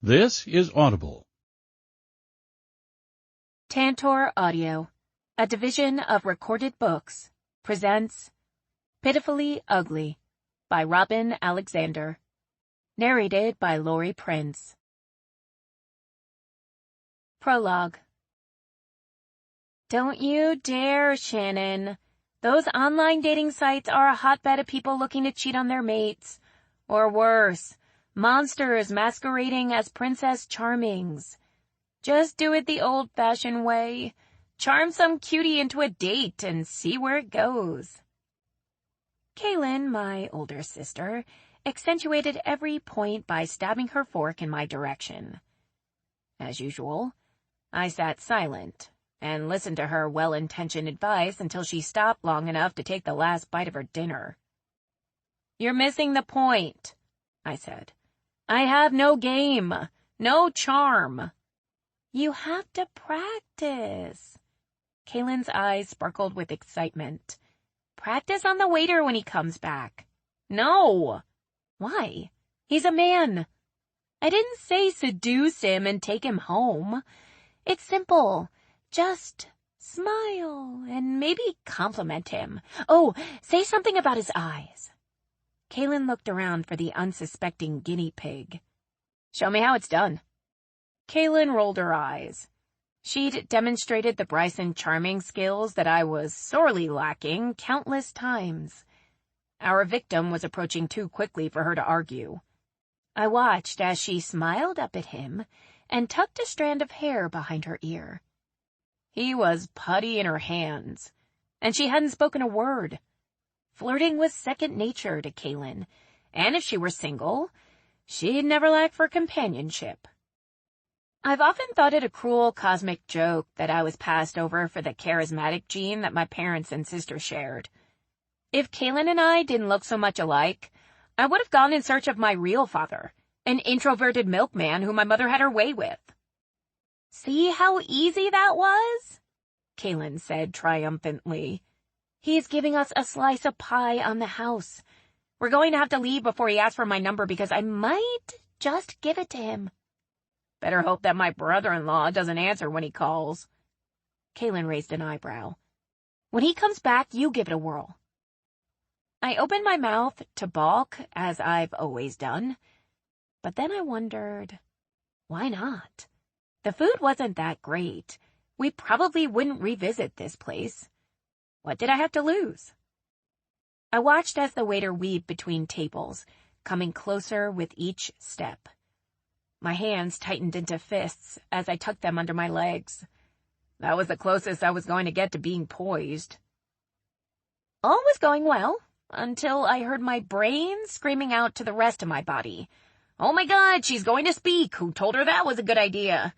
This is Audible. Tantor Audio, a division of Recorded Books, presents Pitifully Ugly by Robin Alexander, narrated by Lori Prince. Prologue. Don't you dare, Shannon. Those online dating sites are a hotbed of people looking to cheat on their mates. Or worse, monsters masquerading as Princess Charmings. Just do it the old-fashioned way. Charm some cutie into a date and see where it goes. Kaylin, my older sister, accentuated every point by stabbing her fork in my direction. As usual, I sat silent and listened to her well-intentioned advice until she stopped long enough to take the last bite of her dinner. "You're missing the point," I said. "I have no game, no charm." "You have to practice." Kaylin's eyes sparkled with excitement. "Practice on the waiter when he comes back." "No." "Why? He's a man." "I didn't say seduce him and take him home. It's simple. Just smile and maybe compliment him. Oh, say something about his eyes." Kaylin looked around for the unsuspecting guinea pig. "Show me how it's done." Kaylin rolled her eyes. She'd demonstrated the Bryson charming skills that I was sorely lacking countless times. Our victim was approaching too quickly for her to argue. I watched as she smiled up at him and tucked a strand of hair behind her ear. He was putty in her hands, and she hadn't spoken a word. Flirting was second nature to Kaylin, and if she were single, she'd never lack for companionship. I've often thought it a cruel cosmic joke that I was passed over for the charismatic gene that my parents and sister shared. If Kaylin and I didn't look so much alike, I would have gone in search of my real father, an introverted milkman who my mother had her way with. "See how easy that was?" Kaylin said triumphantly. "He's giving us a slice of pie on the house. We're going to have to leave before he asks for my number because I might just give it to him." "Better hope that my brother-in-law doesn't answer when he calls." Kaylin raised an eyebrow. "When he comes back, you give it a whirl." I opened my mouth to balk, as I've always done. But then I wondered, why not? The food wasn't that great. We probably wouldn't revisit this place. What did I have to lose? I watched as the waiter weaved between tables, coming closer with each step. My hands tightened into fists as I tucked them under my legs. That was the closest I was going to get to being poised. All was going well until I heard my brain screaming out to the rest of my body. "Oh my God, she's going to speak. Who told her that was a good idea?"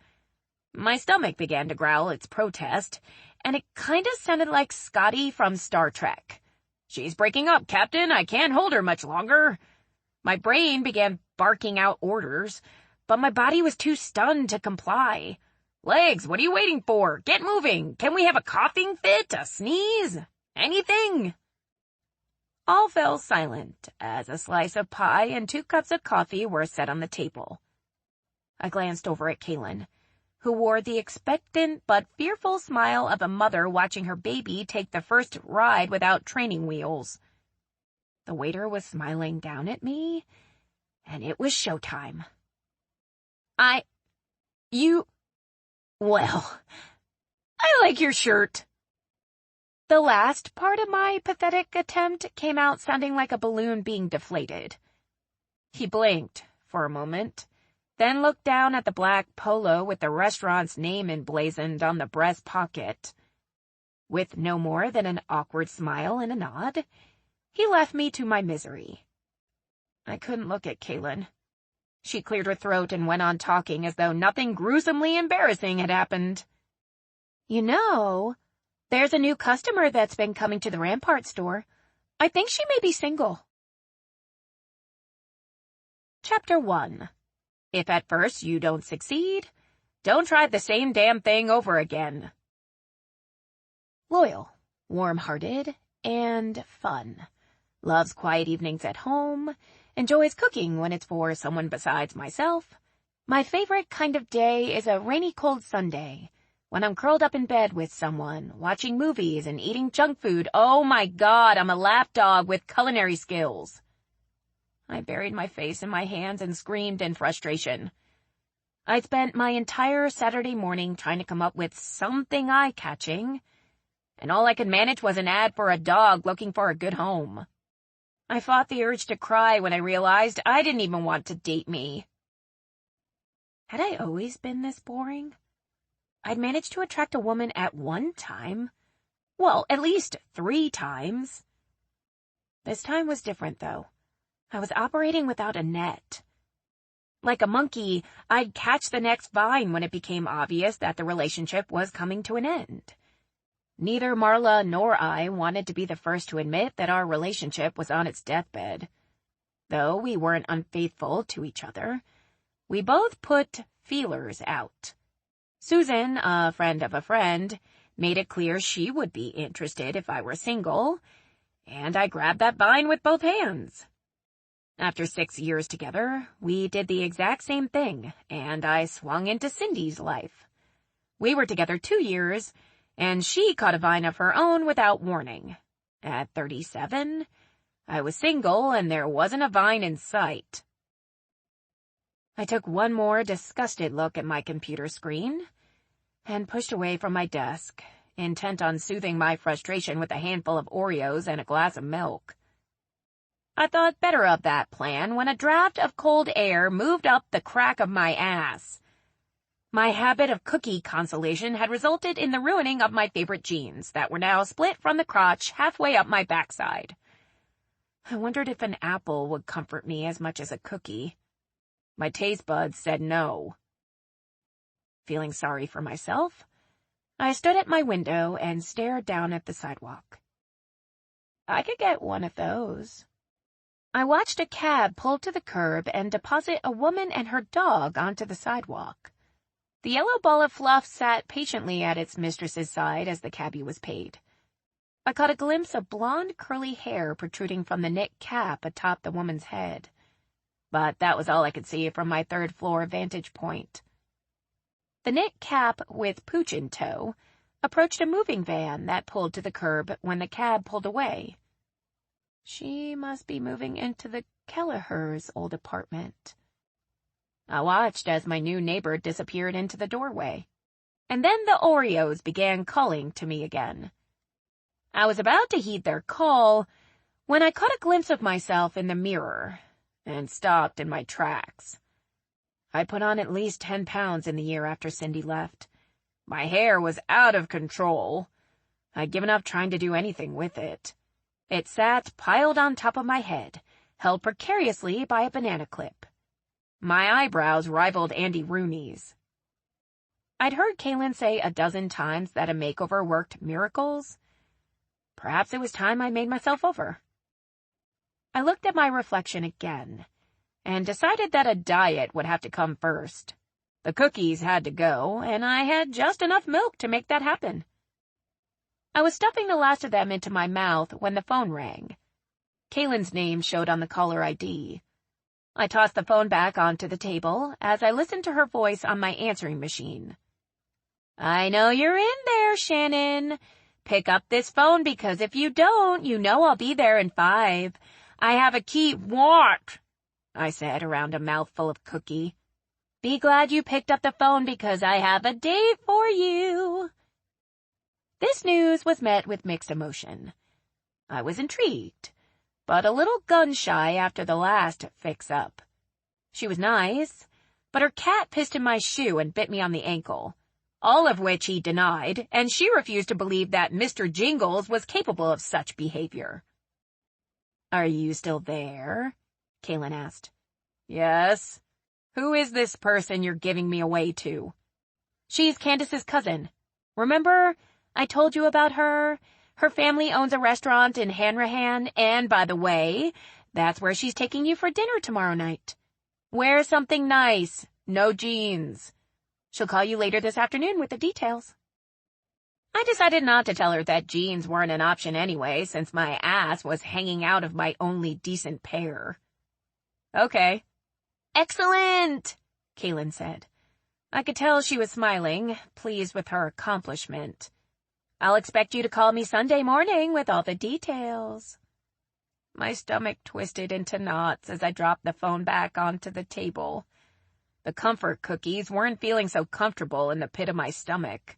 My stomach began to growl its protest, and it kind of sounded like Scotty from Star Trek. "She's breaking up, Captain. I can't hold her much longer." My brain began barking out orders, but my body was too stunned to comply. "Legs, what are you waiting for? Get moving. Can we have a coughing fit, a sneeze? Anything?" All fell silent as a slice of pie and 2 cups of coffee were set on the table. I glanced over at Kaylin, who wore the expectant but fearful smile of a mother watching her baby take the first ride without training wheels. The waiter was smiling down at me, and it was showtime. Well, I like your shirt." The last part of my pathetic attempt came out sounding like a balloon being deflated. He blinked for a moment, then looked down at the black polo with the restaurant's name emblazoned on the breast pocket. With no more than an awkward smile and a nod, he left me to my misery. I couldn't look at Kaylin. She cleared her throat and went on talking as though nothing gruesomely embarrassing had happened. "You know, there's a new customer that's been coming to the Rampart store. I think she may be single." Chapter 1. If at first you don't succeed, don't try the same damn thing over again. Loyal, warm-hearted, and fun. Loves quiet evenings at home. Enjoys cooking when it's for someone besides myself. My favorite kind of day is a rainy cold Sunday, when I'm curled up in bed with someone, watching movies and eating junk food. Oh my God, I'm a lapdog with culinary skills. I buried my face in my hands and screamed in frustration. I spent my entire Saturday morning trying to come up with something eye-catching, and all I could manage was an ad for a dog looking for a good home. I fought the urge to cry when I realized I didn't even want to date me. Had I always been this boring? I'd managed to attract a woman at one time. Well, at least 3 times. This time was different, though. I was operating without a net. Like a monkey, I'd catch the next vine when it became obvious that the relationship was coming to an end. Neither Marla nor I wanted to be the first to admit that our relationship was on its deathbed. Though we weren't unfaithful to each other, we both put feelers out. Susan, a friend of a friend, made it clear she would be interested if I were single, and I grabbed that vine with both hands. After 6 years together, we did the exact same thing, and I swung into Cindy's life. We were together 2 years, and she caught a vine of her own without warning. At 37, I was single, and there wasn't a vine in sight. I took one more disgusted look at my computer screen and pushed away from my desk, intent on soothing my frustration with a handful of Oreos and a glass of milk. I thought better of that plan when a draft of cold air moved up the crack of my ass. My habit of cookie consolation had resulted in the ruining of my favorite jeans that were now split from the crotch halfway up my backside. I wondered if an apple would comfort me as much as a cookie. My taste buds said no. Feeling sorry for myself, I stood at my window and stared down at the sidewalk. I could get one of those. I watched a cab pull to the curb and deposit a woman and her dog onto the sidewalk. The yellow ball of fluff sat patiently at its mistress's side as the cabbie was paid. I caught a glimpse of blonde curly hair protruding from the knit cap atop the woman's head. But that was all I could see from my 3rd-floor vantage point. The knit cap, with Pooch in tow, approached a moving van that pulled to the curb when the cab pulled away. She must be moving into the Kelleher's old apartment. I watched as my new neighbor disappeared into the doorway, and then the Oreos began calling to me again. I was about to heed their call when I caught a glimpse of myself in the mirror and stopped in my tracks. I put on at least 10 pounds in the year after Cindy left. My hair was out of control. I'd given up trying to do anything with it. It sat piled on top of my head, held precariously by a banana clip. My eyebrows rivaled Andy Rooney's. I'd heard Kaylin say a dozen times that a makeover worked miracles. Perhaps it was time I made myself over. I looked at my reflection again, and decided that a diet would have to come first. The cookies had to go, and I had just enough milk to make that happen. I was stuffing the last of them into my mouth when the phone rang. Kaylin's name showed on the caller ID. I tossed the phone back onto the table as I listened to her voice on my answering machine. "I know you're in there, Shannon. Pick up this phone because if you don't, you know I'll be there in 5. I have a key." "What?" I said around a mouthful of cookie. "Be glad you picked up the phone because I have a date for you." This news was met with mixed emotion. I was intrigued, but a little gun-shy after the last fix-up. She was nice, but her cat pissed in my shoe and bit me on the ankle, all of which he denied, and she refused to believe that Mr. Jingles was capable of such behavior. "Are you still there?" Kaylin asked. "Yes. Who is this person you're giving me away to?" "She's Candace's cousin. Remember, I told you about her? Her family owns a restaurant in Hanrahan, and by the way, that's where she's taking you for dinner tomorrow night. Wear something nice, no jeans. She'll call you later this afternoon with the details." I decided not to tell her that jeans weren't an option anyway, since my ass was hanging out of my only decent pair. "Okay." "Excellent!" Kaylin said. I could tell she was smiling, pleased with her accomplishment. I'll expect you to call me Sunday morning with all the details. My stomach twisted into knots as I dropped the phone back onto the table. The comfort cookies weren't feeling so comfortable in the pit of my stomach.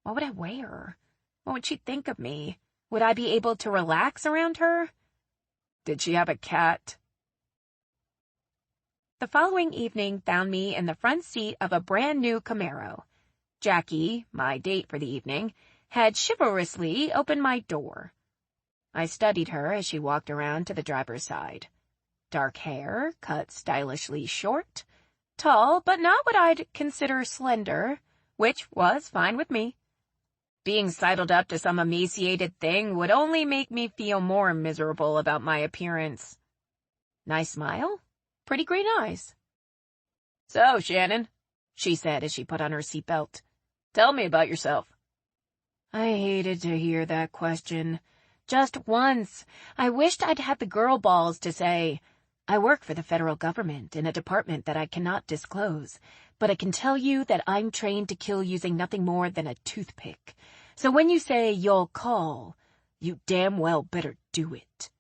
What would I wear? What would she think of me? Would I be able to relax around her? Did she have a cat? The following evening found me in the front seat of a brand-new Camaro. Jackie, my date for the evening, had chivalrously opened my door. I studied her as she walked around to the driver's side. Dark hair, cut stylishly short, tall but not what I'd consider slender, which was fine with me. Being sidled up to some emaciated thing would only make me feel more miserable about my appearance. Nice smile? Pretty green eyes. So, Shannon, she said as she put on her seatbelt, tell me about yourself. I hated to hear that question. Just once, I wished I'd had the girl balls to say, I work for the federal government in a department that I cannot disclose, but I can tell you that I'm trained to kill using nothing more than a toothpick. So when you say you'll call, you damn well better do it.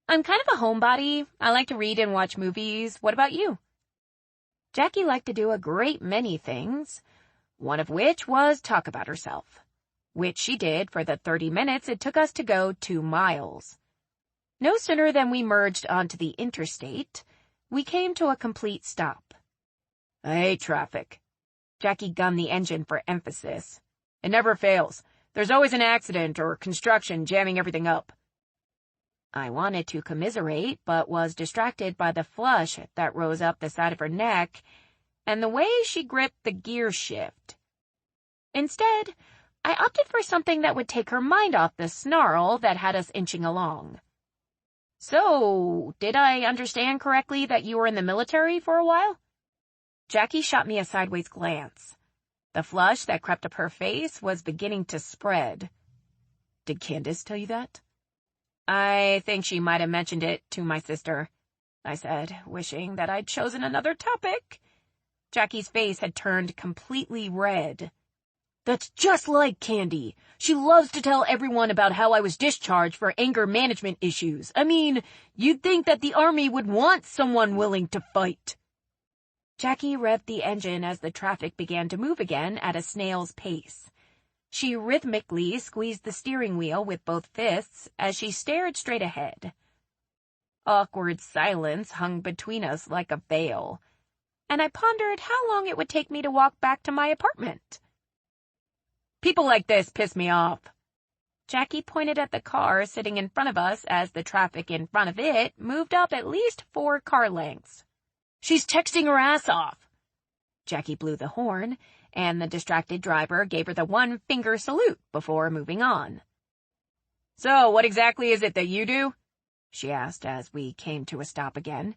I'm kind of a homebody. I like to read and watch movies. What about you? Jackie liked to do a great many things, one of which was talk about herself, which she did for the 30 minutes it took us to go 2 miles. No sooner than we merged onto the interstate, we came to a complete stop. I hate traffic. Jackie gunned the engine for emphasis. It never fails. There's always an accident or construction jamming everything up. I wanted to commiserate, but was distracted by the flush that rose up the side of her neck and the way she gripped the gear shift. Instead, I opted for something that would take her mind off the snarl that had us inching along. So, did I understand correctly that you were in the military for a while? Jackie shot me a sideways glance. The flush that crept up her face was beginning to spread. Did Candace tell you that? I think she might have mentioned it to my sister, I said, wishing that I'd chosen another topic. Jackie's face had turned completely red. That's just like Candy. She loves to tell everyone about how I was discharged for anger management issues. I mean, you'd think that the Army would want someone willing to fight. Jackie revved the engine as the traffic began to move again at a snail's pace. She rhythmically squeezed the steering wheel with both fists as she stared straight ahead. Awkward silence hung between us like a veil, and I pondered how long it would take me to walk back to my apartment. People like this piss me off. Jackie pointed at the car sitting in front of us as the traffic in front of it moved up at least 4 car lengths. She's texting her ass off. Jackie blew the horn, and the distracted driver gave her the 1-finger salute before moving on. So, what exactly is it that you do? She asked as we came to a stop again.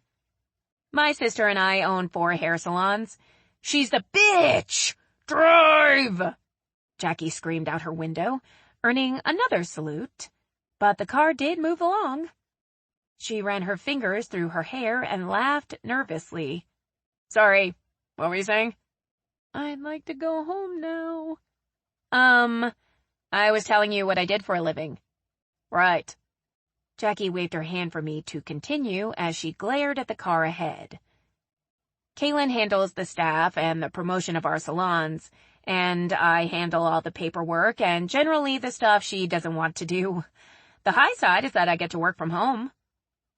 My sister and I own 4 hair salons. She's the bitch! Drive! Jackie screamed out her window, earning another salute, but the car did move along. She ran her fingers through her hair and laughed nervously. Sorry, what were you saying? I'd like to go home now. I was telling you what I did for a living. Right. Jackie waved her hand for me to continue as she glared at the car ahead. Kaylin handles the staff and the promotion of our salons, and I handle all the paperwork and generally the stuff she doesn't want to do. The high side is that I get to work from home.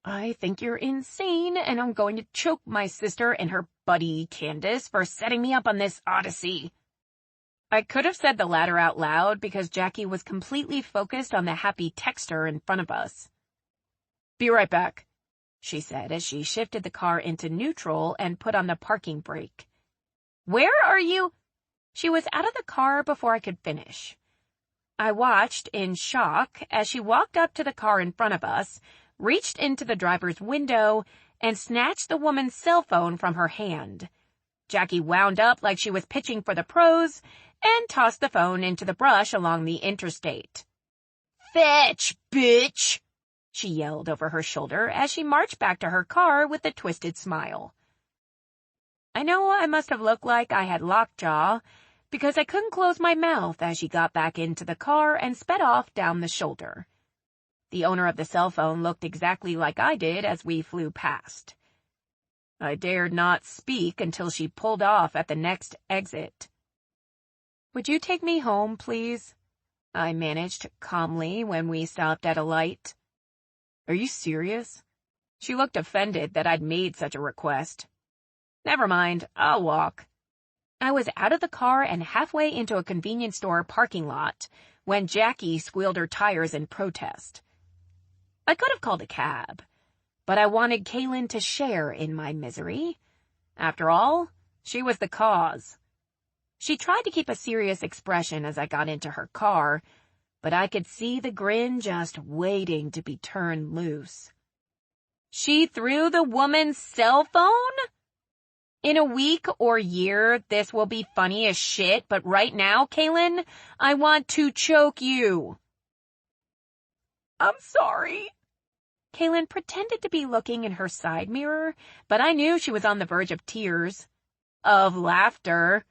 I think you're insane, and I'm going to choke my sister and her buddy, Candace, for setting me up on this odyssey. I could have said the latter out loud because Jackie was completely focused on the happy texter in front of us. Be right back, she said as she shifted the car into neutral and put on the parking brake. Where are you? She was out of the car before I could finish. I watched in shock as she walked up to the car in front of us, reached into the driver's window, and snatched the woman's cell phone from her hand. Jackie wound up like she was pitching for the pros and tossed the phone into the brush along the interstate. Fetch, bitch! She yelled over her shoulder as she marched back to her car with a twisted smile. I know I must have looked like I had lockjaw, because I couldn't close my mouth as she got back into the car and sped off down the shoulder. The owner of the cell phone looked exactly like I did as we flew past. I dared not speak until she pulled off at the next exit. "Would you take me home, please?" I managed calmly when we stopped at a light. "Are you serious?" She looked offended that I'd made such a request. "Never mind, I'll walk." I was out of the car and halfway into a convenience store parking lot when Jackie squealed her tires in protest. I could have called a cab, but I wanted Kaylin to share in my misery. After all, she was the cause. She tried to keep a serious expression as I got into her car, but I could see the grin just waiting to be turned loose. She threw the woman's cell phone? In a week or year, this will be funny as shit, but right now, Kaylin, I want to choke you. "I'm sorry." Kaylin pretended to be looking in her side mirror, but I knew she was on the verge of tears. Of laughter.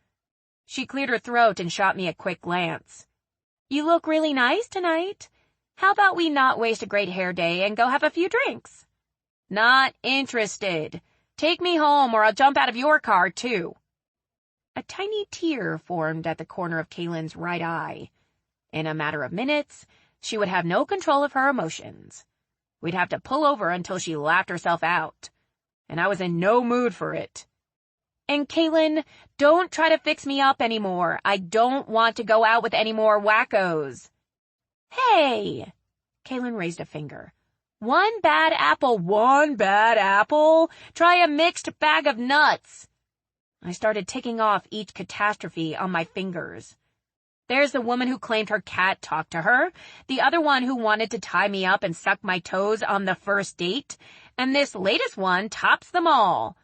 She cleared her throat and shot me a quick glance. "You look really nice tonight. How about we not waste a great hair day and go have a few drinks?" "Not interested. Take me home or I'll jump out of your car, too." A tiny tear formed at the corner of Kaylin's right eye. In a matter of minutes, she would have no control of her emotions. We'd have to pull over until she laughed herself out. And I was in no mood for it. "And Kaylin, don't try to fix me up anymore. I don't want to go out with any more wackos." "Hey!" Kaylin raised a finger. One bad apple? Try a mixed bag of nuts." I started ticking off each catastrophe on my fingers. There's the woman who claimed her cat talked to her, the other one who wanted to tie me up and suck my toes on the first date, and this latest one tops them all.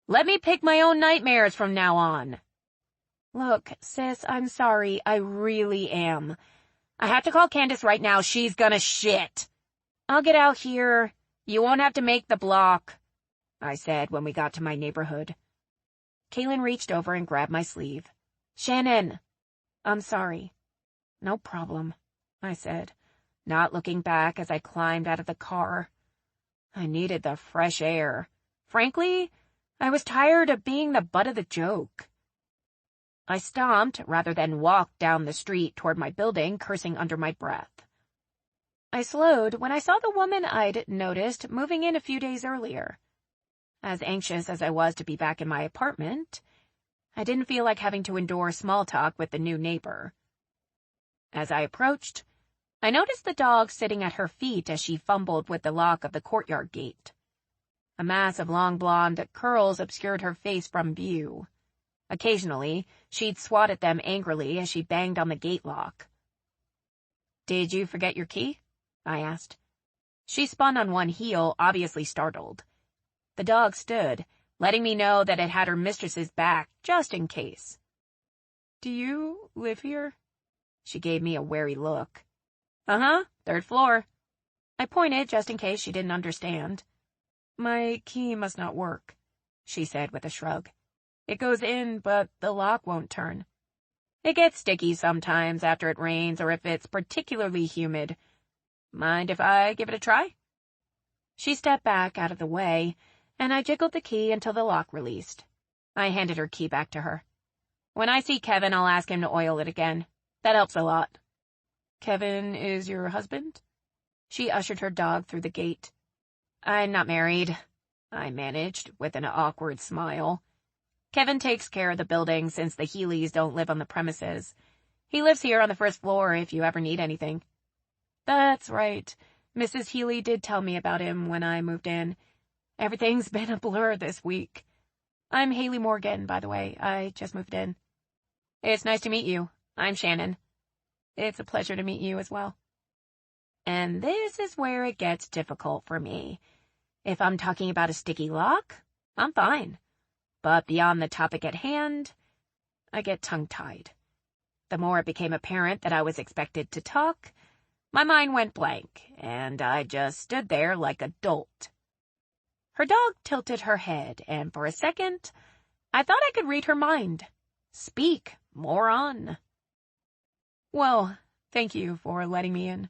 Let me pick my own nightmares from now on. "Look, sis, I'm sorry. I really am. I have to call Candace right now. She's gonna shit." "I'll get out here. You won't have to make the block," I said when we got to my neighborhood. Kaylin reached over and grabbed my sleeve. "Shannon." "I'm sorry." "No problem," I said, not looking back as I climbed out of the car. I needed the fresh air. Frankly, I was tired of being the butt of the joke. I stomped rather than walked down the street toward my building, cursing under my breath. I slowed when I saw the woman I'd noticed moving in a few days earlier. As anxious as I was to be back in my apartment, I didn't feel like having to endure small talk with the new neighbor. As I approached, I noticed the dog sitting at her feet as she fumbled with the lock of the courtyard gate. A mass of long blonde curls obscured her face from view. Occasionally, she'd swat at them angrily as she banged on the gate lock. "Did you forget your key?" I asked. She spun on one heel, obviously startled. The dog stood, letting me know that it had her mistress's back, just in case. "Do you live here?" She gave me a wary look. "Uh-huh, 3rd floor." I pointed just in case she didn't understand. "My key must not work," she said with a shrug. "It goes in, but the lock won't turn. It gets sticky sometimes after it rains or if it's particularly humid. Mind if I give it a try?" She stepped back out of the way, and I jiggled the key until the lock released. I handed her key back to her. "When I see Kevin, I'll ask him to oil it again. That helps a lot." "Kevin is your husband?" She ushered her dog through the gate. "I'm not married," I managed, with an awkward smile. "Kevin takes care of the building since the Healy's don't live on the premises. He lives here on the 1st floor if you ever need anything." "That's right. Mrs. Healy did tell me about him when I moved in. Everything's been a blur this week. I'm Haley Morgan, by the way. I just moved in." "It's nice to meet you. I'm Shannon." "It's a pleasure to meet you as well." And this is where it gets difficult for me. If I'm talking about a sticky lock, I'm fine. But beyond the topic at hand, I get tongue-tied. The more it became apparent that I was expected to talk, my mind went blank, and I just stood there like a dolt. Her dog tilted her head, and for a second, I thought I could read her mind. Speak, moron. Well, thank you for letting me in.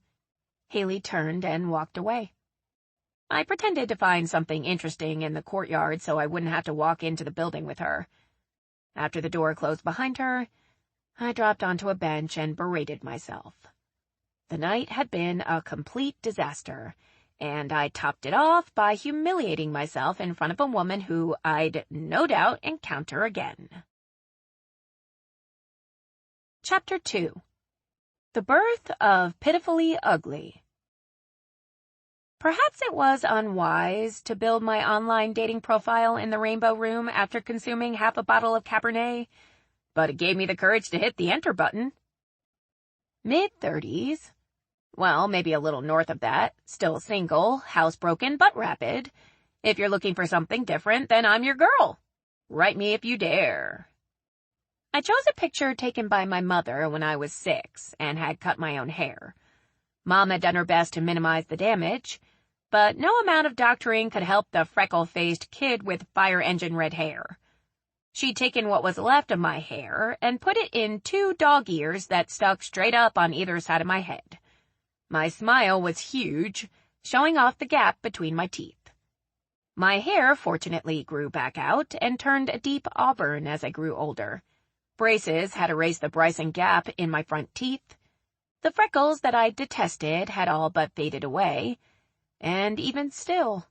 Haley turned and walked away. I pretended to find something interesting in the courtyard so I wouldn't have to walk into the building with her. After the door closed behind her, I dropped onto a bench and berated myself. The night had been a complete disaster, and I topped it off by humiliating myself in front of a woman who I'd no doubt encounter again. Chapter 2. The Birth of Pitifully Ugly. Perhaps it was unwise to build my online dating profile in the Rainbow Room after consuming half a bottle of Cabernet, but it gave me the courage to hit the enter button. Mid-30s. Well, maybe a little north of that. Still single, housebroken, but rapid. If you're looking for something different, then I'm your girl. Write me if you dare. I chose a picture taken by my mother when I was 6 and had cut my own hair. Mom had done her best to minimize the damage, but no amount of doctoring could help the freckle-faced kid with fire engine red hair. She'd taken what was left of my hair and put it in 2 dog ears that stuck straight up on either side of my head. My smile was huge, showing off the gap between my teeth. My hair fortunately grew back out and turned a deep auburn as I grew older. Braces had erased the Bryson gap in my front teeth. The freckles that I detested had all but faded away, and even still,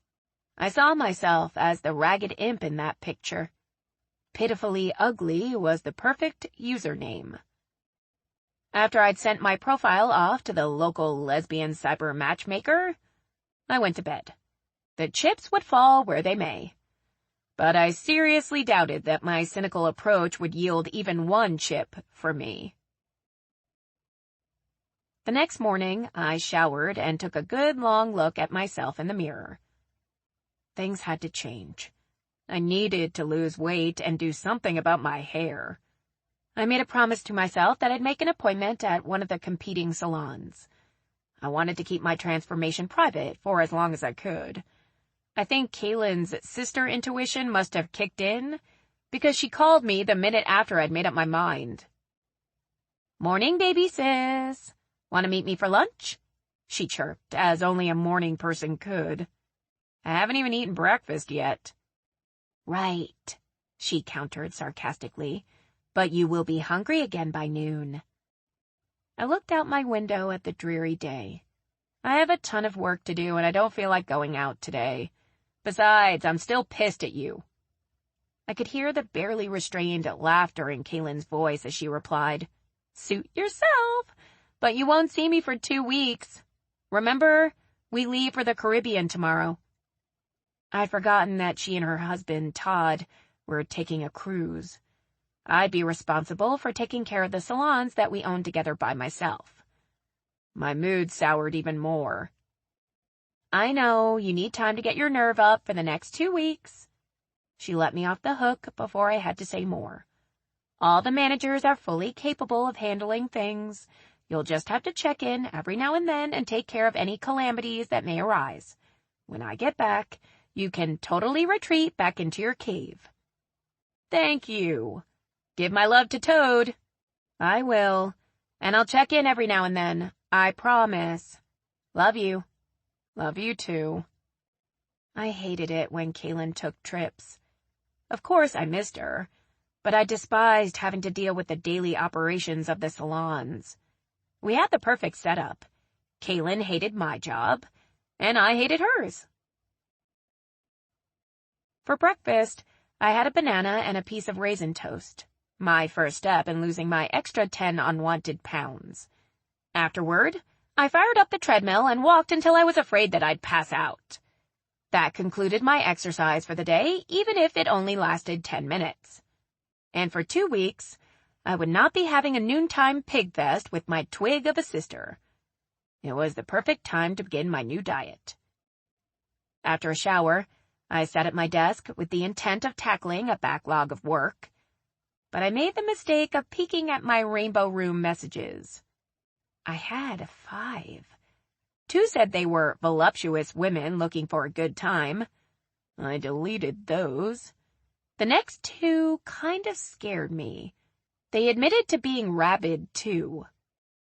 I saw myself as the ragged imp in that picture. Pitifully Ugly was the perfect username. After I'd sent my profile off to the local lesbian cyber matchmaker, I went to bed. The chips would fall where they may. But I seriously doubted that my cynical approach would yield even one chip for me. The next morning, I showered and took a good long look at myself in the mirror. Things had to change. I needed to lose weight and do something about my hair. I made a promise to myself that I'd make an appointment at one of the competing salons. I wanted to keep my transformation private for as long as I could. I think Kaylin's sister intuition must have kicked in, because she called me the minute after I'd made up my mind. "Morning, baby sis. Want to meet me for lunch?" she chirped, as only a morning person could. "I haven't even eaten breakfast yet." "Right," she countered sarcastically, "but you will be hungry again by noon." I looked out my window at the dreary day. I have a ton of work to do and I don't feel like going out today. Besides, I'm still pissed at you. I could hear the barely restrained laughter in Kaylin's voice as she replied, "Suit yourself, but you won't see me for 2 weeks. Remember, we leave for the Caribbean tomorrow." I'd forgotten that she and her husband, Todd, were taking a cruise. I'd be responsible for taking care of the salons that we owned together by myself. My mood soured even more. "I know, you need time to get your nerve up for the next 2 weeks. She let me off the hook before I had to say more. "All the managers are fully capable of handling things. You'll just have to check in every now and then and take care of any calamities that may arise. When I get back, you can totally retreat back into your cave." "Thank you. Give my love to Toad." "I will. And I'll check in every now and then. I promise. Love you." "Love you too." I hated it when Kaylin took trips. Of course I missed her, but I despised having to deal with the daily operations of the salons. We had the perfect setup. Kaylin hated my job, and I hated hers. For breakfast, I had a banana and a piece of raisin toast, my first step in losing my extra 10 unwanted pounds. Afterward, I fired up the treadmill and walked until I was afraid that I'd pass out. That concluded my exercise for the day, even if it only lasted 10 minutes. And for 2 weeks, I would not be having a noontime pig fest with my twig of a sister. It was the perfect time to begin my new diet. After a shower, I sat at my desk with the intent of tackling a backlog of work, but I made the mistake of peeking at my Rainbow Room messages. I had 5. 2 said they were voluptuous women looking for a good time. I deleted those. The next two kind of scared me. They admitted to being rabid, too.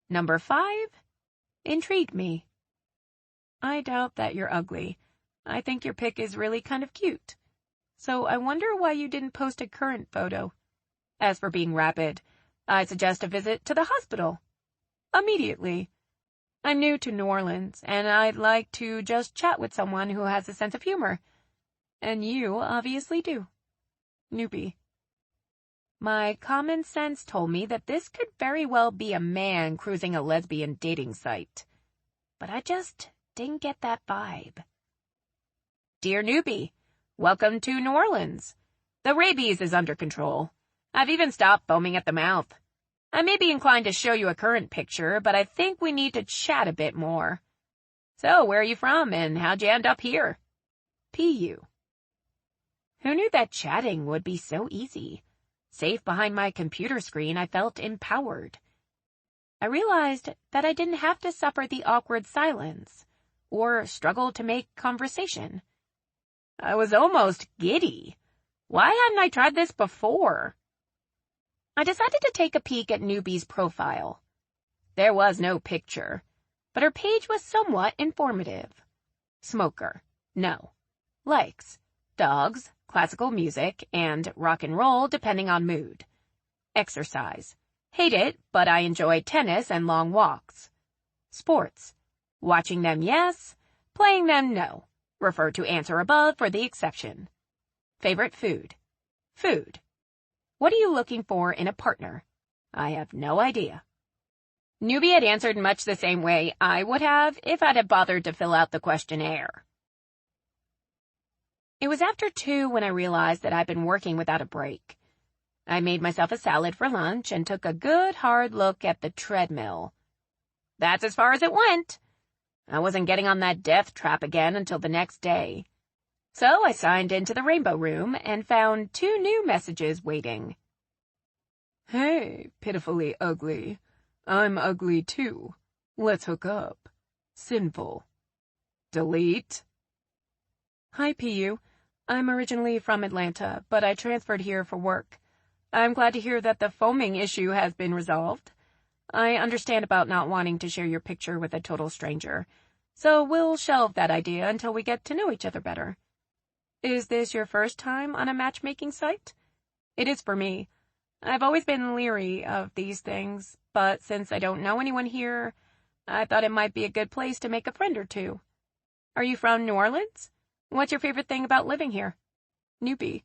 Number 5 intrigued me. I doubt that you're ugly. I think your pic is really kind of cute. So I wonder why you didn't post a current photo. As for being rabid, I suggest a visit to the hospital. Immediately. I'm new to New Orleans, and I'd like to just chat with someone who has a sense of humor. And you obviously do. Newbie. My common sense told me that this could very well be a man cruising a lesbian dating site. But I just didn't get that vibe. Dear Newbie, welcome to New Orleans. The rabies is under control. I've even stopped foaming at the mouth. I may be inclined to show you a current picture, but I think we need to chat a bit more. So, where are you from, and how'd you end up here? P.U. Who knew that chatting would be so easy? Safe behind my computer screen, I felt empowered. I realized that I didn't have to suffer the awkward silence, or struggle to make conversation. I was almost giddy. Why hadn't I tried this before? I decided to take a peek at Newbie's profile. There was no picture, but her page was somewhat informative. Smoker. No. Likes. Dogs, classical music, and rock and roll depending on mood. Exercise. Hate it, but I enjoy tennis and long walks. Sports. Watching them, yes. Playing them, no. Refer to answer above for the exception. Favorite food. Food. What are you looking for in a partner? I have no idea. Newbie had answered much the same way I would have if I'd have bothered to fill out the questionnaire. It was after 2 when I realized that I'd been working without a break. I made myself a salad for lunch and took a good hard look at the treadmill. That's as far as it went. I wasn't getting on that death trap again until the next day. So I signed into the Rainbow Room and found 2 new messages waiting. Hey, pitifully ugly. I'm ugly too. Let's hook up. Sinful. Delete. Hi, P.U. I'm originally from Atlanta, but I transferred here for work. I'm glad to hear that the foaming issue has been resolved. I understand about not wanting to share your picture with a total stranger, so we'll shelve that idea until we get to know each other better. Is this your first time on a matchmaking site? It is for me. I've always been leery of these things, but since I don't know anyone here, I thought it might be a good place to make a friend or two. Are you from New Orleans? What's your favorite thing about living here? Newbie.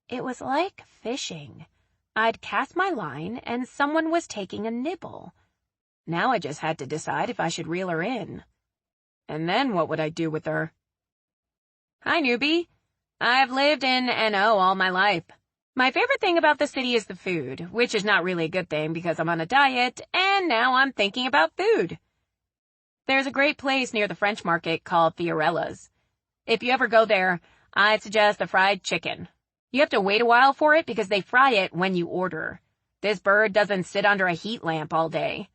It was like fishing. I'd cast my line, and someone was taking a nibble. Now I just had to decide if I should reel her in. And then what would I do with her? Hi, Newbie. I've lived in N.O. all my life. My favorite thing about the city is the food, which is not really a good thing because I'm on a diet, and now I'm thinking about food. There's a great place near the French market called Fiorella's. If you ever go there, I'd suggest the fried chicken. You have to wait a while for it because they fry it when you order. This bird doesn't sit under a heat lamp all day.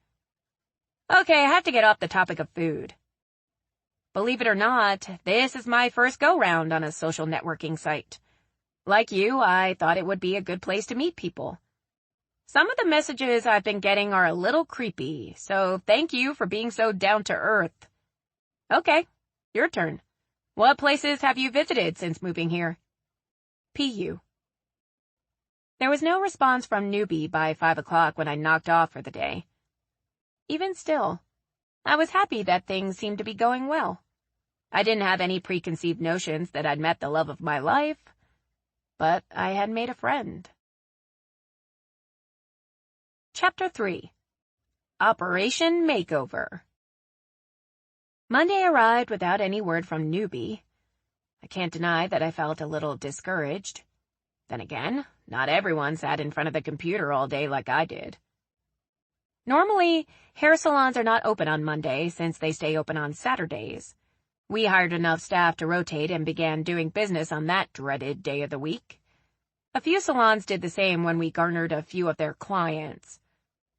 Okay, I have to get off the topic of food. Believe it or not, this is my first go-round on a social networking site. Like you, I thought it would be a good place to meet people. Some of the messages I've been getting are a little creepy, so thank you for being so down-to-earth. Okay, your turn. What places have you visited since moving here? P.U. There was no response from Newbie by 5 o'clock when I knocked off for the day. Even still, I was happy that things seemed to be going well. I didn't have any preconceived notions that I'd met the love of my life, but I had made a friend. Chapter 3. Operation Makeover. Monday arrived without any word from Newbie. I can't deny that I felt a little discouraged. Then again, not everyone sat in front of the computer all day like I did. Normally, hair salons are not open on Monday since they stay open on Saturdays. We hired enough staff to rotate and began doing business on that dreaded day of the week. A few salons did the same when we garnered a few of their clients.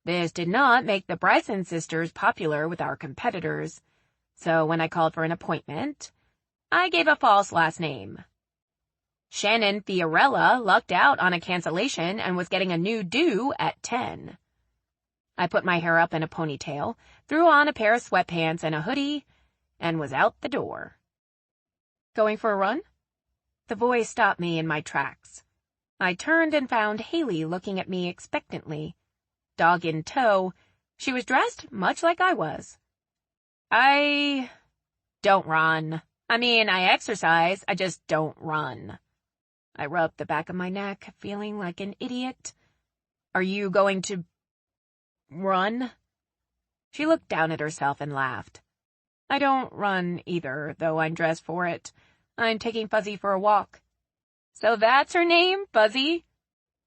This did not make the Bryson sisters popular with our competitors, so when I called for an appointment, I gave a false last name. Shannon Fiorella lucked out on a cancellation and was getting a new due at 10. I put my hair up in a ponytail, threw on a pair of sweatpants and a hoodie, and was out the door. Going for a run? The voice stopped me in my tracks. I turned and found Haley looking at me expectantly. Dog in tow, she was dressed much like I was. I don't run. I exercise, I just don't run. I rubbed the back of my neck, feeling like an idiot. Are you going to run? She looked down at herself and laughed. I don't run either, though I'm dressed for it. I'm taking Fuzzy for a walk. So that's her name, Fuzzy?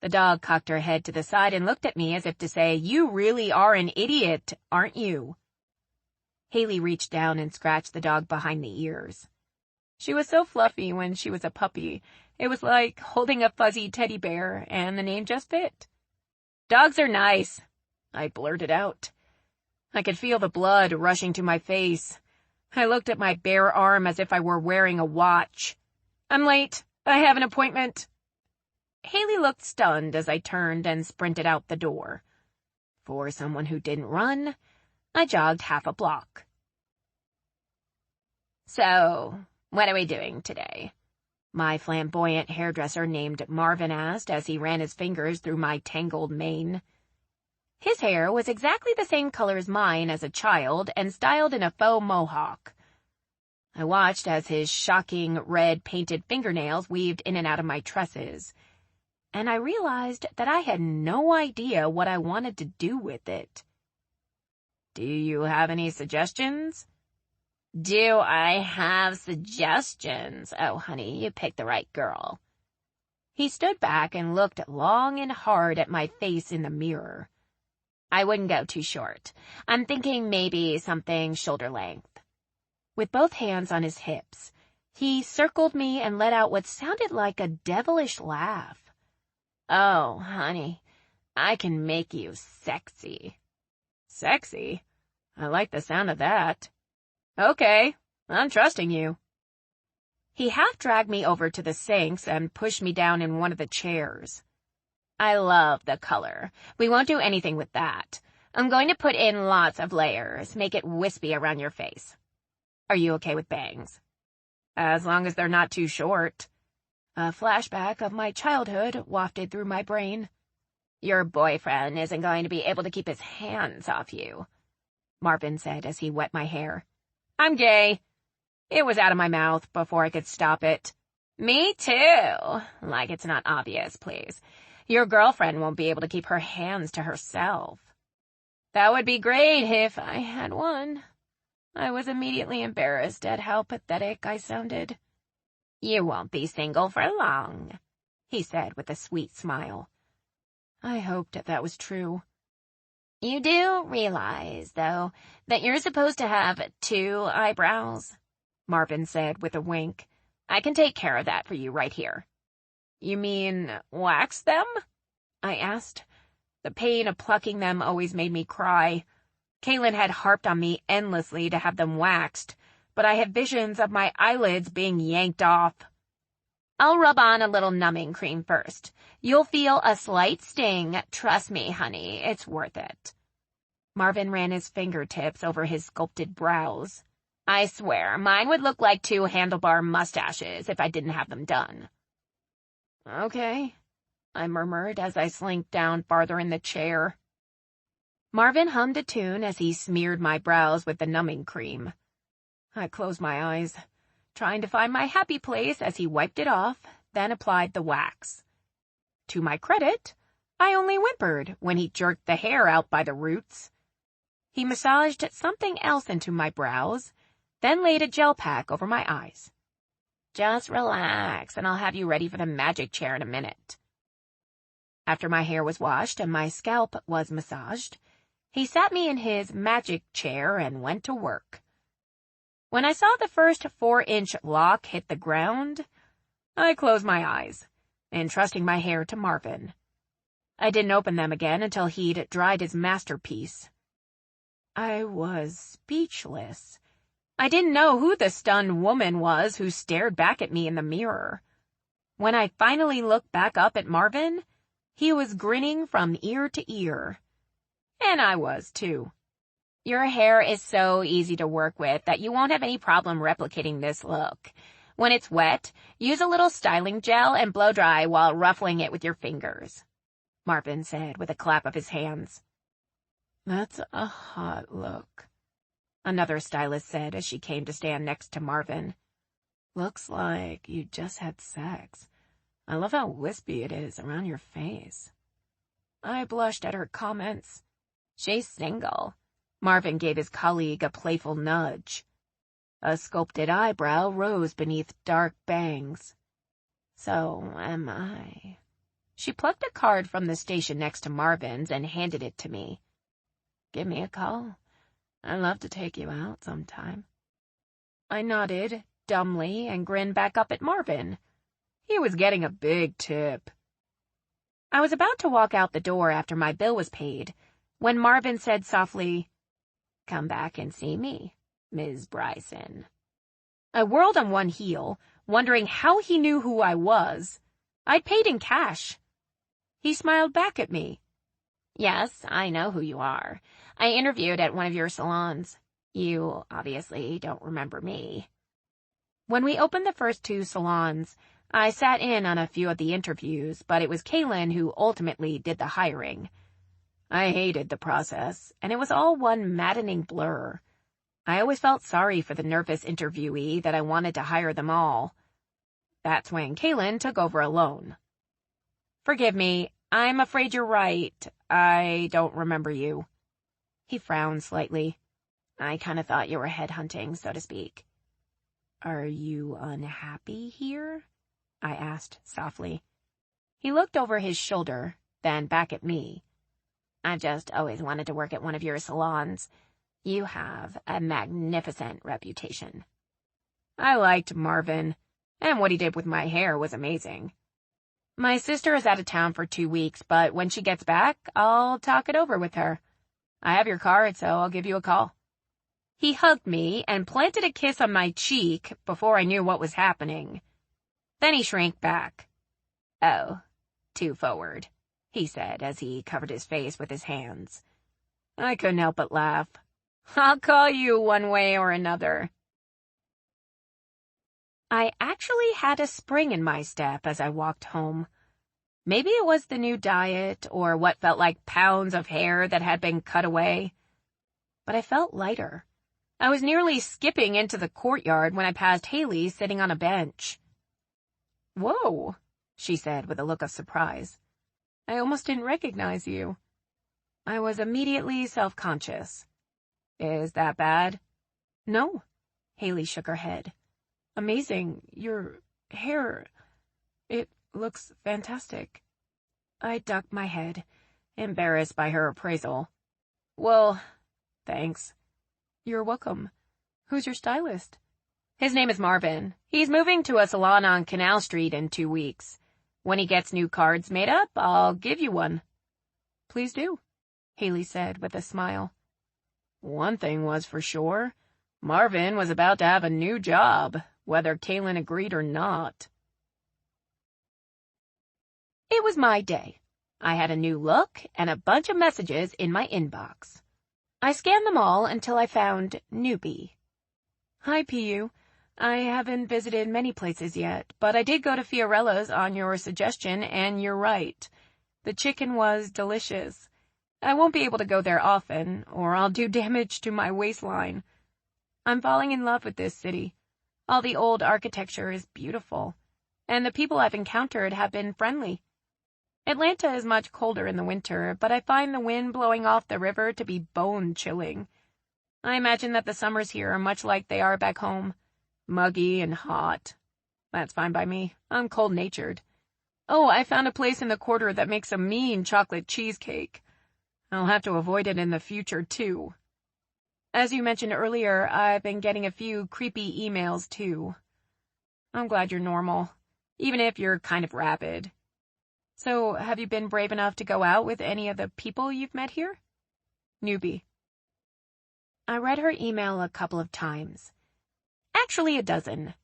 The dog cocked her head to the side and looked at me as if to say, you really are an idiot, aren't you? Haley reached down and scratched the dog behind the ears. She was so fluffy when she was a puppy. It was like holding a fuzzy teddy bear, and the name just fit. Dogs are nice, I blurted out. I could feel the blood rushing to my face. I looked at my bare arm as if I were wearing a watch. I'm late. I have an appointment. Haley looked stunned as I turned and sprinted out the door. For someone who didn't run, I jogged half a block. So, what are we doing today? My flamboyant hairdresser named Marvin asked as he ran his fingers through my tangled mane. His hair was exactly the same color as mine as a child and styled in a faux mohawk. I watched as his shocking red painted fingernails weaved in and out of my tresses, and I realized that I had no idea what I wanted to do with it. Do you have any suggestions? Do I have suggestions? Oh, honey, you picked the right girl. He stood back and looked long and hard at my face in the mirror. I wouldn't go too short. I'm thinking maybe something shoulder length. With both hands on his hips, he circled me and let out what sounded like a devilish laugh. Oh, honey, I can make you sexy. Sexy? I like the sound of that. Okay, I'm trusting you. He half dragged me over to the sinks and pushed me down in one of the chairs. I love the color. We won't do anything with that. I'm going to put in lots of layers, make it wispy around your face. Are you okay with bangs? As long as they're not too short. A flashback of my childhood wafted through my brain. Your boyfriend isn't going to be able to keep his hands off you, Marvin said as he wet my hair. I'm gay. It was out of my mouth before I could stop it. Me too. Like it's not obvious, please. Your girlfriend won't be able to keep her hands to herself. That would be great if I had one. I was immediately embarrassed at how pathetic I sounded. You won't be single for long, he said with a sweet smile. I hoped that was true. You do realize, though, that you're supposed to have 2 eyebrows, Marvin said with a wink. I can take care of that for you right here. You mean wax them? I asked. The pain of plucking them always made me cry. Kaylin had harped on me endlessly to have them waxed, but I had visions of my eyelids being yanked off. I'll rub on a little numbing cream first. You'll feel a slight sting. Trust me, honey, it's worth it. Marvin ran his fingertips over his sculpted brows. I swear, mine would look like 2 handlebar mustaches if I didn't have them done. Okay, I murmured as I slinked down farther in the chair. Marvin hummed a tune as he smeared my brows with the numbing cream. I closed my eyes, trying to find my happy place as he wiped it off, then applied the wax. To my credit, I only whimpered when he jerked the hair out by the roots. He massaged something else into my brows, then laid a gel pack over my eyes. Just relax, and I'll have you ready for the magic chair in a minute. After my hair was washed and my scalp was massaged, he sat me in his magic chair and went to work. When I saw the first 4-inch lock hit the ground, I closed my eyes, entrusting my hair to Marvin. I didn't open them again until he'd dried his masterpiece. I was speechless. I didn't know who the stunned woman was who stared back at me in the mirror. When I finally looked back up at Marvin, he was grinning from ear to ear. And I was, too. Your hair is so easy to work with that you won't have any problem replicating this look. When it's wet, use a little styling gel and blow dry while ruffling it with your fingers, Marvin said with a clap of his hands. That's a hot look, another stylist said as she came to stand next to Marvin. Looks like you just had sex. I love how wispy it is around your face. I blushed at her comments. She's single. Marvin gave his colleague a playful nudge. A sculpted eyebrow rose beneath dark bangs. So am I. She plucked a card from the station next to Marvin's and handed it to me. Give me a call. I'd love to take you out sometime. I nodded dumbly and grinned back up at Marvin. He was getting a big tip. I was about to walk out the door after my bill was paid when Marvin said softly, Come back and see me, Ms. Bryson. I whirled on one heel, wondering how he knew who I was. I'd paid in cash. He smiled back at me. Yes, I know who you are. I interviewed at one of your salons. You obviously don't remember me. When we opened the first 2 salons, I sat in on a few of the interviews, but it was Kaylin who ultimately did the hiring. I hated the process, and it was all one maddening blur. I always felt sorry for the nervous interviewee that I wanted to hire them all. That's when Kaylin took over alone. Forgive me, I'm afraid you're right. I don't remember you. He frowned slightly. I kind of thought you were headhunting, so to speak. Are you unhappy here? I asked softly. He looked over his shoulder, then back at me. I've just always wanted to work at one of your salons. You have a magnificent reputation. I liked Marvin, and what he did with my hair was amazing. My sister is out of town for 2 weeks, but when she gets back, I'll talk it over with her. I have your card, so I'll give you a call. He hugged me and planted a kiss on my cheek before I knew what was happening. Then he shrank back. Oh, too forward, he said as he covered his face with his hands. I couldn't help but laugh. I'll call you one way or another. I actually had a spring in my step as I walked home. Maybe it was the new diet or what felt like pounds of hair that had been cut away. But I felt lighter. I was nearly skipping into the courtyard when I passed Haley sitting on a bench. Whoa, she said with a look of surprise. I almost didn't recognize you. I was immediately self-conscious. Is that bad? No, Haley shook her head. Amazing. Your hair, it looks fantastic. I ducked my head, embarrassed by her appraisal. Well, thanks. You're welcome. Who's your stylist? His name is Marvin. He's moving to a salon on Canal Street in 2 weeks. When he gets new cards made up, I'll give you one. Please do, Haley said with a smile. One thing was for sure. Marvin was about to have a new job, whether Kaylin agreed or not. It was my day. I had a new look and a bunch of messages in my inbox. I scanned them all until I found Newbie. Hi, PU. I haven't visited many places yet, but I did go to Fiorella's on your suggestion, and you're right. The chicken was delicious. I won't be able to go there often, or I'll do damage to my waistline. I'm falling in love with this city. All the old architecture is beautiful, and the people I've encountered have been friendly. Atlanta is much colder in the winter, but I find the wind blowing off the river to be bone-chilling. I imagine that the summers here are much like they are back home, muggy and hot. That's fine by me. I'm cold-natured. Oh, I found a place in the quarter that makes a mean chocolate cheesecake. I'll have to avoid it in the future, too. As you mentioned earlier, I've been getting a few creepy emails, too. I'm glad you're normal, even if you're kind of rabid. So, have you been brave enough to go out with any of the people you've met here? Newbie. I read her email a couple of times. Actually, a dozen.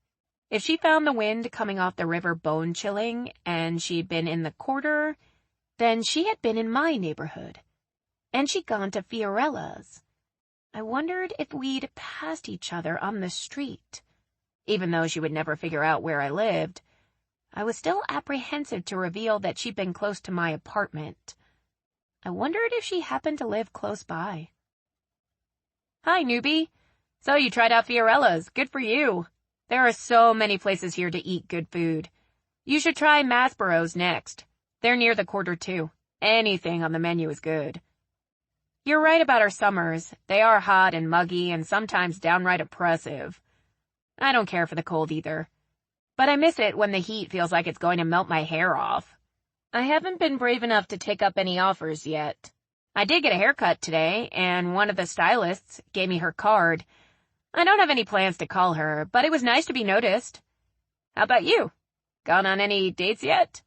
If she found the wind coming off the river bone-chilling and she'd been in the quarter, then she had been in my neighborhood. And she'd gone to Fiorella's. I wondered if we'd passed each other on the street. Even though she would never figure out where I lived, I was still apprehensive to reveal that she'd been close to my apartment. I wondered if she happened to live close by. "Hi, newbie. So you tried out Fiorella's. Good for you. There are so many places here to eat good food. You should try Masborough's next. They're near the quarter too. Anything on the menu is good." "You're right about our summers. They are hot and muggy and sometimes downright oppressive. I don't care for the cold either. But I miss it when the heat feels like it's going to melt my hair off. I haven't been brave enough to take up any offers yet. I did get a haircut today, and one of the stylists gave me her card. I don't have any plans to call her, but it was nice to be noticed. How about you? Gone on any dates yet?"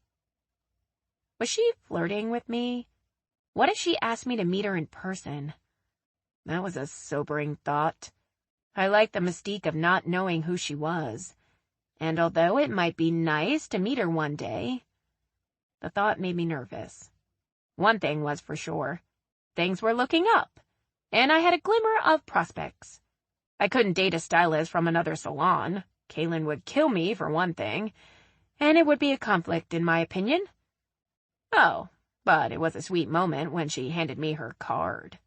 Was she flirting with me? What if she asked me to meet her in person? That was a sobering thought. I liked the mystique of not knowing who she was, and although it might be nice to meet her one day, the thought made me nervous. One thing was for sure. Things were looking up, and I had a glimmer of prospects. I couldn't date a stylist from another salon. Kaylin would kill me, for one thing, and it would be a conflict, in my opinion. Oh, but it was a sweet moment when she handed me her card.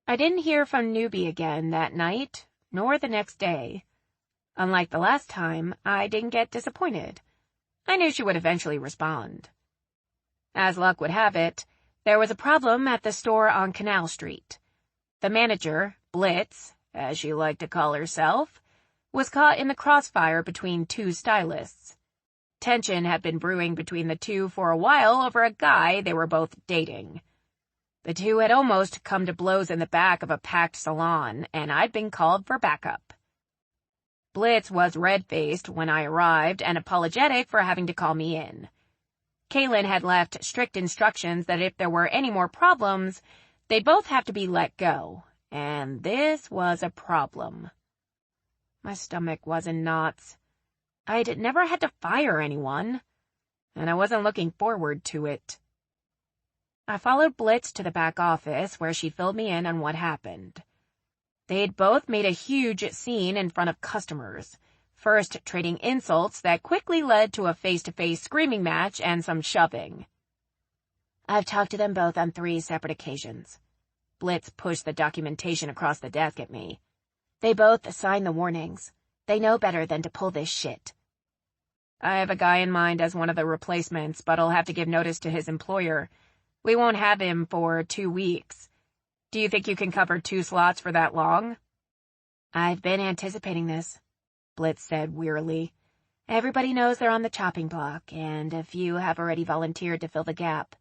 I didn't hear from Newbie again that night, nor the next day. Unlike the last time, I didn't get disappointed. I knew she would eventually respond. As luck would have it, there was a problem at the store on Canal Street. The manager, Blitz, as she liked to call herself, was caught in the crossfire between two stylists. Tension had been brewing between the two for a while over a guy they were both dating. The two had almost come to blows in the back of a packed salon, and I'd been called for backup. Blitz was red-faced when I arrived and apologetic for having to call me in. Kaylin had left strict instructions that if there were any more problems, they'd both have to be let go, and this was a problem. My stomach was in knots. I'd never had to fire anyone, and I wasn't looking forward to it. I followed Blitz to the back office, where she filled me in on what happened. They'd both made a huge scene in front of customers, first trading insults that quickly led to a face-to-face screaming match and some shoving. "I've talked to them both on 3 separate occasions." Blitz pushed the documentation across the desk at me. "They both signed the warnings. They know better than to pull this shit." "I have a guy in mind as one of the replacements, but I'll have to give notice to his employer. We won't have him for 2 weeks. Do you think you can cover 2 slots for that long?" "I've been anticipating this," Blitz said wearily. "Everybody knows they're on the chopping block, and a few have already volunteered to fill the gap.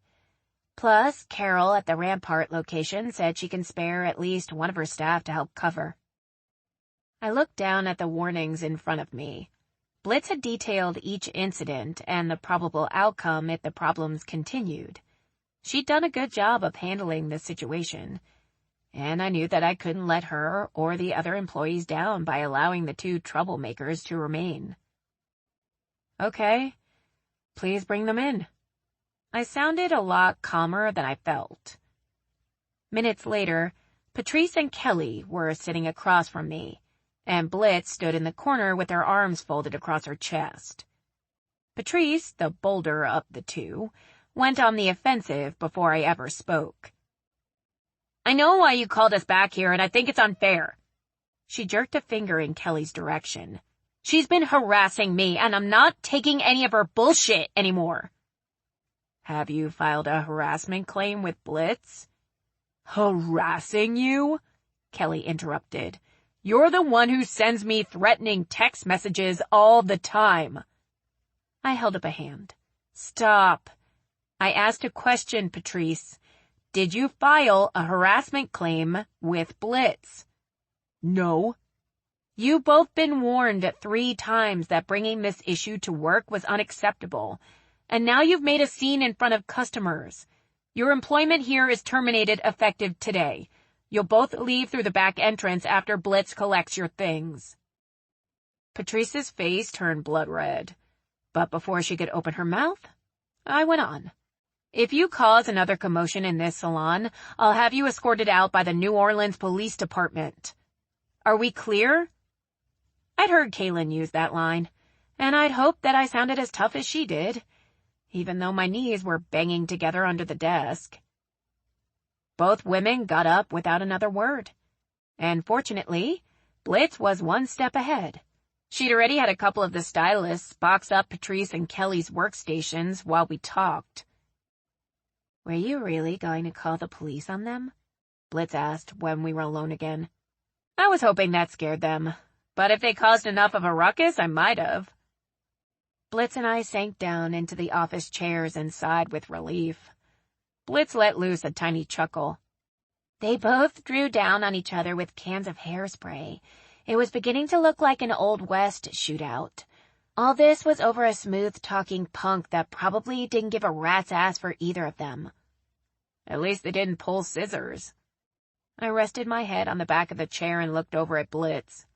Plus, Carol at the Rampart location said she can spare at least one of her staff to help cover." I looked down at the warnings in front of me. Blitz had detailed each incident and the probable outcome if the problems continued. She'd done a good job of handling the situation, and I knew that I couldn't let her or the other employees down by allowing the 2 troublemakers to remain. "Okay, please bring them in." I sounded a lot calmer than I felt. Minutes later, Patrice and Kelly were sitting across from me, and Blitz stood in the corner with her arms folded across her chest. Patrice, the bolder of the 2, went on the offensive before I ever spoke. "I know why you called us back here, and I think it's unfair." She jerked a finger in Kelly's direction. "She's been harassing me, and I'm not taking any of her bullshit anymore." "Have you filed a harassment claim with Blitz?" "Harassing you?" Kelly interrupted. "You're the one who sends me threatening text messages all the time." I held up a hand. "Stop. I asked a question, Patrice. Did you file a harassment claim with Blitz?" "No." "You've both been warned 3 times that bringing this issue to work was unacceptable, and now you've made a scene in front of customers. Your employment here is terminated effective today. You'll both leave through the back entrance after Blitz collects your things." Patrice's face turned blood red, but before she could open her mouth, I went on. If you cause another commotion in this salon, I'll have you escorted out by the New Orleans Police Department. Are we clear? I'd heard Kaylin use that line, and I'd hoped that I sounded as tough as she did, even though my knees were banging together under the desk. Both women got up without another word, and fortunately, Blitz was one step ahead. She'd already had a couple of the stylists box up Patrice and Kelly's workstations while we talked. Were you really going to call the police on them? Blitz asked when we were alone again. I was hoping that scared them, but if they caused enough of a ruckus, I might have. Blitz and I sank down into the office chairs and sighed with relief. Blitz let loose a tiny chuckle. They both drew down on each other with cans of hairspray. It was beginning to look like an Old West shootout. All this was over a smooth-talking punk that probably didn't give a rat's ass for either of them. At least they didn't pull scissors. I rested my head on the back of the chair and looked over at Blitz.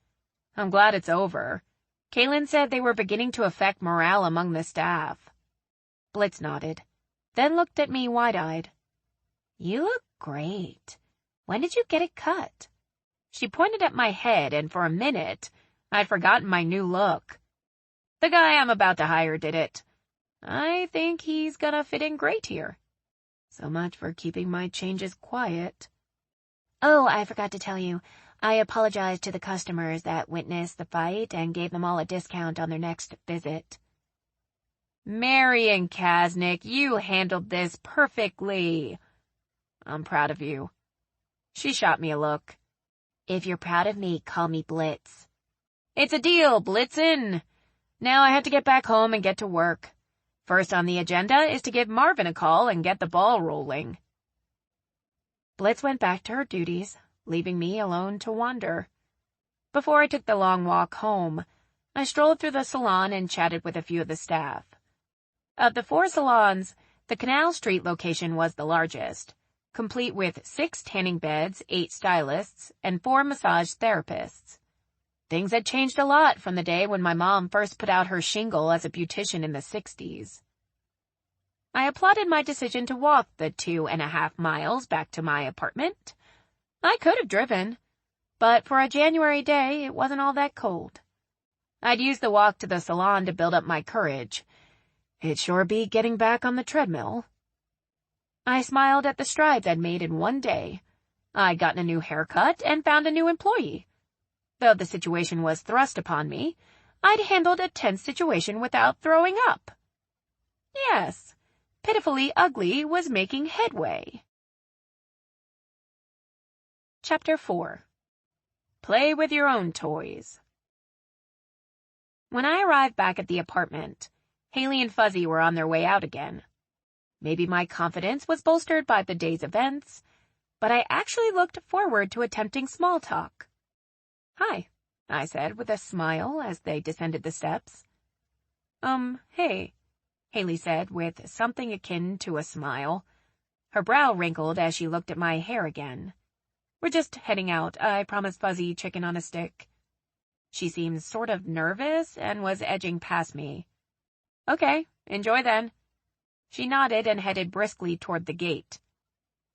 I'm glad it's over. Kaylin said they were beginning to affect morale among the staff. Blitz nodded, then looked at me wide-eyed. You look great. When did you get it cut? She pointed at my head, and for a minute, I'd forgotten my new look. The guy I'm about to hire did it. I think he's gonna fit in great here. So much for keeping my changes quiet. Oh, I forgot to tell you. I apologized to the customers that witnessed the fight and gave them all a discount on their next visit. Marian Kasnick, you handled this perfectly. I'm proud of you. She shot me a look. If you're proud of me, call me Blitz. It's a deal, Blitzen. Now I have to get back home and get to work. First on the agenda is to give Marvin a call and get the ball rolling. Blitz went back to her duties, leaving me alone to wander. Before I took the long walk home, I strolled through the salon and chatted with a few of the staff. Of the 4 salons, the Canal Street location was the largest, complete with 6 tanning beds, 8 stylists, and 4 massage therapists. Things had changed a lot from the day when my mom first put out her shingle as a beautician in the 60s. I applauded my decision to walk the 2.5 miles back to my apartment. I could have driven, but for a January day, it wasn't all that cold. I'd used the walk to the salon to build up my courage. It'd sure be getting back on the treadmill. I smiled at the strides I'd made in one day. I'd gotten a new haircut and found a new employee. Though the situation was thrust upon me, I'd handled a tense situation without throwing up. Yes, Pitifully Ugly was making headway. Chapter 4. Play with your own toys. When I arrived back at the apartment, Haley and Fuzzy were on their way out again. Maybe my confidence was bolstered by the day's events, but I actually looked forward to attempting small talk. Hi, I said with a smile as they descended the steps. Hey, Haley said with something akin to a smile. Her brow wrinkled as she looked at my hair again. We're just heading out. I promised Fuzzy chicken on a stick. She seemed sort of nervous and was edging past me. Okay, enjoy then. She nodded and headed briskly toward the gate.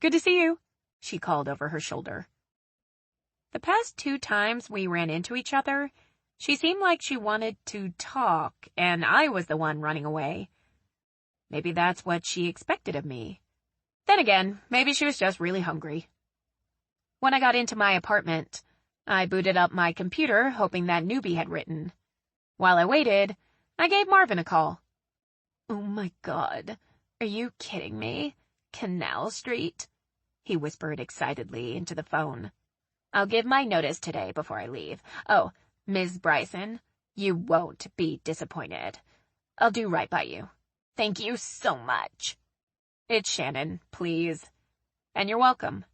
Good to see you, she called over her shoulder. The past 2 times we ran into each other, she seemed like she wanted to talk, and I was the one running away. Maybe that's what she expected of me. Then again, maybe she was just really hungry. When I got into my apartment, I booted up my computer, hoping that newbie had written. While I waited, I gave Marvin a call. Oh my God, are you kidding me? Canal Street? He whispered excitedly into the phone. I'll give my notice today before I leave. Oh, Ms. Bryson, you won't be disappointed. I'll do right by you. Thank you so much. It's Shannon, please. And you're welcome.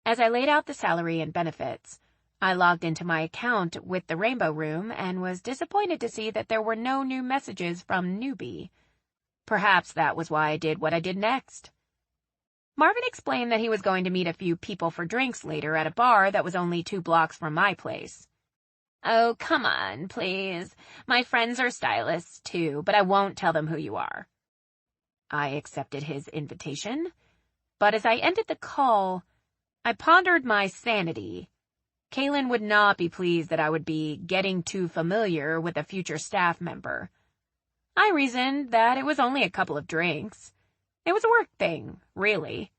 As I laid out the salary and benefits, I logged into my account with the Rainbow Room and was disappointed to see that there were no new messages from Newbie. Perhaps that was why I did what I did next. Marvin explained that he was going to meet a few people for drinks later at a bar that was only 2 blocks from my place. Oh, come on, please. My friends are stylists, too, but I won't tell them who you are. I accepted his invitation, but as I ended the call, I pondered my sanity. Kaylin would not be pleased that I would be getting too familiar with a future staff member. I reasoned that it was only a couple of drinks. It was a work thing, really.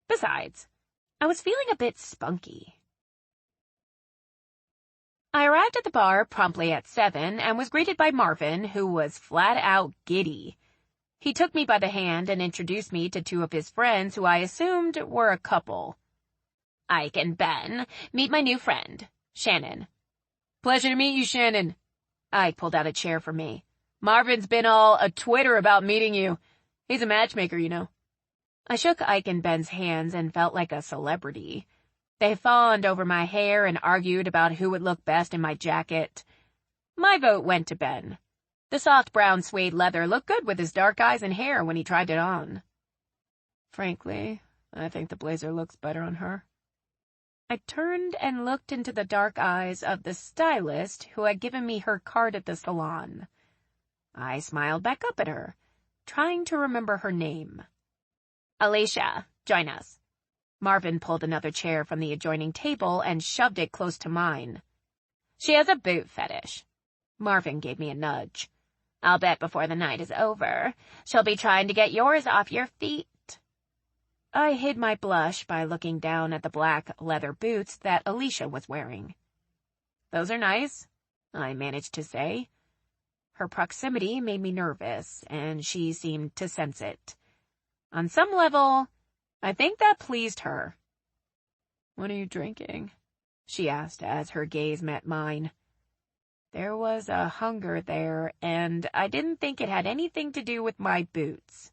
Besides, I was feeling a bit spunky. I arrived at the bar promptly at 7 and was greeted by Marvin, who was flat out giddy. He took me by the hand and introduced me to two of his friends who I assumed were a couple. Ike and Ben, meet my new friend, Shannon. Pleasure to meet you, Shannon. Ike pulled out a chair for me. Marvin's been all a Twitter about meeting you. He's a matchmaker, you know. I shook Ike and Ben's hands and felt like a celebrity. They fawned over my hair and argued about who would look best in my jacket. My vote went to Ben. The soft brown suede leather looked good with his dark eyes and hair when he tried it on. Frankly, I think the blazer looks better on her. I turned and looked into the dark eyes of the stylist who had given me her card at the salon. I smiled back up at her, trying to remember her name. Alicia, join us. Marvin pulled another chair from the adjoining table and shoved it close to mine. She has a boot fetish. Marvin gave me a nudge. I'll bet before the night is over, she'll be trying to get yours off your feet. I hid my blush by looking down at the black leather boots that Alicia was wearing. Those are nice, I managed to say. Her proximity made me nervous, and she seemed to sense it. On some level, I think that pleased her. What are you drinking? She asked as her gaze met mine. There was a hunger there, and I didn't think it had anything to do with my boots.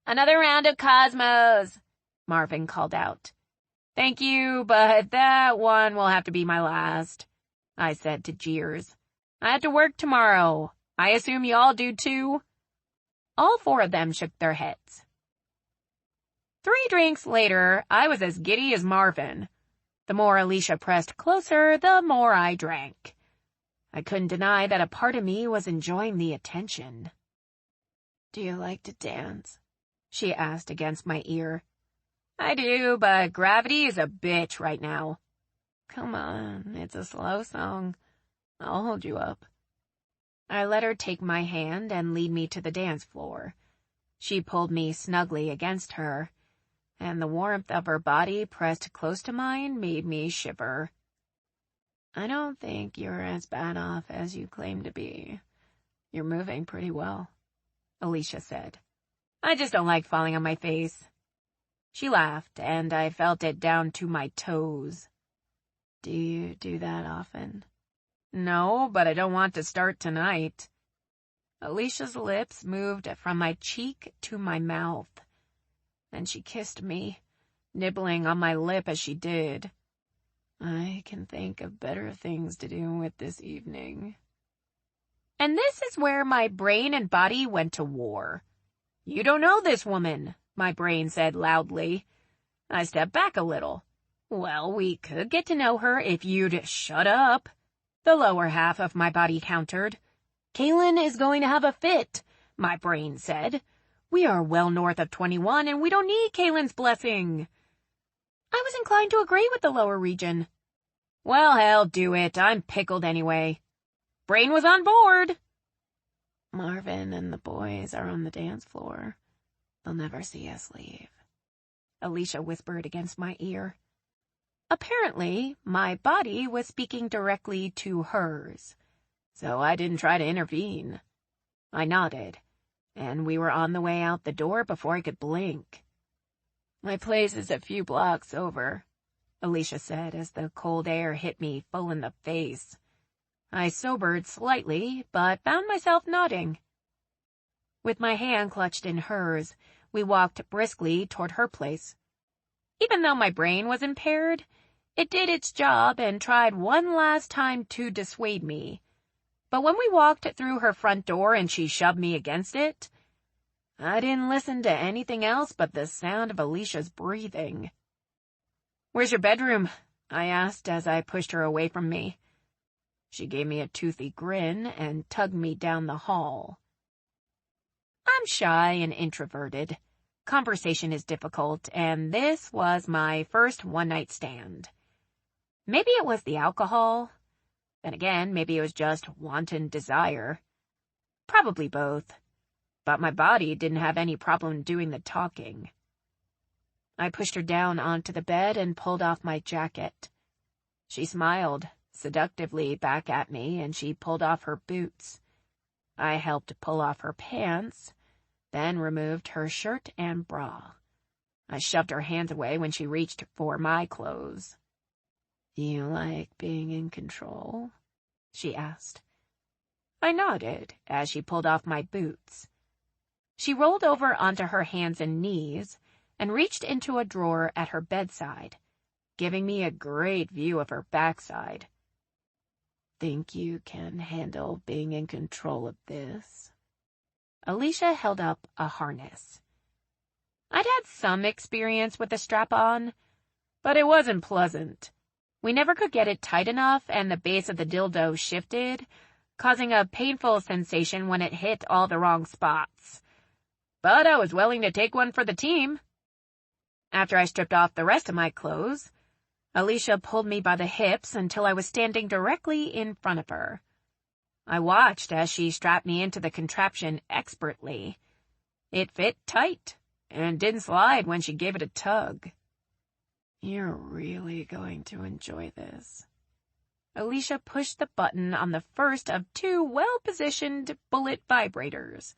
Another round of Cosmos, Marvin called out. Thank you, but that one will have to be my last, I said to jeers. I have to work tomorrow. I assume you all do too? All four of them shook their heads. 3 drinks later, I was as giddy as Marvin. The more Alicia pressed closer, the more I drank. I couldn't deny that a part of me was enjoying the attention. Do you like to dance? She asked against my ear. I do, but gravity is a bitch right now. Come on, it's a slow song. I'll hold you up. I let her take my hand and lead me to the dance floor. She pulled me snugly against her, and the warmth of her body pressed close to mine made me shiver. I don't think you're as bad off as you claim to be. You're moving pretty well, Alicia said. I just don't like falling on my face. She laughed, and I felt it down to my toes. Do you do that often? No, but I don't want to start tonight. Alicia's lips moved from my cheek to my mouth, and she kissed me, nibbling on my lip as she did. I can think of better things to do with this evening. And this is where my brain and body went to war. You don't know this woman, my brain said loudly. I stepped back a little. Well, we could get to know her if you'd shut up. The lower half of my body countered. Kaylin is going to have a fit, my brain said. We are well north of 21 and we don't need Kaylin's blessing. I was inclined to agree with the lower region. Well, hell, do it. I'm pickled anyway. Brain was on board. Marvin and the boys are on the dance floor. They'll never see us leave, Alicia whispered against my ear. Apparently, my body was speaking directly to hers, so I didn't try to intervene. I nodded, and we were on the way out the door before I could blink. My place is a few blocks over, Alicia said as the cold air hit me full in the face. I sobered slightly, but found myself nodding. With my hand clutched in hers, we walked briskly toward her place. Even though my brain was impaired, it did its job and tried one last time to dissuade me. But when we walked through her front door and she shoved me against it, I didn't listen to anything else but the sound of Alicia's breathing. Where's your bedroom? I asked as I pushed her away from me. She gave me a toothy grin and tugged me down the hall. I'm shy and introverted. Conversation is difficult, and this was my first one-night stand. Maybe it was the alcohol. Then again, maybe it was just wanton desire. Probably both. But my body didn't have any problem doing the talking. I pushed her down onto the bed and pulled off my jacket. She smiled seductively back at me, and she pulled off her boots. I helped pull off her pants, then removed her shirt and bra. I shoved her hands away when she reached for my clothes. "You like being in control?" she asked. I nodded as she pulled off my boots. She rolled over onto her hands and knees and reached into a drawer at her bedside, giving me a great view of her backside. "Think you can handle being in control of this?" Alicia held up a harness. I'd had some experience with the strap-on, but it wasn't pleasant. We never could get it tight enough, and the base of the dildo shifted, causing a painful sensation when it hit all the wrong spots. But I was willing to take one for the team. After I stripped off the rest of my clothes, Alicia pulled me by the hips until I was standing directly in front of her. I watched as she strapped me into the contraption expertly. It fit tight and didn't slide when she gave it a tug. "You're really going to enjoy this." Alicia pushed the button on the first of two well-positioned bullet vibrators.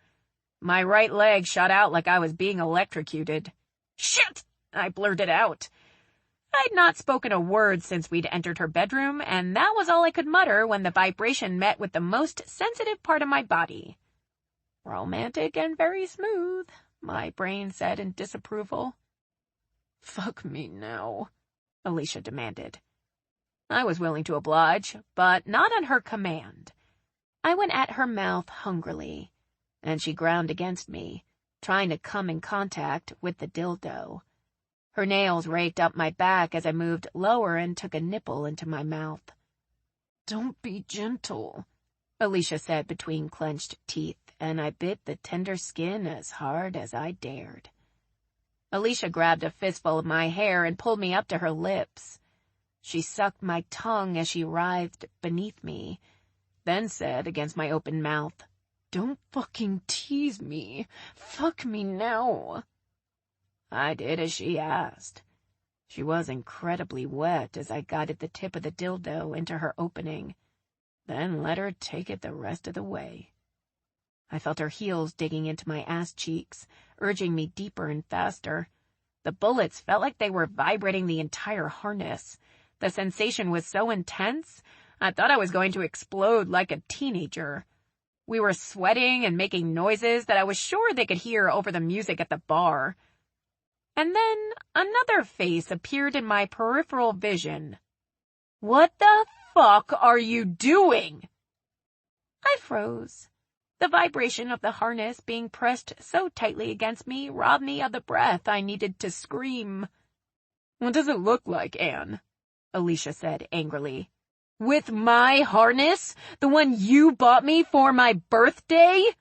My right leg shot out like I was being electrocuted. "Shit!" I blurted out. I'd not spoken a word since we'd entered her bedroom, and that was all I could mutter when the vibration met with the most sensitive part of my body. "Romantic and very smooth," my brain said in disapproval. "Fuck me now," Alicia demanded. I was willing to oblige, but not on her command. I went at her mouth hungrily, and she ground against me, trying to come in contact with the dildo. Her nails raked up my back as I moved lower and took a nipple into my mouth. "Don't be gentle," Alicia said between clenched teeth, and I bit the tender skin as hard as I dared. Alicia grabbed a fistful of my hair and pulled me up to her lips. She sucked my tongue as she writhed beneath me, then said against my open mouth, "Don't fucking tease me. Fuck me now." I did as she asked. She was incredibly wet as I guided the tip of the dildo into her opening, then let her take it the rest of the way. I felt her heels digging into my ass cheeks, urging me deeper and faster. The bullets felt like they were vibrating the entire harness. The sensation was so intense, I thought I was going to explode like a teenager. We were sweating and making noises that I was sure they could hear over the music at the bar. And then another face appeared in my peripheral vision. "What the fuck are you doing?" I froze. The vibration of the harness being pressed so tightly against me robbed me of the breath I needed to scream. "What does it look like, Anne?" Alicia said angrily. "With my harness? The one you bought me for my birthday?"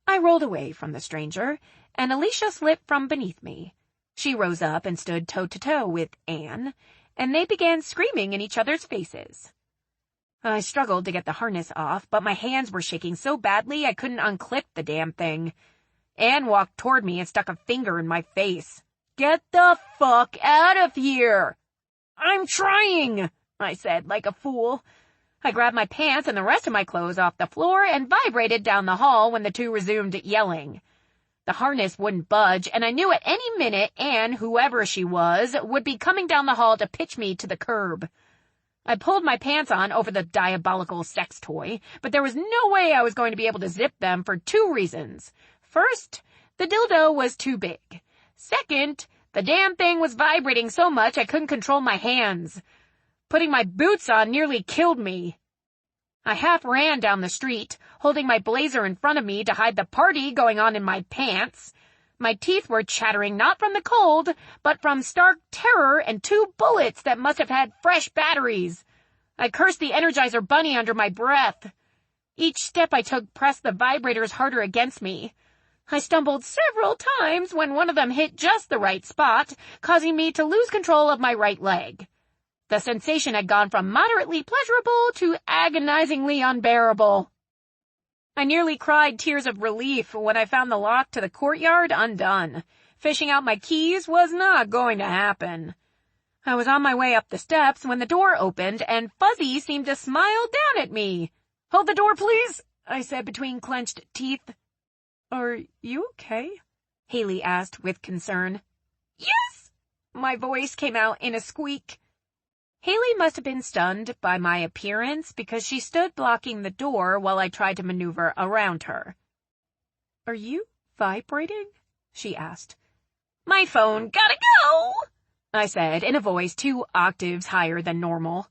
I rolled away from the stranger, and Alicia slipped from beneath me. She rose up and stood toe-to-toe with Anne, and they began screaming in each other's faces. I struggled to get the harness off, but my hands were shaking so badly I couldn't unclip the damn thing. Anne walked toward me and stuck a finger in my face. "Get the fuck out of here!" "I'm trying," I said like a fool. I grabbed my pants and the rest of my clothes off the floor and vibrated down the hall when the two resumed yelling. The harness wouldn't budge, and I knew at any minute Anne, whoever she was, would be coming down the hall to pitch me to the curb. I pulled my pants on over the diabolical sex toy, but there was no way I was going to be able to zip them for two reasons. First, the dildo was too big. Second, the damn thing was vibrating so much I couldn't control my hands. Putting my boots on nearly killed me. I half ran down the street, holding my blazer in front of me to hide the party going on in my pants. My teeth were chattering not from the cold, but from stark terror and two bullets that must have had fresh batteries. I cursed the Energizer Bunny under my breath. Each step I took pressed the vibrators harder against me. I stumbled several times when one of them hit just the right spot, causing me to lose control of my right leg. The sensation had gone from moderately pleasurable to agonizingly unbearable. I nearly cried tears of relief when I found the lock to the courtyard undone. Fishing out my keys was not going to happen. I was on my way up the steps when the door opened and Fuzzy seemed to smile down at me. "Hold the door, please," I said between clenched teeth. "Are you okay?" Haley asked with concern. "Yes!" My voice came out in a squeak. Haley must have been stunned by my appearance because she stood blocking the door while I tried to maneuver around her. "Are you vibrating?" she asked. "My phone gotta go," I said in a voice 2 octaves higher than normal.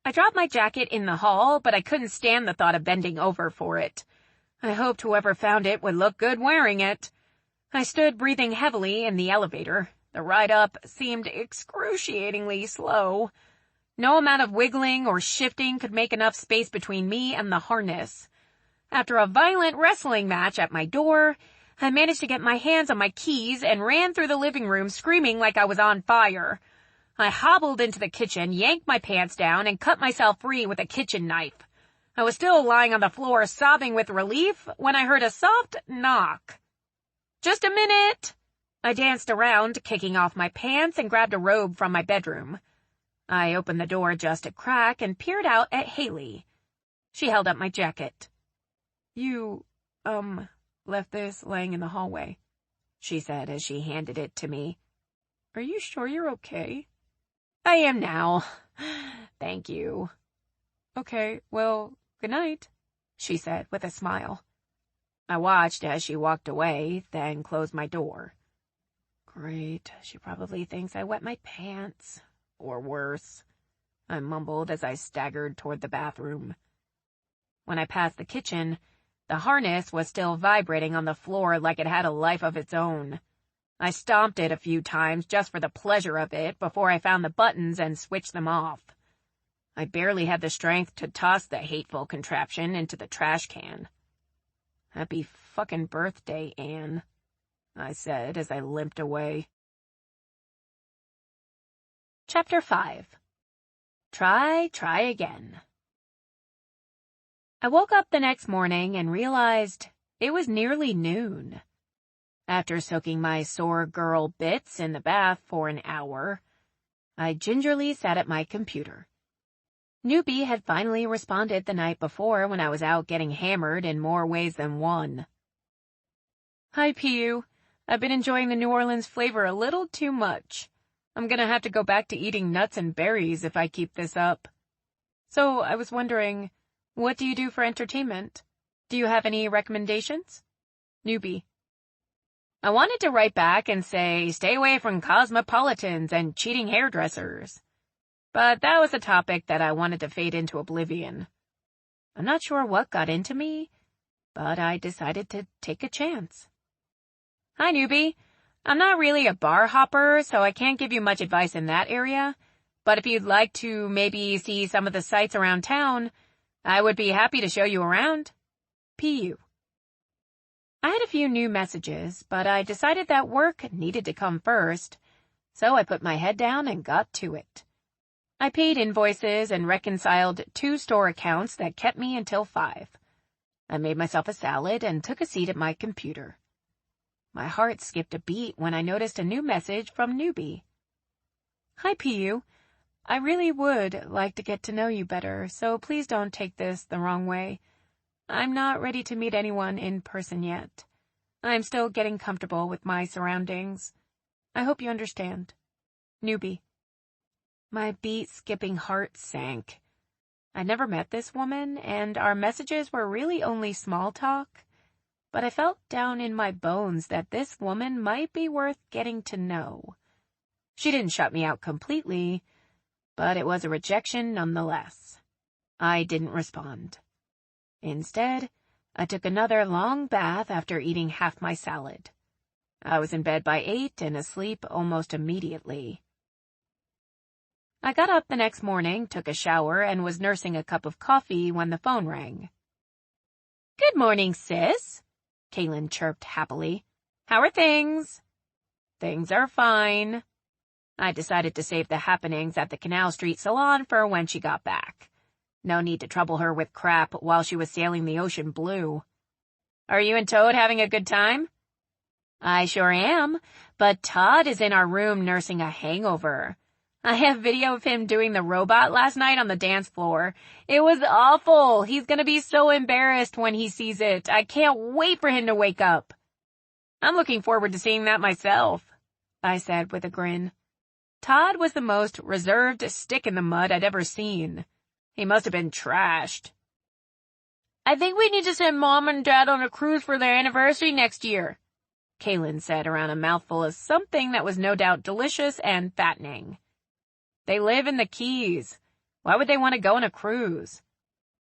I dropped my jacket in the hall, but I couldn't stand the thought of bending over for it. I hoped whoever found it would look good wearing it. I stood breathing heavily in the elevator. The ride up seemed excruciatingly slow. No amount of wiggling or shifting could make enough space between me and the harness. After a violent wrestling match at my door, I managed to get my hands on my keys and ran through the living room screaming like I was on fire. I hobbled into the kitchen, yanked my pants down, and cut myself free with a kitchen knife. I was still lying on the floor sobbing with relief when I heard a soft knock. "Just a minute!" I danced around, kicking off my pants, and grabbed a robe from my bedroom. I opened the door just a crack and peered out at Haley. She held up my jacket. "You, left this laying in the hallway," she said as she handed it to me. "Are you sure you're okay?" "I am now. Thank you." "Okay, well, good night," she said with a smile. I watched as she walked away, then closed my door. "Great, she probably thinks I wet my pants. Or worse," I mumbled as I staggered toward the bathroom. When I passed the kitchen, the harness was still vibrating on the floor like it had a life of its own. I stomped it a few times just for the pleasure of it before I found the buttons and switched them off. I barely had the strength to toss the hateful contraption into the trash can. "Happy fucking birthday, Anne," I said as I limped away. Chapter 5. Try again. I woke up the next morning and realized it was nearly noon. After soaking my sore girl bits in the bath for an hour, I gingerly sat at my computer. Newbie had finally responded the night before when I was out getting hammered in more ways than one. "Hi, PU. I've been enjoying the New Orleans flavor a little too much. I'm gonna have to go back to eating nuts and berries if I keep this up. So I was wondering, what do you do for entertainment? Do you have any recommendations? Newbie." I wanted to write back and say, stay away from cosmopolitans and cheating hairdressers. But that was a topic that I wanted to fade into oblivion. I'm not sure what got into me, but I decided to take a chance. "Hi, Newbie. I'm not really a bar hopper, so I can't give you much advice in that area, but if you'd like to maybe see some of the sights around town, I would be happy to show you around. PU." I had a few new messages, but I decided that work needed to come first, so I put my head down and got to it. I paid invoices and reconciled 2 store accounts that kept me until 5. I made myself a salad and took a seat at my computer. My heart skipped a beat when I noticed a new message from Newbie. "Hi, PU. I really would like to get to know you better, so please don't take this the wrong way. I'm not ready to meet anyone in person yet. I'm still getting comfortable with my surroundings. I hope you understand. Newbie." My beat-skipping heart sank. I'd never met this woman, and our messages were really only small talk, but I felt down in my bones that this woman might be worth getting to know. She didn't shut me out completely, but it was a rejection nonetheless. I didn't respond. Instead, I took another long bath after eating half my salad. I was in bed by 8 and asleep almost immediately. I got up the next morning, took a shower, and was nursing a cup of coffee when the phone rang. "Good morning, sis," Kaylin chirped happily. "How are things?" "Things are fine." I decided to save the happenings at the Canal Street salon for when she got back. No need to trouble her with crap while she was sailing the ocean blue. "Are you and Toad having a good time?" "I sure am, but Todd is in our room nursing a hangover. I have video of him doing the robot last night on the dance floor. It was awful. He's gonna be so embarrassed when he sees it. I can't wait for him to wake up." "I'm looking forward to seeing that myself," I said with a grin. Todd was the most reserved stick in the mud I'd ever seen. He must have been trashed. "I think we need to send Mom and Dad on a cruise for their anniversary next year," Kaylin said around a mouthful of something that was no doubt delicious and fattening. "They live in the Keys. Why would they want to go on a cruise?"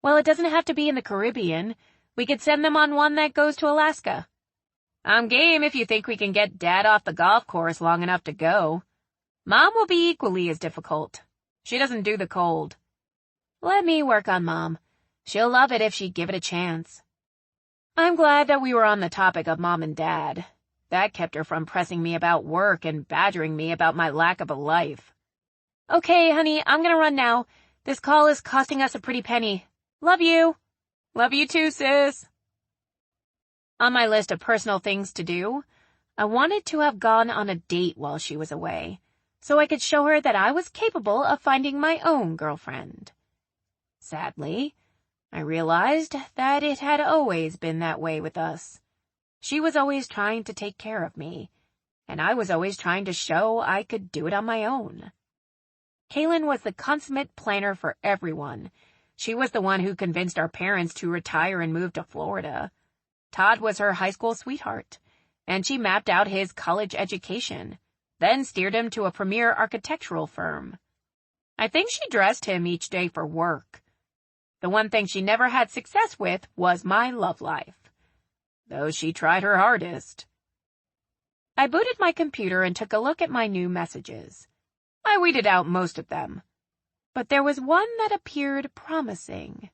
"Well, it doesn't have to be in the Caribbean. We could send them on one that goes to Alaska." "I'm game if you think we can get Dad off the golf course long enough to go. Mom will be equally as difficult. She doesn't do the cold." "Let me work on Mom. She'll love it if she'd give it a chance." I'm glad that we were on the topic of Mom and Dad. That kept her from pressing me about work and badgering me about my lack of a life. "Okay, honey, I'm gonna run now. This call is costing us a pretty penny. Love you." "Love you too, sis." On my list of personal things to do, I wanted to have gone on a date while she was away, so I could show her that I was capable of finding my own girlfriend. Sadly, I realized that it had always been that way with us. She was always trying to take care of me, and I was always trying to show I could do it on my own. Kaylin was the consummate planner for everyone. She was the one who convinced our parents to retire and move to Florida. Todd was her high school sweetheart, and she mapped out his college education, then steered him to a premier architectural firm. I think she dressed him each day for work. The one thing she never had success with was my love life, though she tried her hardest. I booted my computer and took a look at my new messages. I weeded out most of them, but there was one that appeared promising.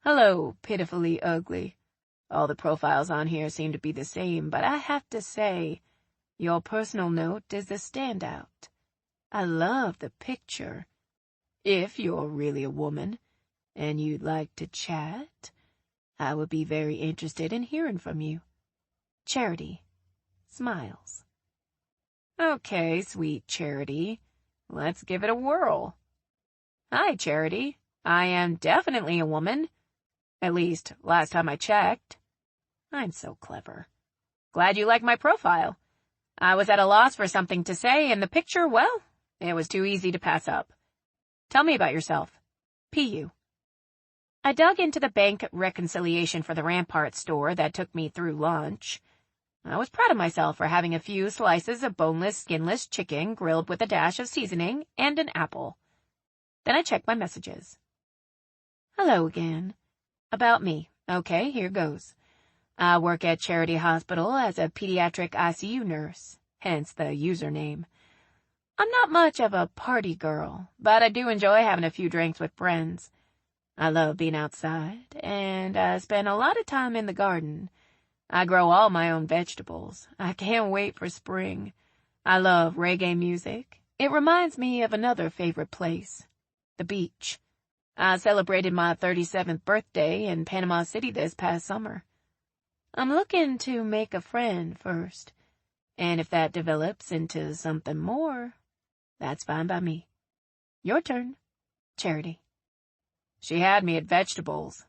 "Hello, Pitifully Ugly. All the profiles on here seem to be the same, but I have to say, your personal note is the standout. I love the picture. If you're really a woman, and you'd like to chat, I would be very interested in hearing from you. Charity. Smiles." "Okay, sweet Charity. Let's give it a whirl." "Hi, Charity. I am definitely a woman. At least, last time I checked." I'm so clever. "Glad you like my profile. I was at a loss for something to say, and the picture, well, it was too easy to pass up. Tell me about yourself. P.U." I dug into the bank reconciliation for the Rampart store that took me through lunch. I was proud of myself for having a few slices of boneless, skinless chicken grilled with a dash of seasoning and an apple. Then I checked my messages. "Hello again. About me. Okay, here goes. I work at Charity Hospital as a pediatric ICU nurse, hence the username. I'm not much of a party girl, but I do enjoy having a few drinks with friends. I love being outside, and I spend a lot of time in the garden. I grow all my own vegetables. I can't wait for spring. I love reggae music. It reminds me of another favorite place, the beach. I celebrated my 37th birthday in Panama City this past summer. I'm looking to make a friend first, and if that develops into something more, that's fine by me. Your turn, Charity." She had me at vegetables.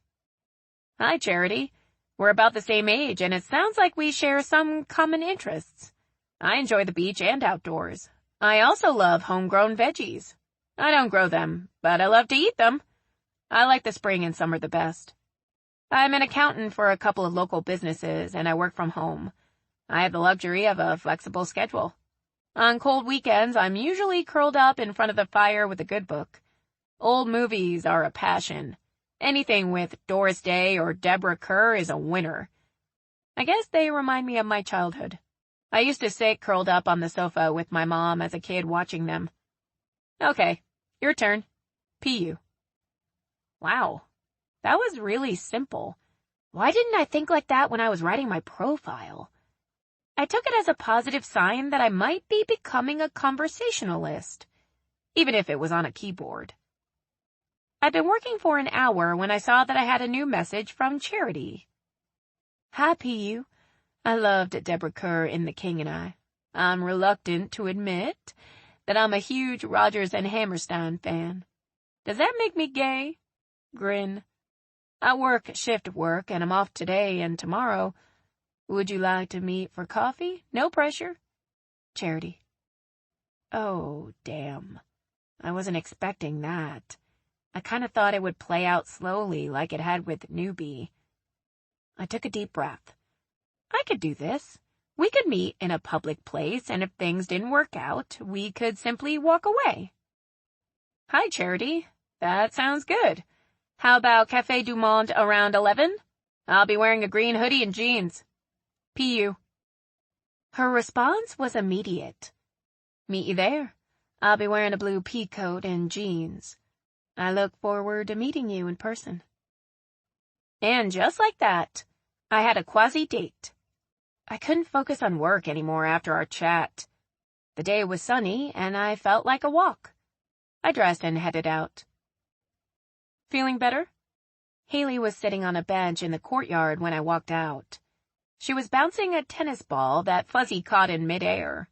"Hi, Charity. We're about the same age, and it sounds like we share some common interests. I enjoy the beach and outdoors. I also love homegrown veggies. I don't grow them, but I love to eat them. I like the spring and summer the best. I'm an accountant for a couple of local businesses, and I work from home. I have the luxury of a flexible schedule. On cold weekends, I'm usually curled up in front of the fire with a good book. Old movies are a passion. Anything with Doris Day or Deborah Kerr is a winner. I guess they remind me of my childhood. I used to sit curled up on the sofa with my mom as a kid watching them. Okay, your turn. P.U. Wow, that was really simple. Why didn't I think like that when I was writing my profile? I took it as a positive sign that I might be becoming a conversationalist, even if it was on a keyboard. I'd been working for an hour when I saw that I had a new message from Charity. Hi, P.U. I loved Deborah Kerr in The King and I. I'm reluctant to admit that I'm a huge Rodgers and Hammerstein fan. Does that make me gay? Grin. I work shift work and I'm off today and tomorrow. Would you like to meet for coffee? No pressure. Charity. Oh, damn. I wasn't expecting that. I kind of thought it would play out slowly like it had with Newbie. I took a deep breath. I could do this. We could meet in a public place, and if things didn't work out, we could simply walk away. Hi, Charity. That sounds good. How about Café du Monde around 11? I'll be wearing a green hoodie and jeans. P.U. Her response was immediate. Meet you there. I'll be wearing a blue pea coat and jeans. I look forward to meeting you in person. And just like that, I had a quasi-date. I couldn't focus on work anymore after our chat. The day was sunny, and I felt like a walk. I dressed and headed out. Feeling better? Haley was sitting on a bench in the courtyard when I walked out. She was bouncing a tennis ball that Fuzzy caught in midair.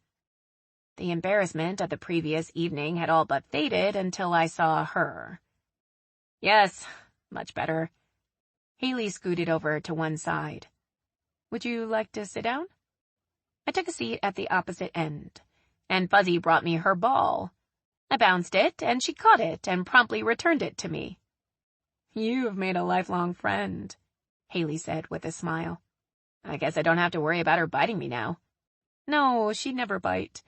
The embarrassment of the previous evening had all but faded until I saw her. Yes, much better. Haley scooted over to one side. Would you like to sit down? I took a seat at the opposite end, and Fuzzy brought me her ball. I bounced it, and she caught it and promptly returned it to me. You've made a lifelong friend, Haley said with a smile. I guess I don't have to worry about her biting me now. No, she'd never bite,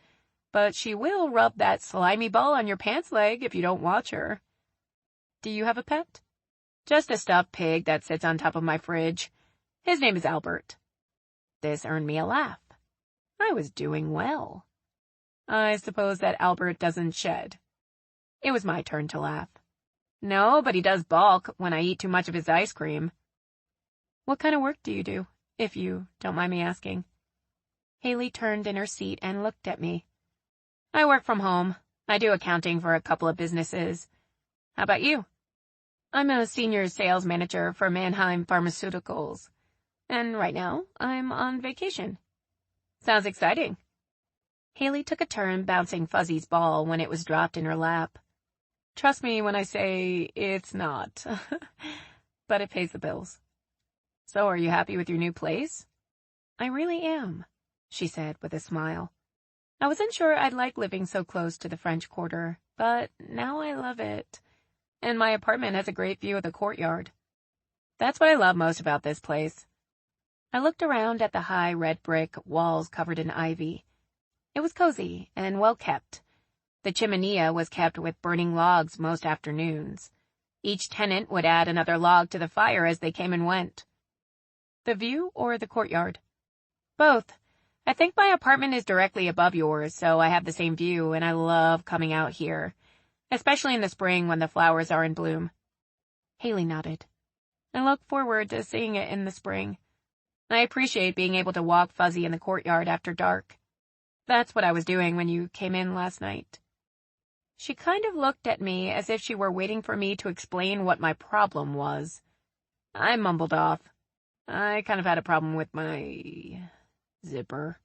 but she will rub that slimy ball on your pants leg if you don't watch her. Do you have a pet? Just a stuffed pig that sits on top of my fridge. His name is Albert. This earned me a laugh. I was doing well. I suppose that Albert doesn't shed. It was my turn to laugh. No, but he does balk when I eat too much of his ice cream. What kind of work do you do, if you don't mind me asking? Haley turned in her seat and looked at me. I work from home. I do accounting for a couple of businesses. How about you? I'm a senior sales manager for Mannheim Pharmaceuticals. And right now, I'm on vacation. Sounds exciting. Haley took a turn bouncing Fuzzy's ball when it was dropped in her lap. Trust me when I say it's not. But it pays the bills. So are you happy with your new place? I really am, she said with a smile. I wasn't sure I'd like living so close to the French Quarter, but now I love it. And my apartment has a great view of the courtyard. That's what I love most about this place. I looked around at the high red brick walls covered in ivy. It was cozy and well kept. The chimenea was kept with burning logs most afternoons. Each tenant would add another log to the fire as they came and went. The view or the courtyard? Both. I think my apartment is directly above yours, so I have the same view, and I love coming out here, especially in the spring when the flowers are in bloom. Haley nodded. I look forward to seeing it in the spring. I appreciate being able to walk Fuzzy in the courtyard after dark. That's what I was doing when you came in last night. She kind of looked at me as if she were waiting for me to explain what my problem was. I mumbled off. I kind of had a problem with my zipper.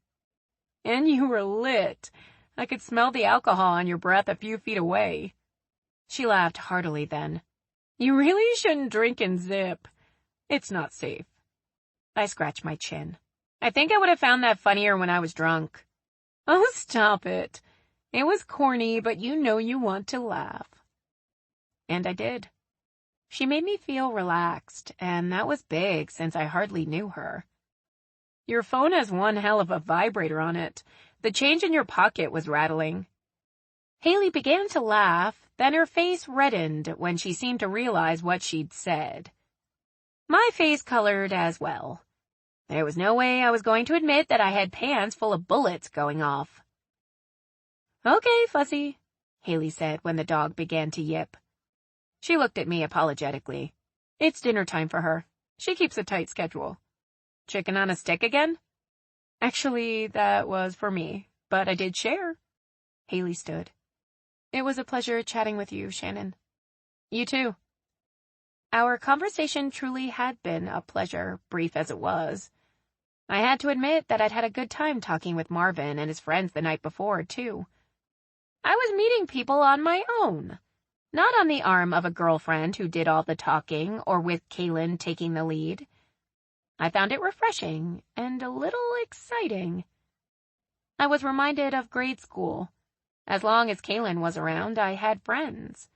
And you were lit. I could smell the alcohol on your breath a few feet away. She laughed heartily then. You really shouldn't drink and zip. It's not safe. I scratched my chin. I think I would have found that funnier when I was drunk. Oh, stop it. It was corny, but you know you want to laugh. And I did. She made me feel relaxed, and that was big since I hardly knew her. Your phone has one hell of a vibrator on it. The change in your pocket was rattling. Haley began to laugh, then her face reddened when she seemed to realize what she'd said. My face colored as well. There was no way I was going to admit that I had pants full of bullets going off. Okay, Fuzzy, Haley said when the dog began to yip. She looked at me apologetically. It's dinner time for her. She keeps a tight schedule. Chicken on a stick again? Actually, that was for me, but I did share. Haley stood. It was a pleasure chatting with you, Shannon. You too. Our conversation truly had been a pleasure, brief as it was. I had to admit that I'd had a good time talking with Marvin and his friends the night before, too. I was meeting people on my own, not on the arm of a girlfriend who did all the talking or with Kaylin taking the lead. I found it refreshing and a little exciting. I was reminded of grade school. As long as Kaylin was around, I had friends.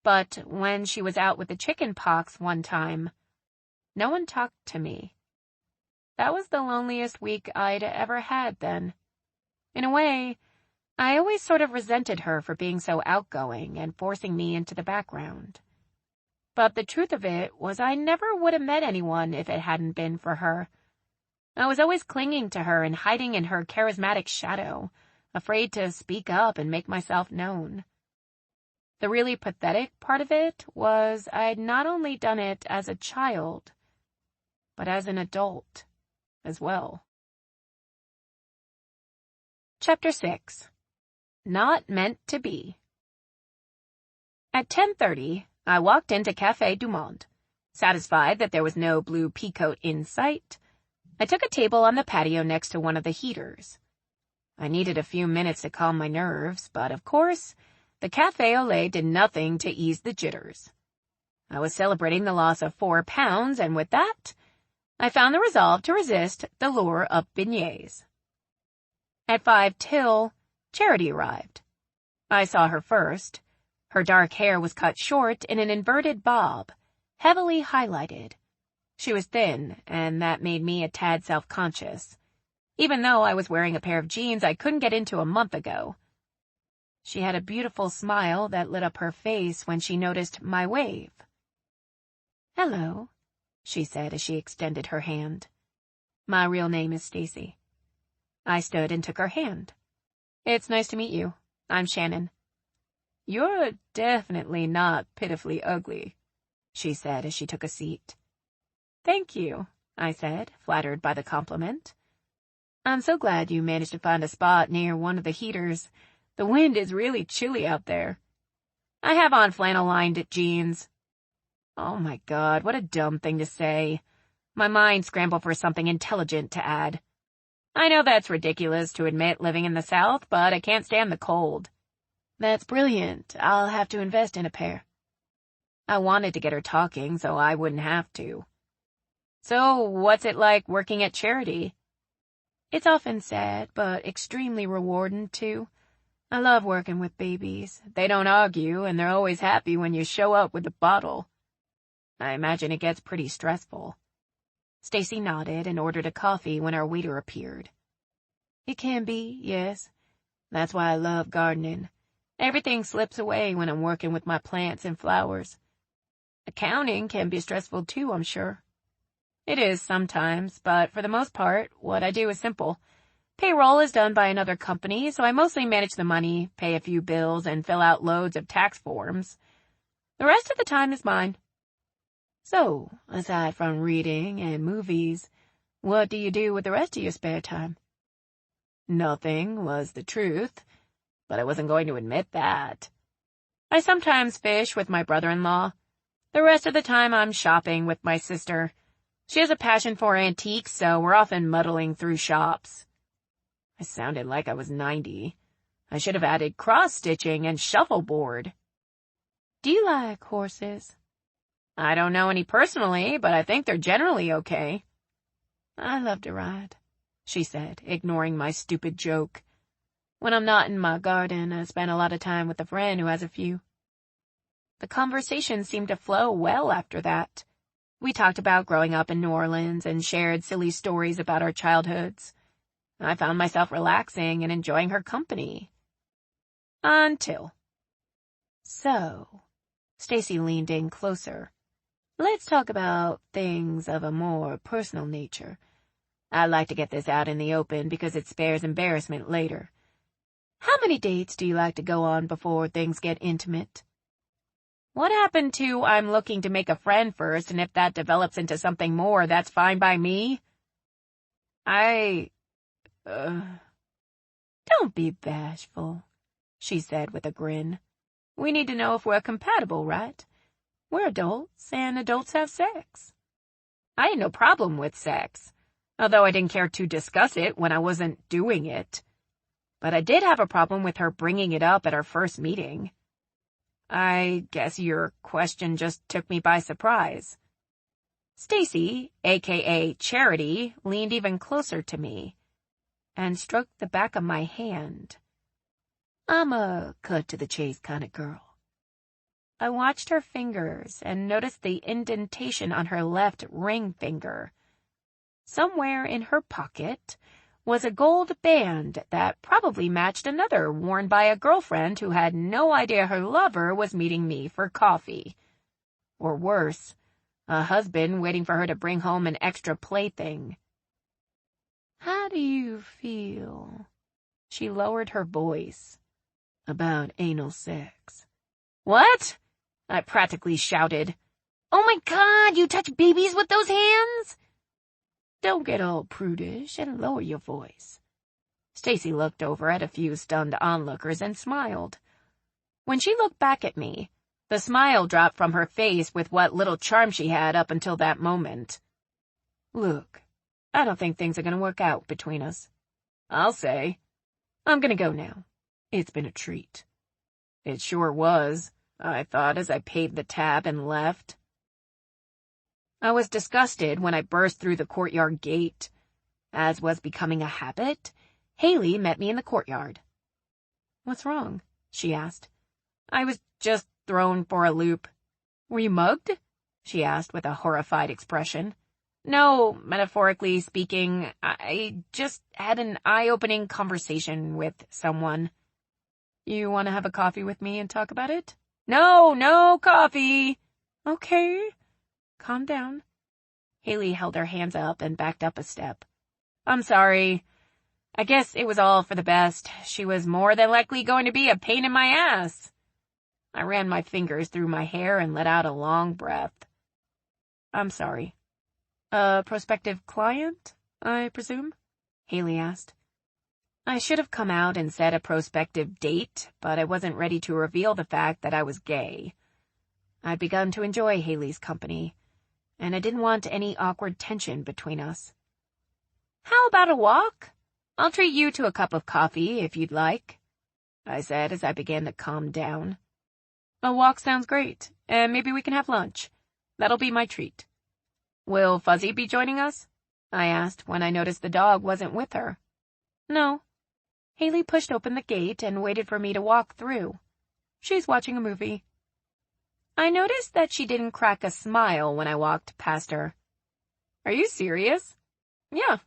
But when she was out with the chicken pox one time, no one talked to me. That was the loneliest week I'd ever had then. In a way, I always sort of resented her for being so outgoing and forcing me into the background. But the truth of it was I never would have met anyone if it hadn't been for her. I was always clinging to her and hiding in her charismatic shadow, afraid to speak up and make myself known. The really pathetic part of it was I'd not only done it as a child, but as an adult as well. Chapter 6. Not Meant to Be. At 10:30, I walked into Café du Monde. Satisfied that there was no blue peacoat in sight, I took a table on the patio next to one of the heaters. I needed a few minutes to calm my nerves, but of course, the Café au lait did nothing to ease the jitters. I was celebrating the loss of 4 pounds, and with that, I found the resolve to resist the lure of beignets. At 5 till, Charity arrived. I saw her first. Her dark hair was cut short in an inverted bob, heavily highlighted. She was thin, and that made me a tad self-conscious, even though I was wearing a pair of jeans I couldn't get into a month ago. She had a beautiful smile that lit up her face when she noticed my wave. "Hello," she said as she extended her hand. "My real name is Stacy." I stood and took her hand. "It's nice to meet you. I'm Shannon." "You're definitely not pitifully ugly," she said as she took a seat. "Thank you," I said, flattered by the compliment. "I'm so glad you managed to find a spot near one of the heaters. The wind is really chilly out there." "I have on flannel-lined jeans." Oh my God, what a dumb thing to say. My mind scrambled for something intelligent to add. "I know that's ridiculous to admit living in the South, but I can't stand the cold." "That's brilliant. I'll have to invest in a pair." I wanted to get her talking so I wouldn't have to. "So, what's it like working at Charity?" "It's often sad, but extremely rewarding, too. I love working with babies. They don't argue, and they're always happy when you show up with a bottle." "I imagine it gets pretty stressful." Stacy nodded and ordered a coffee when our waiter appeared. "It can be, yes. That's why I love gardening. Everything slips away when I'm working with my plants and flowers. Accounting can be stressful too, I'm sure." "It is sometimes, but for the most part, what I do is simple. Payroll is done by another company, so I mostly manage the money, pay a few bills, and fill out loads of tax forms. The rest of the time is mine." "So, aside from reading and movies, what do you do with the rest of your spare time?" "Nothing," was the truth, but I wasn't going to admit that. "I sometimes fish with my brother-in-law. The rest of the time I'm shopping with my sister. She has a passion for antiques, so we're often muddling through shops." I sounded like I was 90. I should have added cross-stitching and shuffleboard. "Do you like horses?" "I don't know any personally, but I think they're generally okay." "I love to ride," she said, ignoring my stupid joke. "When I'm not in my garden, I spend a lot of time with a friend who has a few." The conversation seemed to flow well after that. We talked about growing up in New Orleans and shared silly stories about our childhoods. I found myself relaxing and enjoying her company. Until. "So," Stacy leaned in closer, "let's talk about things of a more personal nature. I'd like to get this out in the open because it spares embarrassment later. How many dates do you like to go on before things get intimate? What happened to I'm looking to make a friend first, and if that develops into something more, that's fine by me? Don't be bashful, she said with a grin. We need to know if we're compatible, right? We're adults, and adults have sex. I had no problem with sex, although I didn't care to discuss it when I wasn't doing it. But I did have a problem with her bringing it up at our first meeting. I guess your question just took me by surprise. Stacy, aka Charity, leaned even closer to me and stroked the back of my hand. I'm a cut-to-the-chase kind of girl. I watched her fingers and noticed the indentation on her left ring finger. Somewhere in her pocket was a gold band that probably matched another worn by a girlfriend who had no idea her lover was meeting me for coffee. Or worse, a husband waiting for her to bring home an extra plaything. How do you feel? She lowered her voice. About anal sex. What? I practically shouted. Oh my God, you touch babies with those hands? Don't get all prudish and lower your voice. Stacy looked over at a few stunned onlookers and smiled. When she looked back at me, the smile dropped from her face with what little charm she had up until that moment. Look, I don't think things are going to work out between us. I'll say. I'm going to go now. It's been a treat. It sure was, I thought as I paid the tab and left. I was disgusted when I burst through the courtyard gate. As was becoming a habit, Haley met me in the courtyard. What's wrong? She asked. I was just thrown for a loop. Were you mugged? She asked with a horrified expression. No, metaphorically speaking, I just had an eye-opening conversation with someone. You want to have a coffee with me and talk about it? No coffee. Okay. Calm down. Haley held her hands up and backed up a step. I'm sorry. I guess it was all for the best. She was more than likely going to be a pain in my ass. I ran my fingers through my hair and let out a long breath. I'm sorry. A prospective client, I presume? Haley asked. I should have come out and said a prospective date, but I wasn't ready to reveal the fact that I was gay. I'd begun to enjoy Haley's company, and I didn't want any awkward tension between us. How about a walk? I'll treat you to a cup of coffee if you'd like, I said as I began to calm down. A walk sounds great, and maybe we can have lunch. That'll be my treat. Will Fuzzy be joining us? I asked when I noticed the dog wasn't with her. No. Haley pushed open the gate and waited for me to walk through. She's watching a movie. I noticed that she didn't crack a smile when I walked past her. Are you serious? Yeah.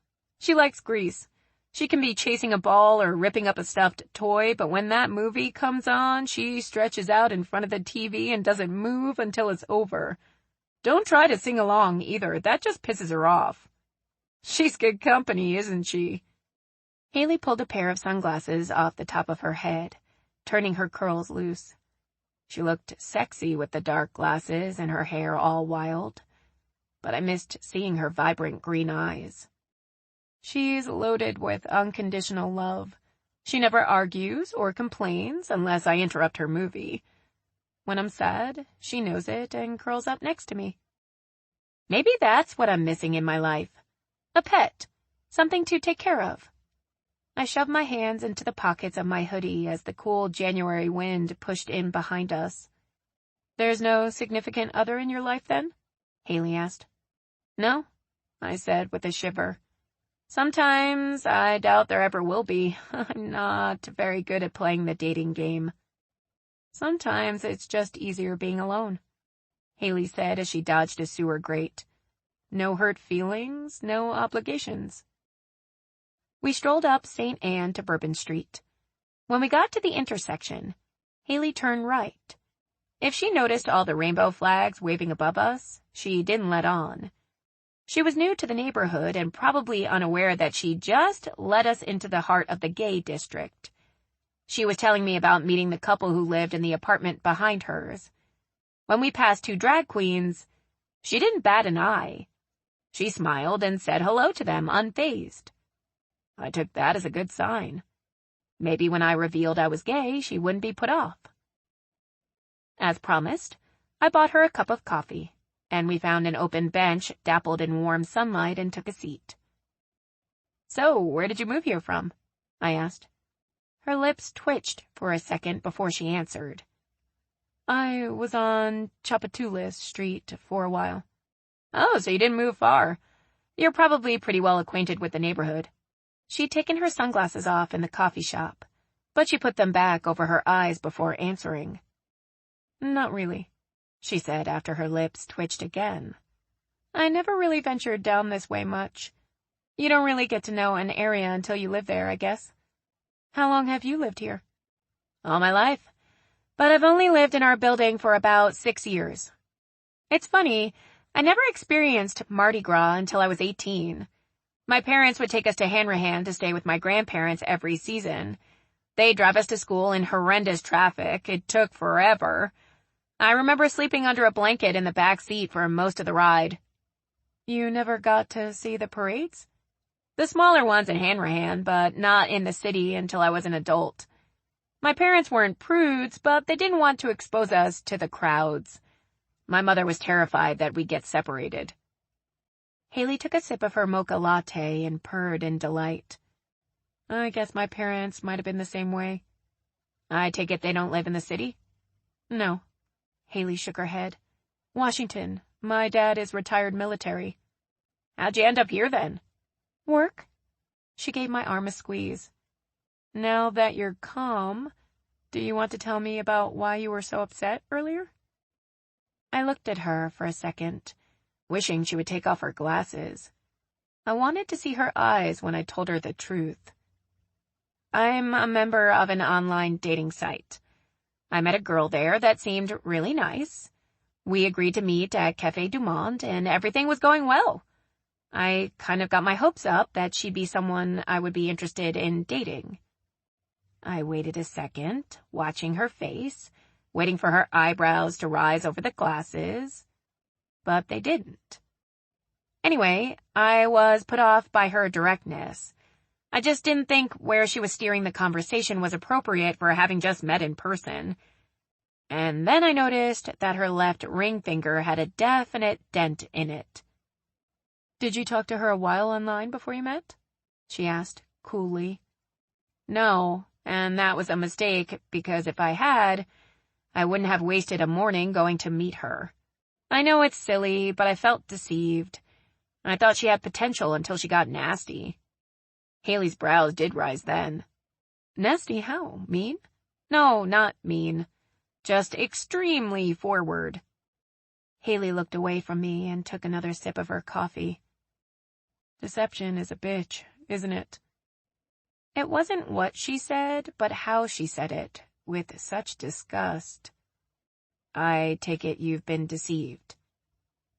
She likes Grease. She can be chasing a ball or ripping up a stuffed toy, but when that movie comes on, she stretches out in front of the TV and doesn't move until it's over. Don't try to sing along either. That just pisses her off. She's good company, isn't she? Haley pulled a pair of sunglasses off the top of her head, turning her curls loose. She looked sexy with the dark glasses and her hair all wild, but I missed seeing her vibrant green eyes. She's loaded with unconditional love. She never argues or complains unless I interrupt her movie. When I'm sad, she knows it and curls up next to me. Maybe that's what I'm missing in my life. A pet. Something to take care of. I shoved my hands into the pockets of my hoodie as the cool January wind pushed in behind us. There's no significant other in your life, then? Haley asked. No, I said with a shiver. Sometimes I doubt there ever will be. I'm not very good at playing the dating game. Sometimes it's just easier being alone, Haley said as she dodged a sewer grate. No hurt feelings, no obligations. We strolled up St. Anne to Bourbon Street. When we got to the intersection, Haley turned right. If she noticed all the rainbow flags waving above us, she didn't let on. She was new to the neighborhood and probably unaware that she just led us into the heart of the gay district. She was telling me about meeting the couple who lived in the apartment behind hers. When we passed two drag queens, she didn't bat an eye. She smiled and said hello to them, unfazed. I took that as a good sign. Maybe when I revealed I was gay, she wouldn't be put off. As promised, I bought her a cup of coffee, and we found an open bench dappled in warm sunlight and took a seat. So, where did you move here from? I asked. Her lips twitched for a second before she answered. I was on Chapatulas Street for a while. Oh, so you didn't move far. You're probably pretty well acquainted with the neighborhood. She'd taken her sunglasses off in the coffee shop, but she put them back over her eyes before answering. Not really, she said after her lips twitched again. I never really ventured down this way much. You don't really get to know an area until you live there, I guess. How long have you lived here? All my life, but I've only lived in our building for about 6 years. It's funny, I never experienced Mardi Gras until I was 18. My parents would take us to Hanrahan to stay with my grandparents every season. They'd drive us to school in horrendous traffic. It took forever. I remember sleeping under a blanket in the back seat for most of the ride. You never got to see the parades? The smaller ones in Hanrahan, but not in the city until I was an adult. My parents weren't prudes, but they didn't want to expose us to the crowds. My mother was terrified that we'd get separated. Haley took a sip of her mocha latte and purred in delight. I guess my parents might have been the same way. I take it they don't live in the city? No. Haley shook her head. Washington. My dad is retired military. How'd you end up here then? Work. She gave my arm a squeeze. Now that you're calm, do you want to tell me about why you were so upset earlier? I looked at her for a second, wishing she would take off her glasses. I wanted to see her eyes when I told her the truth. I'm a member of an online dating site. I met a girl there that seemed really nice. We agreed to meet at Café du Monde, and everything was going well. I kind of got my hopes up that she'd be someone I would be interested in dating. I waited a second, watching her face, waiting for her eyebrows to rise over the glasses, but they didn't. Anyway, I was put off by her directness. I just didn't think where she was steering the conversation was appropriate for having just met in person. And then I noticed that her left ring finger had a definite dent in it. Did you talk to her a while online before you met? She asked, coolly. No, and that was a mistake, because if I had, I wouldn't have wasted a morning going to meet her. I know it's silly, but I felt deceived. I thought she had potential until she got nasty. Haley's brows did rise then. Nasty how? Mean? No, not mean. Just extremely forward. Haley looked away from me and took another sip of her coffee. Deception is a bitch, isn't it? It wasn't what she said, but how she said it, with such disgust. I take it you've been deceived.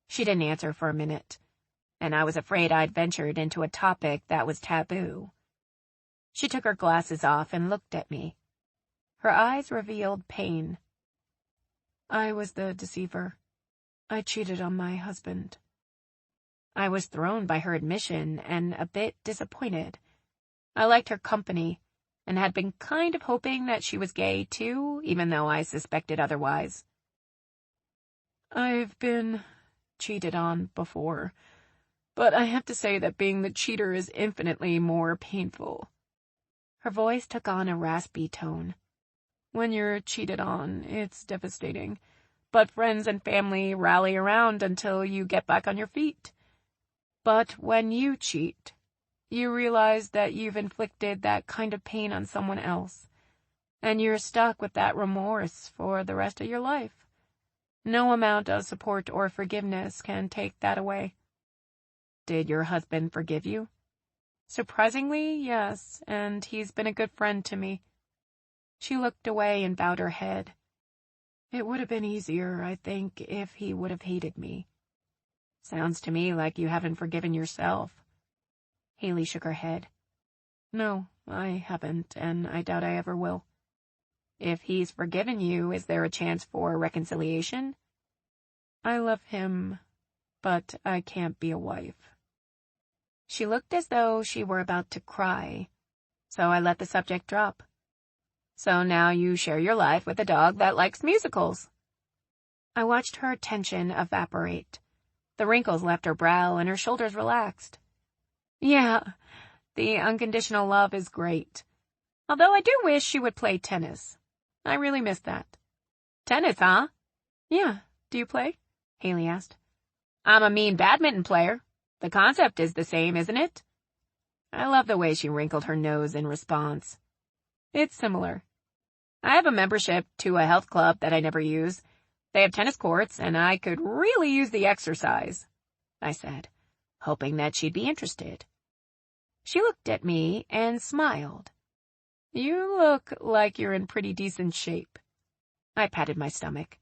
She didn't answer for a minute, and I was afraid I'd ventured into a topic that was taboo. She took her glasses off and looked at me. Her eyes revealed pain. I was the deceiver. I cheated on my husband. I was thrown by her admission and a bit disappointed. I liked her company, and had been kind of hoping that she was gay too, even though I suspected otherwise. I've been cheated on before, but I have to say that being the cheater is infinitely more painful. Her voice took on a raspy tone. When you're cheated on, it's devastating, but friends and family rally around until you get back on your feet. But when you cheat, you realize that you've inflicted that kind of pain on someone else, and you're stuck with that remorse for the rest of your life. No amount of support or forgiveness can take that away. Did your husband forgive you? Surprisingly, yes, and he's been a good friend to me. She looked away and bowed her head. It would have been easier, I think, if he would have hated me. Sounds to me like you haven't forgiven yourself. Haley shook her head. No, I haven't, and I doubt I ever will. If he's forgiven you, is there a chance for reconciliation? I love him, but I can't be a wife. She looked as though she were about to cry, so I let the subject drop. So now you share your life with a dog that likes musicals. I watched her tension evaporate. The wrinkles left her brow and her shoulders relaxed. Yeah, the unconditional love is great. Although I do wish she would play tennis. I really miss that. Tennis, huh? Yeah, do you play? Haley asked. I'm a mean badminton player. The concept is the same, isn't it? I love the way she wrinkled her nose in response. It's similar. I have a membership to a health club that I never use. They have tennis courts, and I could really use the exercise, I said, hoping that she'd be interested. She looked at me and smiled. You look like you're in pretty decent shape. I patted my stomach.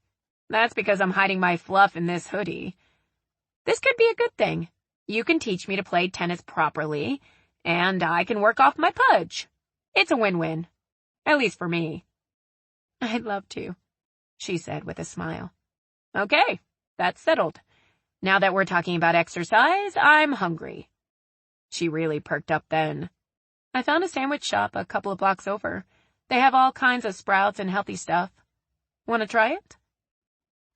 That's because I'm hiding my fluff in this hoodie. This could be a good thing. You can teach me to play tennis properly, and I can work off my pudge. It's a win-win. At least for me. I'd love to, she said with a smile. Okay, that's settled. Now that we're talking about exercise, I'm hungry. She really perked up then. I found a sandwich shop a couple of blocks over. They have all kinds of sprouts and healthy stuff. Want to try it?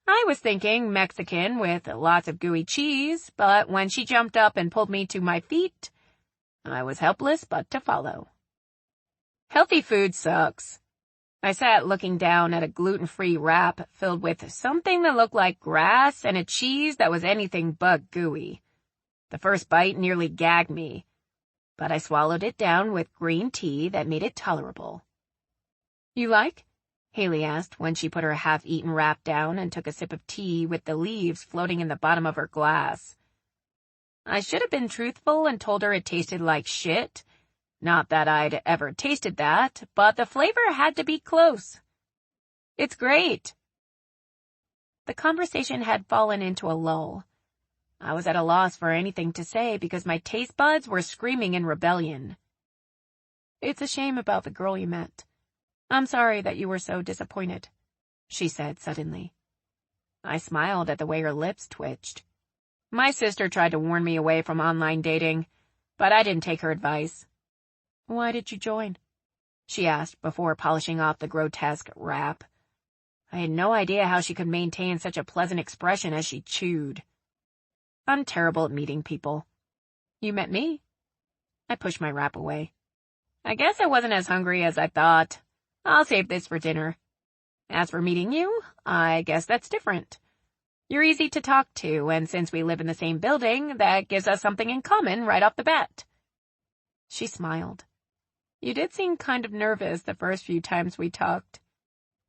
I was thinking Mexican with lots of gooey cheese, but when she jumped up and pulled me to my feet, I was helpless but to follow. Healthy food sucks. I sat looking down at a gluten-free wrap filled with something that looked like grass and a cheese that was anything but gooey. The first bite nearly gagged me, but I swallowed it down with green tea that made it tolerable. You like? Haley asked when she put her half-eaten wrap down and took a sip of tea with the leaves floating in the bottom of her glass. I should have been truthful and told her it tasted like shit. Not that I'd ever tasted that, but the flavor had to be close. It's great. The conversation had fallen into a lull. I was at a loss for anything to say because my taste buds were screaming in rebellion. It's a shame about the girl you met. I'm sorry that you were so disappointed, she said suddenly. I smiled at the way her lips twitched. My sister tried to warn me away from online dating, but I didn't take her advice. Why did you join? She asked before polishing off the grotesque wrap. I had no idea how she could maintain such a pleasant expression as she chewed. I'm terrible at meeting people. You met me? I pushed my wrap away. I guess I wasn't as hungry as I thought. I'll save this for dinner. As for meeting you, I guess that's different. You're easy to talk to, and since we live in the same building, that gives us something in common right off the bat. She smiled. You did seem kind of nervous the first few times we talked.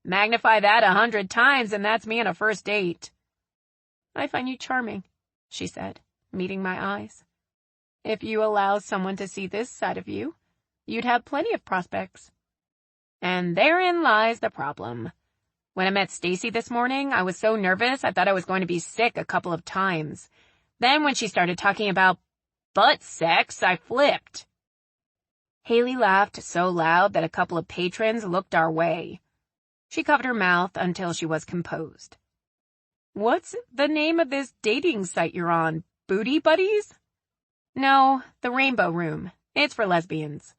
Magnify that 100 times, and that's me on a first date. I find you charming, she said, meeting my eyes. If you allow someone to see this side of you, you'd have plenty of prospects. And therein lies the problem. When I met Stacy this morning, I was so nervous I thought I was going to be sick a couple of times. Then when she started talking about butt sex, I flipped. Haley laughed so loud that a couple of patrons looked our way. She covered her mouth until she was composed. What's the name of this dating site you're on? Booty Buddies? No, the Rainbow Room. It's for lesbians.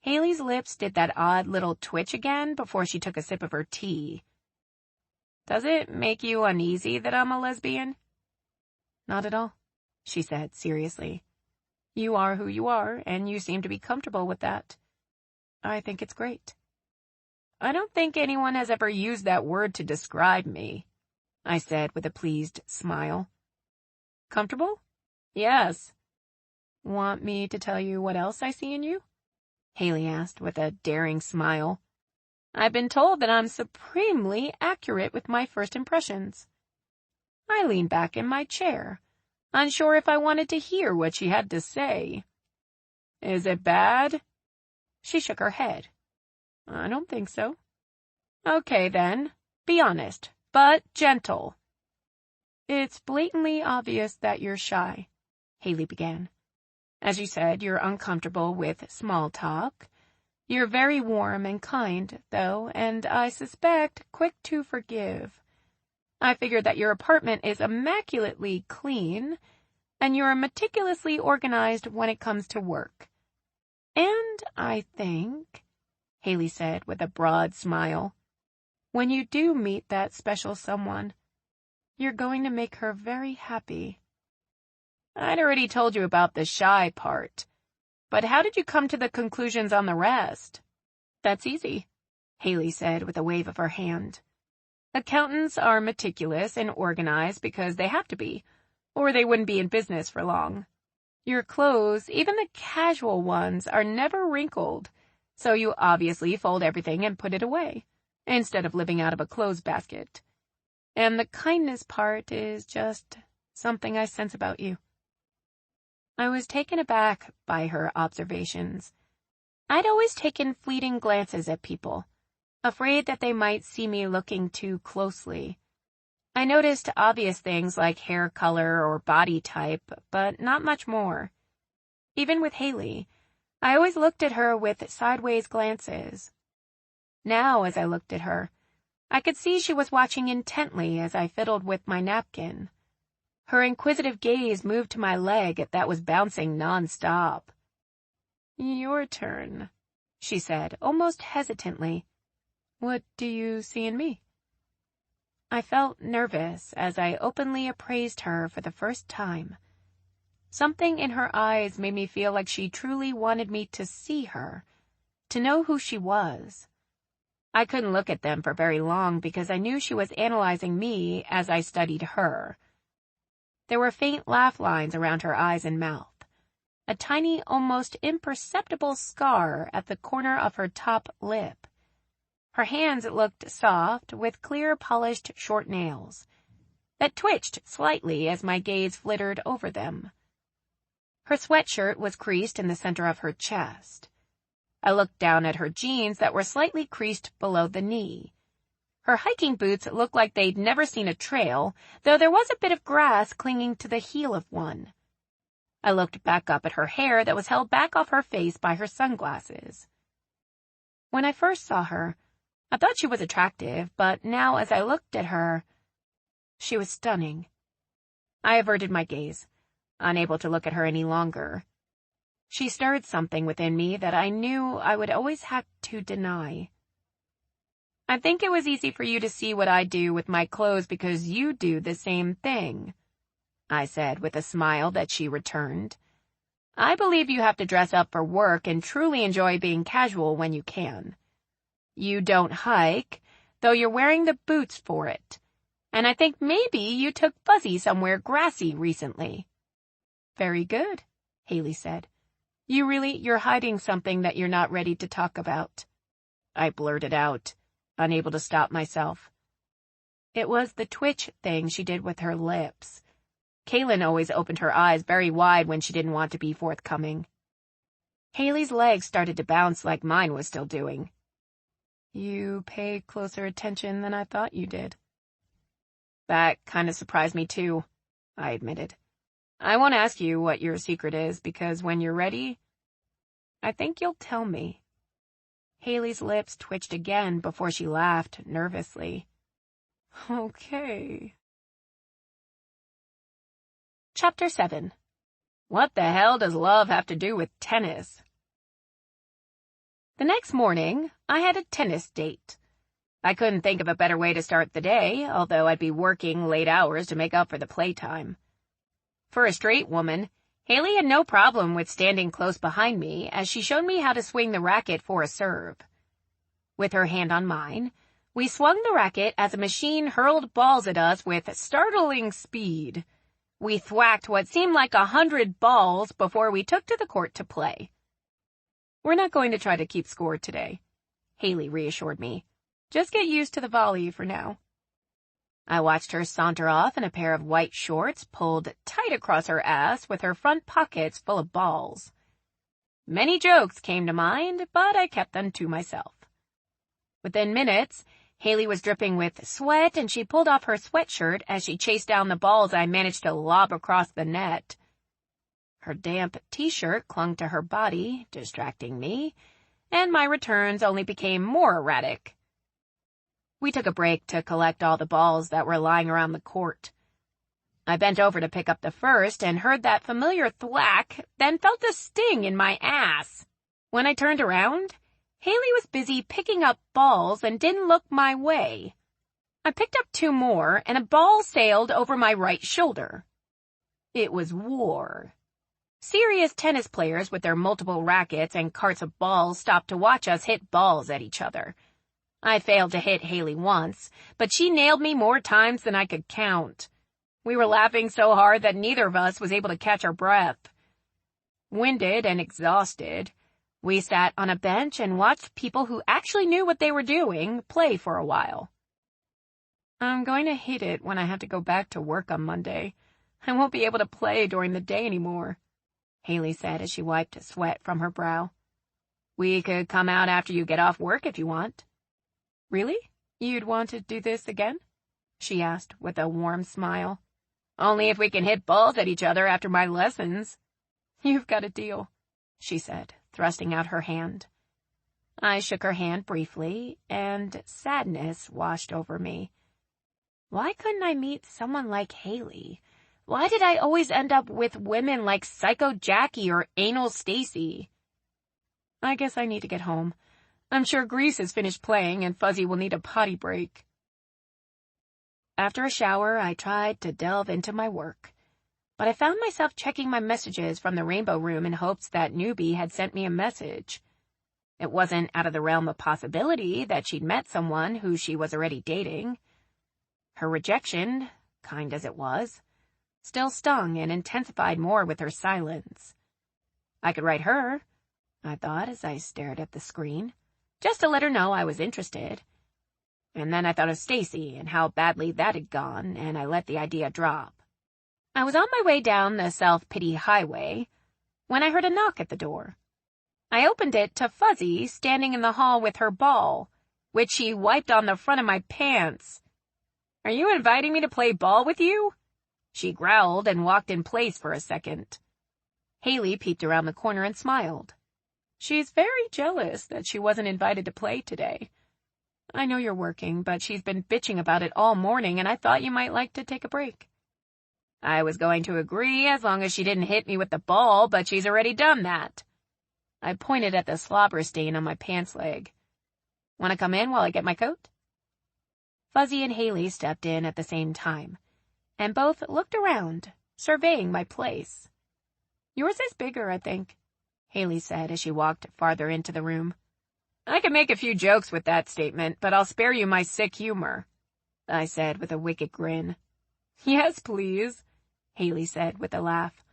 Haley's lips did that odd little twitch again before she took a sip of her tea. Does it make you uneasy that I'm a lesbian? Not at all, she said seriously. You are who you are, and you seem to be comfortable with that. I think it's great. I don't think anyone has ever used that word to describe me, I said with a pleased smile. Comfortable? Yes. Want me to tell you what else I see in you? Haley asked with a daring smile. I've been told that I'm supremely accurate with my first impressions. I leaned back in my chair, unsure if I wanted to hear what she had to say. Is it bad? She shook her head. I don't think so. Okay then, be honest, but gentle. It's blatantly obvious that you're shy, Haley began. As you said, you're uncomfortable with small talk. You're very warm and kind, though, and I suspect quick to forgive. I figured that your apartment is immaculately clean, and you're meticulously organized when it comes to work. And I think, Haley said with a broad smile, when you do meet that special someone, you're going to make her very happy. I'd already told you about the shy part. But how did you come to the conclusions on the rest? That's easy, Haley said with a wave of her hand. Accountants are meticulous and organized because they have to be, or they wouldn't be in business for long. Your clothes, even the casual ones, are never wrinkled, so you obviously fold everything and put it away, instead of living out of a clothes basket. And the kindness part is just something I sense about you. I was taken aback by her observations. I'd always taken fleeting glances at people, afraid that they might see me looking too closely. I noticed obvious things like hair color or body type, but not much more. Even with Haley, I always looked at her with sideways glances. Now, as I looked at her, I could see she was watching intently as I fiddled with my napkin. Her inquisitive gaze moved to my leg that was bouncing non-stop. Your turn, she said, almost hesitantly. What do you see in me? I felt nervous as I openly appraised her for the first time. Something in her eyes made me feel like she truly wanted me to see her, to know who she was. I couldn't look at them for very long because I knew she was analyzing me as I studied her. There were faint laugh lines around her eyes and mouth, a tiny, almost imperceptible scar at the corner of her top lip. Her hands looked soft, with clear, polished, short nails that twitched slightly as my gaze flittered over them. Her sweatshirt was creased in the center of her chest. I looked down at her jeans that were slightly creased below the knee. Her hiking boots looked like they'd never seen a trail, though there was a bit of grass clinging to the heel of one. I looked back up at her hair that was held back off her face by her sunglasses. When I first saw her, I thought she was attractive, but now as I looked at her, she was stunning. I averted my gaze, unable to look at her any longer. She stirred something within me that I knew I would always have to deny. I think it was easy for you to see what I do with my clothes because you do the same thing, I said with a smile that she returned. I believe you have to dress up for work and truly enjoy being casual when you can. You don't hike, though you're wearing the boots for it. And I think maybe you took Fuzzy somewhere grassy recently. Very good, Haley said. You're hiding something that you're not ready to talk about. I blurted out, unable to stop myself. It was the twitch thing she did with her lips. Kaylin always opened her eyes very wide when she didn't want to be forthcoming. Haley's legs started to bounce like mine was still doing. You pay closer attention than I thought you did. That kind of surprised me too, I admitted. I won't ask you what your secret is because when you're ready, I think you'll tell me. Haley's lips twitched again before she laughed nervously. Okay. Chapter 7. What the hell does love have to do with tennis? The next morning, I had a tennis date. I couldn't think of a better way to start the day, although I'd be working late hours to make up for the playtime. For a straight woman, Haley had no problem with standing close behind me as she showed me how to swing the racket for a serve. With her hand on mine, we swung the racket as a machine hurled balls at us with startling speed. We thwacked what seemed like 100 balls before we took to the court to play. We're not going to try to keep score today, Haley reassured me. Just get used to the volley for now. I watched her saunter off in a pair of white shorts pulled tight across her ass with her front pockets full of balls. Many jokes came to mind, but I kept them to myself. Within minutes, Haley was dripping with sweat and she pulled off her sweatshirt as she chased down the balls I managed to lob across the net. Her damp t-shirt clung to her body, distracting me, and my returns only became more erratic. We took a break to collect all the balls that were lying around the court. I bent over to pick up the first and heard that familiar thwack, then felt a sting in my ass. When I turned around, Haley was busy picking up balls and didn't look my way. I picked up 2 more, and a ball sailed over my right shoulder. It was war. Serious tennis players with their multiple rackets and carts of balls stopped to watch us hit balls at each other. I failed to hit Haley once, but she nailed me more times than I could count. We were laughing so hard that neither of us was able to catch our breath. Winded and exhausted, we sat on a bench and watched people who actually knew what they were doing play for a while. I'm going to hate it when I have to go back to work on Monday. I won't be able to play during the day anymore, Haley said as she wiped sweat from her brow. We could come out after you get off work if you want. Really? You'd want to do this again? She asked with a warm smile. Only if we can hit balls at each other after my lessons. You've got a deal, she said, thrusting out her hand. I shook her hand briefly, and sadness washed over me. Why couldn't I meet someone like Haley? Why did I always end up with women like Psycho Jackie or Anal Stacy? I guess I need to get home. I'm sure Grease has finished playing and Fuzzy will need a potty break. After a shower, I tried to delve into my work, but I found myself checking my messages from the Rainbow Room in hopes that Newbie had sent me a message. It wasn't out of the realm of possibility that she'd met someone who she was already dating. Her rejection, kind as it was, still stung and intensified more with her silence. I could write her, I thought as I stared at the screen, just to let her know I was interested. And then I thought of Stacy and how badly that had gone, and I let the idea drop. I was on my way down the self-pity highway when I heard a knock at the door. I opened it to Fuzzy standing in the hall with her ball, which she wiped on the front of my pants. Are you inviting me to play ball with you? She growled and walked in place for a second. Haley peeked around the corner and smiled. She's very jealous that she wasn't invited to play today. I know you're working, but she's been bitching about it all morning, and I thought you might like to take a break. I was going to agree as long as she didn't hit me with the ball, but she's already done that. I pointed at the slobber stain on my pants leg. Want to come in while I get my coat? Fuzzy and Haley stepped in at the same time, and both looked around, surveying my place. Yours is bigger, I think, Haley said as she walked farther into the room. I can make a few jokes with that statement, but I'll spare you my sick humor, I said with a wicked grin. Yes, please, Haley said with a laugh.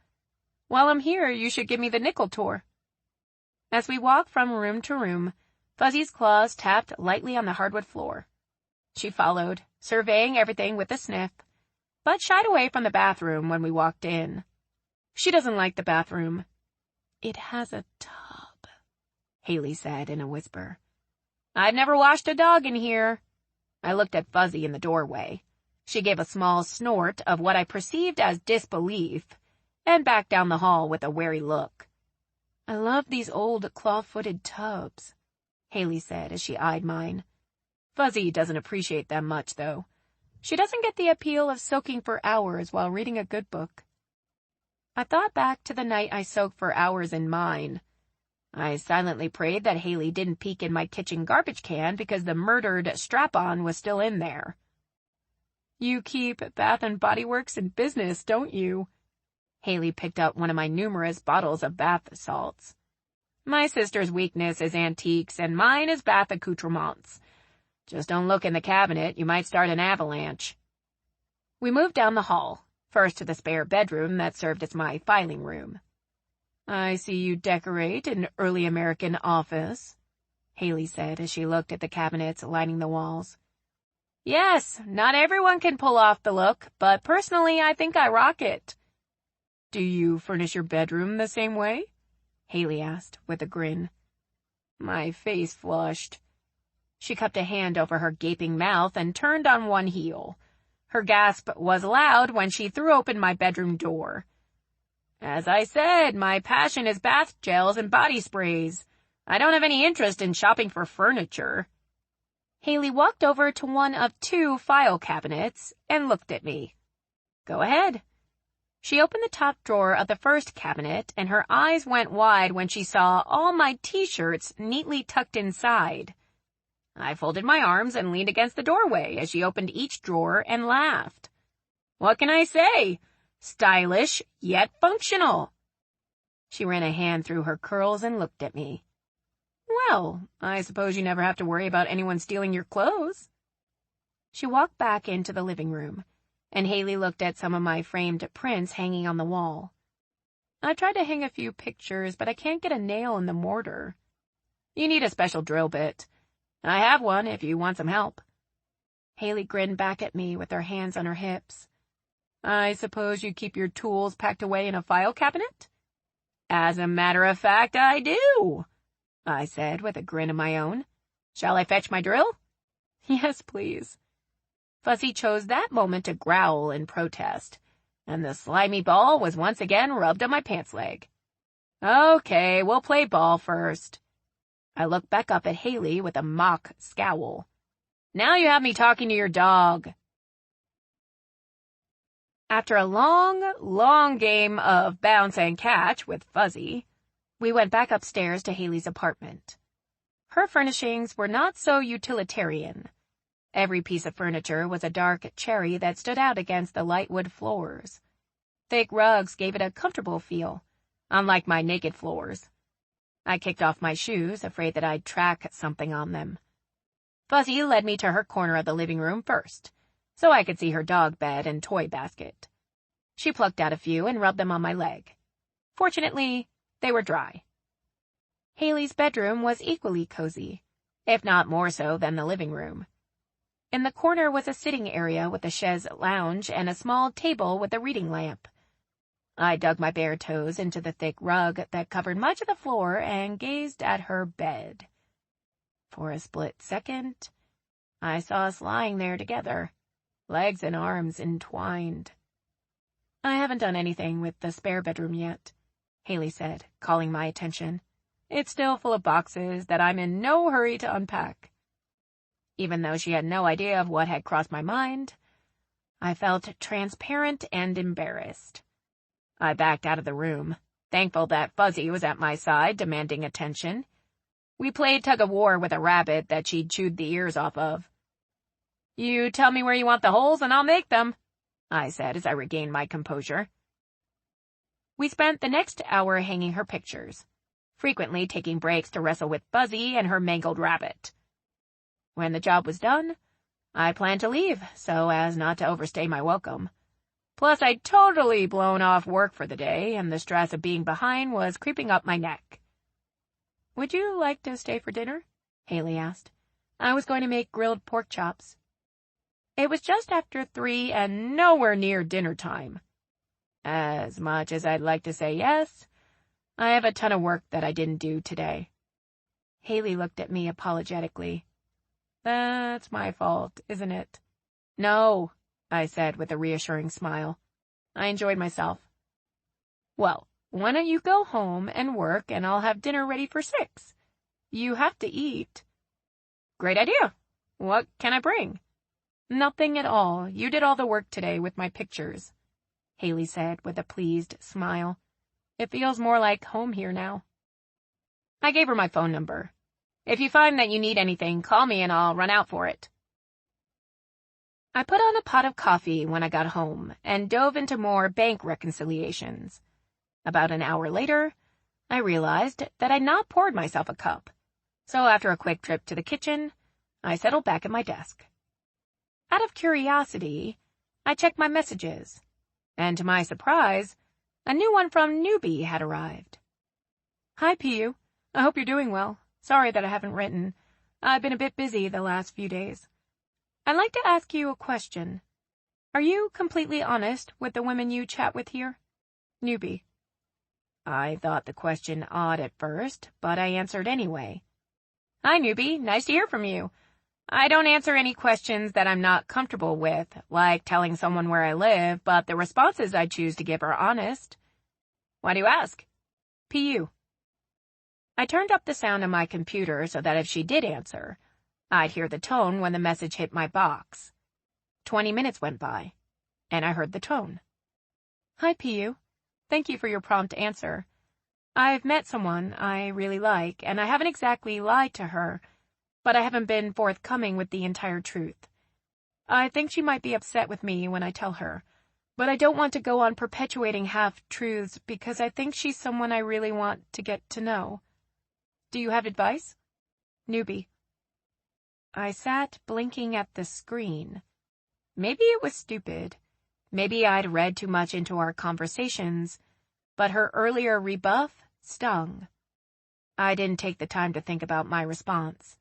While I'm here, you should give me the nickel tour. As we walked from room to room, Fuzzy's claws tapped lightly on the hardwood floor. She followed, surveying everything with a sniff, but shied away from the bathroom when we walked in. She doesn't like the bathroom. It has a tub, Haley said in a whisper. I've never washed a dog in here. I looked at Fuzzy in the doorway. She gave a small snort of what I perceived as disbelief, and backed down the hall with a wary look. I love these old claw-footed tubs, Haley said as she eyed mine. Fuzzy doesn't appreciate them much, though. She doesn't get the appeal of soaking for hours while reading a good book. I thought back to the night I soaked for hours in mine. I silently prayed that Haley didn't peek in my kitchen garbage can because the murdered strap-on was still in there. You keep Bath & Body Works in business, don't you? Haley picked up one of my numerous bottles of bath salts. My sister's weakness is antiques, and mine is bath accoutrements. Just don't look in the cabinet, you might start an avalanche. We moved down the hall, first to the spare bedroom that served as my filing room. I see you decorate an early American office, Haley said as she looked at the cabinets lining the walls. Yes, not everyone can pull off the look, but personally I think I rock it. Do you furnish your bedroom the same way? Haley asked with a grin. My face flushed. She cupped a hand over her gaping mouth and turned on one heel. Her gasp was loud when she threw open my bedroom door. As I said, my passion is bath gels and body sprays. I don't have any interest in shopping for furniture." Haley walked over to one of 2 file cabinets and looked at me. "Go ahead." She opened the top drawer of the first cabinet, and her eyes went wide when she saw all my t-shirts neatly tucked inside. I folded my arms and leaned against the doorway as she opened each drawer and laughed. "What can I say? Stylish, yet functional." She ran a hand through her curls and looked at me. "Well, I suppose you never have to worry about anyone stealing your clothes." She walked back into the living room, and Haley looked at some of my framed prints hanging on the wall. "I tried to hang a few pictures, but I can't get a nail in the mortar. You need a special drill bit. I have one if you want some help." Haley grinned back at me with her hands on her hips. "I suppose you keep your tools packed away in a file cabinet?" "As a matter of fact, I do," I said with a grin of my own. "Shall I fetch my drill?" "Yes, please." Fuzzy chose that moment to growl in protest, and the slimy ball was once again rubbed on my pants leg. "Okay, we'll play ball first." I looked back up at Haley with a mock scowl. "Now you have me talking to your dog." After a long game of bounce and catch with Fuzzy, we went back upstairs to Haley's apartment. Her furnishings were not so utilitarian. Every piece of furniture was a dark cherry that stood out against the light wood floors. Thick rugs gave it a comfortable feel, unlike my naked floors. I kicked off my shoes, afraid that I'd track something on them. Fuzzy led me to her corner of the living room first, so I could see her dog bed and toy basket. She plucked out a few and rubbed them on my leg. Fortunately, they were dry. Haley's bedroom was equally cozy, if not more so than the living room. In the corner was a sitting area with a chaise lounge and a small table with a reading lamp. I dug my bare toes into the thick rug that covered much of the floor and gazed at her bed. For a split second, I saw us lying there together, legs and arms entwined. "I haven't done anything with the spare bedroom yet," Haley said, calling my attention. "It's still full of boxes that I'm in no hurry to unpack." Even though she had no idea of what had crossed my mind, I felt transparent and embarrassed. I backed out of the room, thankful that Fuzzy was at my side, demanding attention. We played tug-of-war with a rabbit that she'd chewed the ears off of. "You tell me where you want the holes and I'll make them," I said as I regained my composure. We spent the next hour hanging her pictures, frequently taking breaks to wrestle with Fuzzy and her mangled rabbit. When the job was done, I planned to leave so as not to overstay my welcome. Plus, I'd totally blown off work for the day, and the stress of being behind was creeping up my neck. "Would you like to stay for dinner?" Haley asked. "I was going to make grilled pork chops." It was just after 3 and nowhere near dinner time. As much as I'd like to say yes, I have a ton of work that I didn't do today. Haley looked at me apologetically. "That's my fault, isn't it?" "No," I said with a reassuring smile. "I enjoyed myself." "Well, why don't you go home and work and I'll have dinner ready for 6. You have to eat." "Great idea. What can I bring?" "Nothing at all. You did all the work today with my pictures," Haley said with a pleased smile. "It feels more like home here now." I gave her my phone number. "If you find that you need anything, call me and I'll run out for it." I put on a pot of coffee when I got home and dove into more bank reconciliations. About an hour later, I realized that I'd not poured myself a cup, so after a quick trip to the kitchen, I settled back at my desk. Out of curiosity, I checked my messages, and to my surprise, a new one from Newbie had arrived. "Hi, Pu. I hope you're doing well. Sorry that I haven't written. I've been a bit busy the last few days. I'd like to ask you a question. Are you completely honest with the women you chat with here? Newbie." I thought the question odd at first, but I answered anyway. "Hi, Newbie. Nice to hear from you. I don't answer any questions that I'm not comfortable with, like telling someone where I live, but the responses I choose to give are honest. Why do you ask? Pu." I turned up the sound on my computer so that if she did answer, I'd hear the tone when the message hit my box. 20 minutes went by, and I heard the tone. Hi, Pu. Thank you for your prompt answer. I've met someone I really like, and I haven't exactly lied to her, but I haven't been forthcoming with the entire truth. I think she might be upset with me when I tell her, but I don't want to go on perpetuating half-truths because I think she's someone I really want to get to know. Do you have advice? Newbie. I sat blinking at the screen. Maybe it was stupid. Maybe I'd read too much into our conversations, but her earlier rebuff stung. I didn't take the time to think about my response.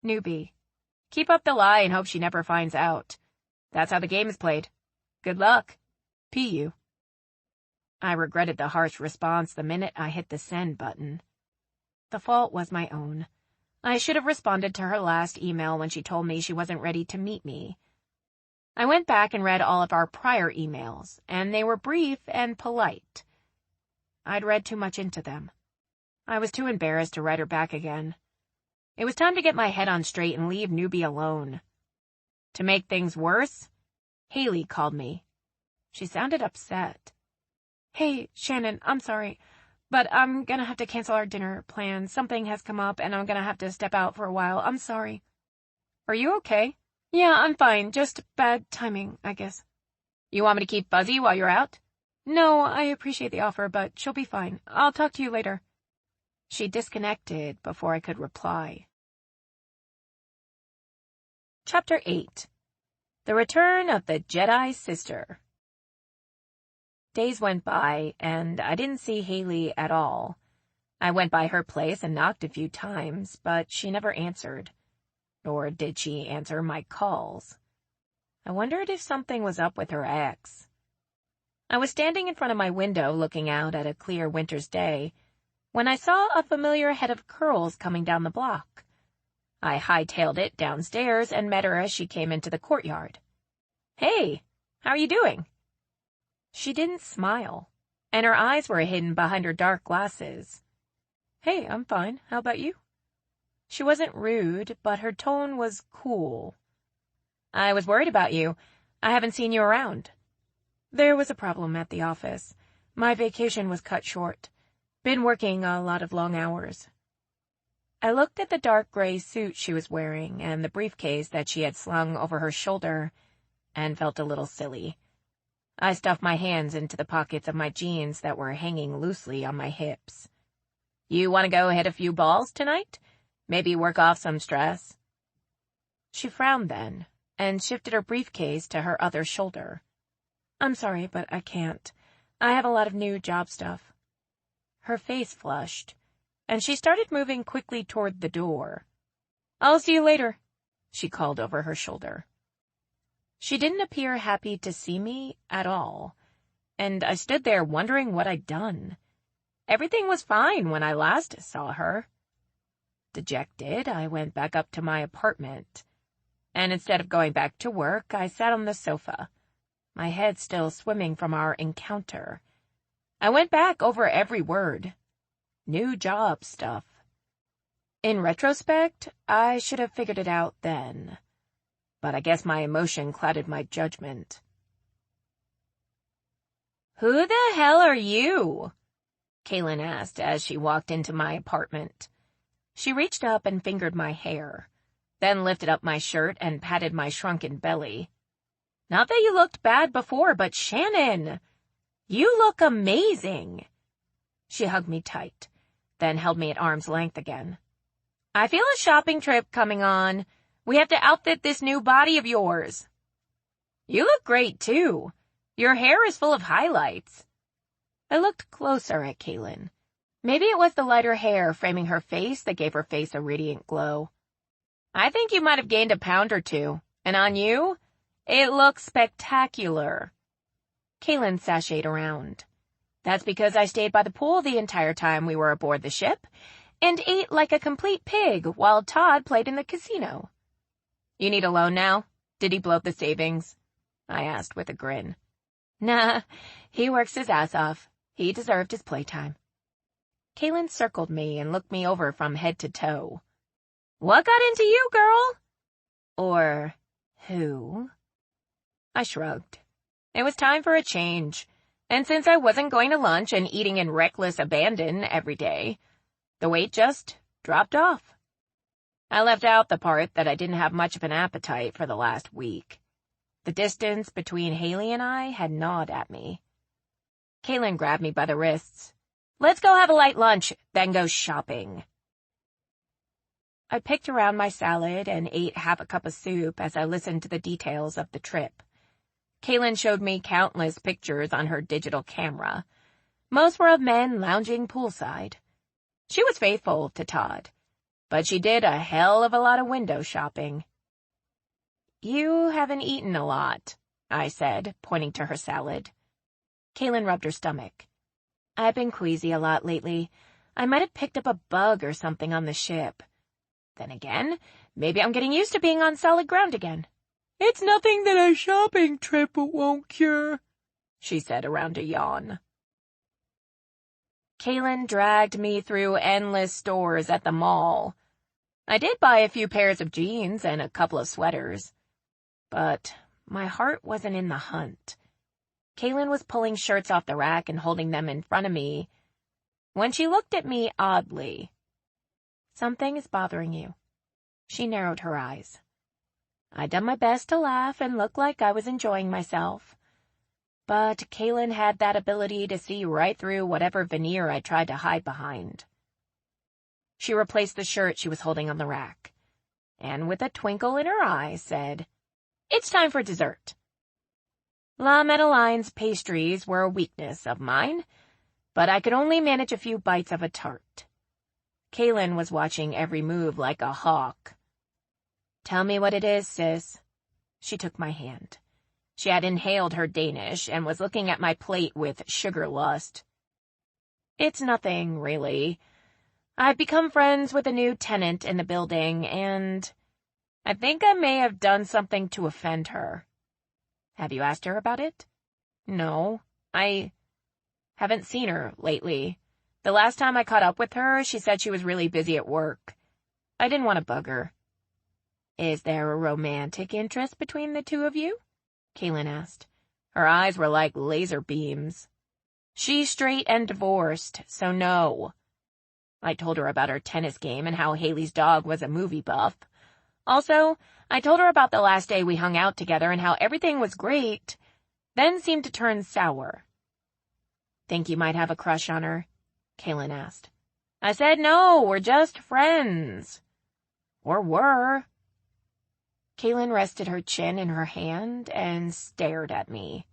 Newbie. Keep up the lie and hope she never finds out. That's how the game is played. Good luck. Pu. I regretted the harsh response the minute I hit the send button. The fault was my own. I should have responded to her last email when she told me she wasn't ready to meet me. I went back and read all of our prior emails, and they were brief and polite. I'd read too much into them. I was too embarrassed to write her back again. It was time to get my head on straight and leave Newbie alone. To make things worse, Haley called me. She sounded upset. Hey, Shannon, I'm sorry, but I'm gonna have to cancel our dinner plans. Something has come up, and I'm gonna have to step out for a while. I'm sorry. Are you okay? Yeah, I'm fine. Just bad timing, I guess. You want me to keep Fuzzy while you're out? No, I appreciate the offer, but she'll be fine. I'll talk to you later. She disconnected before I could reply. Chapter 8. The Return of the Jedi Sister. Days went by, and I didn't see Haley at all. I went by her place and knocked a few times, but she never answered. Nor did she answer my calls. I wondered if something was up with her ex. I was standing in front of my window looking out at a clear winter's day when I saw a familiar head of curls coming down the block. I hightailed it downstairs and met her as she came into the courtyard. Hey, how are you doing? She didn't smile, and her eyes were hidden behind her dark glasses. Hey, I'm fine. How about you? She wasn't rude, but her tone was cool. I was worried about you. I haven't seen you around. There was a problem at the office. My vacation was cut short. Been working a lot of long hours. I looked at the dark gray suit she was wearing and the briefcase that she had slung over her shoulder and felt a little silly. I stuffed my hands into the pockets of my jeans that were hanging loosely on my hips. You want to go hit a few balls tonight? Maybe work off some stress? She frowned then and shifted her briefcase to her other shoulder. I'm sorry, but I can't. I have a lot of new job stuff. Her face flushed, and she started moving quickly toward the door. I'll see you later, she called over her shoulder. She didn't appear happy to see me at all, and I stood there wondering what I'd done. Everything was fine when I last saw her. Dejected, I went back up to my apartment, and instead of going back to work, I sat on the sofa, my head still swimming from our encounter. I went back over every word. New job stuff. In retrospect, I should have figured it out then, but I guess my emotion clouded my judgment. Who the hell are you? Kaylin asked as she walked into my apartment. She reached up and fingered my hair, then lifted up my shirt and patted my shrunken belly. Not that you looked bad before, but Shannon, you look amazing. She hugged me tight, then held me at arm's length again. I feel a shopping trip coming on. We have to outfit this new body of yours. You look great, too. Your hair is full of highlights. I looked closer at Kaylin. Maybe it was the lighter hair framing her face that gave her face a radiant glow. I think you might have gained a pound or two, and on you, it looks spectacular. Kaylin sashayed around. That's because I stayed by the pool the entire time we were aboard the ship, and ate like a complete pig while Todd played in the casino. You need a loan now? Did he bloat the savings? I asked with a grin. Nah, he works his ass off. He deserved his playtime. Kaylin circled me and looked me over from head to toe. What got into you, girl? Or who? I shrugged. It was time for a change, and since I wasn't going to lunch and eating in reckless abandon every day, the weight just dropped off. I left out the part that I didn't have much of an appetite for the last week. The distance between Haley and I had gnawed at me. Kaylin grabbed me by the wrists. Let's go have a light lunch, then go shopping. I picked around my salad and ate half a cup of soup as I listened to the details of the trip. Kaylin showed me countless pictures on her digital camera. Most were of men lounging poolside. She was faithful to Todd, but she did a hell of a lot of window shopping. You haven't eaten a lot, I said, pointing to her salad. Kaylin rubbed her stomach. I've been queasy a lot lately. I might have picked up a bug or something on the ship. Then again, maybe I'm getting used to being on solid ground again. It's nothing that a shopping trip won't cure, she said around a yawn. Kaylin dragged me through endless stores at the mall. I did buy a few pairs of jeans and a couple of sweaters, but my heart wasn't in the hunt. Kaylin was pulling shirts off the rack and holding them in front of me when she looked at me oddly. Something is bothering you. She narrowed her eyes. I'd done my best to laugh and look like I was enjoying myself, but Kaylin had that ability to see right through whatever veneer I tried to hide behind. She replaced the shirt she was holding on the rack, and with a twinkle in her eye said, It's time for dessert. La Madeleine's pastries were a weakness of mine, but I could only manage a few bites of a tart. Kaylin was watching every move like a hawk. Tell me what it is, sis. She took my hand. She had inhaled her Danish and was looking at my plate with sugar lust. It's nothing, really. I've become friends with a new tenant in the building, and I think I may have done something to offend her. Have you asked her about it? No, I haven't seen her lately. The last time I caught up with her, she said she was really busy at work. I didn't want to bug her. Is there a romantic interest between the two of you? Kaylin asked. Her eyes were like laser beams. She's straight and divorced, so no. I told her about her tennis game and how Haley's dog was a movie buff. Also, I told her about the last day we hung out together and how everything was great, then seemed to turn sour. Think you might have a crush on her? Kaylin asked. I said no, we're just friends. Or were. Kaylin rested her chin in her hand and stared at me.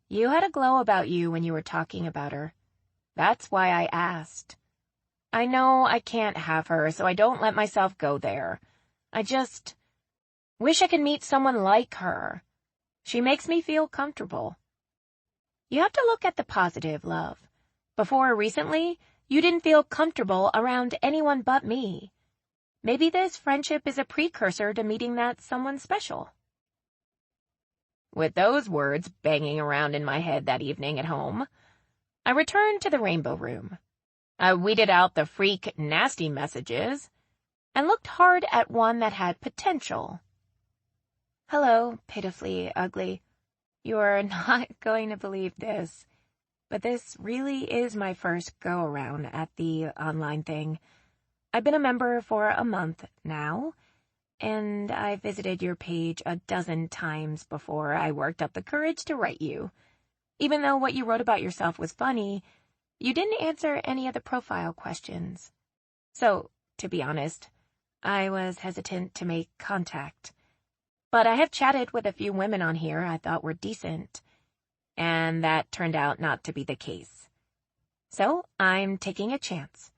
You had a glow about you when you were talking about her. That's why I asked. I know I can't have her, so I don't let myself go there. I just wish I could meet someone like her. She makes me feel comfortable. You have to look at the positive, love. Before recently, you didn't feel comfortable around anyone but me. Maybe this friendship is a precursor to meeting that someone special. With those words banging around in my head that evening at home, I returned to the Rainbow Room. I weeded out the freak nasty messages and looked hard at one that had potential. Hello, Pitifully Ugly. You're not going to believe this, but this really is my first go-around at the online thing. I've been a member for a month now, and I visited your page a dozen times before I worked up the courage to write you. Even though what you wrote about yourself was funny, you didn't answer any of the profile questions. So, to be honest, I was hesitant to make contact. But I have chatted with a few women on here I thought were decent, and that turned out not to be the case. So, I'm taking a chance.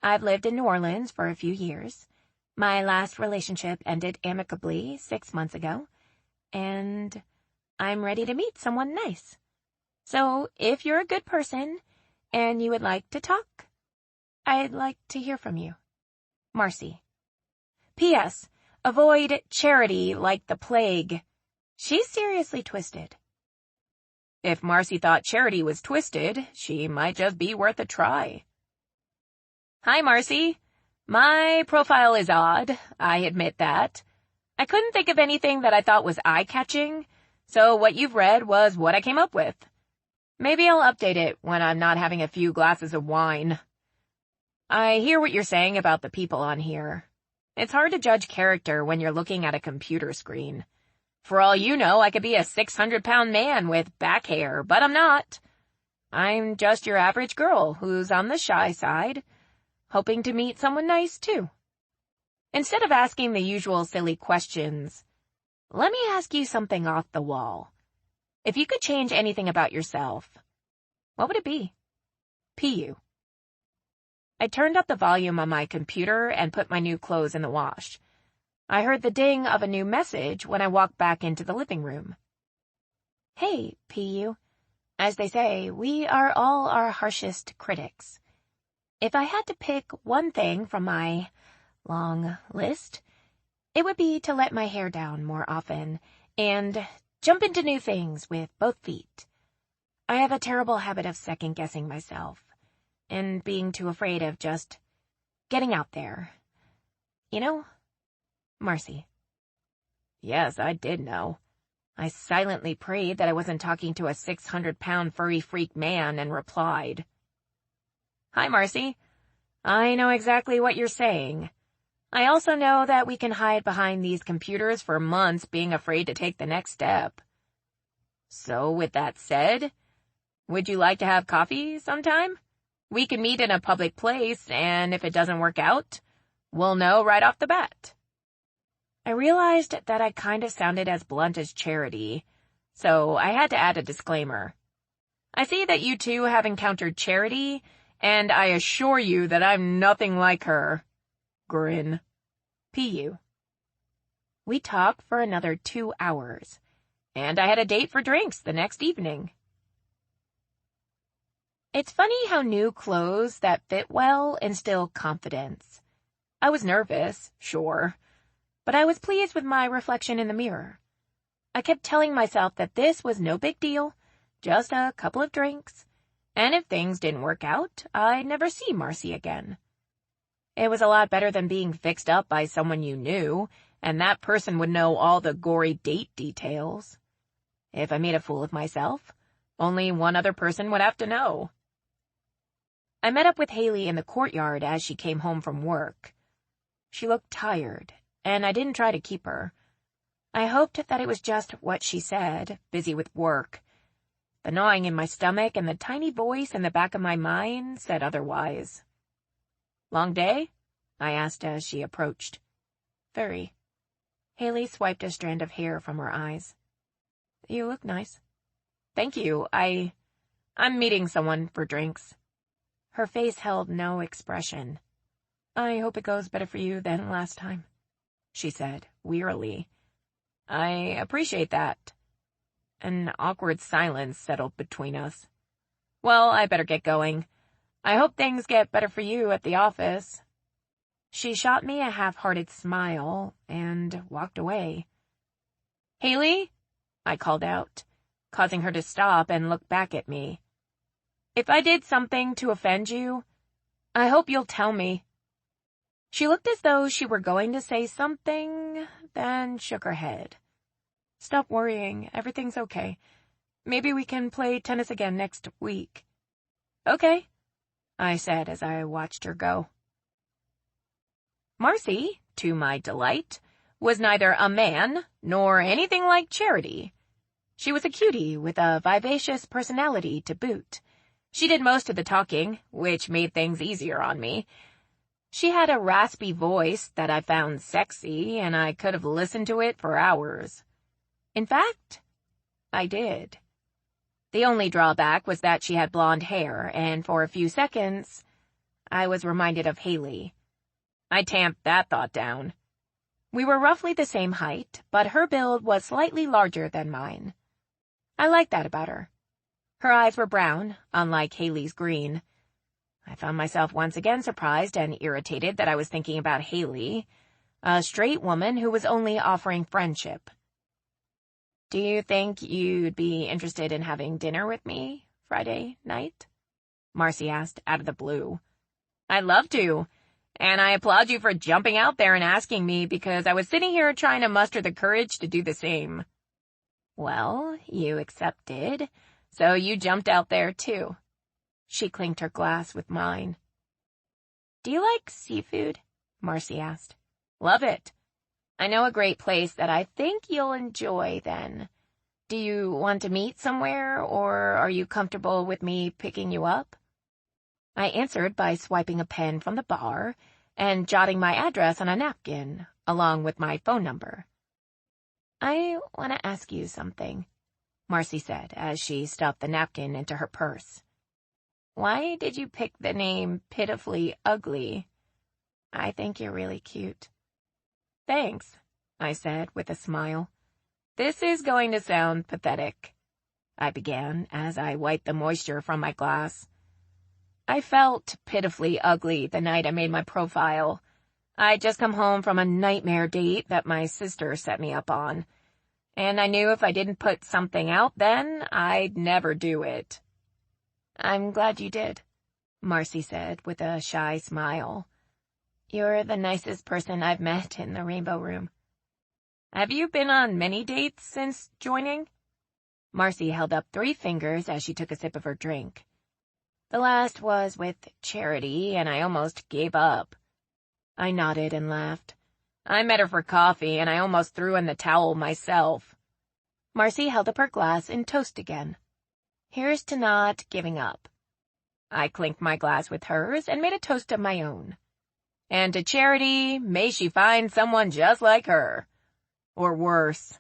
I've lived in New Orleans for a few years. My last relationship ended amicably 6 months ago, and I'm ready to meet someone nice. So, if you're a good person and you would like to talk, I'd like to hear from you. Marcy. P.S. Avoid Charity like the plague. She's seriously twisted. If Marcy thought Charity was twisted, she might just be worth a try. Hi, Marcy. My profile is odd, I admit that. I couldn't think of anything that I thought was eye-catching, so what you've read was what I came up with. Maybe I'll update it when I'm not having a few glasses of wine. I hear what you're saying about the people on here. It's hard to judge character when you're looking at a computer screen. For all you know, I could be a 600-pound man with back hair, but I'm not. I'm just your average girl who's on the shy side, hoping to meet someone nice, too. Instead of asking the usual silly questions, let me ask you something off the wall. If you could change anything about yourself, what would it be? P.U. I turned up the volume on my computer and put my new clothes in the wash. I heard the ding of a new message when I walked back into the living room. Hey, P.U. As they say, we are all our harshest critics. If I had to pick one thing from my long list, it would be to let my hair down more often and jump into new things with both feet. I have a terrible habit of second-guessing myself and being too afraid of just getting out there. You know, Marcy. Yes, I did know. I silently prayed that I wasn't talking to a 600-pound furry freak man and replied. Hi, Marcy. I know exactly what you're saying. I also know that we can hide behind these computers for months being afraid to take the next step. So with that said, would you like to have coffee sometime? We can meet in a public place, and if it doesn't work out, we'll know right off the bat. I realized that I kind of sounded as blunt as Charity, so I had to add a disclaimer. I see that you two have encountered Charity, and I assure you that I'm nothing like her. Grin. P.U. We talked for another 2 hours, and I had a date for drinks the next evening. It's funny how new clothes that fit well instill confidence. I was nervous, sure, but I was pleased with my reflection in the mirror. I kept telling myself that this was no big deal, just a couple of drinks, and if things didn't work out, I'd never see Marcy again. It was a lot better than being fixed up by someone you knew, and that person would know all the gory date details. If I made a fool of myself, only one other person would have to know. I met up with Haley in the courtyard as she came home from work. She looked tired, and I didn't try to keep her. I hoped that it was just what she said, busy with work. The gnawing in my stomach and the tiny voice in the back of my mind said otherwise. Long day? I asked as she approached. Very. Haley swiped a strand of hair from her eyes. You look nice. Thank you. I'm meeting someone for drinks. Her face held no expression. I hope it goes better for you than last time, she said, wearily. I appreciate that. An awkward silence settled between us. Well, I better get going. I hope things get better for you at the office. She shot me a half-hearted smile and walked away. Haley? I called out, causing her to stop and look back at me. If I did something to offend you, I hope you'll tell me. She looked as though she were going to say something, then shook her head. Stop worrying. Everything's okay. Maybe we can play tennis again next week. Okay, I said as I watched her go. Marcy, to my delight, was neither a man nor anything like Charity. She was a cutie with a vivacious personality to boot. She did most of the talking, which made things easier on me. She had a raspy voice that I found sexy, and I could have listened to it for hours. In fact, I did. The only drawback was that she had blonde hair, and for a few seconds, I was reminded of Haley. I tamped that thought down. We were roughly the same height, but her build was slightly larger than mine. I liked that about her. Her eyes were brown, unlike Haley's green. I found myself once again surprised and irritated that I was thinking about Haley, a straight woman who was only offering friendship. Do you think you'd be interested in having dinner with me Friday night? Marcy asked out of the blue. I'd love to. And I applaud you for jumping out there and asking me because I was sitting here trying to muster the courage to do the same. Well, you accepted, so you jumped out there too. She clinked her glass with mine. Do you like seafood? Marcy asked. Love it. I know a great place that I think you'll enjoy then. Do you want to meet somewhere, or are you comfortable with me picking you up? I answered by swiping a pen from the bar and jotting my address on a napkin, along with my phone number. I want to ask you something, Marcy said as she stuffed the napkin into her purse. Why did you pick the name Pitifully Ugly? I think you're really cute. Thanks, I said with a smile. This is going to sound pathetic, I began as I wiped the moisture from my glass. I felt pitifully ugly the night I made my profile. I'd just come home from a nightmare date that my sister set me up on, and I knew if I didn't put something out then, I'd never do it. I'm glad you did, Marcy said with a shy smile. You're the nicest person I've met in the Rainbow Room. Have you been on many dates since joining? Marcy held up 3 fingers as she took a sip of her drink. The last was with Charity, and I almost gave up. I nodded and laughed. I met her for coffee, and I almost threw in the towel myself. Marcy held up her glass in toast again. Here's to not giving up. I clinked my glass with hers and made a toast of my own. And to Charity, may she find someone just like her. Or worse.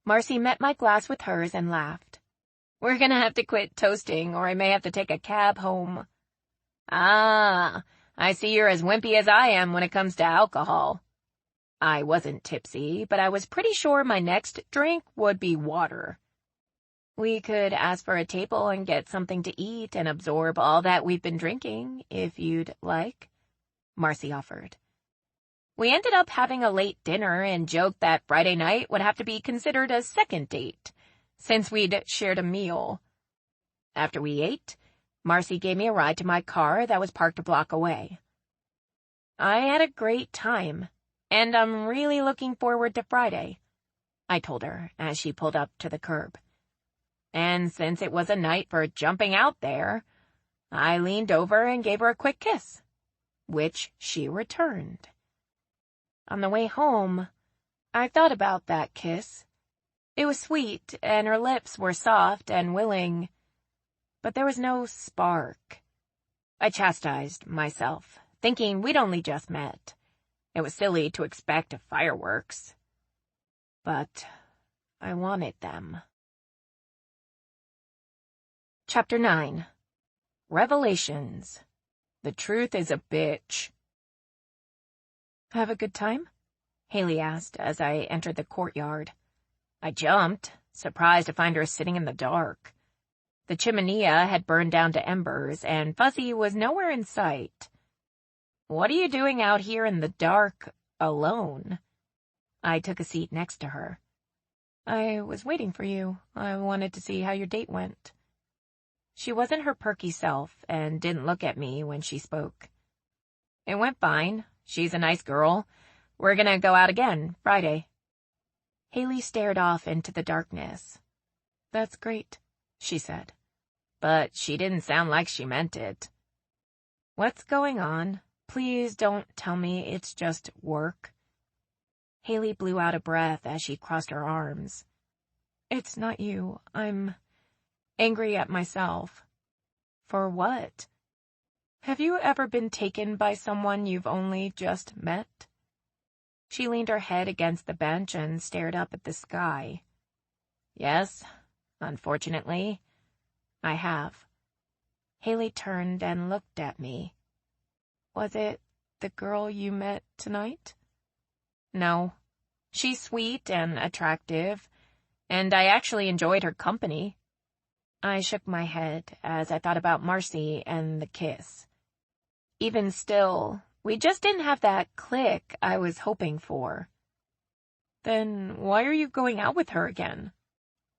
Marcy met my glass with hers and laughed. We're gonna have to quit toasting, or I may have to take a cab home. Ah, I see you're as wimpy as I am when it comes to alcohol. I wasn't tipsy, but I was pretty sure my next drink would be water. We could ask for a table and get something to eat and absorb all that we've been drinking, if you'd like, Marcy offered. We ended up having a late dinner and joked that Friday night would have to be considered a second date, since we'd shared a meal. After we ate, Marcy gave me a ride to my car that was parked a block away. I had a great time, and I'm really looking forward to Friday, I told her as she pulled up to the curb. And since it was a night for jumping out there, I leaned over and gave her a quick kiss, which she returned. On the way home, I thought about that kiss. It was sweet, and her lips were soft and willing, but there was no spark. I chastised myself, thinking we'd only just met. It was silly to expect fireworks. But I wanted them. Chapter 9. Revelations. The truth is a bitch. Have a good time? Haley asked as I entered the courtyard. I jumped, surprised to find her sitting in the dark. The chimenea had burned down to embers, and Fuzzy was nowhere in sight. What are you doing out here in the dark, alone? I took a seat next to her. I was waiting for you. I wanted to see how your date went. She wasn't her perky self and didn't look at me when she spoke. It went fine. She's a nice girl. We're gonna go out again, Friday. Haley stared off into the darkness. That's great, she said. But she didn't sound like she meant it. What's going on? Please don't tell me it's just work. Haley blew out a breath as she crossed her arms. It's not you. I'm angry at myself. For what? Have you ever been taken by someone you've only just met? She leaned her head against the bench and stared up at the sky. Yes, unfortunately, I have. Haley turned and looked at me. Was it the girl you met tonight? No. She's sweet and attractive, and I actually enjoyed her company. I shook my head as I thought about Marcy and the kiss. Even still, we just didn't have that click I was hoping for. Then why are you going out with her again?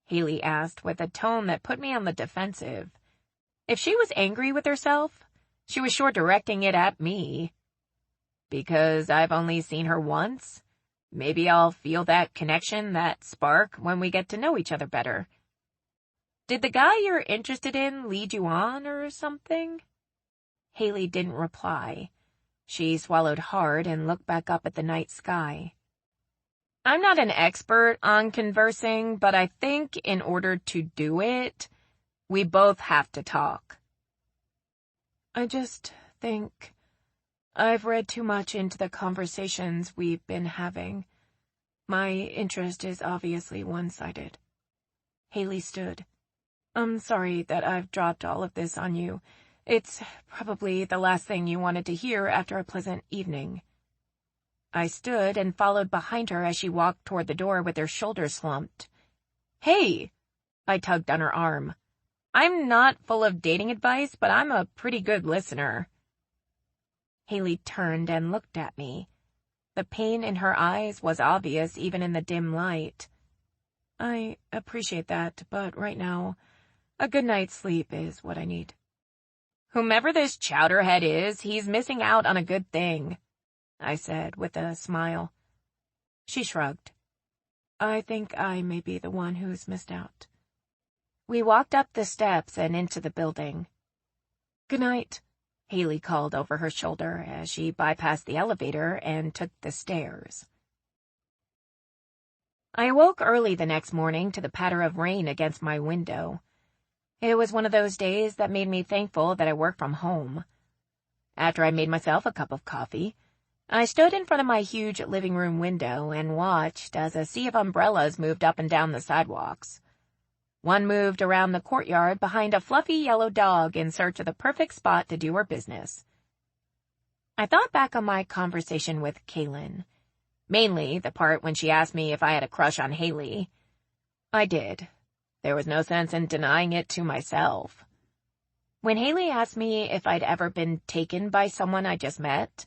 Haley asked with a tone that put me on the defensive. If she was angry with herself, She was sure directing it at me. Because I've only seen her once, maybe I'll feel that connection, that spark, when we get to know each other better. Did the guy you're interested in lead you on or something? Haley didn't reply. She swallowed hard and looked back up at the night sky. I'm not an expert on conversing, but I think in order to do it, we both have to talk. I just think I've read too much into the conversations we've been having. My interest is obviously one-sided. Haley stood. I'm sorry that I've dropped all of this on you. It's probably the last thing you wanted to hear after a pleasant evening. I stood and followed behind her as she walked toward the door with her shoulders slumped. Hey! I tugged on her arm. I'm not full of dating advice, but I'm a pretty good listener. Haley turned and looked at me. The pain in her eyes was obvious even in the dim light. I appreciate that, but right now, a good night's sleep is what I need. Whomever this chowderhead is, he's missing out on a good thing, I said with a smile. She shrugged. I think I may be the one who's missed out. We walked up the steps and into the building. Good night, Haley called over her shoulder as she bypassed the elevator and took the stairs. I awoke early the next morning to the patter of rain against my window. It was one of those days that made me thankful that I work from home. After I made myself a cup of coffee, I stood in front of my huge living room window and watched as a sea of umbrellas moved up and down the sidewalks. One moved around the courtyard behind a fluffy yellow dog in search of the perfect spot to do her business. I thought back on my conversation with Kaylin, mainly the part when she asked me if I had a crush on Haley. I did. There was no sense in denying it to myself. When Haley asked me if I'd ever been taken by someone I just met,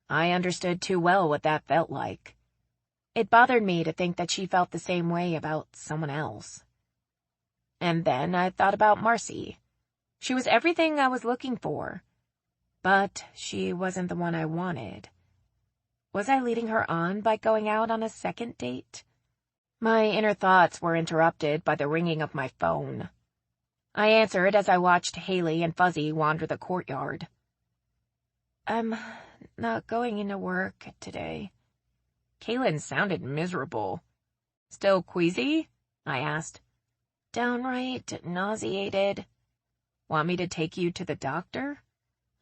I understood too well what that felt like. It bothered me to think that she felt the same way about someone else. And then I thought about Marcy. She was everything I was looking for. But she wasn't the one I wanted. Was I leading her on by going out on a second date? My inner thoughts were interrupted by the ringing of my phone. I answered as I watched Haley and Fuzzy wander the courtyard. I'm not going into work today. Kaylin sounded miserable. Still queasy? I asked. Downright nauseated. Want me to take you to the doctor?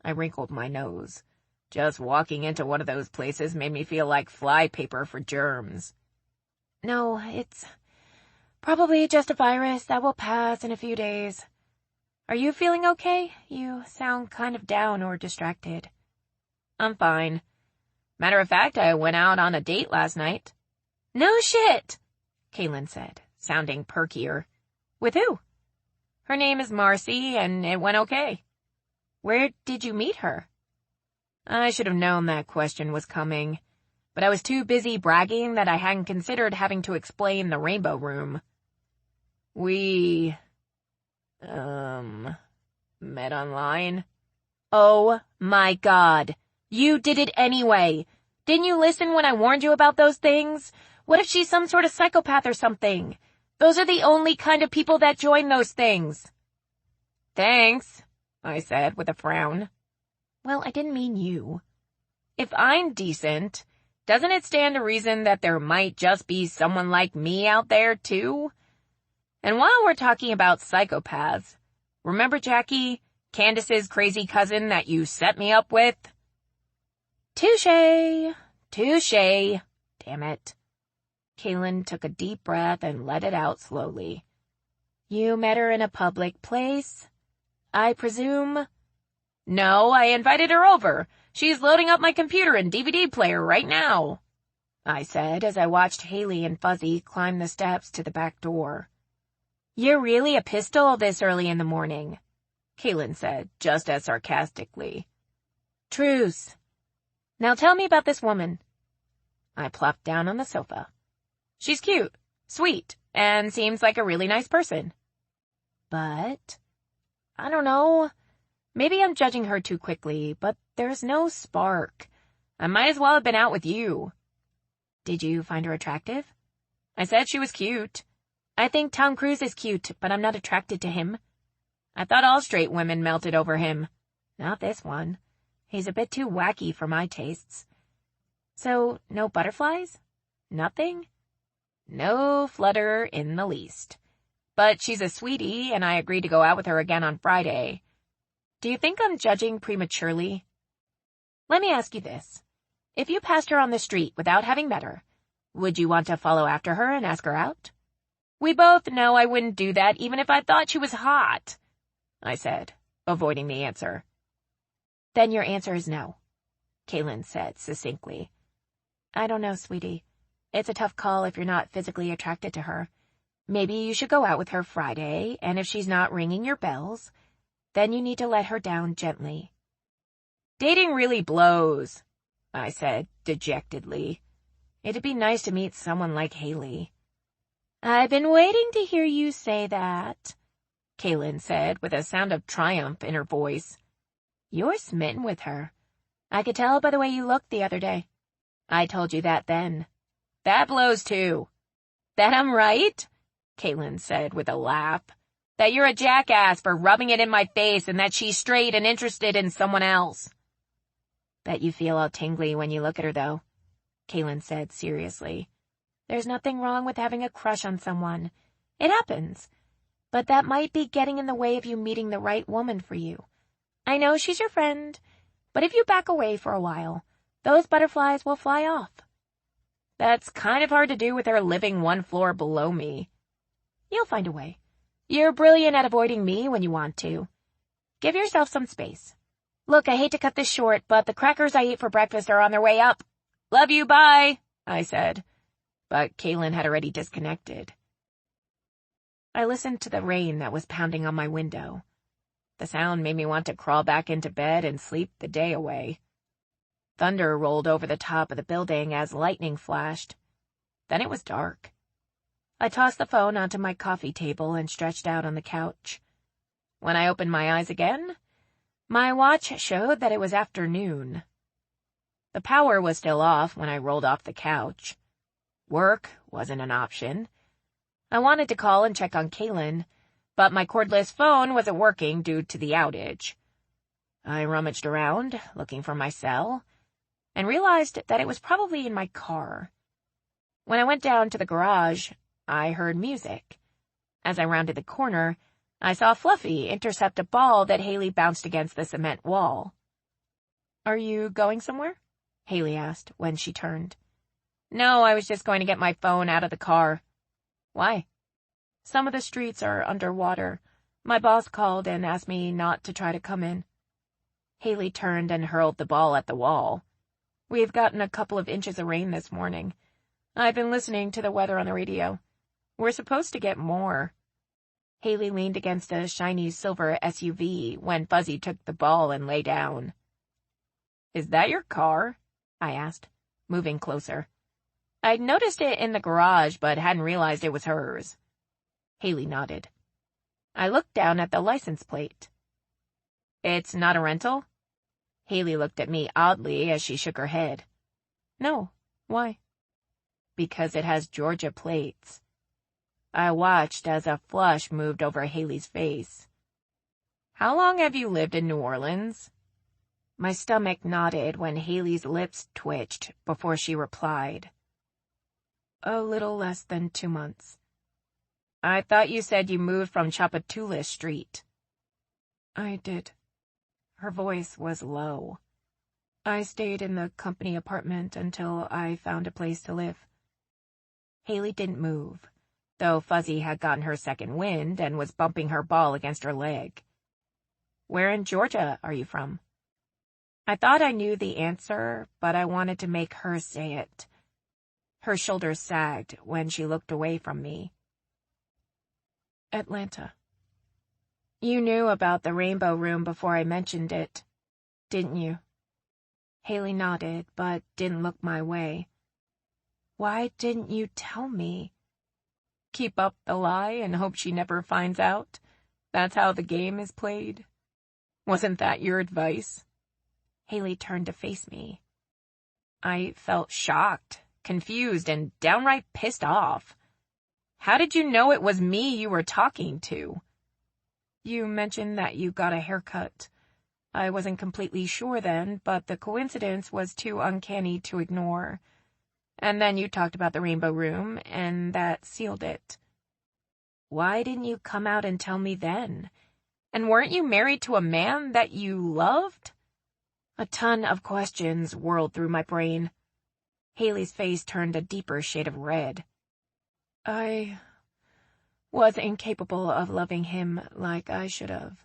I wrinkled my nose. Just walking into one of those places made me feel like flypaper for germs. No, it's probably just a virus that will pass in a few days. Are you feeling okay? You sound kind of down or distracted. I'm fine. Matter of fact, I went out on a date last night. No shit, Kaylin said, sounding perkier. With who? Her name is Marcy, and it went okay. Where did you meet her? I should have known that question was coming, but I was too busy bragging that I hadn't considered having to explain the Rainbow Room. We, met online. Oh my God. You did it anyway. Didn't you listen when I warned you about those things? What if she's some sort of psychopath or something? Those are the only kind of people that join those things. Thanks, I said with a frown. Well, I didn't mean you. If I'm decent, doesn't it stand to reason that there might just be someone like me out there, too? And while we're talking about psychopaths, remember Jackie, Candace's crazy cousin that you set me up with? Touché. Touché. Damn it. Kaylin took a deep breath and let it out slowly. You met her in a public place, I presume? No, I invited her over. She's loading up my computer and DVD player right now, I said as I watched Haley and Fuzzy climb the steps to the back door. You're really a pistol this early in the morning, Kaylin said, just as sarcastically. Truce. Now tell me about this woman. I plopped down on the sofa. She's cute, sweet, and seems like a really nice person. But, I don't know, Maybe I'm judging her too quickly, but there's no spark. I might as well have been out with you. Did you find her attractive? I said she was cute. I think Tom Cruise is cute, but I'm not attracted to him. I thought all straight women melted over him. Not this one. He's a bit too wacky for my tastes. So, no butterflies? Nothing? No flutter in the least. But she's a sweetie, and I agreed to go out with her again on Friday. Do you think I'm judging prematurely? Let me ask you this. If you passed her on the street without having met her, would you want to follow after her and ask her out? We both know I wouldn't do that even if I thought she was hot, I said, avoiding the answer. Then your answer is no, Kaylin said succinctly. I don't know, sweetie. It's a tough call if you're not physically attracted to her. Maybe you should go out with her Friday, and if she's not ringing your bells, then you need to let her down gently. Dating really blows, I said dejectedly. It'd be nice to meet someone like Haley. I've been waiting to hear you say that, Kaylin said with a sound of triumph in her voice. You're smitten with her. I could tell by the way you looked the other day. I told you that then. That blows too. That I'm right? Kaylin said with a laugh. That you're a jackass for rubbing it in my face and that she's straight and interested in someone else. Bet you feel all tingly when you look at her, though, Kaylin said seriously. There's nothing wrong with having a crush on someone. It happens. But that might be getting in the way of you meeting the right woman for you. I know she's your friend, but if you back away for a while, those butterflies will fly off. That's kind of hard to do with her living one floor below me. You'll find a way. You're brilliant at avoiding me when you want to. Give yourself some space. Look, I hate to cut this short, but the crackers I ate for breakfast are on their way up. Love you, bye, I said. But Kaylin had already disconnected. I listened to the rain that was pounding on my window. The sound made me want to crawl back into bed and sleep the day away. Thunder rolled over the top of the building as lightning flashed. Then it was dark. I tossed the phone onto my coffee table and stretched out on the couch. When I opened my eyes again, my watch showed that it was afternoon. The power was still off when I rolled off the couch. Work wasn't an option. I wanted to call and check on Kaylin, but my cordless phone wasn't working due to the outage. I rummaged around, looking for my cell, and realized that it was probably in my car. When I went down to the garage, I heard music. As I rounded the corner, I saw Fluffy intercept a ball that Haley bounced against the cement wall. Are you going somewhere? Haley asked when she turned. No, I was just going to get my phone out of the car. Why? Some of the streets are underwater. My boss called and asked me not to try to come in. Haley turned and hurled the ball at the wall. We've gotten a couple of inches of rain this morning. I've been listening to the weather on the radio. We're supposed to get more. Haley leaned against a shiny silver SUV when Fuzzy took the ball and lay down. Is that your car? I asked, moving closer. I'd noticed it in the garage but hadn't realized it was hers. Haley nodded. I looked down at the license plate. It's not a rental? Haley looked at me oddly as she shook her head. No, why? Because it has Georgia plates. I watched as a flush moved over Haley's face. How long have you lived in New Orleans? My stomach knotted when Haley's lips twitched before she replied. A little less than 2 months. I thought you said you moved from Chapatoulas Street. I did. Her voice was low. I stayed in the company apartment until I found a place to live. Haley didn't move, though Fuzzy had gotten her second wind and was bumping her ball against her leg. Where in Georgia are you from? I thought I knew the answer, but I wanted to make her say it. Her shoulders sagged when she looked away from me. Atlanta. You knew about the Rainbow Room before I mentioned it, didn't you? Haley nodded, but didn't look my way. Why didn't you tell me? Keep up the lie and hope she never finds out? That's how the game is played? Wasn't that your advice? Haley turned to face me. I felt shocked, confused, and downright pissed off. How did you know it was me you were talking to? You mentioned that you got a haircut. I wasn't completely sure then, but the coincidence was too uncanny to ignore. And then you talked about the Rainbow Room, and that sealed it. Why didn't you come out and tell me then? And weren't you married to a man that you loved? A ton of questions whirled through my brain. Haley's face turned a deeper shade of red. I was incapable of loving him like I should have.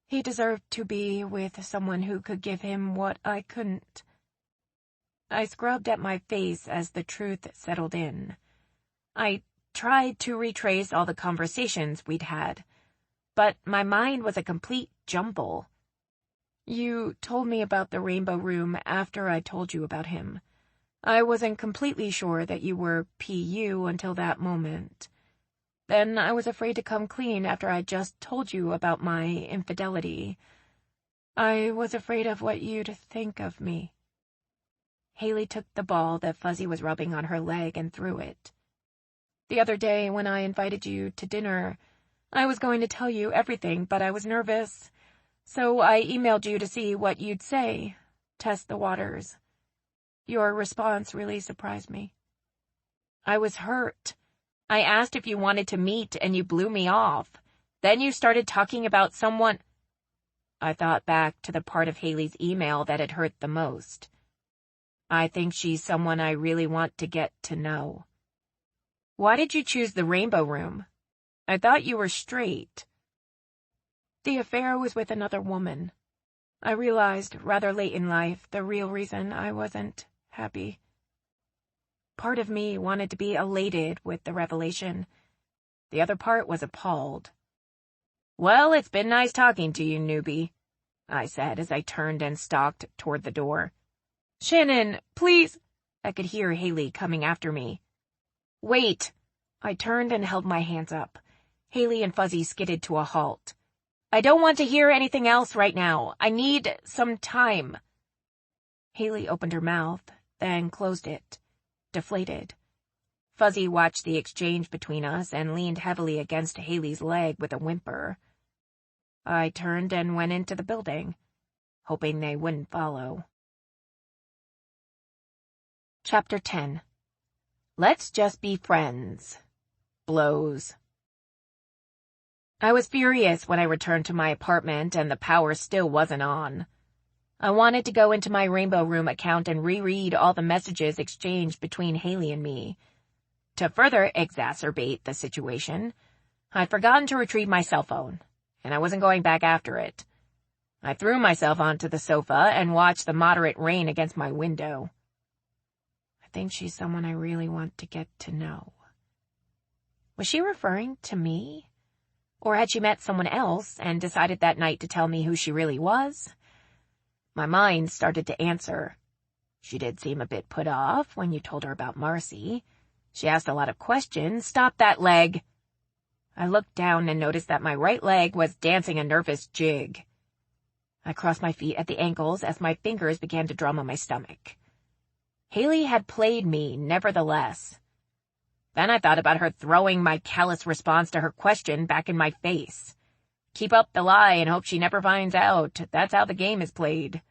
He deserved to be with someone who could give him what I couldn't. I scrubbed at my face as the truth settled in. I tried to retrace all the conversations we'd had, but my mind was a complete jumble. You told me about the Rainbow Room after I told you about him. I wasn't completely sure that you were PU until that moment. Then I was afraid to come clean after I just told you about my infidelity. I was afraid of what you'd think of me. Haley took the ball that Fuzzy was rubbing on her leg and threw it. The other day when I invited you to dinner, I was going to tell you everything, but I was nervous. So I emailed you to see what you'd say, test the waters. Your response really surprised me. I was hurt. I asked if you wanted to meet, and you blew me off. Then you started talking about someone. I thought back to the part of Haley's email that had hurt the most. I think she's someone I really want to get to know. Why did you choose the Rainbow Room? I thought you were straight. The affair was with another woman. I realized rather late in life the real reason I wasn't happy. Part of me wanted to be elated with the revelation. The other part was appalled. Well, it's been nice talking to you, newbie, I said as I turned and stalked toward the door. Shannon, please. I could hear Haley coming after me. Wait. I turned and held my hands up. Haley and Fuzzy skidded to a halt. I don't want to hear anything else right now. I need some time. Haley opened her mouth, then closed it, deflated. Fuzzy watched the exchange between us and leaned heavily against Haley's leg with a whimper. I turned and went into the building, hoping they wouldn't follow. Chapter 10. Let's just be friends. Blows. I was furious when I returned to my apartment and the power still wasn't on. I wanted to go into my Rainbow Room account and reread all the messages exchanged between Haley and me. To further exacerbate the situation, I'd forgotten to retrieve my cell phone, and I wasn't going back after it. I threw myself onto the sofa and watched the moderate rain against my window. I think she's someone I really want to get to know. Was she referring to me? Or had she met someone else and decided that night to tell me who she really was? My mind started to answer. She did seem a bit put off when you told her about Marcy. She asked a lot of questions. Stop that leg. I looked down and noticed that my right leg was dancing a nervous jig. I crossed my feet at the ankles as my fingers began to drum on my stomach. Haley had played me, nevertheless. Then I thought about her throwing my callous response to her question back in my face. Keep up the lie and hope she never finds out. That's how the game is played.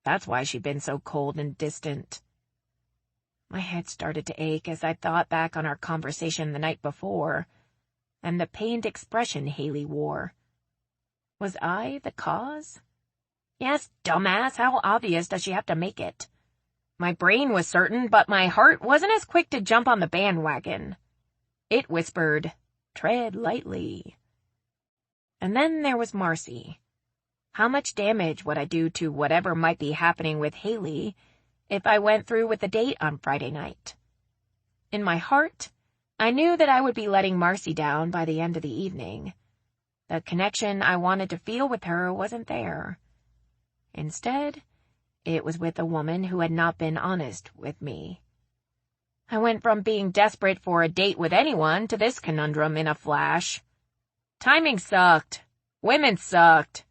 That's why she'd been so cold and distant. My head started to ache as I thought back on our conversation the night before, and the pained expression Haley wore. Was I the cause? Yes, dumbass, how obvious does she have to make it? My brain was certain, but my heart wasn't as quick to jump on the bandwagon. It whispered, tread lightly. And then there was Marcy. How much damage would I do to whatever might be happening with Haley if I went through with the date on Friday night? In my heart, I knew that I would be letting Marcy down by the end of the evening. The connection I wanted to feel with her wasn't there. Instead, it was with a woman who had not been honest with me. I went from being desperate for a date with anyone to this conundrum in a flash. Timing sucked. Women sucked.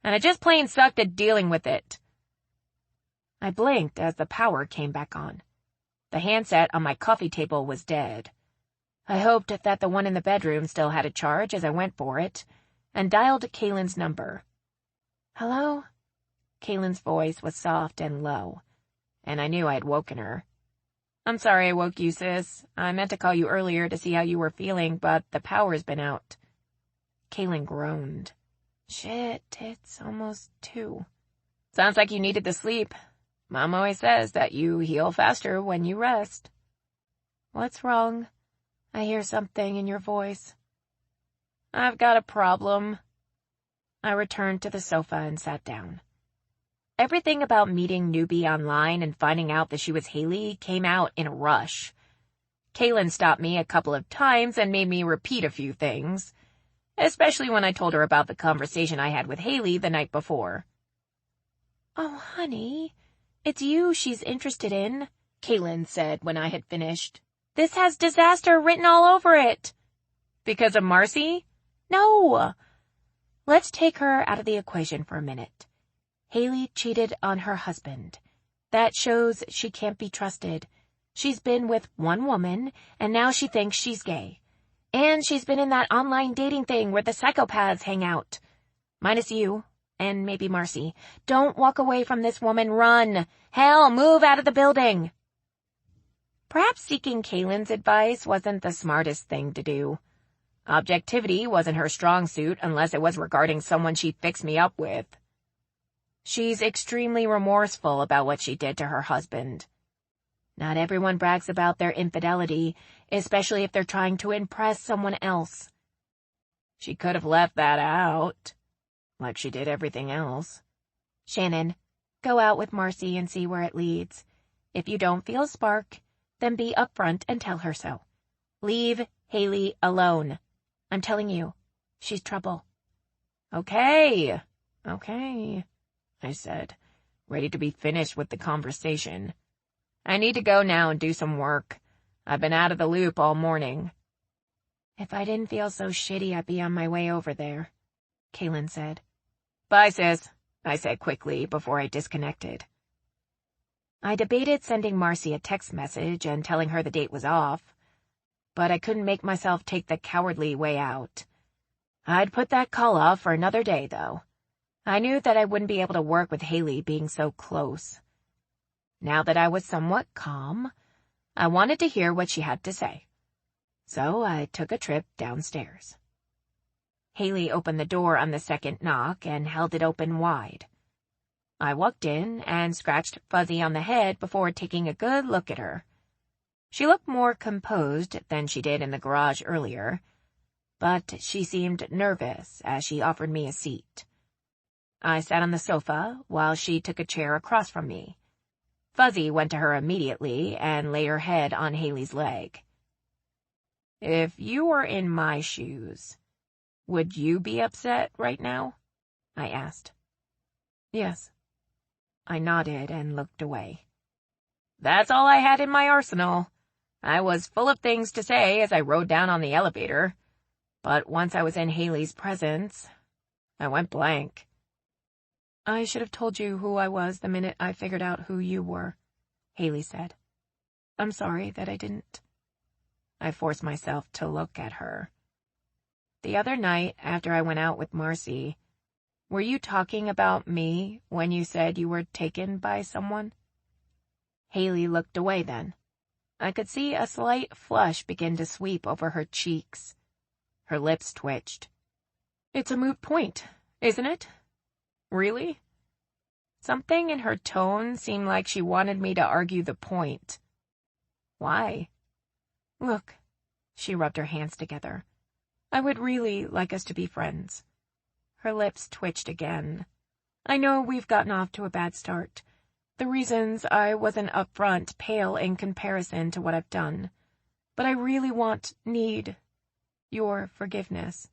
and I just plain sucked at dealing with it." I blinked as the power came back on. The handset on my coffee table was dead. I hoped that the one in the bedroom still had a charge as I went for it, and dialed Kaylin's number. "Hello?" Kaylin's voice was soft and low, and I knew I had woken her. "I'm sorry I woke you, sis. I meant to call you earlier to see how you were feeling, but the power's been out." Kaylin groaned. "Shit, it's almost 2. "Sounds like you needed the sleep. Mom always says that you heal faster when you rest." "What's wrong? I hear something in your voice." "I've got a problem." I returned to the sofa and sat down. Everything about meeting newbie online and finding out that she was Haley came out in a rush. Kaylin stopped me a couple of times and made me repeat a few things, especially when I told her about the conversation I had with Haley the night before. "Oh, honey, it's you she's interested in," Kaylin said when I had finished. "This has disaster written all over it." "Because of Marcy?" "No. Let's take her out of the equation for a minute. Haley cheated on her husband. That shows she can't be trusted. She's been with one woman, and now she thinks she's gay. And she's been in that online dating thing where the psychopaths hang out. Minus you, and maybe Marcy. Don't walk away from this woman. Run. Hell, move out of the building." Perhaps seeking Kaylin's advice wasn't the smartest thing to do. Objectivity wasn't her strong suit unless it was regarding someone she'd fix me up with. She's extremely remorseful about what she did to her husband. Not everyone brags about their infidelity, especially if they're trying to impress someone else. She could have left that out, like she did everything else. "Shannon, go out with Marcy and see where it leads. If you don't feel a spark, then be upfront and tell her so. Leave Haley alone. I'm telling you, she's trouble." Okay, I said, ready to be finished with the conversation. "I need to go now and do some work. I've been out of the loop all morning." "If I didn't feel so shitty, I'd be on my way over there," Kaylin said. "Bye, sis," I said quickly before I disconnected. I debated sending Marcy a text message and telling her the date was off, but I couldn't make myself take the cowardly way out. I'd put that call off for another day, though. I knew that I wouldn't be able to work with Haley being so close. Now that I was somewhat calm, I wanted to hear what she had to say. So I took a trip downstairs. Haley opened the door on the second knock and held it open wide. I walked in and scratched Fuzzy on the head before taking a good look at her. She looked more composed than she did in the garage earlier, but she seemed nervous as she offered me a seat. I sat on the sofa while she took a chair across from me. Fuzzy went to her immediately and lay her head on Haley's leg. "If you were in my shoes, would you be upset right now?" I asked. "Yes." I nodded and looked away. That's all I had in my arsenal. I was full of things to say as I rode down on the elevator, but once I was in Haley's presence, I went blank. "I should have told you who I was the minute I figured out who you were," Haley said. "I'm sorry that I didn't." I forced myself to look at her. "The other night, after I went out with Marcy, were you talking about me when you said you were taken by someone?" Haley looked away then. I could see a slight flush begin to sweep over her cheeks. Her lips twitched. "It's a moot point, isn't it? Really?" Something in her tone seemed like she wanted me to argue the point. "Why?" "Look," she rubbed her hands together. "I would really like us to be friends." Her lips twitched again. "I know we've gotten off to a bad start. The reasons I wasn't upfront pale in comparison to what I've done. But I really need your forgiveness."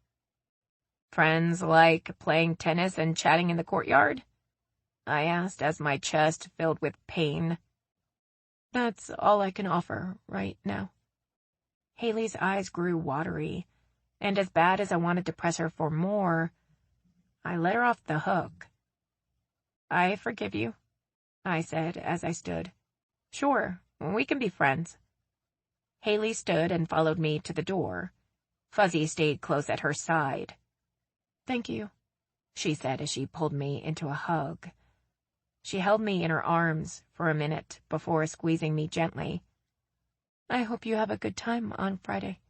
"Friends like playing tennis and chatting in the courtyard?" I asked as my chest filled with pain. "That's all I can offer right now." Haley's eyes grew watery, and as bad as I wanted to press her for more, I let her off the hook. "I forgive you," I said as I stood. "Sure, we can be friends." Haley stood and followed me to the door. Fuzzy stayed close at her side. "Thank you," she said as she pulled me into a hug. She held me in her arms for a minute before squeezing me gently. "I hope you have a good time on Friday."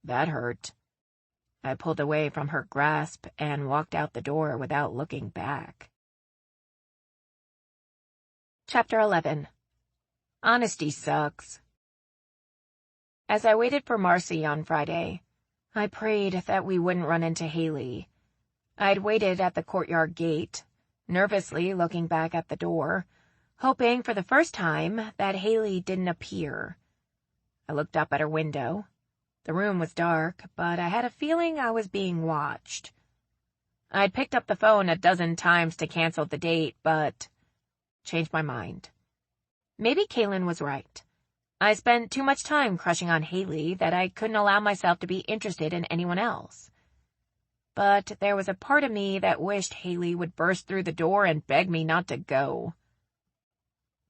That hurt. I pulled away from her grasp and walked out the door without looking back. Chapter 11. Honesty sucks. As I waited for Marcy on Friday, I prayed that we wouldn't run into Haley. I'd waited at the courtyard gate, nervously looking back at the door, hoping for the first time that Haley didn't appear. I looked up at her window. The room was dark, but I had a feeling I was being watched. I'd picked up the phone a dozen times to cancel the date, but changed my mind. Maybe Kaylin was right. I spent too much time crushing on Haley that I couldn't allow myself to be interested in anyone else. But there was a part of me that wished Haley would burst through the door and beg me not to go.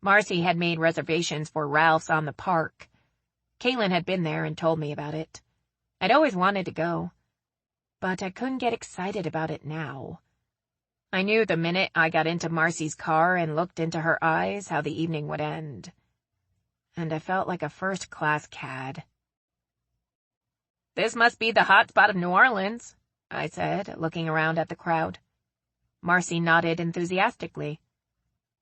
Marcy had made reservations for Ralph's on the park. Kaylin had been there and told me about it. I'd always wanted to go, but I couldn't get excited about it now. I knew the minute I got into Marcy's car and looked into her eyes how the evening would end. And I felt like a first-class cad. "This must be the hot spot of New Orleans," I said, looking around at the crowd. Marcy nodded enthusiastically.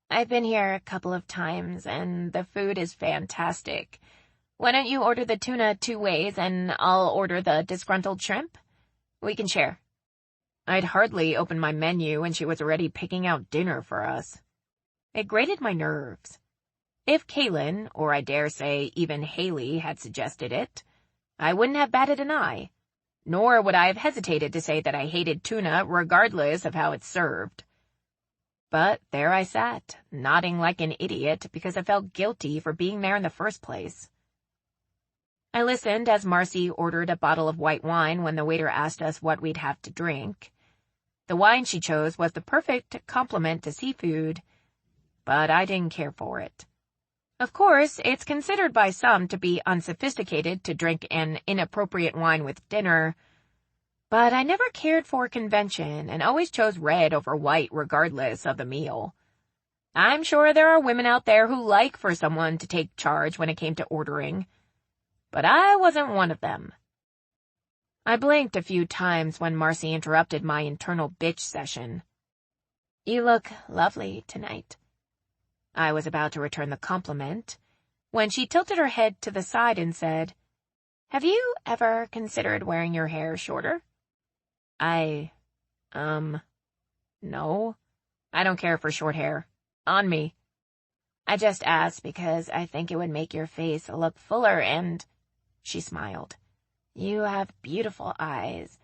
"I've been here a couple of times, and the food is fantastic. Why don't you order the tuna 2 ways, and I'll order the disgruntled shrimp? We can share." I'd hardly opened my menu when she was already picking out dinner for us. It grated my nerves. If Kaylin, or I dare say even Haley, had suggested it, I wouldn't have batted an eye, nor would I have hesitated to say that I hated tuna regardless of how it's served. But there I sat, nodding like an idiot because I felt guilty for being there in the first place. I listened as Marcy ordered a bottle of white wine when the waiter asked us what we'd have to drink. The wine she chose was the perfect complement to seafood, but I didn't care for it. Of course, it's considered by some to be unsophisticated to drink an inappropriate wine with dinner, but I never cared for convention and always chose red over white regardless of the meal. I'm sure there are women out there who like for someone to take charge when it came to ordering, but I wasn't one of them. I blinked a few times when Marcy interrupted my internal bitch session. "You look lovely tonight." I was about to return the compliment when she tilted her head to the side and said, "Have you ever considered wearing your hair shorter?" No. I don't care for short hair. On me. I just asked because I think it would make your face look fuller and—" She smiled. "You have beautiful eyes,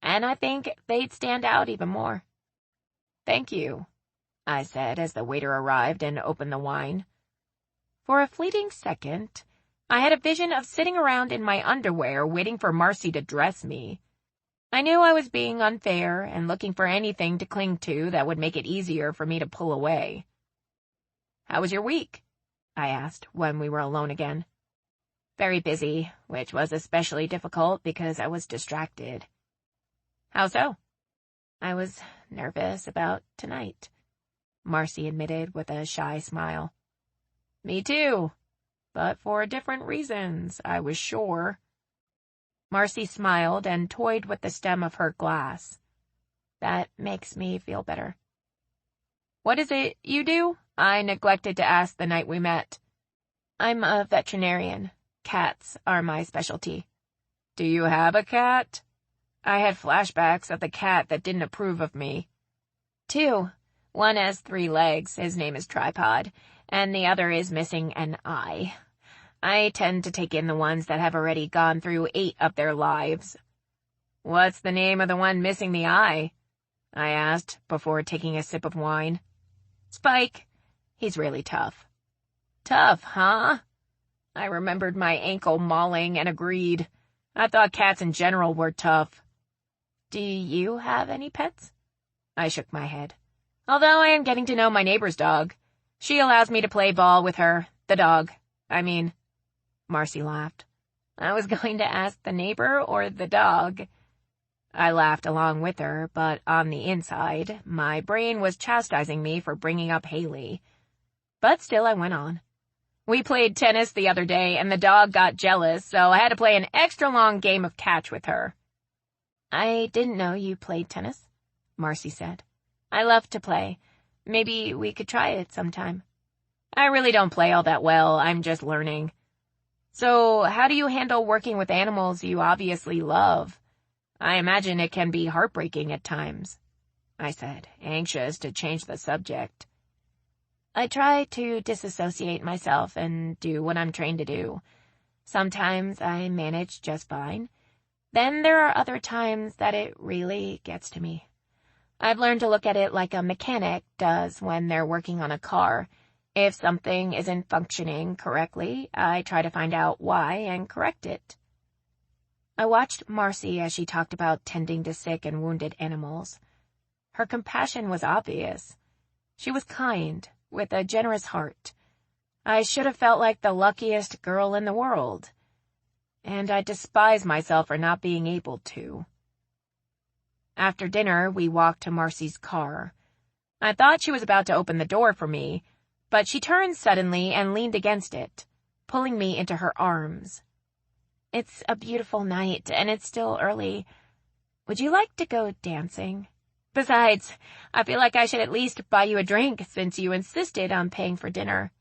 and I think they'd stand out even more." "Thank you," I said as the waiter arrived and opened the wine. For a fleeting second, I had a vision of sitting around in my underwear waiting for Marcy to dress me. I knew I was being unfair and looking for anything to cling to that would make it easier for me to pull away. "How was your week?" I asked when we were alone again. "Very busy, which was especially difficult because I was distracted." "How so?" "I was nervous about tonight," Marcy admitted with a shy smile. "Me too, but for different reasons, I was sure." Marcy smiled and toyed with the stem of her glass. "That makes me feel better." "What is it you do? I neglected to ask the night we met." "I'm a veterinarian. Cats are my specialty." "Do you have a cat?" I had flashbacks of the cat that didn't approve of me. "2. One has 3 legs, his name is Tripod, and the other is missing an eye. I tend to take in the ones that have already gone through 8 of their lives." "What's the name of the one missing the eye?" I asked before taking a sip of wine. "Spike. He's really tough." "Tough, huh?" I remembered my ankle mauling and agreed. I thought cats in general were tough. "Do you have any pets?" I shook my head. Although I am getting to know my neighbor's dog. She allows me to play ball with her, the dog. Marcy laughed. I was going to ask the neighbor or the dog. I laughed along with her, but on the inside, my brain was chastising me for bringing up Haley. But still I went on. We played tennis the other day, and the dog got jealous, so I had to play an extra long game of catch with her. I didn't know you played tennis, Marcy said. I love to play. Maybe we could try it sometime. I really don't play all that well. I'm just learning. So, how do you handle working with animals you obviously love? I imagine it can be heartbreaking at times, I said, anxious to change the subject. I try to disassociate myself and do what I'm trained to do. Sometimes I manage just fine. Then there are other times that it really gets to me. I've learned to look at it like a mechanic does when they're working on a car. If something isn't functioning correctly, I try to find out why and correct it. I watched Marcy as she talked about tending to sick and wounded animals. Her compassion was obvious. She was kind, with a generous heart. I should have felt like the luckiest girl in the world. And I despise myself for not being able to. After dinner, we walked to Marcy's car. I thought she was about to open the door for me, but she turned suddenly and leaned against it, pulling me into her arms. It's a beautiful night, and it's still early. Would you like to go dancing? Besides, I feel like I should at least buy you a drink since you insisted on paying for dinner.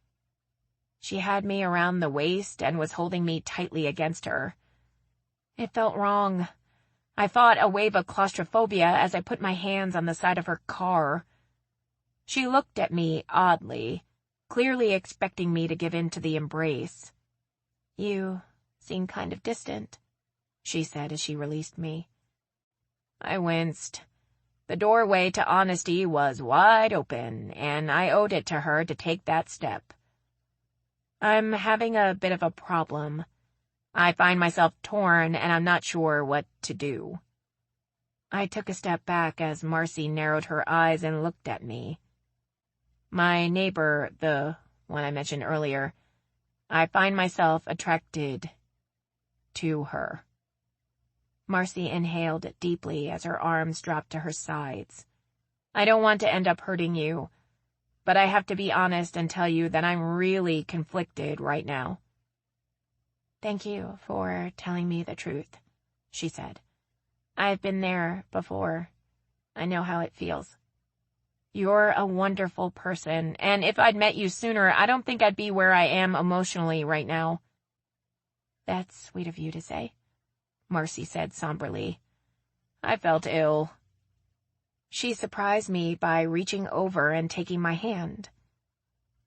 She had me around the waist and was holding me tightly against her. It felt wrong. I fought a wave of claustrophobia as I put my hands on the side of her car. She looked at me oddly, clearly expecting me to give in to the embrace. You seem kind of distant, she said as she released me. I winced. The doorway to honesty was wide open, and I owed it to her to take that step. I'm having a bit of a problem. I find myself torn, and I'm not sure what to do. I took a step back as Marcy narrowed her eyes and looked at me. My neighbor, the one I mentioned earlier, I find myself attracted to her. Marcy inhaled deeply as her arms dropped to her sides. I don't want to end up hurting you, but I have to be honest and tell you that I'm really conflicted right now. Thank you for telling me the truth, she said. I've been there before. I know how it feels. You're a wonderful person, and if I'd met you sooner, I don't think I'd be where I am emotionally right now. That's sweet of you to say, Marcy said somberly. I felt ill. She surprised me by reaching over and taking my hand.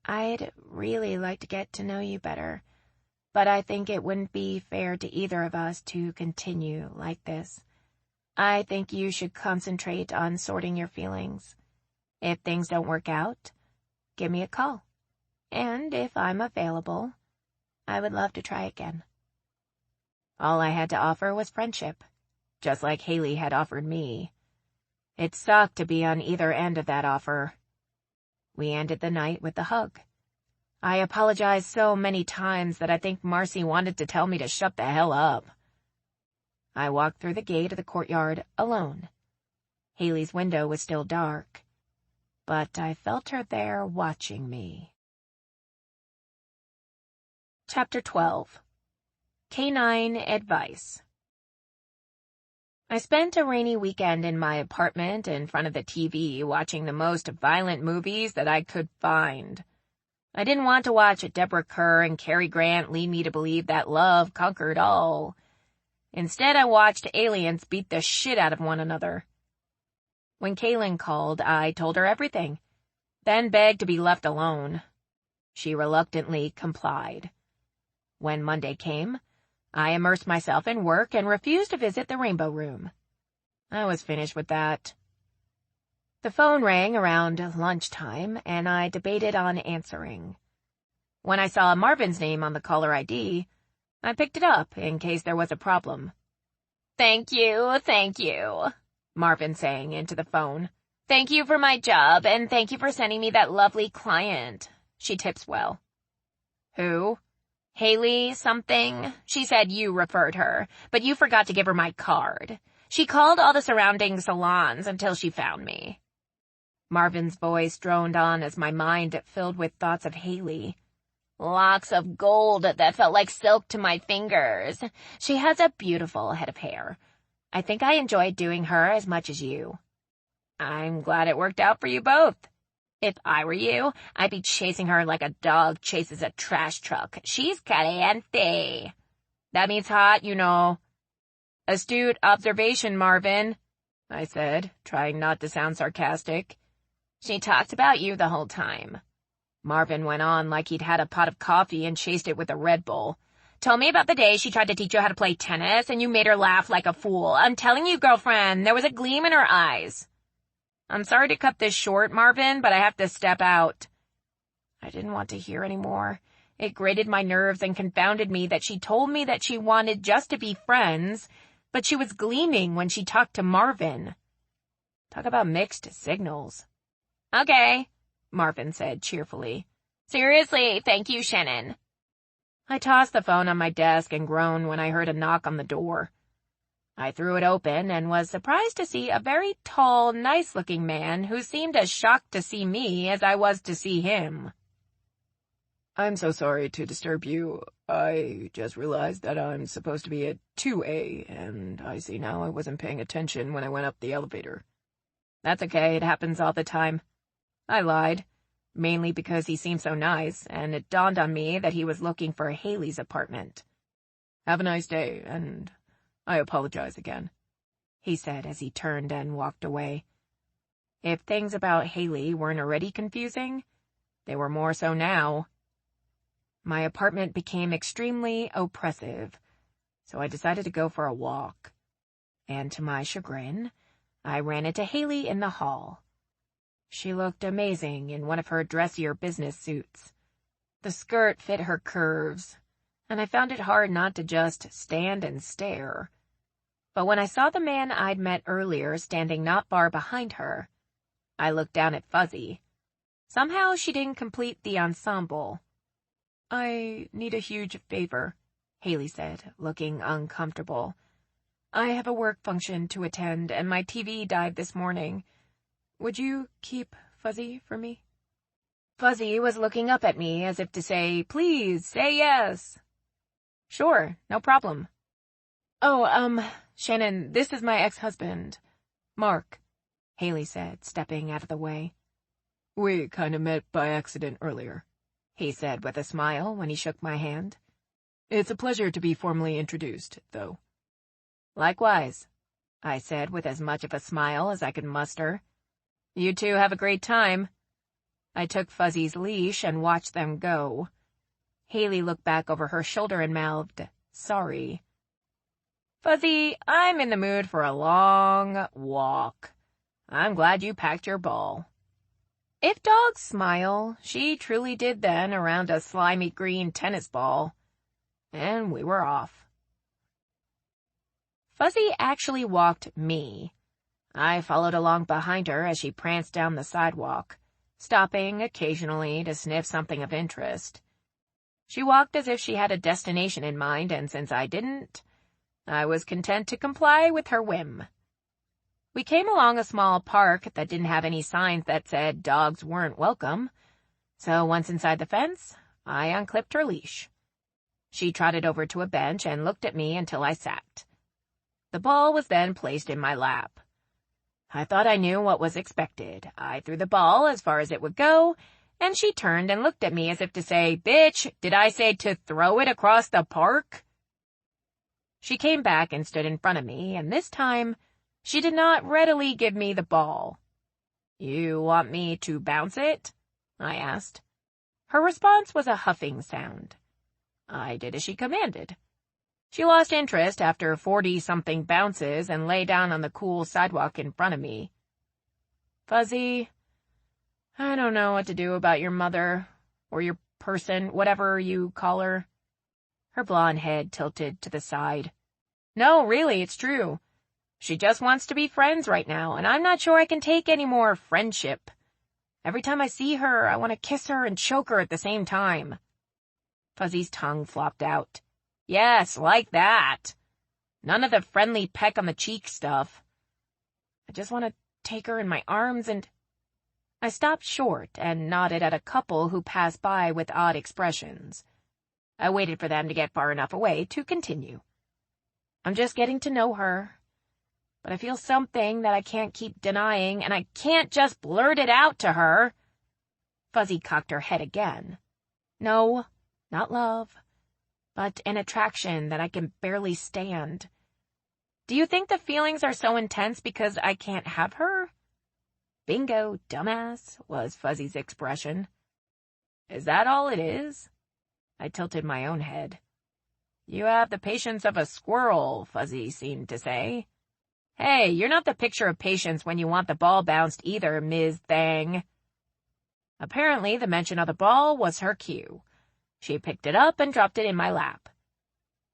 I'd really like to get to know you better, but I think it wouldn't be fair to either of us to continue like this. I think you should concentrate on sorting your feelings. If things don't work out, give me a call. And if I'm available, I would love to try again. All I had to offer was friendship, just like Haley had offered me. It sucked to be on either end of that offer. We ended the night with a hug. I apologized so many times that I think Marcy wanted to tell me to shut the hell up. I walked through the gate of the courtyard alone. Haley's window was still dark, but I felt her there watching me. Chapter 12. Canine Advice. I spent a rainy weekend in my apartment in front of the TV watching the most violent movies that I could find. I didn't want to watch Deborah Kerr and Cary Grant lead me to believe that love conquered all. Instead, I watched aliens beat the shit out of one another. When Kaylin called, I told her everything, then begged to be left alone. She reluctantly complied. When Monday came, I immersed myself in work and refused to visit the Rainbow Room. I was finished with that. The phone rang around lunchtime, and I debated on answering. When I saw Marvin's name on the caller ID, I picked it up in case there was a problem. Thank you, Marvin sang into the phone. Thank you for my job, and thank you for sending me that lovely client. She tips well. Who? Haley something? She said you referred her, but you forgot to give her my card. She called all the surrounding salons until she found me. Marvin's voice droned on as my mind filled with thoughts of Haley. Locks of gold that felt like silk to my fingers. She has a beautiful head of hair. I think I enjoyed doing her as much as you. I'm glad it worked out for you both. If I were you, I'd be chasing her like a dog chases a trash truck. She's caliente. That means hot, you know. Astute observation, Marvin, I said, trying not to sound sarcastic. She talked about you the whole time. Marvin went on like he'd had a pot of coffee and chased it with a Red Bull. Told me about the day she tried to teach you how to play tennis and you made her laugh like a fool. I'm telling you, girlfriend, there was a gleam in her eyes. I'm sorry to cut this short, Marvin, but I have to step out. I didn't want to hear any more. It grated my nerves and confounded me that she told me that she wanted just to be friends, but she was gleaming when she talked to Marvin. Talk about mixed signals. Okay, Marvin said cheerfully. Seriously, thank you, Shannon. I tossed the phone on my desk and groaned when I heard a knock on the door. I threw it open and was surprised to see a very tall, nice-looking man who seemed as shocked to see me as I was to see him. I'm so sorry to disturb you. I just realized that I'm supposed to be at 2A, and I see now I wasn't paying attention when I went up the elevator. That's okay, it happens all the time. I lied, mainly because he seemed so nice, and it dawned on me that he was looking for Haley's apartment. Have a nice day, and I apologize again, he said as he turned and walked away. If things about Haley weren't already confusing, they were more so now. My apartment became extremely oppressive, so I decided to go for a walk. And to my chagrin, I ran into Haley in the hall. She looked amazing in one of her dressier business suits. The skirt fit her curves, and I found it hard not to just stand and stare. But when I saw the man I'd met earlier standing not far behind her, I looked down at Fuzzy. Somehow she didn't complete the ensemble. I need a huge favor, Haley said, looking uncomfortable. I have a work function to attend, and my TV died this morning. Would you keep Fuzzy for me? Fuzzy was looking up at me as if to say, please, say yes. Sure, no problem. Oh, Shannon, this is my ex-husband, Mark, Haley said, stepping out of the way. We kind of met by accident earlier, he said with a smile when he shook my hand. It's a pleasure to be formally introduced, though. Likewise, I said with as much of a smile as I could muster. You two have a great time. I took Fuzzy's leash and watched them go. Haley looked back over her shoulder and mouthed, sorry. Fuzzy, I'm in the mood for a long walk. I'm glad you packed your ball. If dogs smile, she truly did then around a slimy green tennis ball. And we were off. Fuzzy actually walked me. I followed along behind her as she pranced down the sidewalk, stopping occasionally to sniff something of interest. She walked as if she had a destination in mind, and since I didn't, I was content to comply with her whim. We came along a small park that didn't have any signs that said dogs weren't welcome, so once inside the fence, I unclipped her leash. She trotted over to a bench and looked at me until I sat. The ball was then placed in my lap. I thought I knew what was expected. I threw the ball as far as it would go, and she turned and looked at me as if to say, Bitch, did I say to throw it across the park? She came back and stood in front of me, and this time, she did not readily give me the ball. You want me to bounce it? I asked. Her response was a huffing sound. I did as she commanded. She lost interest after 40-something bounces and lay down on the cool sidewalk in front of me. Fuzzy, I don't know what to do about your mother, or your person, whatever you call her. Her blonde head tilted to the side. No, really, it's true. She just wants to be friends right now, and I'm not sure I can take any more friendship. Every time I see her, I want to kiss her and choke her at the same time." Fuzzy's tongue flopped out. "Yes, like that. None of the friendly peck on the cheek stuff. I just want to take her in my arms and—" I stopped short and nodded at a couple who passed by with odd expressions. I waited for them to get far enough away to continue. "I'm just getting to know her. But I feel something that I can't keep denying, and I can't just blurt it out to her." Fuzzy cocked her head again. "No, not love, but an attraction that I can barely stand. Do you think the feelings are so intense because I can't have her?" "Bingo, dumbass," was Fuzzy's expression. "Is that all it is?" I tilted my own head. "You have the patience of a squirrel," Fuzzy seemed to say. "Hey, you're not the picture of patience when you want the ball bounced either, Ms. Thang." Apparently, the mention of the ball was her cue. She picked it up and dropped it in my lap.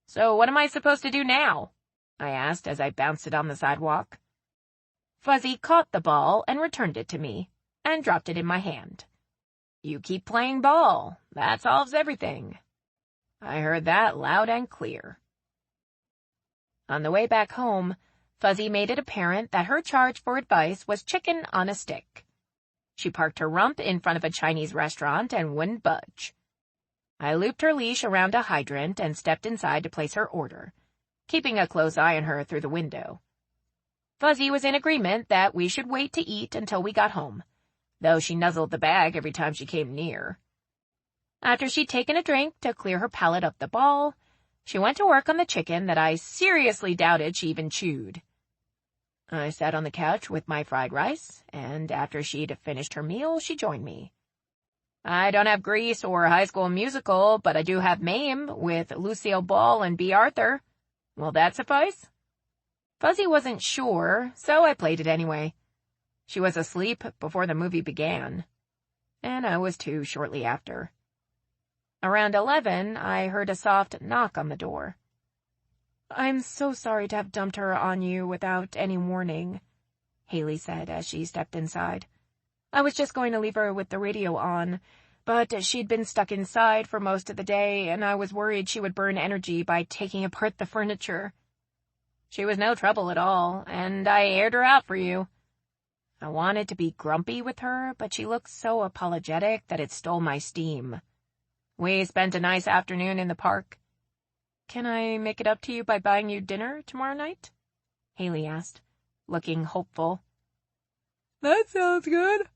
"So what am I supposed to do now?" I asked as I bounced it on the sidewalk. Fuzzy caught the ball and returned it to me, and dropped it in my hand. "You keep playing ball. That solves everything." I heard that loud and clear. On the way back home, Fuzzy made it apparent that her charge for advice was chicken on a stick. She parked her rump in front of a Chinese restaurant and wouldn't budge. I looped her leash around a hydrant and stepped inside to place her order, keeping a close eye on her through the window. Fuzzy was in agreement that we should wait to eat until we got home, though she nuzzled the bag every time she came near. After she'd taken a drink to clear her palate of the ball, she went to work on the chicken that I seriously doubted she even chewed. I sat on the couch with my fried rice, and after she'd finished her meal, she joined me. I don't have Grease or High School Musical, but I do have Mame with Lucille Ball and B. Arthur. Will that suffice? Fuzzy wasn't sure, so I played it anyway. She was asleep before the movie began, and I was too shortly after. Around 11, I heard a soft knock on the door. "I'm so sorry to have dumped her on you without any warning," Haley said as she stepped inside. "I was just going to leave her with the radio on, but she'd been stuck inside for most of the day, and I was worried she would burn energy by taking apart the furniture." "She was no trouble at all, and I aired her out for you." I wanted to be grumpy with her, but she looked so apologetic that it stole my steam. We spent a nice afternoon in the park. "Can I make it up to you by buying you dinner tomorrow night?" Haley asked, looking hopeful. "That sounds good,"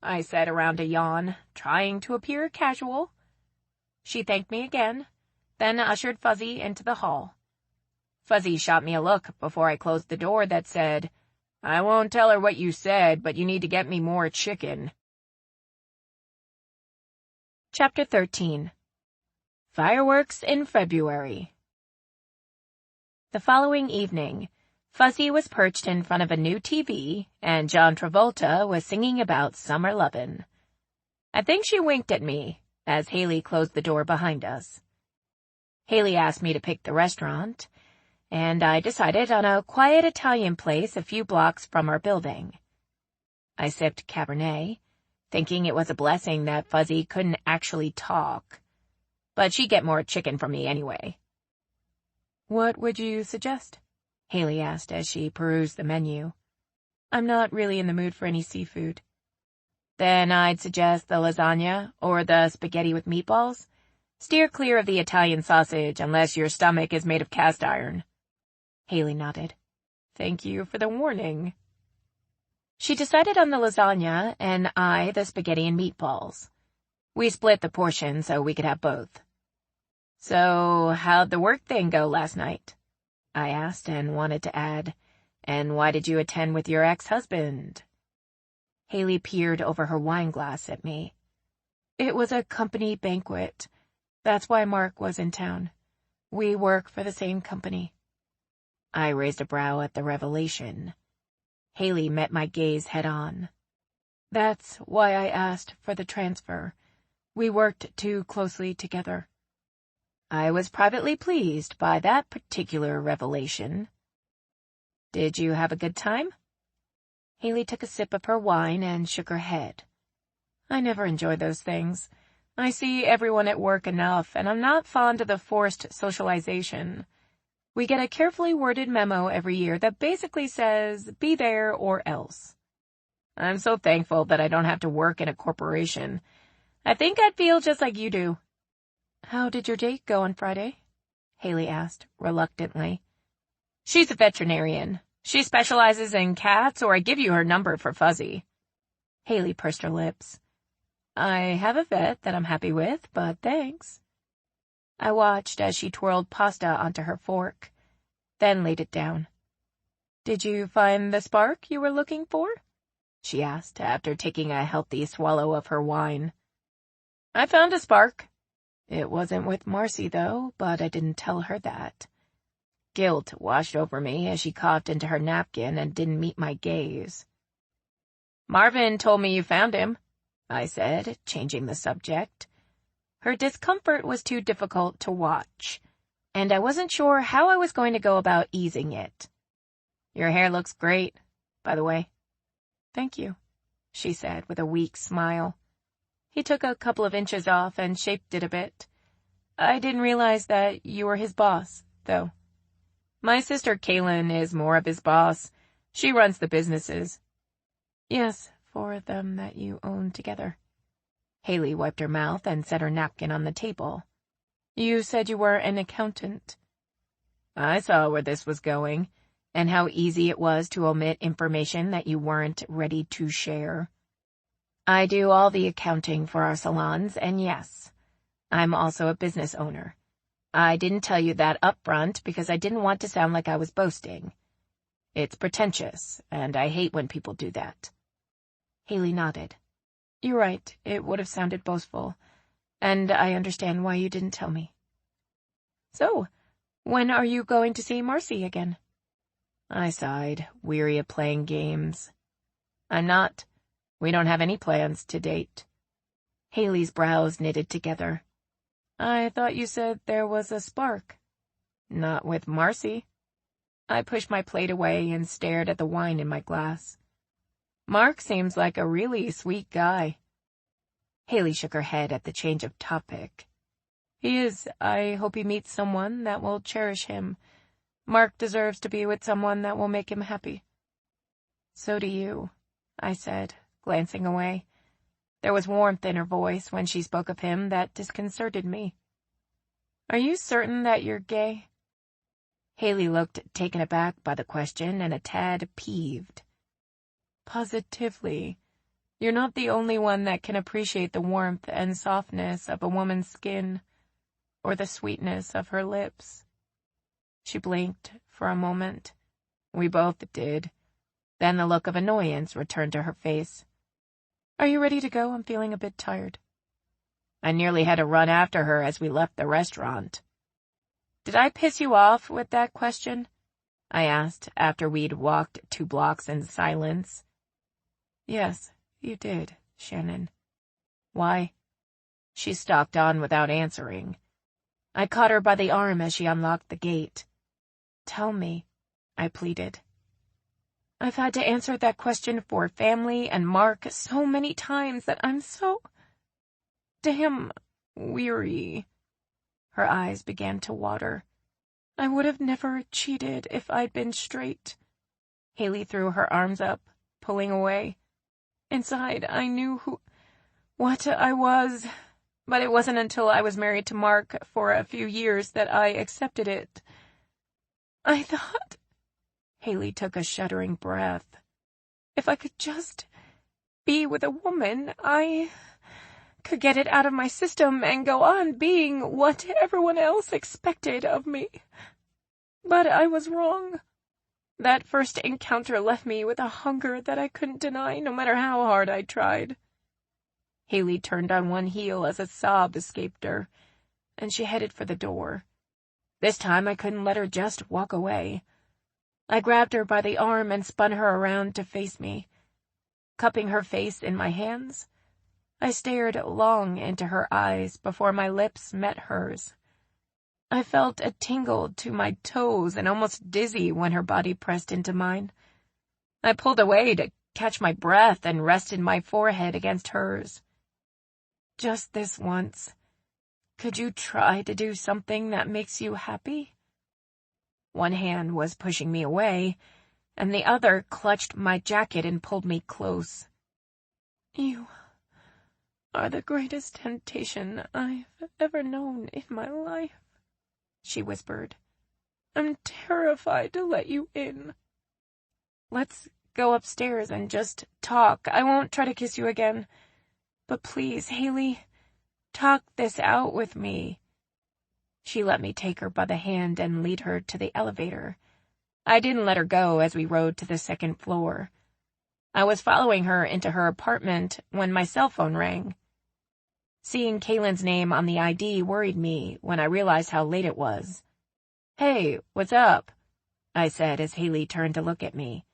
I said around a yawn, trying to appear casual. She thanked me again, then ushered Fuzzy into the hall. Fuzzy shot me a look before I closed the door that said, "I won't tell her what you said, but you need to get me more chicken." Chapter 13. Fireworks in February. The following evening, Fuzzy was perched in front of a new TV, and John Travolta was singing about summer lovin'. I think she winked at me as Haley closed the door behind us. Haley asked me to pick the restaurant, and I decided on a quiet Italian place a few blocks from our building. I sipped Cabernet, thinking it was a blessing that Fuzzy couldn't actually talk, but she'd get more chicken from me anyway. "What would you suggest?" Haley asked as she perused the menu. "I'm not really in the mood for any seafood." "Then I'd suggest the lasagna or the spaghetti with meatballs. Steer clear of the Italian sausage unless your stomach is made of cast iron." Haley nodded. "Thank you for the warning." She decided on the lasagna, and I the spaghetti and meatballs. We split the portion so we could have both. "So, how'd the work thing go last night?" I asked and wanted to add, "And why did you attend with your ex-husband?" Haley peered over her wine glass at me. "It was a company banquet. That's why Mark was in town. We work for the same company." I raised a brow at the revelation. Haley met my gaze head-on. "That's why I asked for the transfer. We worked too closely together." I was privately pleased by that particular revelation. Did you have a good time? Haley took a sip of her wine and shook her head. I never enjoy those things. I see everyone at work enough, and I'm not fond of the forced socialization. We get a carefully worded memo every year that basically says, be there or else. I'm so thankful that I don't have to work in a corporation. I think I'd feel just like you do. How did your date go on Friday? Haley asked, reluctantly. She's a veterinarian. She specializes in cats, or I give you her number for Fuzzy. Haley pursed her lips. I have a vet that I'm happy with, but thanks. I watched as she twirled pasta onto her fork, then laid it down. Did you find the spark you were looking for? She asked, after taking a healthy swallow of her wine. I found a spark. It wasn't with Marcy, though, but I didn't tell her that. Guilt washed over me as she coughed into her napkin and didn't meet my gaze. Marvin told me you found him, I said, changing the subject. Her discomfort was too difficult to watch, and I wasn't sure how I was going to go about easing it. Your hair looks great, by the way. Thank you, she said with a weak smile. He took a couple of inches off and shaped it a bit. I didn't realize that you were his boss, though. My sister Kaylin is more of his boss. She runs the businesses. Yes, 4 of them that you own together. Haley wiped her mouth and set her napkin on the table. You said you were an accountant. I saw where this was going, and how easy it was to omit information that you weren't ready to share. I do all the accounting for our salons, and yes, I'm also a business owner. I didn't tell you that up front because I didn't want to sound like I was boasting. It's pretentious, and I hate when people do that. Haley nodded. You're right, it would have sounded boastful, and I understand why you didn't tell me. So, when are you going to see Marcy again? I sighed, weary of playing games. I'm not. We don't have any plans to date. Haley's brows knitted together. I thought you said there was a spark. Not with Marcy. I pushed my plate away and stared at the wine in my glass. Mark seems like a really sweet guy. Haley shook her head at the change of topic. He is. I hope he meets someone that will cherish him. Mark deserves to be with someone that will make him happy. So do you, I said, glancing away. There was warmth in her voice when she spoke of him that disconcerted me. Are you certain that you're gay? Haley looked taken aback by the question and a tad peeved. Positively. You're not the only one that can appreciate the warmth and softness of a woman's skin, or the sweetness of her lips. She blinked for a moment. We both did. Then the look of annoyance returned to her face. Are you ready to go? I'm feeling a bit tired. I nearly had to run after her as we left the restaurant. Did I piss you off with that question? I asked after we'd walked 2 blocks in silence. Yes, you did, Shannon. Why? She stalked on without answering. I caught her by the arm as she unlocked the gate. Tell me, I pleaded. I've had to answer that question for family and Mark so many times that I'm so damn weary. Her eyes began to water. I would have never cheated if I'd been straight. Haley threw her arms up, pulling away. Inside, I knew what I was, but it wasn't until I was married to Mark for a few years that I accepted it. I thought... Haley took a shuddering breath. If I could just be with a woman, I could get it out of my system and go on being what everyone else expected of me. But I was wrong. That first encounter left me with a hunger that I couldn't deny no matter how hard I tried. Haley turned on one heel as a sob escaped her, and she headed for the door. This time I couldn't let her just walk away. I grabbed her by the arm and spun her around to face me. Cupping her face in my hands, I stared long into her eyes before my lips met hers. I felt a tingle to my toes and almost dizzy when her body pressed into mine. I pulled away to catch my breath and rested my forehead against hers. Just this once, could you try to do something that makes you happy? One hand was pushing me away, and the other clutched my jacket and pulled me close. You are the greatest temptation I've ever known in my life, she whispered. I'm terrified to let you in. Let's go upstairs and just talk. I won't try to kiss you again. But please, Haley, talk this out with me. She let me take her by the hand and lead her to the elevator. I didn't let her go as we rode to the second floor. I was following her into her apartment when my cell phone rang. Seeing Kaylin's name on the ID worried me when I realized how late it was. Hey, what's up? I said as Haley turned to look at me.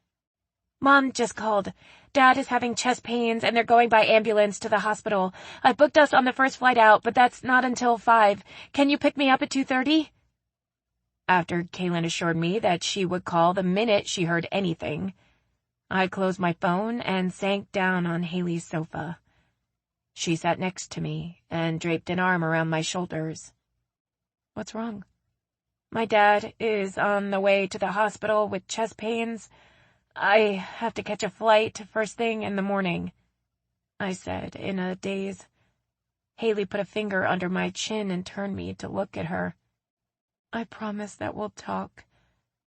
Mom just called. Dad is having chest pains and they're going by ambulance to the hospital. I booked us on the first flight out, but that's not until 5. Can you pick me up at 2:30? After Kaylin assured me that she would call the minute she heard anything, I closed my phone and sank down on Haley's sofa. She sat next to me and draped an arm around my shoulders. What's wrong? My dad is on the way to the hospital with chest pains. I have to catch a flight first thing in the morning, I said in a daze. Haley put a finger under my chin and turned me to look at her. I promise that we'll talk,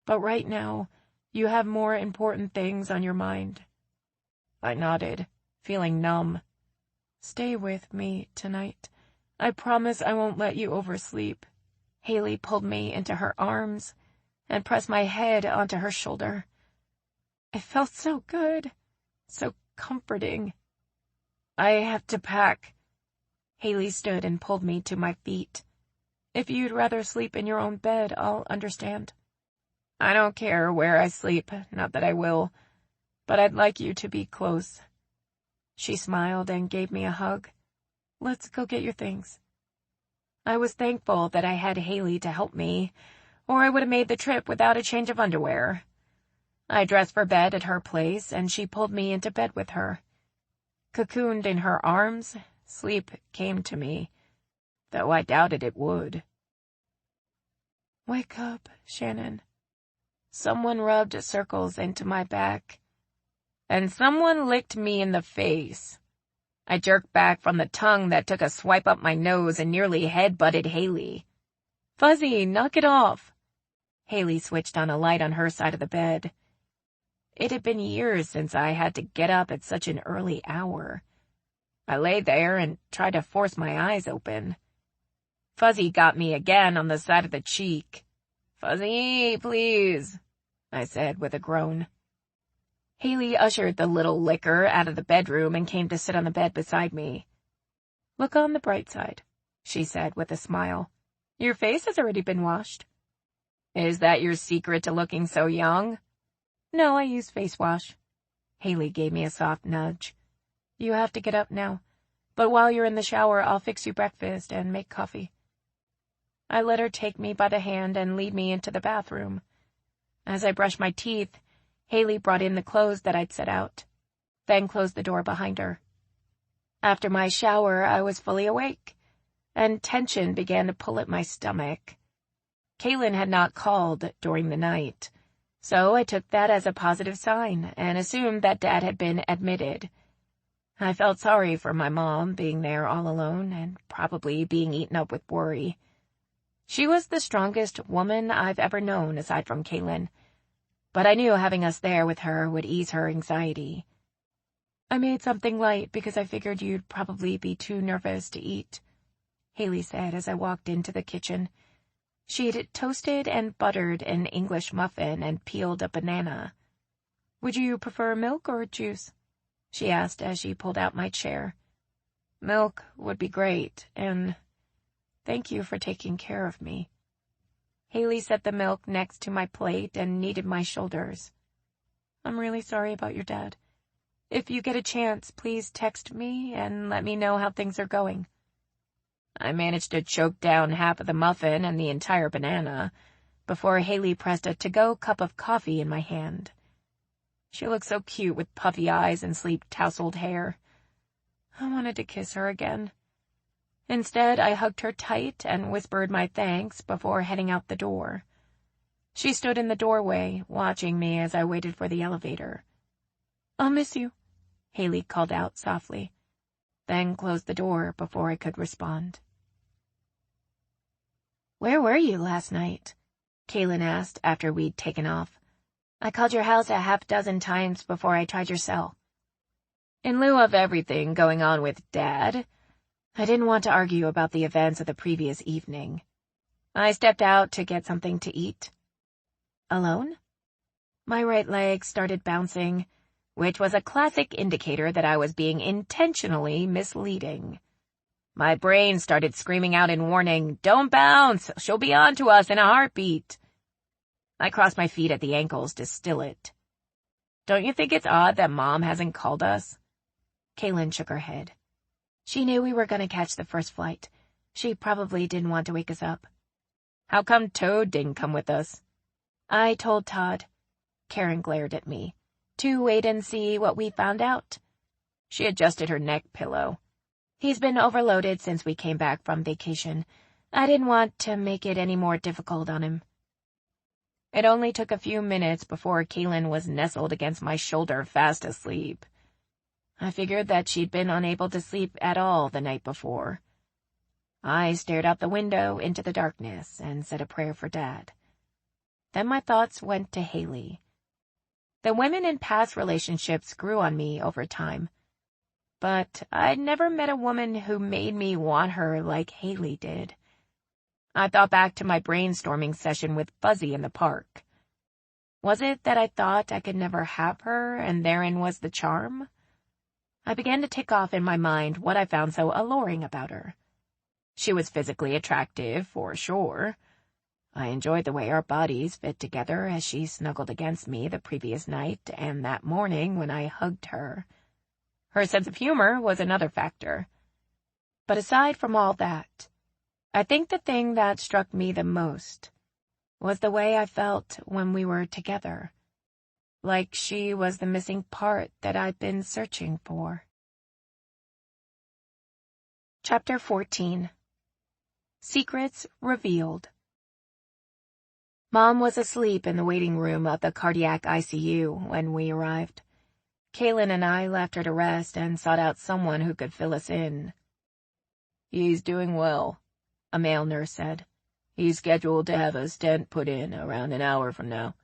but right now, you have more important things on your mind. I nodded, feeling numb. Stay with me tonight. I promise I won't let you oversleep. Haley pulled me into her arms and pressed my head onto her shoulder. It felt so good, so comforting. I have to pack. Haley stood and pulled me to my feet. If you'd rather sleep in your own bed, I'll understand. I don't care where I sleep, not that I will, but I'd like you to be close. She smiled and gave me a hug. Let's go get your things. I was thankful that I had Haley to help me, or I would have made the trip without a change of underwear. I dressed for bed at her place, and she pulled me into bed with her. Cocooned in her arms, sleep came to me, though I doubted it would. Wake up, Shannon. Someone rubbed circles into my back, and someone licked me in the face. I jerked back from the tongue that took a swipe up my nose and nearly head-butted Haley. Fuzzy, knock it off. Haley switched on a light on her side of the bed. It had been years since I had to get up at such an early hour. I lay there and tried to force my eyes open. Fuzzy got me again on the side of the cheek. Fuzzy, please, I said with a groan. Haley ushered the little licker out of the bedroom and came to sit on the bed beside me. Look on the bright side, she said with a smile. Your face has already been washed. Is that your secret to looking so young? No, I use face wash. Haley gave me a soft nudge. You have to get up now, but while you're in the shower, I'll fix you breakfast and make coffee. I let her take me by the hand and lead me into the bathroom. As I brushed my teeth, Haley brought in the clothes that I'd set out, then closed the door behind her. After my shower, I was fully awake, and tension began to pull at my stomach. Kaylin had not called during the night, so I took that as a positive sign and assumed that Dad had been admitted. I felt sorry for my mom being there all alone and probably being eaten up with worry. She was the strongest woman I've ever known aside from Kaylin, but I knew having us there with her would ease her anxiety. I made something light because I figured you'd probably be too nervous to eat, Haley said as I walked into the kitchen. She'd toasted and buttered an English muffin and peeled a banana. Would you prefer milk or juice? She asked as she pulled out my chair. Milk would be great, and thank you for taking care of me. Haley set the milk next to my plate and kneaded my shoulders. I'm really sorry about your dad. If you get a chance, please text me and let me know how things are going. I managed to choke down half of the muffin and the entire banana before Haley pressed a to-go cup of coffee in my hand. She looked so cute with puffy eyes and sleep-tousled hair. I wanted to kiss her again. Instead, I hugged her tight and whispered my thanks before heading out the door. She stood in the doorway, watching me as I waited for the elevator. "I'll miss you," Haley called out softly, then closed the door before I could respond. "Where were you last night?" Kaylin asked after we'd taken off. "I called your house a half-dozen times before I tried your cell." In lieu of everything going on with Dad, I didn't want to argue about the events of the previous evening. I stepped out to get something to eat. Alone? My right leg started bouncing, which was a classic indicator that I was being intentionally misleading. My brain started screaming out in warning, "Don't bounce! She'll be on to us in a heartbeat." I crossed my feet at the ankles to still it. "Don't you think it's odd that Mom hasn't called us?" Kaylin shook her head. "She knew we were going to catch the first flight. She probably didn't want to wake us up." "How come Toad didn't come with us?" "I told Todd." Karen glared at me. "To wait and see what we found out." She adjusted her neck pillow. "He's been overloaded since we came back from vacation. I didn't want to make it any more difficult on him." It only took a few minutes before Kaylin was nestled against my shoulder fast asleep. I figured that she'd been unable to sleep at all the night before. I stared out the window into the darkness and said a prayer for Dad. Then my thoughts went to Haley. The women in past relationships grew on me over time, but I'd never met a woman who made me want her like Haley did. I thought back to my brainstorming session with Fuzzy in the park. Was it that I thought I could never have her, and therein was the charm? I began to tick off in my mind what I found so alluring about her. She was physically attractive, for sure. I enjoyed the way our bodies fit together as she snuggled against me the previous night and that morning when I hugged her. Her sense of humor was another factor. But aside from all that, I think the thing that struck me the most was the way I felt when we were together. Like she was the missing part that I'd been searching for. Chapter 14. Secrets Revealed. Mom was asleep in the waiting room of the cardiac ICU when we arrived. Kaylin and I left her to rest and sought out someone who could fill us in. "He's doing well," a male nurse said. "He's scheduled to have a stent put in around an hour from now."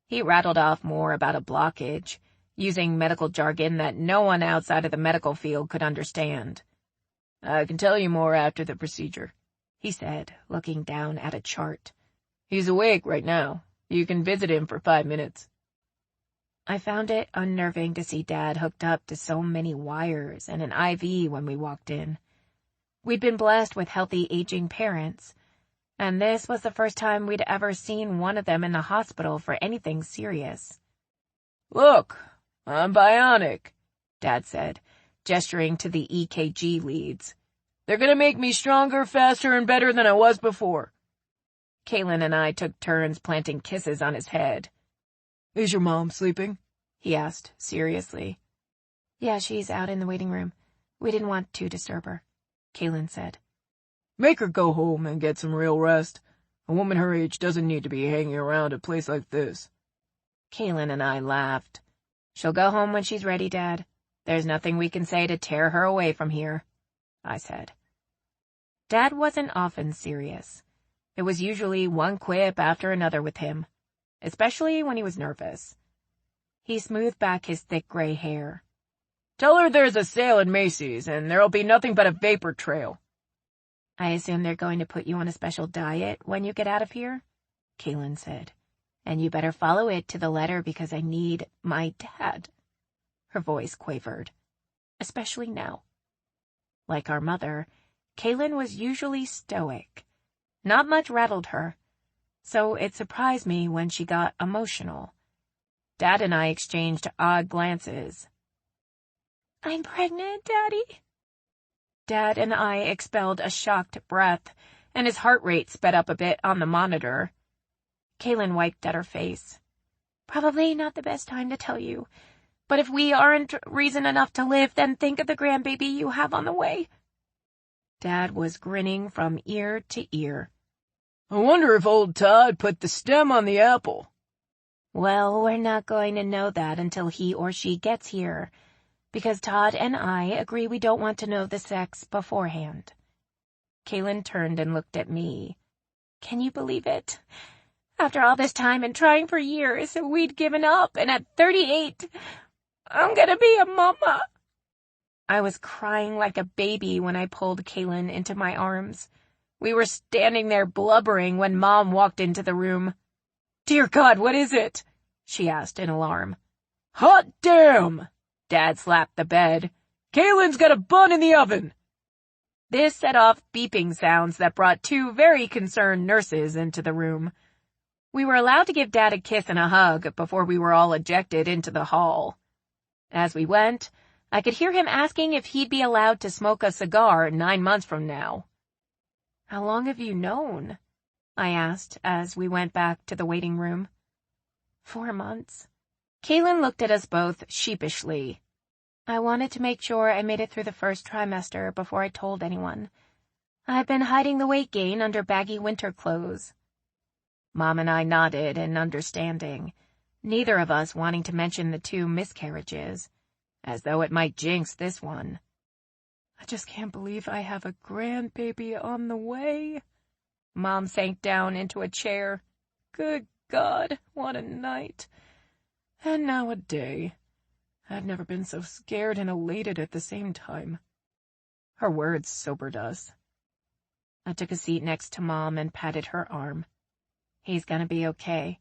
He rattled off more about a blockage, using medical jargon that no one outside of the medical field could understand. "I can tell you more after the procedure," he said, looking down at a chart. "He's awake right now. You can visit him for 5 minutes. I found it unnerving to see Dad hooked up to so many wires and an IV when we walked in. We'd been blessed with healthy aging parents, and this was the first time we'd ever seen one of them in the hospital for anything serious. "Look, I'm bionic," Dad said, gesturing to the EKG leads. "They're gonna make me stronger, faster, and better than I was before." Kaylin and I took turns planting kisses on his head. "Is your mom sleeping?" he asked, seriously. "Yeah, she's out in the waiting room. We didn't want to disturb her," Kaylin said. "Make her go home and get some real rest. A woman her age doesn't need to be hanging around a place like this." Kaylin and I laughed. "She'll go home when she's ready, Dad. There's nothing we can say to tear her away from here," I said. Dad wasn't often serious. It was usually one quip after another with him, especially when he was nervous. He smoothed back his thick gray hair. "Tell her there's a sale at Macy's, and there'll be nothing but a vapor trail." "I assume they're going to put you on a special diet when you get out of here," Kaylin said. "And you better follow it to the letter because I need my dad." Her voice quavered. "Especially now." Like our mother, Kaylin was usually stoic. Not much rattled her, so it surprised me when she got emotional. Dad and I exchanged odd glances. "I'm pregnant, Daddy." Dad and I expelled a shocked breath, and his heart rate sped up a bit on the monitor. Kaylin wiped at her face. Probably not the best time to tell you, but if we aren't reason enough to live, then think of the grandbaby you have on the way. Dad was grinning from ear to ear. I wonder if old Todd put the stem on the apple. Well, we're not going to know that until he or she gets here, because Todd and I agree we don't want to know the sex beforehand. Kaylin turned and looked at me. Can you believe it? After all this time and trying for years, we'd given up, and at 38, I'm gonna be a mama. I was crying like a baby when I pulled Kaylin into my arms. We were standing there blubbering when Mom walked into the room. Dear God, what is it? She asked in alarm. Hot damn! Dad slapped the bed. Kaylin's got a bun in the oven. This set off beeping sounds that brought two very concerned nurses into the room. We were allowed to give Dad a kiss and a hug before we were all ejected into the hall. As we went, I could hear him asking if he'd be allowed to smoke a cigar 9 months from now. How long have you known? I asked as we went back to the waiting room. 4 months. Kaylin looked at us both sheepishly. I wanted to make sure I made it through the first trimester before I told anyone. I've been hiding the weight gain under baggy winter clothes. Mom and I nodded in understanding, neither of us wanting to mention the 2 miscarriages, as though it might jinx this one. I just can't believe I have a grandbaby on the way. Mom sank down into a chair. Good God, what a night. And now a day. I've never been so scared and elated at the same time. Her words sobered us. I took a seat next to Mom and patted her arm. He's gonna be okay.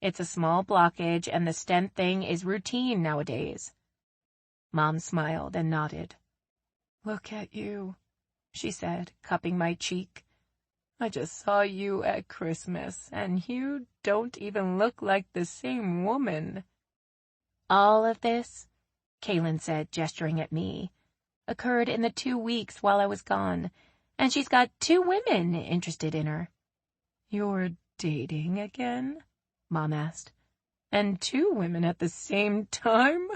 It's a small blockage and the stent thing is routine nowadays. Mom smiled and nodded. Look at you, she said, cupping my cheek. I just saw you at Christmas, and you don't even look like the same woman. All of this, Kaylin said, gesturing at me, occurred in the 2 weeks while I was gone, and she's got 2 women interested in her. You're dating again? Mom asked. And 2 women at the same time?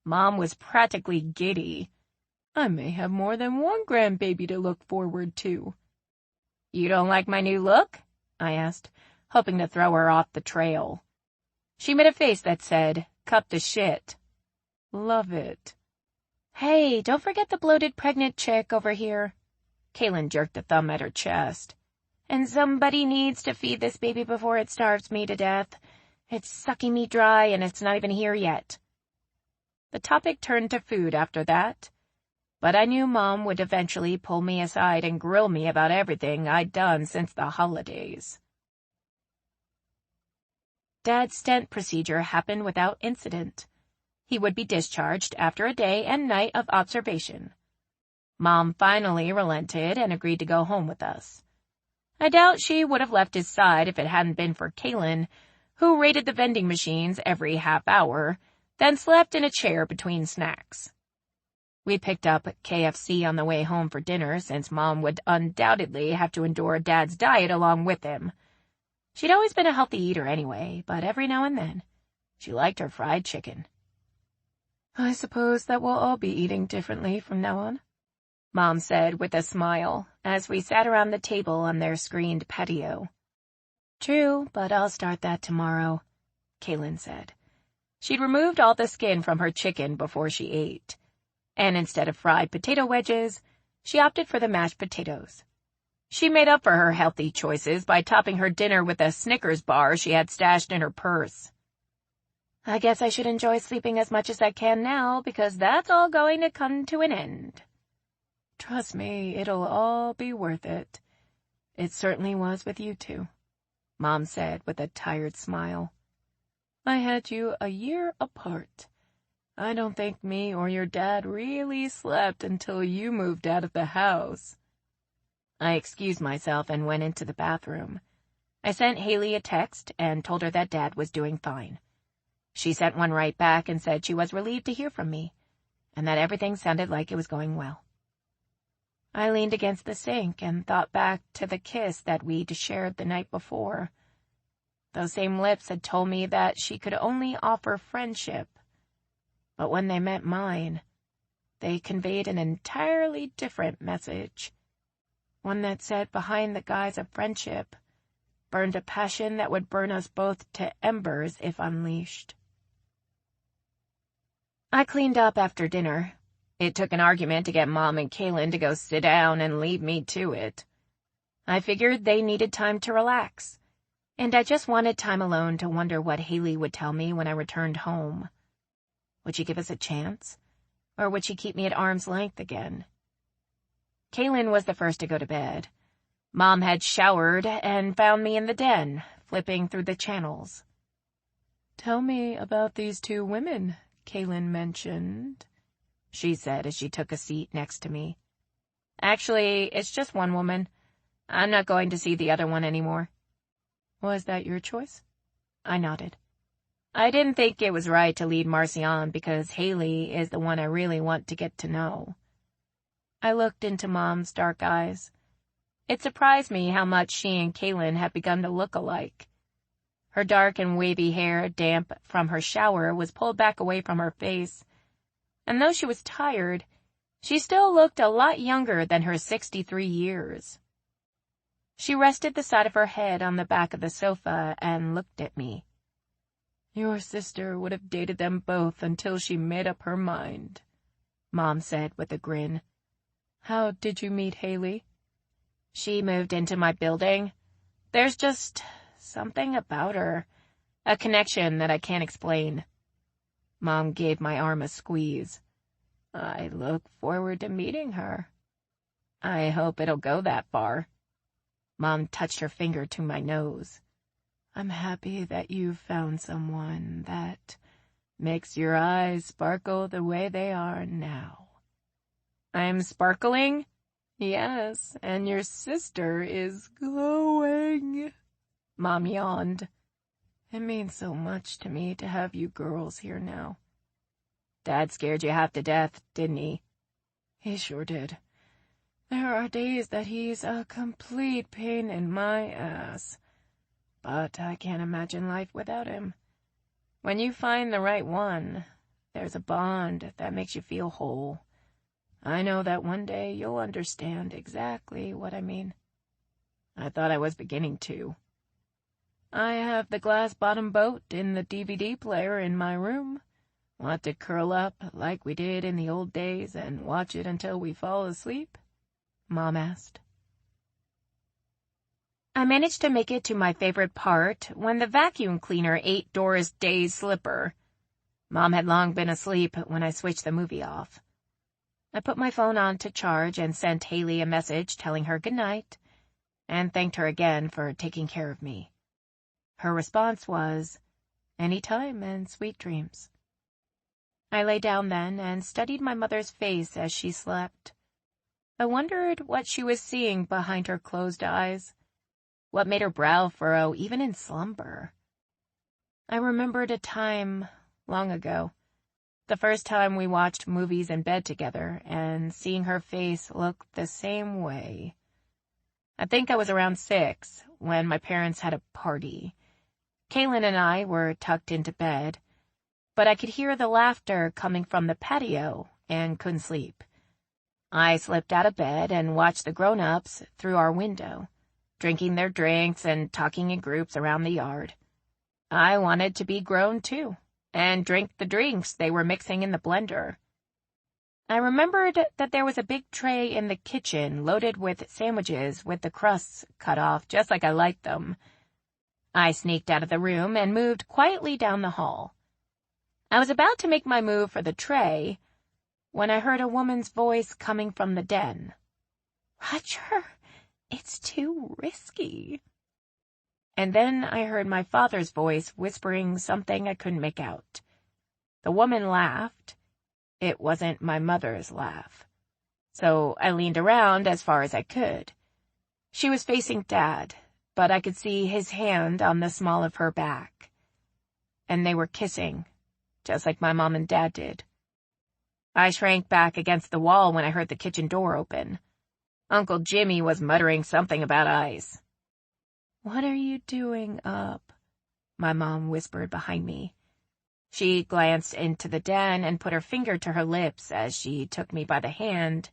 Mom was practically giddy. I may have more than 1 grandbaby to look forward to. You don't like my new look? I asked, hoping to throw her off the trail. She made a face that said, cut the shit. Love it. Hey, don't forget the bloated pregnant chick over here. Kaylin jerked a thumb at her chest. And somebody needs to feed this baby before it starves me to death. It's sucking me dry and it's not even here yet. The topic turned to food after that, but I knew Mom would eventually pull me aside and grill me about everything I'd done since the holidays. Dad's stent procedure happened without incident. He would be discharged after a day and night of observation. Mom finally relented and agreed to go home with us. I doubt she would have left his side if it hadn't been for Kaylin, who raided the vending machines every half hour, then slept in a chair between snacks. We picked up KFC on the way home for dinner since Mom would undoubtedly have to endure Dad's diet along with him. She'd always been a healthy eater anyway, but every now and then, she liked her fried chicken. I suppose that we'll all be eating differently from now on, Mom said with a smile as we sat around the table on their screened patio. True, but I'll start that tomorrow, Kaylin said. She'd removed all the skin from her chicken before she ate, and instead of fried potato wedges, she opted for the mashed potatoes. She made up for her healthy choices by topping her dinner with a Snickers bar she had stashed in her purse. I guess I should enjoy sleeping as much as I can now, because that's all going to come to an end. Trust me, it'll all be worth it. It certainly was with you two, Mom said with a tired smile. I had you a year apart. I don't think me or your dad really slept until you moved out of the house. I excused myself and went into the bathroom. I sent Haley a text and told her that Dad was doing fine. She sent one right back and said she was relieved to hear from me, and that everything sounded like it was going well. I leaned against the sink and thought back to the kiss that we'd shared the night before. Those same lips had told me that she could only offer friendship. But when they met mine, they conveyed an entirely different message. One that said behind the guise of friendship burned a passion that would burn us both to embers if unleashed. I cleaned up after dinner. It took an argument to get Mom and Kaylin to go sit down and leave me to it. I figured they needed time to relax, and I just wanted time alone to wonder what Haley would tell me when I returned home. Would she give us a chance, or would she keep me at arm's length again? Kaylin was the first to go to bed. Mom had showered and found me in the den, flipping through the channels. "Tell me about these two women Kaylin mentioned," she said as she took a seat next to me. "Actually, it's just one woman. I'm not going to see the other one anymore." "Was that your choice?" I nodded. I didn't think it was right to lead Marcy on because Haley is the one I really want to get to know. I looked into Mom's dark eyes. It surprised me how much she and Kaylin had begun to look alike. Her dark and wavy hair, damp from her shower, was pulled back away from her face, and though she was tired, she still looked a lot younger than her 63 years. She rested the side of her head on the back of the sofa and looked at me. "Your sister would have dated them both until she made up her mind," Mom said with a grin. "How did you meet Haley?" "She moved into my building. There's just something about her, a connection that I can't explain." Mom gave my arm a squeeze. "I look forward to meeting her." "I hope it'll go that far." Mom touched her finger to my nose. "I'm happy that you've found someone that makes your eyes sparkle the way they are now." "I'm sparkling?" "Yes, and your sister is glowing." Mom yawned. "It means so much to me to have you girls here now." "Dad scared you half to death, didn't he?" "He sure did. There are days that he's a complete pain in my ass. But I can't imagine life without him. When you find the right one, there's a bond that makes you feel whole. I know that one day you'll understand exactly what I mean." I thought I was beginning to. "I have the glass-bottom boat in the DVD player in my room. Want to curl up like we did in the old days and watch it until we fall asleep?" Mom asked. I managed to make it to my favorite part when the vacuum cleaner ate Dora's Day's slipper. Mom had long been asleep when I switched the movie off. I put my phone on to charge and sent Haley a message telling her good night and thanked her again for taking care of me. Her response was, "Anytime and sweet dreams." I lay down then and studied my mother's face as she slept. I wondered what she was seeing behind her closed eyes. What made her brow furrow even in slumber? I remembered a time long ago, the first time we watched movies in bed together, and seeing her face look the same way. I think I was around 6 when my parents had a party. Kaylin and I were tucked into bed, but I could hear the laughter coming from the patio and couldn't sleep. I slipped out of bed and watched the grown-ups through our window, drinking their drinks and talking in groups around the yard. I wanted to be grown too, and drink the drinks they were mixing in the blender. I remembered that there was a big tray in the kitchen loaded with sandwiches with the crusts cut off just like I liked them. I sneaked out of the room and moved quietly down the hall. I was about to make my move for the tray when I heard a woman's voice coming from the den. "Roger, it's too risky." And then I heard my father's voice whispering something I couldn't make out. The woman laughed. It wasn't my mother's laugh. So I leaned around as far as I could. She was facing Dad, but I could see his hand on the small of her back. And they were kissing, just like my mom and Dad did. I shrank back against the wall when I heard the kitchen door open. Uncle Jimmy was muttering something about ice. "What are you doing up?" my mom whispered behind me. She glanced into the den and put her finger to her lips as she took me by the hand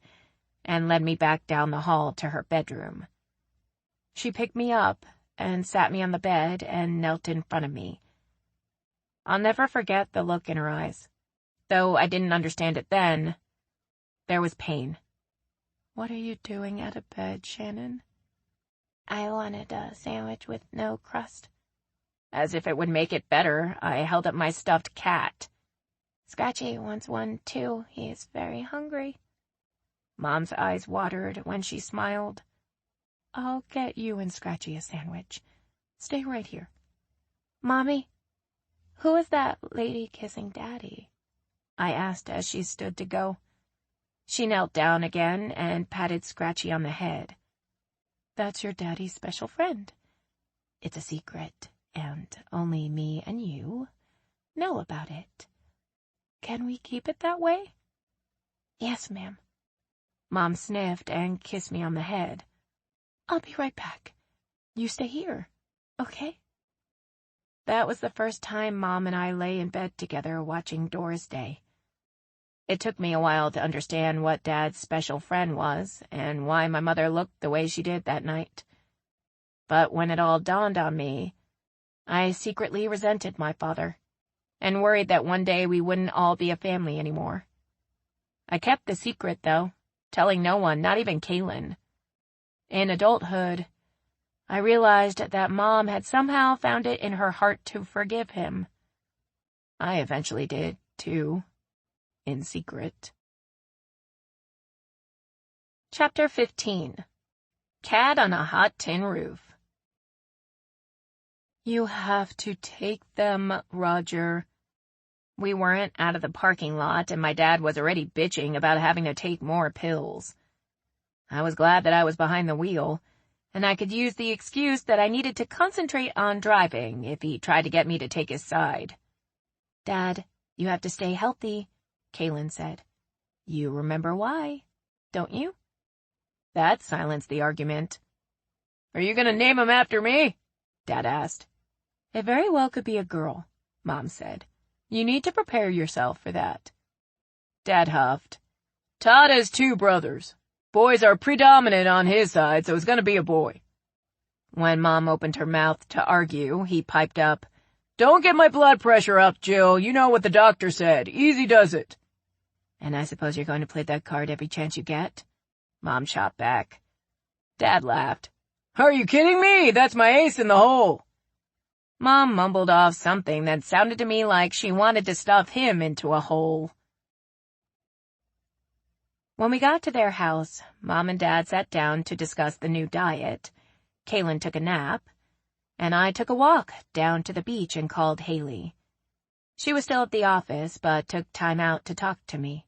and led me back down the hall to her bedroom. She picked me up and sat me on the bed and knelt in front of me. I'll never forget the look in her eyes. Though I didn't understand it then, there was pain. "What are you doing out of bed, Shannon?" "I wanted a sandwich with no crust." As if it would make it better, I held up my stuffed cat. "Scratchy wants one, too. He is very hungry." Mom's eyes watered when she smiled. "I'll get you and Scratchy a sandwich. Stay right here." "Mommy, who is that lady kissing Daddy?" I asked as she stood to go. She knelt down again and patted Scratchy on the head. "That's your daddy's special friend. It's a secret, and only me and you know about it." "Can we keep it that way?" "Yes, ma'am." Mom sniffed and kissed me on the head. "I'll be right back. You stay here, okay?" That was the first time Mom and I lay in bed together watching Doris Day. It took me a while to understand what Dad's special friend was and why my mother looked the way she did that night. But when it all dawned on me, I secretly resented my father and worried that one day we wouldn't all be a family anymore. I kept the secret, though, telling no one, not even Kaylin. In adulthood, I realized that Mom had somehow found it in her heart to forgive him. I eventually did, too. In secret. Chapter 15. Cat on a Hot Tin Roof. "You have to take them, Roger." We weren't out of the parking lot, and my dad was already bitching about having to take more pills. I was glad that I was behind the wheel, and I could use the excuse that I needed to concentrate on driving if he tried to get me to take his side. "Dad, you have to stay healthy," Kaylin said. "You remember why, don't you?" That silenced the argument. "Are you going to name him after me?" Dad asked. "It very well could be a girl," Mom said. "You need to prepare yourself for that." Dad huffed. "Todd has 2 brothers. Boys are predominant on his side, so it's going to be a boy." When Mom opened her mouth to argue, he piped up, "Don't get my blood pressure up, Jill. You know what the doctor said. Easy does it." "And I suppose you're going to play that card every chance you get?" Mom shot back. Dad laughed. "Are you kidding me? That's my ace in the hole." Mom mumbled off something that sounded to me like she wanted to stuff him into a hole. When we got to their house, Mom and Dad sat down to discuss the new diet. Kaylin took a nap, and I took a walk down to the beach and called Haley. She was still at the office, but took time out to talk to me.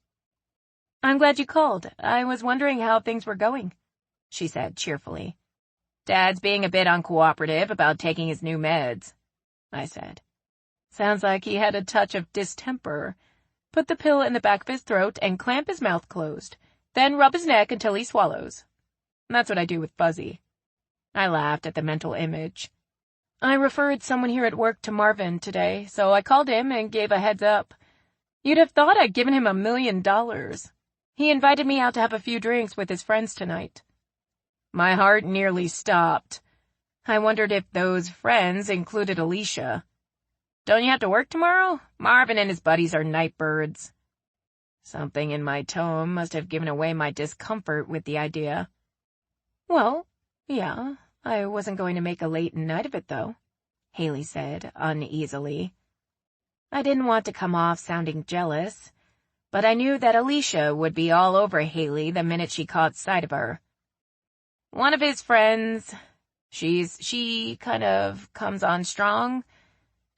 "I'm glad you called. I was wondering how things were going," she said cheerfully. "Dad's being a bit uncooperative about taking his new meds," I said. "Sounds like he had a touch of distemper. Put the pill in the back of his throat and clamp his mouth closed. Then rub his neck until he swallows. That's what I do with Fuzzy." I laughed at the mental image. "I referred someone here at work to Marvin today, so I called him and gave a heads up. You'd have thought I'd given him $1 million. He invited me out to have a few drinks with his friends tonight." My heart nearly stopped. I wondered if those friends included Alicia. "Don't you have to work tomorrow? Marvin and his buddies are night birds." Something in my tone must have given away my discomfort with the idea. "Well, yeah, I wasn't going to make a late night of it, though," Haley said uneasily. I didn't want to come off sounding jealous, but I knew that Alicia would be all over Haley the minute she caught sight of her. "One of his friends, she kind of comes on strong.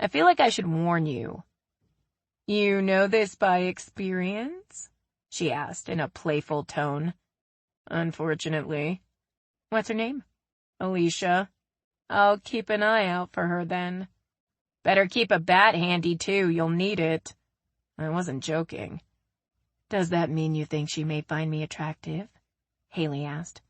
I feel like I should warn you." "You know this by experience?" she asked in a playful tone. "Unfortunately." "What's her name?" "Alicia." "I'll keep an eye out for her then." "Better keep a bat handy, too. You'll need it." I wasn't joking. "Does that mean you think she may find me attractive?" Haley asked.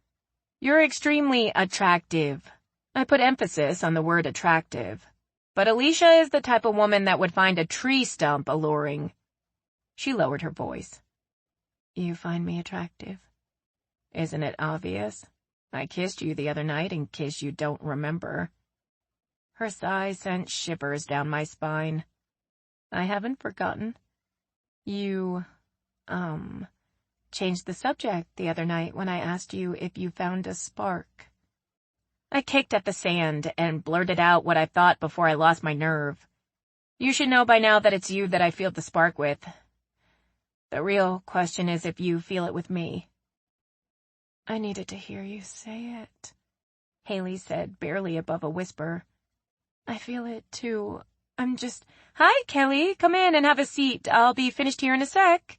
You're extremely attractive. I put emphasis on the word attractive. But Alicia is the type of woman that would find a tree stump alluring. She lowered her voice. You find me attractive? Isn't it obvious? I kissed you the other night in case you don't remember. Her sigh sent shivers down my spine. I haven't forgotten. You, changed the subject the other night when I asked you if you found a spark. I kicked at the sand and blurted out what I thought before I lost my nerve. You should know by now that it's you that I feel the spark with. The real question is if you feel it with me. I needed to hear you say it, Haley said, barely above a whisper. I feel it, too. Hi, Kelly. Come in and have a seat. I'll be finished here in a sec.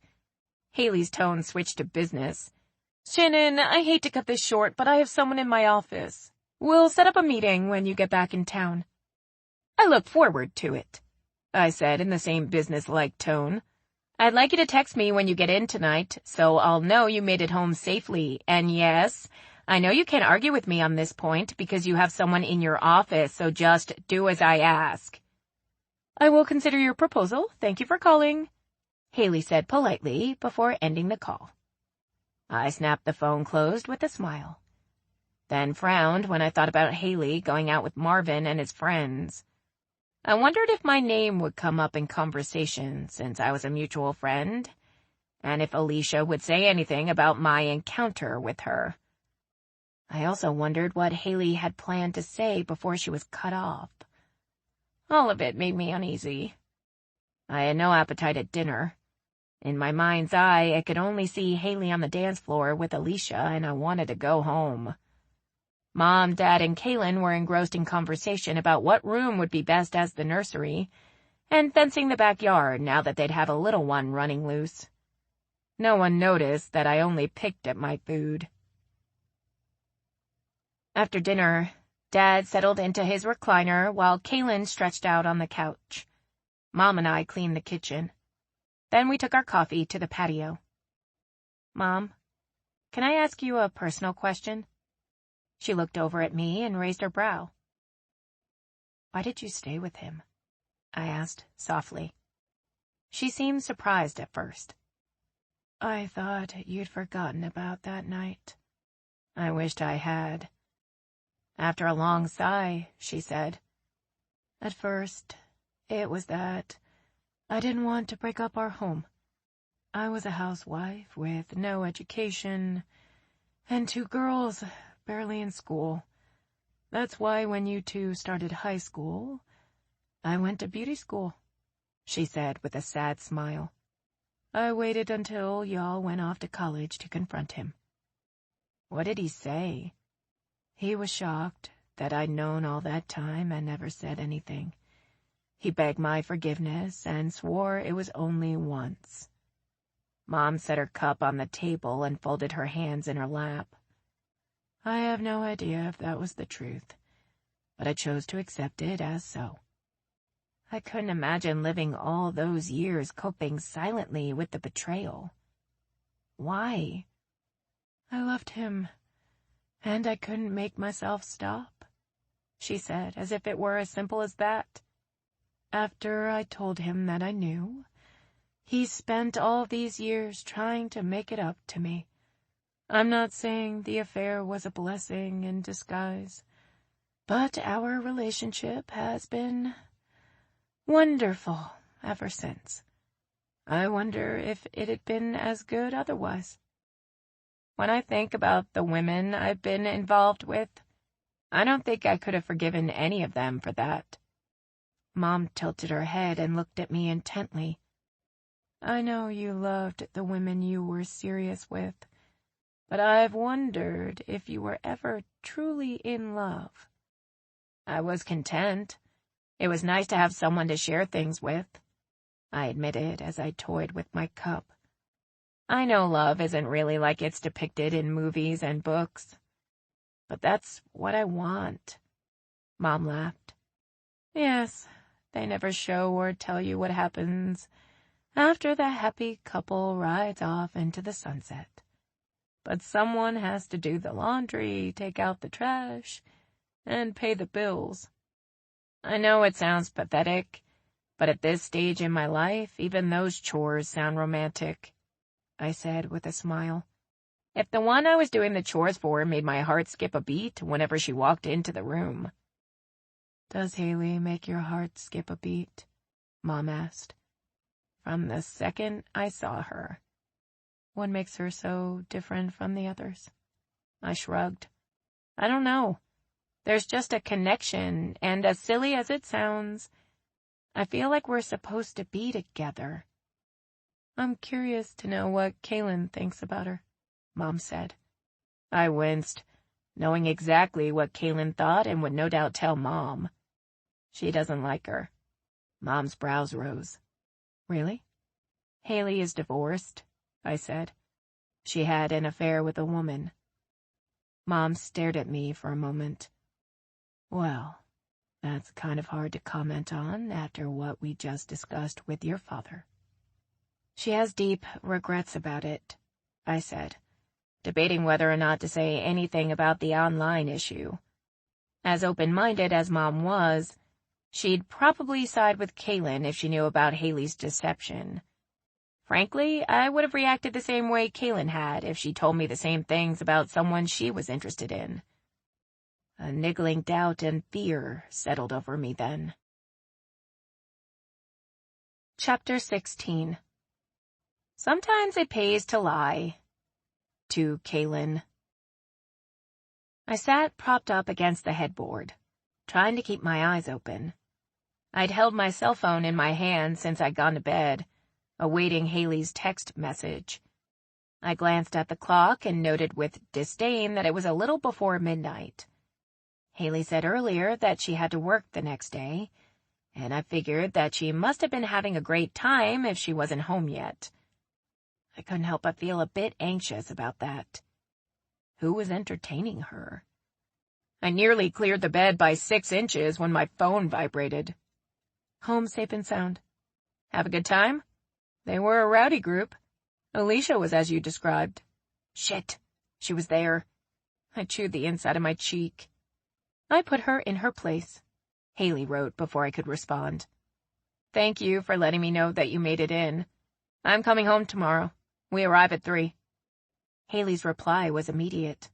Haley's tone switched to business. Shannon, I hate to cut this short, but I have someone in my office. We'll set up a meeting when you get back in town. I look forward to it, I said in the same business-like tone. I'd like you to text me when you get in tonight, so I'll know you made it home safely. And yes, I know you can't argue with me on this point because you have someone in your office, so just do as I ask. I will consider your proposal. Thank you for calling, Haley said politely before ending the call. I snapped the phone closed with a smile, then frowned when I thought about Haley going out with Marvin and his friends. I wondered if my name would come up in conversation since I was a mutual friend, and if Alicia would say anything about my encounter with her. I also wondered what Haley had planned to say before she was cut off. All of it made me uneasy. I had no appetite at dinner. In my mind's eye, I could only see Haley on the dance floor with Alicia, and I wanted to go home. Mom, Dad, and Kaylin were engrossed in conversation about what room would be best as the nursery, and fencing the backyard now that they'd have a little one running loose. No one noticed that I only picked at my food. After dinner, Dad settled into his recliner while Kaylin stretched out on the couch. Mom and I cleaned the kitchen. Then we took our coffee to the patio. Mom, can I ask you a personal question? She looked over at me and raised her brow. Why did you stay with him? I asked softly. She seemed surprised at first. I thought you'd forgotten about that night. I wished I had. After a long sigh, she said, At first, it was that I didn't want to break up our home. I was a housewife with no education, and 2 girls barely in school. That's why when you two started high school, I went to beauty school, she said with a sad smile. I waited until y'all went off to college to confront him. What did he say? He was shocked that I'd known all that time and never said anything. He begged my forgiveness and swore it was only once. Mom set her cup on the table and folded her hands in her lap. I have no idea if that was the truth, but I chose to accept it as so. I couldn't imagine living all those years coping silently with the betrayal. Why? I loved him, and I couldn't make myself stop, she said, as if it were as simple as that. After I told him that I knew, he spent all these years trying to make it up to me. I'm not saying the affair was a blessing in disguise, but our relationship has been wonderful ever since. I wonder if it had been as good otherwise. When I think about the women I've been involved with, I don't think I could have forgiven any of them for that. Mom tilted her head and looked at me intently. I know you loved the women you were serious with, but I've wondered if you were ever truly in love. I was content. It was nice to have someone to share things with, I admitted as I toyed with my cup. I know love isn't really like it's depicted in movies and books, but that's what I want. Mom laughed. Yes, they never show or tell you what happens after the happy couple rides off into the sunset. but someone has to do the laundry, take out the trash, and pay the bills. I know it sounds pathetic, but at this stage in my life, even those chores sound romantic, I said with a smile. If the one I was doing the chores for made my heart skip a beat whenever she walked into the room. Does Haley make your heart skip a beat? Mom asked. From the second I saw her. What makes her so different from the others? I shrugged. I don't know. There's just a connection, and as silly as it sounds, I feel like we're supposed to be together. I'm curious to know what Kaylin thinks about her, Mom said. I winced, knowing exactly what Kaylin thought and would no doubt tell Mom. She doesn't like her. Mom's brows rose. Really? Haley is divorced, I said. She had an affair with a woman. Mom stared at me for a moment. Well, that's kind of hard to comment on after what we just discussed with your father. She has deep regrets about it, I said, debating whether or not to say anything about the online issue. As open-minded as Mom was, she'd probably side with Kaylin if she knew about Haley's deception. Frankly, I would have reacted the same way Kaylin had if she told me the same things about someone she was interested in. A niggling doubt and fear settled over me then. Chapter 16. Sometimes it pays to lie. To Kaylin. I sat propped up against the headboard, trying to keep my eyes open. I'd held my cell phone in my hand since I'd gone to bed, awaiting Haley's text message. I glanced at the clock and noted with disdain that it was a little before midnight. Haley said earlier that she had to work the next day, and I figured that she must have been having a great time if she wasn't home yet. I couldn't help but feel a bit anxious about that. Who was entertaining her? I nearly cleared the bed by 6 inches when my phone vibrated. Home safe and sound. Have a good time? They were a rowdy group. Alicia was as you described. Shit, she was there. I chewed the inside of my cheek. I put her in her place, Haley wrote before I could respond. Thank you for letting me know that you made it in. I'm coming home tomorrow. We arrive at 3. Haley's reply was immediate.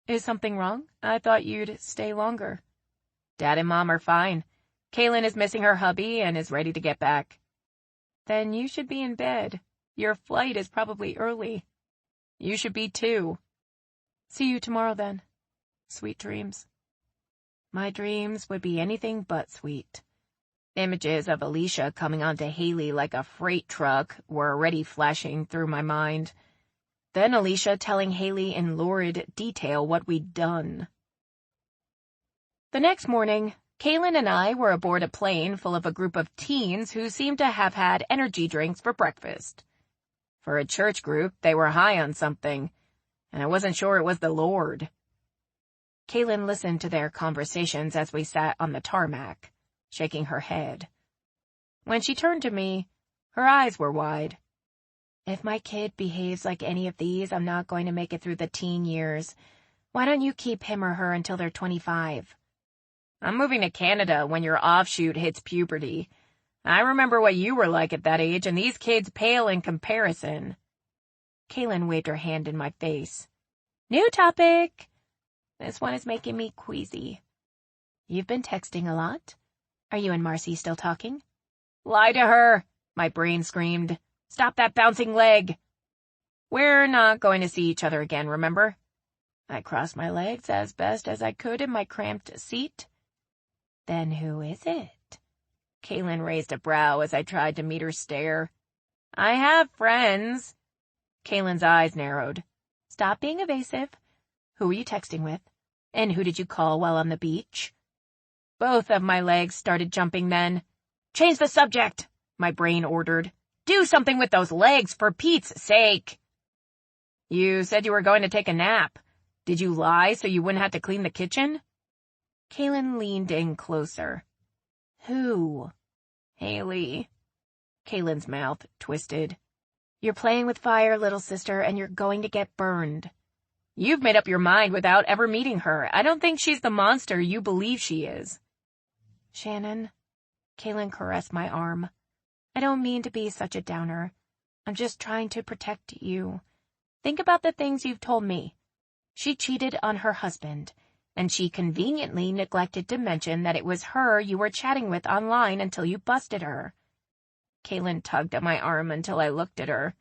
Is something wrong? I thought you'd stay longer. Dad and Mom are fine. Kaylin is missing her hubby and is ready to get back. Then you should be in bed. Your flight is probably early. You should be too. See you tomorrow then. Sweet dreams. My dreams would be anything but sweet. Images of Alicia coming onto Haley like a freight truck were already flashing through my mind. Then Alicia telling Haley in lurid detail what we'd done. The next morning, Kaylin and I were aboard a plane full of a group of teens who seemed to have had energy drinks for breakfast. For a church group, they were high on something, and I wasn't sure it was the Lord. Kaylin listened to their conversations as we sat on the tarmac, shaking her head. When she turned to me, her eyes were wide. If my kid behaves like any of these, I'm not going to make it through the teen years. Why don't you keep him or her until they're 25? I'm moving to Canada when your offshoot hits puberty. I remember what you were like at that age, and these kids pale in comparison. Kaylin waved her hand in my face. New topic! This one is making me queasy. You've been texting a lot? Are you and Marcy still talking? Lie to her, my brain screamed. Stop that bouncing leg. We're not going to see each other again, remember? I crossed my legs as best as I could in my cramped seat. Then who is it? Kaylin raised a brow as I tried to meet her stare. I have friends. Kaylin's eyes narrowed. Stop being evasive. Who were you texting with? And who did you call while on the beach? Both of my legs started jumping then. Change the subject, my brain ordered. Do something with those legs, for Pete's sake. You said you were going to take a nap. Did you lie so you wouldn't have to clean the kitchen? Kaylin leaned in closer. Who? Haley. Kaylin's mouth twisted. You're playing with fire, little sister, and you're going to get burned. You've made up your mind without ever meeting her. I don't think she's the monster you believe she is. Shannon, Kaylin caressed my arm. I don't mean to be such a downer. I'm just trying to protect you. Think about the things you've told me. She cheated on her husband, and she conveniently neglected to mention that it was her you were chatting with online until you busted her. Kaylin tugged at my arm until I looked at her.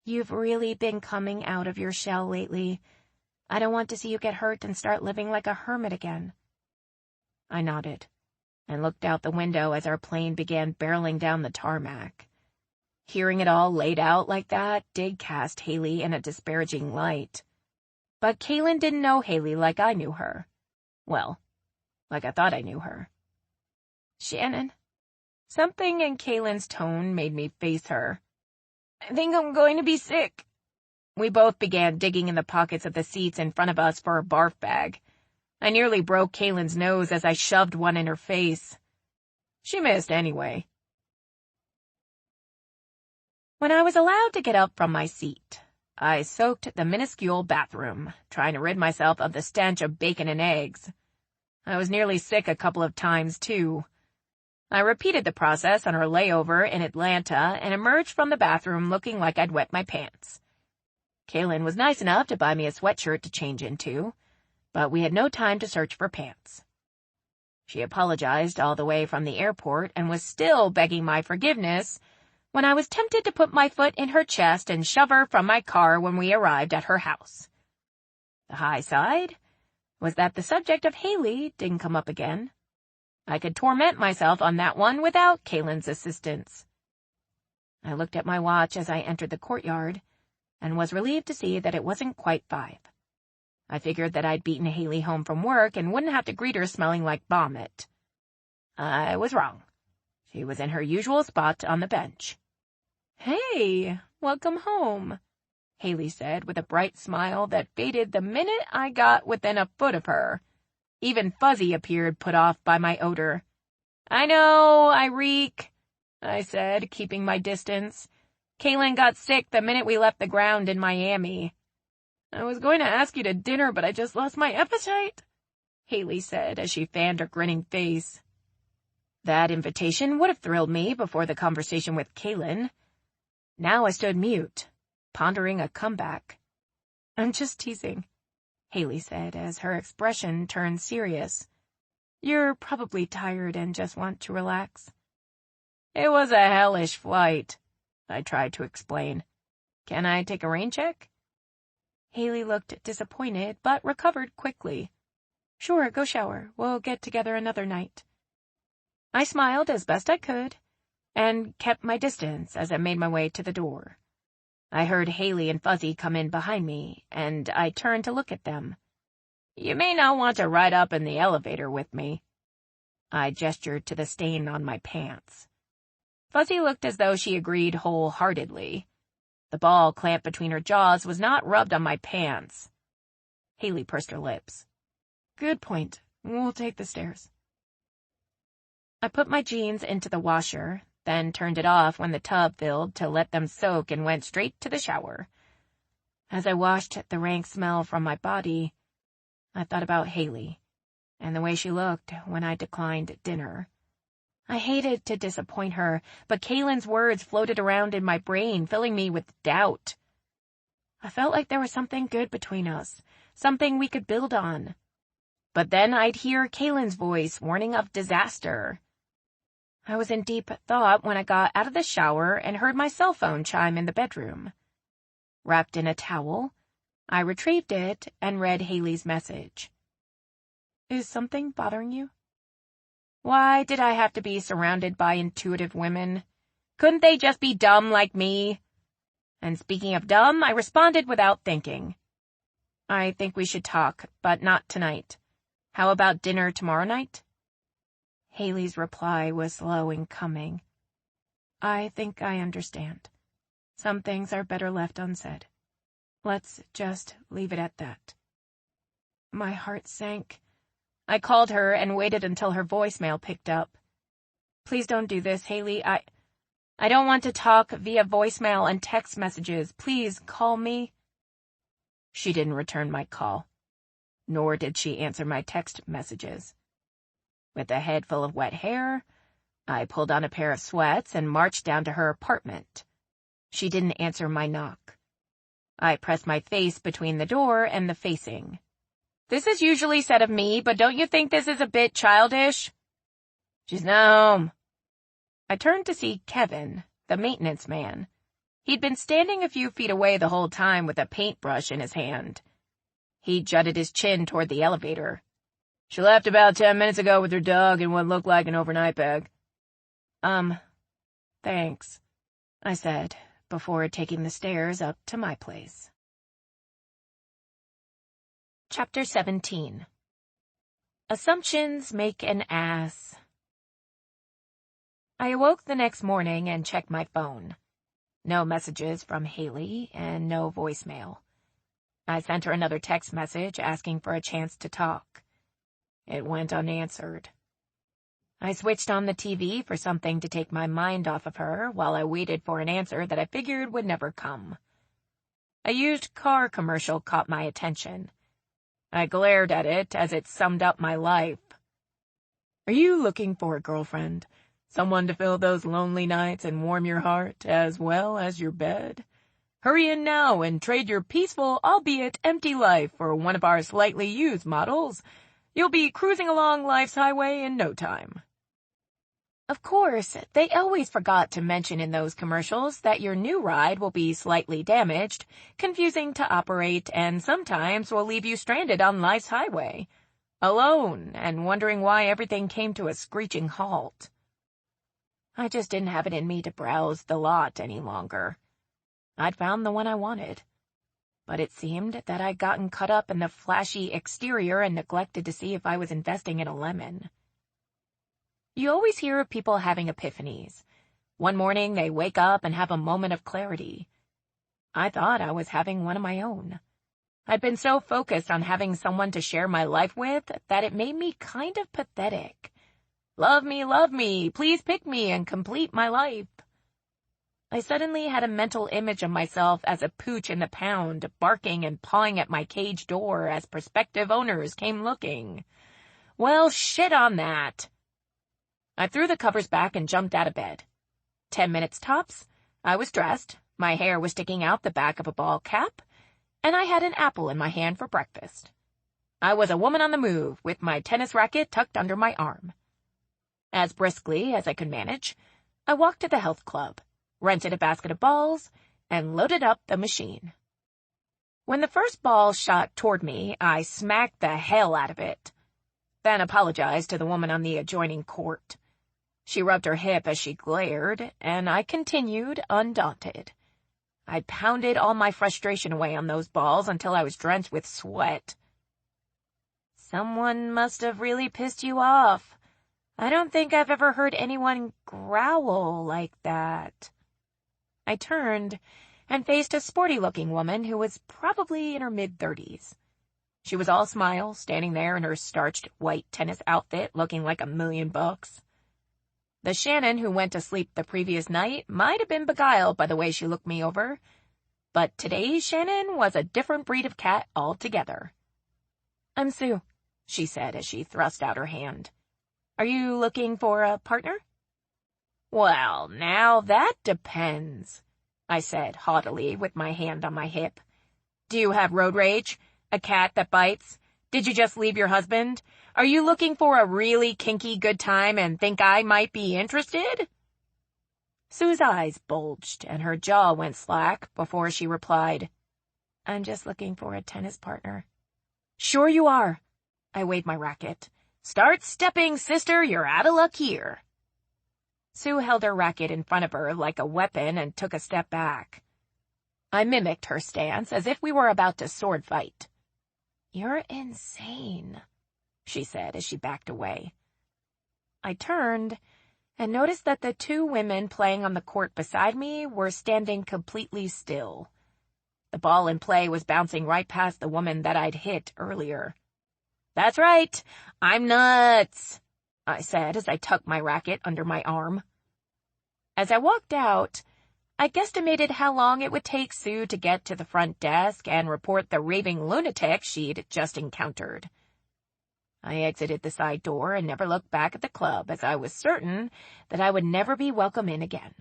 You've really been coming out of your shell lately. I don't want to see you get hurt and start living like a hermit again. I nodded and looked out the window as our plane began barreling down the tarmac. Hearing it all laid out like that did cast Haley in a disparaging light. But Kaylin didn't know Haley like I knew her. Well, like I thought I knew her. Shannon. Something in Kaylin's tone made me face her. I think I'm going to be sick. We both began digging in the pockets of the seats in front of us for a barf bag. I nearly broke Kaylin's nose as I shoved one in her face. She missed anyway. When I was allowed to get up from my seat, I soaked the minuscule bathroom, trying to rid myself of the stench of bacon and eggs. I was nearly sick a couple of times, too. I repeated the process on our layover in Atlanta and emerged from the bathroom looking like I'd wet my pants. Kaylin was nice enough to buy me a sweatshirt to change into, but we had no time to search for pants. She apologized all the way from the airport and was still begging my forgiveness when I was tempted to put my foot in her chest and shove her from my car when we arrived at her house. The high side was that the subject of Haley didn't come up again. I could torment myself on that one without Kaylin's assistance. I looked at my watch as I entered the courtyard and was relieved to see that it wasn't quite 5. I figured that I'd beaten Haley home from work and wouldn't have to greet her smelling like vomit. I was wrong. She was in her usual spot on the bench. Hey, welcome home, Haley said with a bright smile that faded the minute I got within a foot of her. Even Fuzzy appeared put off by my odor. I know, I reek, I said, keeping my distance. Kaylin got sick the minute we left the ground in Miami. I was going to ask you to dinner, but I just lost my appetite, Haley said as she fanned her grinning face. That invitation would have thrilled me before the conversation with Kaylin. Now I stood mute, pondering a comeback. I'm just teasing, Haley said as her expression turned serious. You're probably tired and just want to relax. It was a hellish flight, I tried to explain. Can I take a rain check? Haley looked disappointed, but recovered quickly. Sure, go shower. We'll get together another night. I smiled as best I could, and kept my distance as I made my way to the door. I heard Haley and Fuzzy come in behind me, and I turned to look at them. You may not want to ride up in the elevator with me. I gestured to the stain on my pants. Fuzzy looked as though she agreed wholeheartedly. The ball clamped between her jaws was not rubbed on my pants. Haley pursed her lips. Good point. We'll take the stairs. I put my jeans into the washer, then turned it off when the tub filled to let them soak and went straight to the shower. As I washed the rank smell from my body, I thought about Haley and the way she looked when I declined dinner. I hated to disappoint her, but Kaylin's words floated around in my brain, filling me with doubt. I felt like there was something good between us, something we could build on. But then I'd hear Kaylin's voice warning of disaster. I was in deep thought when I got out of the shower and heard my cell phone chime in the bedroom. Wrapped in a towel, I retrieved it and read Haley's message. Is something bothering you? Why did I have to be surrounded by intuitive women? Couldn't they just be dumb like me? And speaking of dumb, I responded without thinking. I think we should talk, but not tonight. How about dinner tomorrow night? Haley's reply was slow in coming. I think I understand. Some things are better left unsaid. Let's just leave it at that. My heart sank. I called her and waited until her voicemail picked up. Please don't do this, Haley. I don't want to talk via voicemail and text messages. Please call me. She didn't return my call, nor did she answer my text messages. With a head full of wet hair, I pulled on a pair of sweats and marched down to her apartment. She didn't answer my knock. I pressed my face between the door and the facing. "This is usually said of me, but don't you think this is a bit childish?" "She's not home." I turned to see Kevin, the maintenance man. He'd been standing a few feet away the whole time with a paintbrush in his hand. He jutted his chin toward the elevator. "She left about 10 minutes ago with her dog in what looked like an overnight bag." Thanks," I said, before taking the stairs up to my place. Chapter 17. Assumptions Make an Ass. I awoke the next morning and checked my phone. No messages from Haley and no voicemail. I sent her another text message asking for a chance to talk. It went unanswered. I switched on the TV for something to take my mind off of her while I waited for an answer that I figured would never come. A used car commercial caught my attention. I glared at it as it summed up my life. "Are you looking for a girlfriend? Someone to fill those lonely nights and warm your heart as well as your bed? Hurry in now and trade your peaceful, albeit empty life for one of our slightly used models. You'll be cruising along life's highway in no time." Of course, they always forgot to mention in those commercials that your new ride will be slightly damaged, confusing to operate, and sometimes will leave you stranded on life's highway, alone and wondering why everything came to a screeching halt. I just didn't have it in me to browse the lot any longer. I'd found the one I wanted. But it seemed that I'd gotten caught up in the flashy exterior and neglected to see if I was investing in a lemon. You always hear of people having epiphanies. One morning they wake up and have a moment of clarity. I thought I was having one of my own. I'd been so focused on having someone to share my life with that it made me kind of pathetic. Love me, please pick me and complete my life. I suddenly had a mental image of myself as a pooch in the pound, barking and pawing at my cage door as prospective owners came looking. Well, shit on that. I threw the covers back and jumped out of bed. 10 minutes tops, I was dressed, my hair was sticking out the back of a ball cap, and I had an apple in my hand for breakfast. I was a woman on the move, with my tennis racket tucked under my arm. As briskly as I could manage, I walked to the health club, rented a basket of balls, and loaded up the machine. When the first ball shot toward me, I smacked the hell out of it, then apologized to the woman on the adjoining court. She rubbed her hip as she glared, and I continued undaunted. I pounded all my frustration away on those balls until I was drenched with sweat. Someone must have really pissed you off. I don't think I've ever heard anyone growl like that. I turned and faced a sporty-looking woman who was probably in her mid-30s. She was all smiles, standing there in her starched white tennis outfit looking like $1,000,000. The Shannon who went to sleep the previous night might have been beguiled by the way she looked me over, but today's Shannon was a different breed of cat altogether. "I'm Sue," she said as she thrust out her hand. "Are you looking for a partner?" "Well, now that depends," I said haughtily with my hand on my hip. "Do you have road rage? A cat that bites? Did you just leave your husband? Are you looking for a really kinky good time and think I might be interested?" Sue's eyes bulged and her jaw went slack before she replied, "I'm just looking for a tennis partner." "Sure you are." I waved my racket. "Start stepping, sister, you're out of luck here." Sue held her racket in front of her like a weapon and took a step back. I mimicked her stance as if we were about to sword fight. "You're insane," she said as she backed away. I turned and noticed that the two women playing on the court beside me were standing completely still. The ball in play was bouncing right past the woman that I'd hit earlier. "That's right, I'm nuts," I said as I tucked my racket under my arm. As I walked out, I guesstimated how long it would take Sue to get to the front desk and report the raving lunatic she'd just encountered. I exited the side door and never looked back at the club, as I was certain that I would never be welcome in again.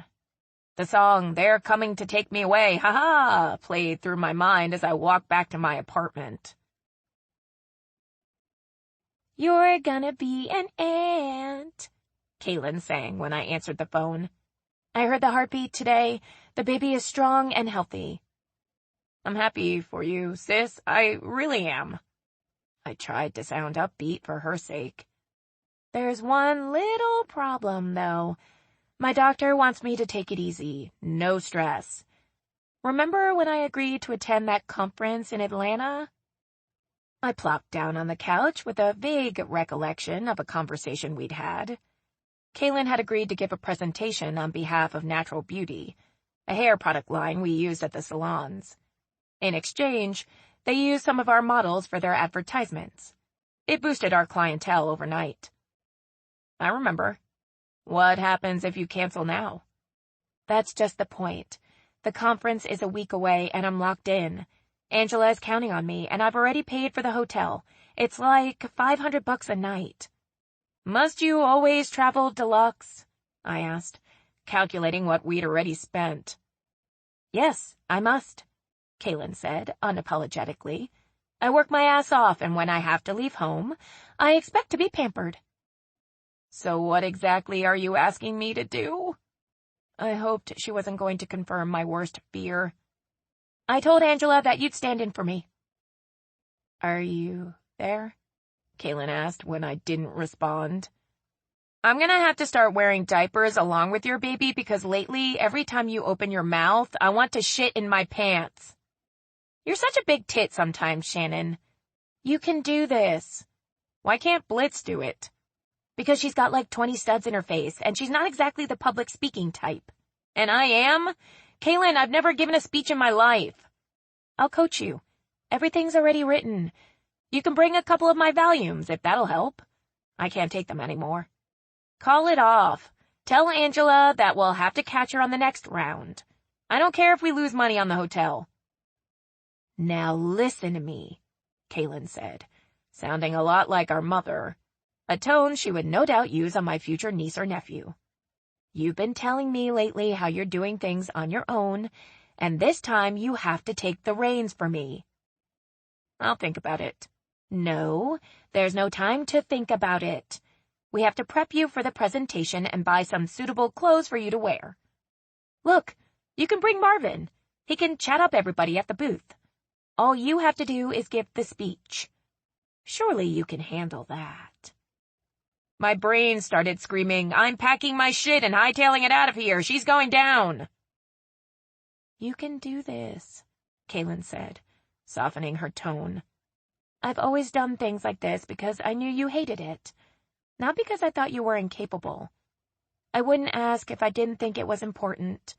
The song, "They're Coming to Take Me Away, Ha-ha," played through my mind as I walked back to my apartment. "You're gonna be an ant," Kaylin sang when I answered the phone. "I heard the heartbeat today. The baby is strong and healthy." "I'm happy for you, sis. I really am." I tried to sound upbeat for her sake. "There's one little problem, though. My doctor wants me to take it easy. No stress. Remember when I agreed to attend that conference in Atlanta?" I plopped down on the couch with a vague recollection of a conversation we'd had. Kaylin had agreed to give a presentation on behalf of Natural Beauty, a hair product line we used at the salons. In exchange, they used some of our models for their advertisements. It boosted our clientele overnight. "I remember. What happens if you cancel now?" "That's just the point. The conference is a week away and I'm locked in. Angela is counting on me, and I've already paid for the hotel. It's like $500 a night." "Must you always travel deluxe?" I asked, calculating what we'd already spent. "Yes, I must," Kaylin said, unapologetically. "I work my ass off, and when I have to leave home, I expect to be pampered." "So what exactly are you asking me to do?" I hoped she wasn't going to confirm my worst fear. "I told Angela that you'd stand in for me." "Are you there?" Kaylin asked when I didn't respond. "I'm gonna have to start wearing diapers along with your baby because lately, every time you open your mouth, I want to shit in my pants." "You're such a big tit sometimes, Shannon. You can do this." "Why can't Blitz do it?" "Because she's got like 20 studs in her face, and she's not exactly the public speaking type." "And I am? Kaylin, I've never given a speech in my life." "I'll coach you. Everything's already written. You can bring a couple of my volumes, if that'll help. I can't take them anymore." "Call it off. Tell Angela that we'll have to catch her on the next round. I don't care if we lose money on the hotel." "Now listen to me," Kaylin said, sounding a lot like our mother, a tone she would no doubt use on my future niece or nephew. "You've been telling me lately how you're doing things on your own, and this time you have to take the reins for me." "I'll think about it." "No, there's no time to think about it. We have to prep you for the presentation and buy some suitable clothes for you to wear. Look, you can bring Marvin. He can chat up everybody at the booth. All you have to do is give the speech. Surely you can handle that." My brain started screaming, "I'm packing my shit and hightailing it out of here. She's going down." "You can do this," Kaylin said, softening her tone. "I've always done things like this because I knew you hated it, not because I thought you were incapable. I wouldn't ask if I didn't think it was important.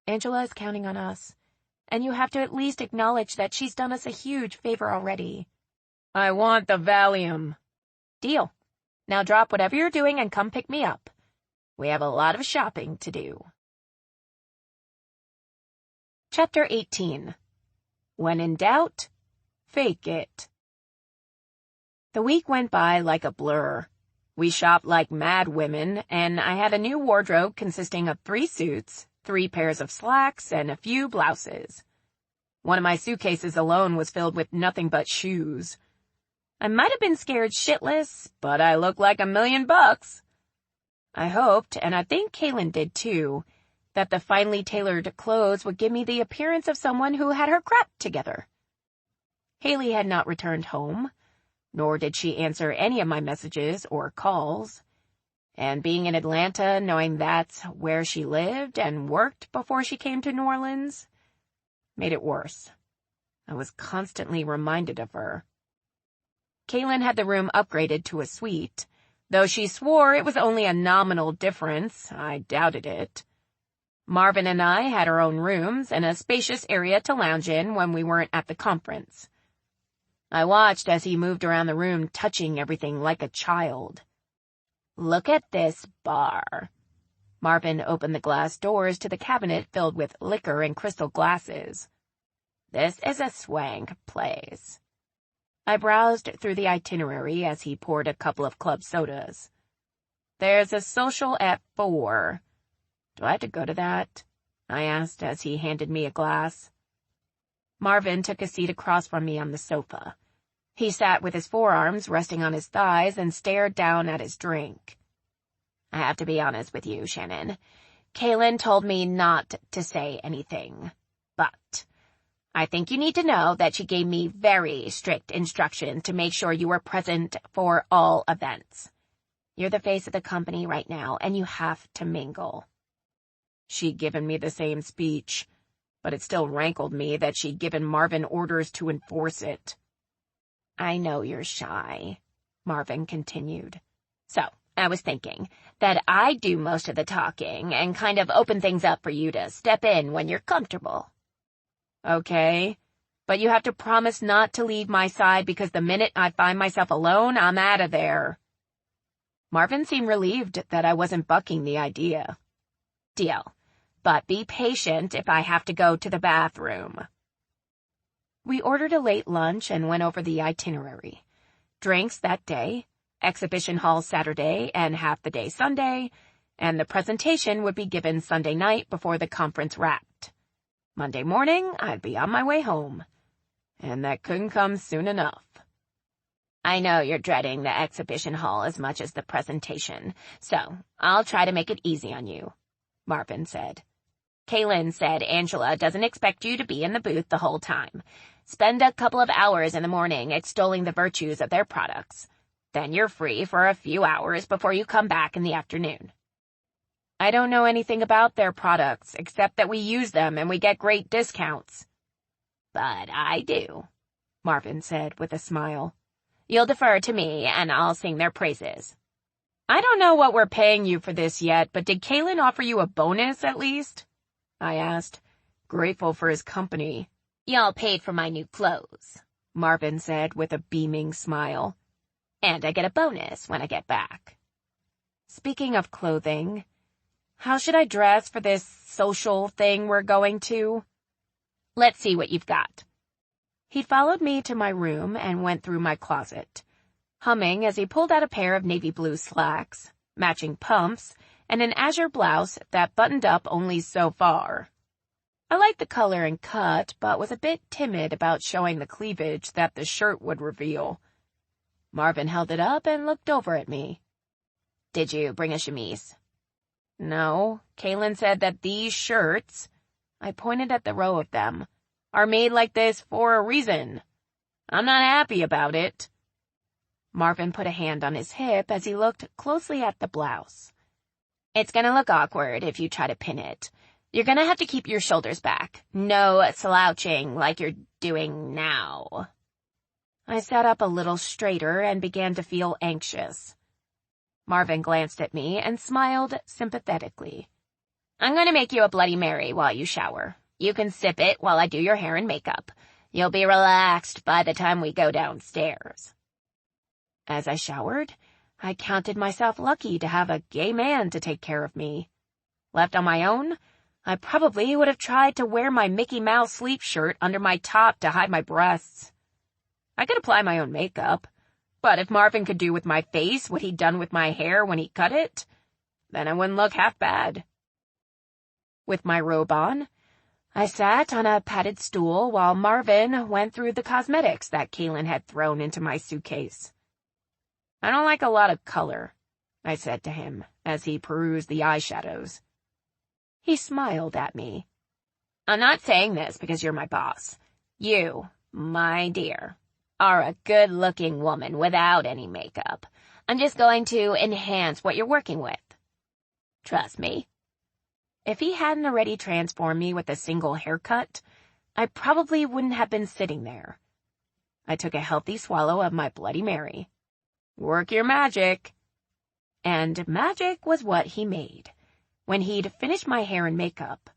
Angela is counting on us, and you have to at least acknowledge that she's done us a huge favor already." "I want the Valium." "Deal. Now drop whatever you're doing and come pick me up. We have a lot of shopping to do." Chapter 18. When in doubt, fake it. The week went by like a blur. We shopped like mad women, and I had a new wardrobe consisting of 3 suits, 3 pairs of slacks, and a few blouses. One of my suitcases alone was filled with nothing but shoes. I might have been scared shitless, but I looked like $1,000,000. I hoped, and I think Kaylin did too, that the finely tailored clothes would give me the appearance of someone who had her crap together. Haley had not returned home, nor did she answer any of my messages or calls. And being in Atlanta, knowing that's where she lived and worked before she came to New Orleans, made it worse. I was constantly reminded of her. Kaylin had the room upgraded to a suite. Though she swore it was only a nominal difference, I doubted it. Marvin and I had our own rooms and a spacious area to lounge in when we weren't at the conference. I watched as he moved around the room, touching everything like a child. "Look at this bar." Marvin opened the glass doors to the cabinet filled with liquor and crystal glasses. "This is a swank place." I browsed through the itinerary as he poured a couple of club sodas. "There's a social at 4. Do I have to go to that?" I asked as he handed me a glass. Marvin took a seat across from me on the sofa. He sat with his forearms resting on his thighs and stared down at his drink. "I have to be honest with you, Shannon. Kaylin told me not to say anything. But I think you need to know that she gave me very strict instructions to make sure you were present for all events. You're the face of the company right now, and you have to mingle." She'd given me the same speech, but it still rankled me that she'd given Marvin orders to enforce it. "I know you're shy," Marvin continued. "So I was thinking that I'd do most of the talking and kind of open things up for you to step in when you're comfortable." "Okay, but you have to promise not to leave my side because the minute I find myself alone, I'm out of there." Marvin seemed relieved that I wasn't bucking the idea. "Deal, but be patient if I have to go to the bathroom." We ordered a late lunch and went over the itinerary. Drinks that day, exhibition hall Saturday and half the day Sunday, and the presentation would be given Sunday night before the conference wrapped. Monday morning, I'd be on my way home. And that couldn't come soon enough. "I know you're dreading the exhibition hall as much as the presentation, so I'll try to make it easy on you," Marvin said. "Kaylin said Angela doesn't expect you to be in the booth the whole time. Spend a couple of hours in the morning extolling the virtues of their products. Then you're free for a few hours before you come back in the afternoon." "I don't know anything about their products, except that we use them and we get great discounts." "But I do," Marvin said with a smile. "You'll defer to me, and I'll sing their praises." "I don't know what we're paying you for this yet, but did Kaylin offer you a bonus at least?" I asked, grateful for his company. "Y'all paid for my new clothes," Marvin said with a beaming smile. "And I get a bonus when I get back." Speaking of clothing, how should I dress for this social thing we're going to? "Let's see what you've got." He followed me to my room and went through my closet, humming as he pulled out a pair of navy blue slacks, matching pumps, and an azure blouse that buttoned up only so far. I liked the color and cut, but was a bit timid about showing the cleavage that the shirt would reveal. Marvin held it up and looked over at me. "Did you bring a chemise?" "No, Kaylin said that these shirts," I pointed at the row of them, "are made like this for a reason. I'm not happy about it." Marvin put a hand on his hip as he looked closely at the blouse. "It's gonna look awkward if you try to pin it. You're gonna have to keep your shoulders back. No slouching like you're doing now." I sat up a little straighter and began to feel anxious. Marvin glanced at me and smiled sympathetically. "I'm gonna make you a Bloody Mary while you shower. You can sip it while I do your hair and makeup. You'll be relaxed by the time we go downstairs." As I showered, I counted myself lucky to have a gay man to take care of me. Left on my own, I probably would have tried to wear my Mickey Mouse sleep shirt under my top to hide my breasts. I could apply my own makeup, but if Marvin could do with my face what he'd done with my hair when he cut it, then I wouldn't look half bad. With my robe on, I sat on a padded stool while Marvin went through the cosmetics that Kaylin had thrown into my suitcase. "I don't like a lot of color," I said to him as he perused the eyeshadows. He smiled at me. "I'm not saying this because you're my boss. You, my dear, are a good-looking woman without any makeup. I'm just going to enhance what you're working with. Trust me." If he hadn't already transformed me with a single haircut, I probably wouldn't have been sitting there. I took a healthy swallow of my Bloody Mary. "Work your magic." And magic was what he made. When he'd finished my hair and makeup,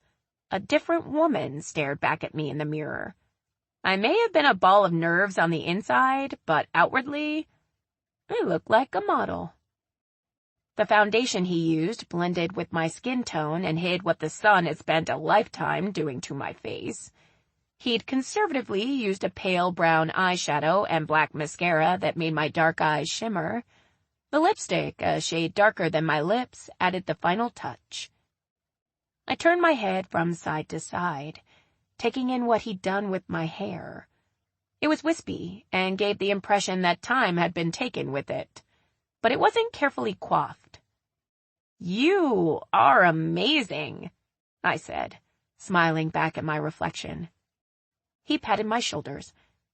a different woman stared back at me in the mirror. I may have been a ball of nerves on the inside, but outwardly, I looked like a model. The foundation he used blended with my skin tone and hid what the sun had spent a lifetime doing to my face. He'd conservatively used a pale brown eyeshadow and black mascara that made my dark eyes shimmer. The lipstick, a shade darker than my lips, added the final touch. I turned my head from side to side, taking in what he'd done with my hair. It was wispy and gave the impression that time had been taken with it, but it wasn't carefully coiffed. "You are amazing," I said, smiling back at my reflection. He patted my shoulders,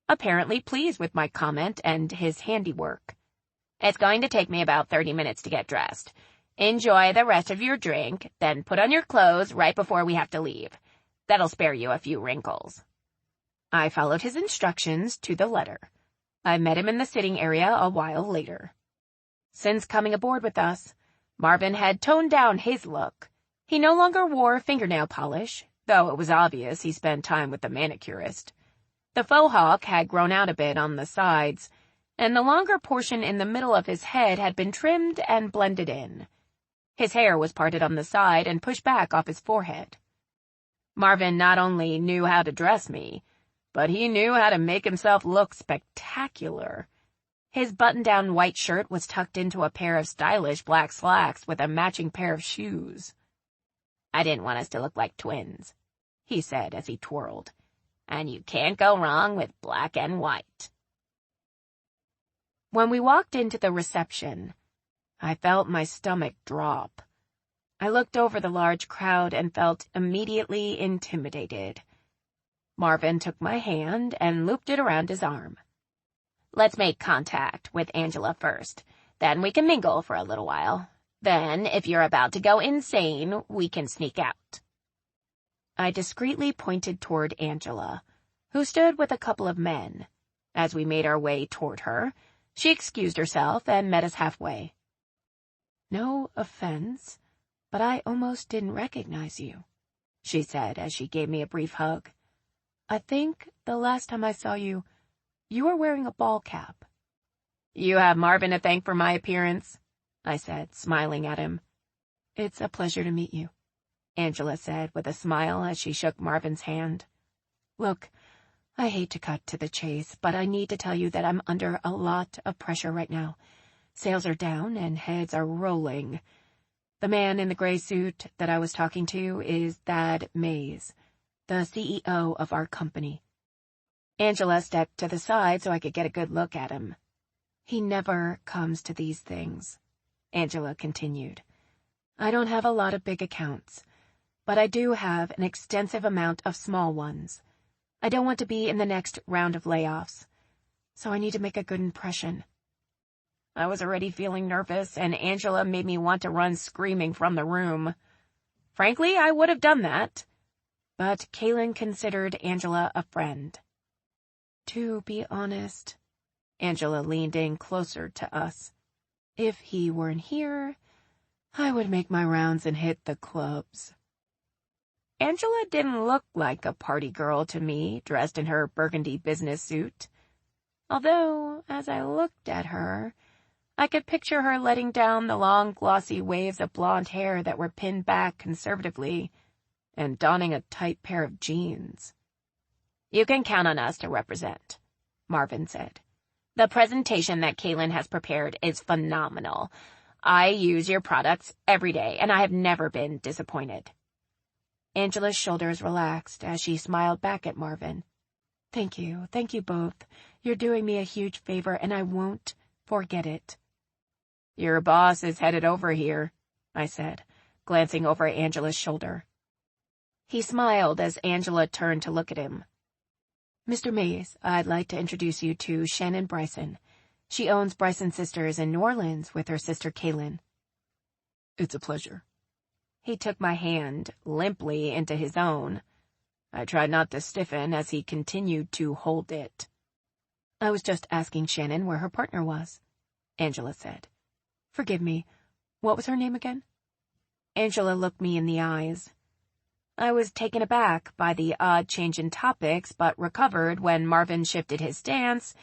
apparently pleased with my comment and his handiwork. "It's going to take me about 30 minutes to get dressed. Enjoy the rest of your drink, then put on your clothes right before we have to leave. That'll spare you a few wrinkles." I followed his instructions to the letter. I met him in the sitting area a while later. Since coming aboard with us, Marvin had toned down his look. He no longer wore fingernail polish, though it was obvious he spent time with the manicurist. The faux hawk had grown out a bit on the sides, and the longer portion in the middle of his head had been trimmed and blended in. His hair was parted on the side and pushed back off his forehead. Marvin not only knew how to dress me, but he knew how to make himself look spectacular. His button-down white shirt was tucked into a pair of stylish black slacks with a matching pair of shoes. "I didn't want us to look like twins," he said as he twirled. "And you can't go wrong with black and white." When we walked into the reception, I felt my stomach drop. I looked over the large crowd and felt immediately intimidated. Marvin took my hand and looped it around his arm. "Let's make contact with Angela first. Then we can mingle for a little while. Then, if you're about to go insane, we can sneak out." I discreetly pointed toward Angela, who stood with a couple of men. As we made our way toward her, she excused herself and met us halfway. "No offense, but I almost didn't recognize you," she said as she gave me a brief hug. "I think the last time I saw you, you were wearing a ball cap." "You have Marvin to thank for my appearance," I said, smiling at him. "It's a pleasure to meet you," Angela said with a smile as she shook Marvin's hand. "Look, I hate to cut to the chase, but I need to tell you that I'm under a lot of pressure right now. Sales are down and heads are rolling. The man in the gray suit that I was talking to is Thad Mays, the CEO of our company." Angela stepped to the side so I could get a good look at him. "He never comes to these things," Angela continued. "I don't have a lot of big accounts, but I do have an extensive amount of small ones. I don't want to be in the next round of layoffs, so I need to make a good impression." I was already feeling nervous, and Angela made me want to run screaming from the room. Frankly, I would have done that, but Kaylin considered Angela a friend. "To be honest," Angela leaned in closer to us, "if he weren't here, I would make my rounds and hit the clubs." Angela didn't look like a party girl to me, dressed in her burgundy business suit. Although, as I looked at her, I could picture her letting down the long, glossy waves of blonde hair that were pinned back conservatively and donning a tight pair of jeans. "You can count on us to represent," Marvin said. "The presentation that Kaylin has prepared is phenomenal. I use your products every day, and I have never been disappointed." Angela's shoulders relaxed as she smiled back at Marvin. Thank you both. You're doing me a huge favor, and I won't forget it." "Your boss is headed over here," I said, glancing over Angela's shoulder. He smiled as Angela turned to look at him. "Mr. Mays, I'd like to introduce you to Shannon Bryson. She owns Bryson Sisters in New Orleans with her sister Kaylin." "It's a pleasure." He took my hand limply into his own. I tried not to stiffen as he continued to hold it. "I was just asking Shannon where her partner was," Angela said. "Forgive me, what was her name again?" Angela looked me in the eyes. I was taken aback by the odd change in topics, but recovered when Marvin shifted his stance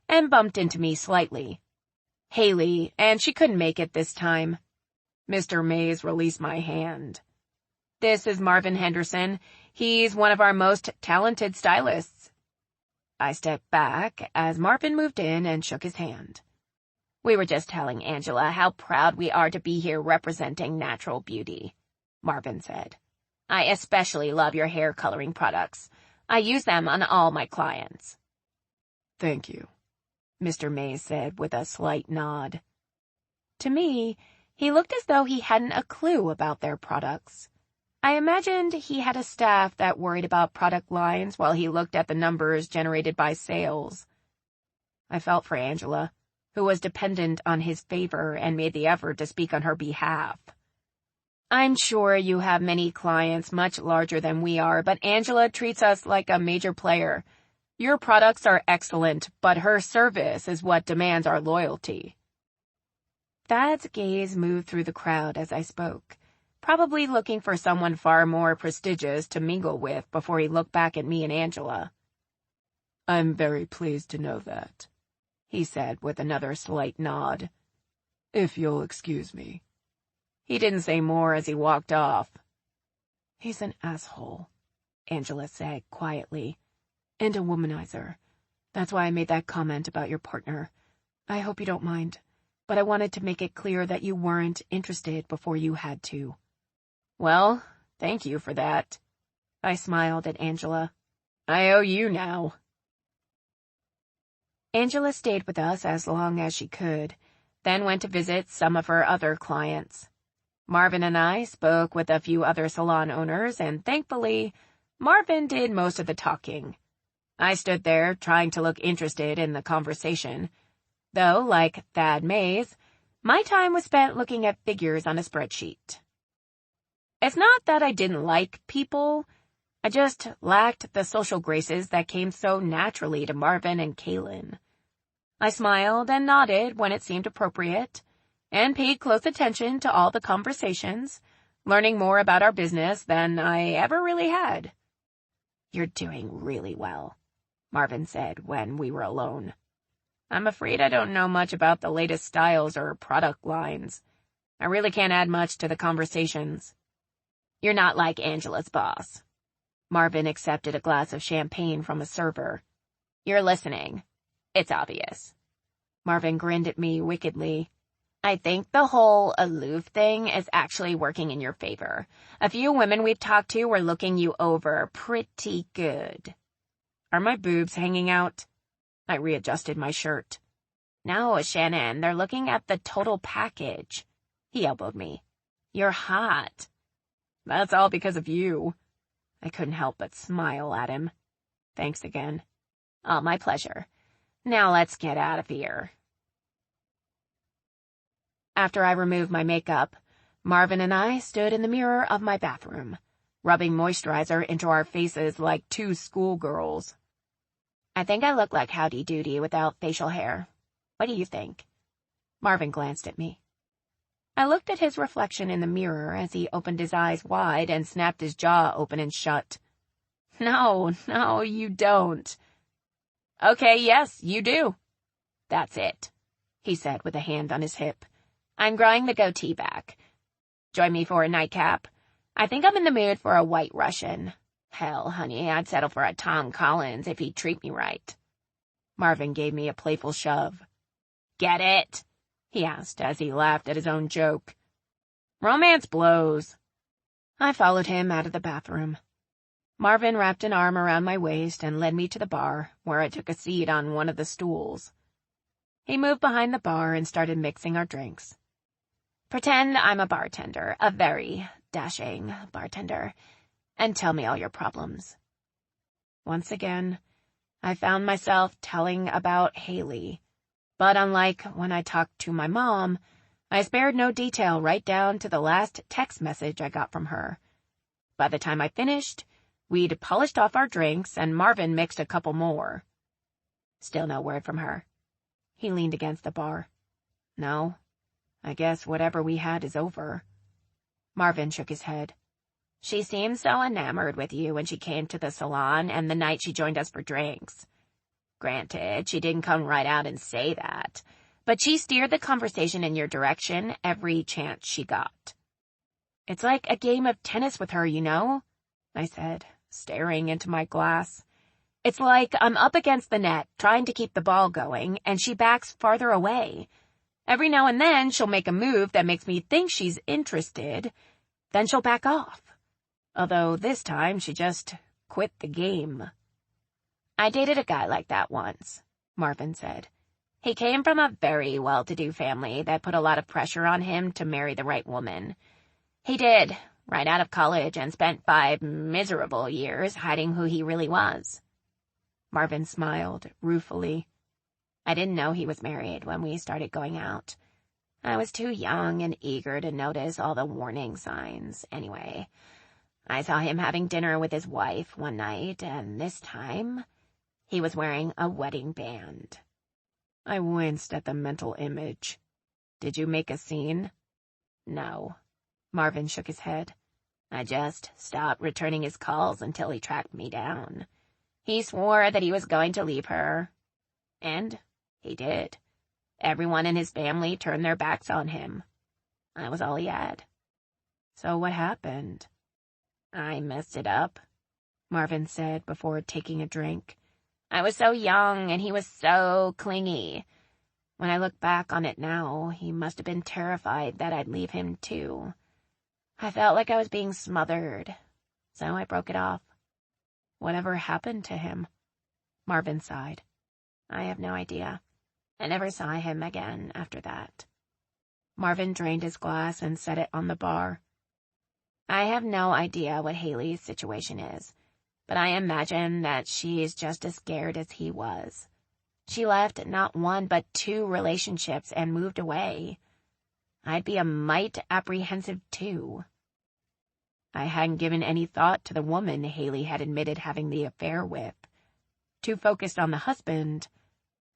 and bumped into me slightly. "Haley, and she couldn't make it this time." Mr. Mays released my hand. "This is Marvin Henderson. He's one of our most talented stylists." I stepped back as Marvin moved in and shook his hand. "We were just telling Angela how proud we are to be here representing natural beauty," Marvin said. "I especially love your hair coloring products. I use them on all my clients." "Thank you," Mr. Mays said with a slight nod. To me, he looked as though he hadn't a clue about their products. I imagined he had a staff that worried about product lines while he looked at the numbers generated by sales. I felt for Angela, who was dependent on his favor and made the effort to speak on her behalf. "I'm sure you have many clients much larger than we are, but Angela treats us like a major player. Your products are excellent, but her service is what demands our loyalty." Thad's gaze moved through the crowd as I spoke, probably looking for someone far more prestigious to mingle with before he looked back at me and Angela. "I'm very pleased to know that," he said with another slight nod. "If you'll excuse me." He didn't say more as he walked off. "He's an asshole," Angela said quietly, "and a womanizer. That's why I made that comment about your partner. I hope you don't mind, but I wanted to make it clear that you weren't interested before you had to." "Well, thank you for that." I smiled at Angela. "I owe you now." Angela stayed with us as long as she could, then went to visit some of her other clients. Marvin and I spoke with a few other salon owners, and thankfully, Marvin did most of the talking. I stood there trying to look interested in the conversation, though, like Thad Mays, my time was spent looking at figures on a spreadsheet. It's not that I didn't like people, I just lacked the social graces that came so naturally to Marvin and Kaylin. I smiled and nodded when it seemed appropriate, and paid close attention to all the conversations, learning more about our business than I ever really had. "You're doing really well," Marvin said when we were alone. "I'm afraid I don't know much about the latest styles or product lines. I really can't add much to the conversations." "You're not like Angela's boss." Marvin accepted a glass of champagne from a server. "You're listening. It's obvious." Marvin grinned at me wickedly. "I think the whole aloof thing is actually working in your favor. A few women we've talked to were looking you over pretty good." "Are my boobs hanging out?" I readjusted my shirt. "No, Shannon, they're looking at the total package." He elbowed me. "You're hot." "That's all because of you." I couldn't help but smile at him. "Thanks again." "Oh, my pleasure. Now let's get out of here." After I removed my makeup, Marvin and I stood in the mirror of my bathroom, rubbing moisturizer into our faces like two schoolgirls. "I think I look like Howdy Doody without facial hair. What do you think?" Marvin glanced at me. I looked at his reflection in the mirror as he opened his eyes wide and snapped his jaw open and shut. No, you don't." "Okay, yes, you do." "That's it," he said with a hand on his hip. "I'm growing the goatee back. Join me for a nightcap. I think I'm in the mood for a White Russian. Hell, honey, I'd settle for a Tom Collins if he'd treat me right." Marvin gave me a playful shove. "Get it?" he asked as he laughed at his own joke. "Romance blows." I followed him out of the bathroom. Marvin wrapped an arm around my waist and led me to the bar, where I took a seat on one of the stools. He moved behind the bar and started mixing our drinks. "Pretend I'm a bartender, a very dashing bartender, and tell me all your problems." Once again, I found myself telling about Haley, but unlike when I talked to my mom, I spared no detail right down to the last text message I got from her. By the time I finished, we'd polished off our drinks and Marvin mixed a couple more. Still no word from her. He leaned against the bar. "No, I guess whatever we had is over." Marvin shook his head. "She seemed so enamored with you when she came to the salon and the night she joined us for drinks. Granted, she didn't come right out and say that, but she steered the conversation in your direction every chance she got. It's like a game of tennis with her, you know, I said, staring into my glass. It's like I'm up against the net, trying to keep the ball going, and she backs farther away. Every now and then, she'll make a move that makes me think she's interested, then she'll back off. Although this time, she just quit the game. I dated a guy like that once, Marvin said. He came from a very well-to-do family that put a lot of pressure on him to marry the right woman. He did, right out of college, and spent 5 miserable years hiding who he really was. Marvin smiled ruefully. I didn't know he was married when we started going out. I was too young and eager to notice all the warning signs. Anyway, I saw him having dinner with his wife one night, and this time, he was wearing a wedding band. I winced at the mental image. Did you make a scene? No. Marvin shook his head. I just stopped returning his calls until he tracked me down. He swore that he was going to leave her. And he did. Everyone in his family turned their backs on him. I was all he had. So what happened? I messed it up, Marvin said before taking a drink. I was so young and he was so clingy. When I look back on it now, he must have been terrified that I'd leave him too. I felt like I was being smothered, so I broke it off. Whatever happened to him? Marvin sighed. I have no idea. I never saw him again after that. Marvin drained his glass and set it on the bar. I have no idea what Haley's situation is, but I imagine that she's just as scared as he was. She left not 1 but 2 relationships and moved away. I'd be a mite apprehensive too. I hadn't given any thought to the woman Haley had admitted having the affair with. Too focused on the husband,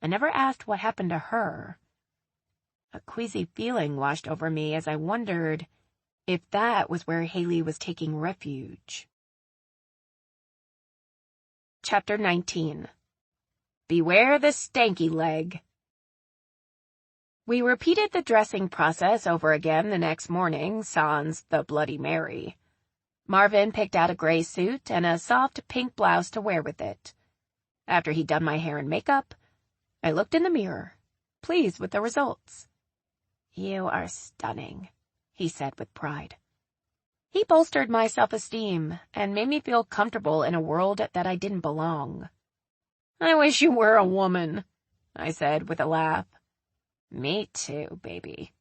I never asked what happened to her. A queasy feeling washed over me as I wondered if that was where Haley was taking refuge. Chapter 19. Beware the stanky leg. We repeated the dressing process over again the next morning, sans the Bloody Mary. Marvin picked out a gray suit and a soft pink blouse to wear with it. After he'd done my hair and makeup, I looked in the mirror, pleased with the results. You are stunning, he said with pride. He bolstered my self-esteem and made me feel comfortable in a world that I didn't belong. I wish you were a woman, I said with a laugh. Me too, baby,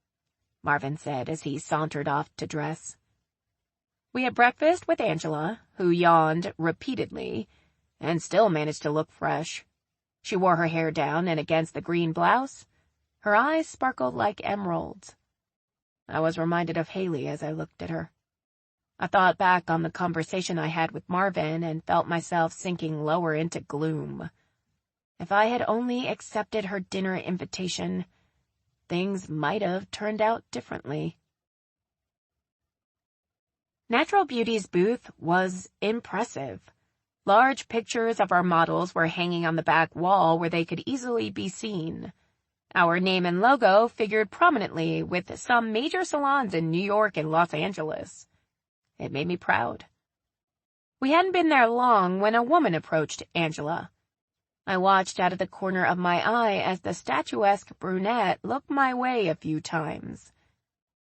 Marvin said as he sauntered off to dress. We had breakfast with Angela, who yawned repeatedly and still managed to look fresh. She wore her hair down, and against the green blouse, her eyes sparkled like emeralds. I was reminded of Haley as I looked at her. I thought back on the conversation I had with Marvin and felt myself sinking lower into gloom. If I had only accepted her dinner invitation, things might have turned out differently. Natural Beauty's booth was impressive. Large pictures of our models were hanging on the back wall where they could easily be seen. Our name and logo figured prominently with some major salons in New York and Los Angeles. It made me proud. We hadn't been there long when a woman approached Angela. I watched out of the corner of my eye as the statuesque brunette looked my way a few times.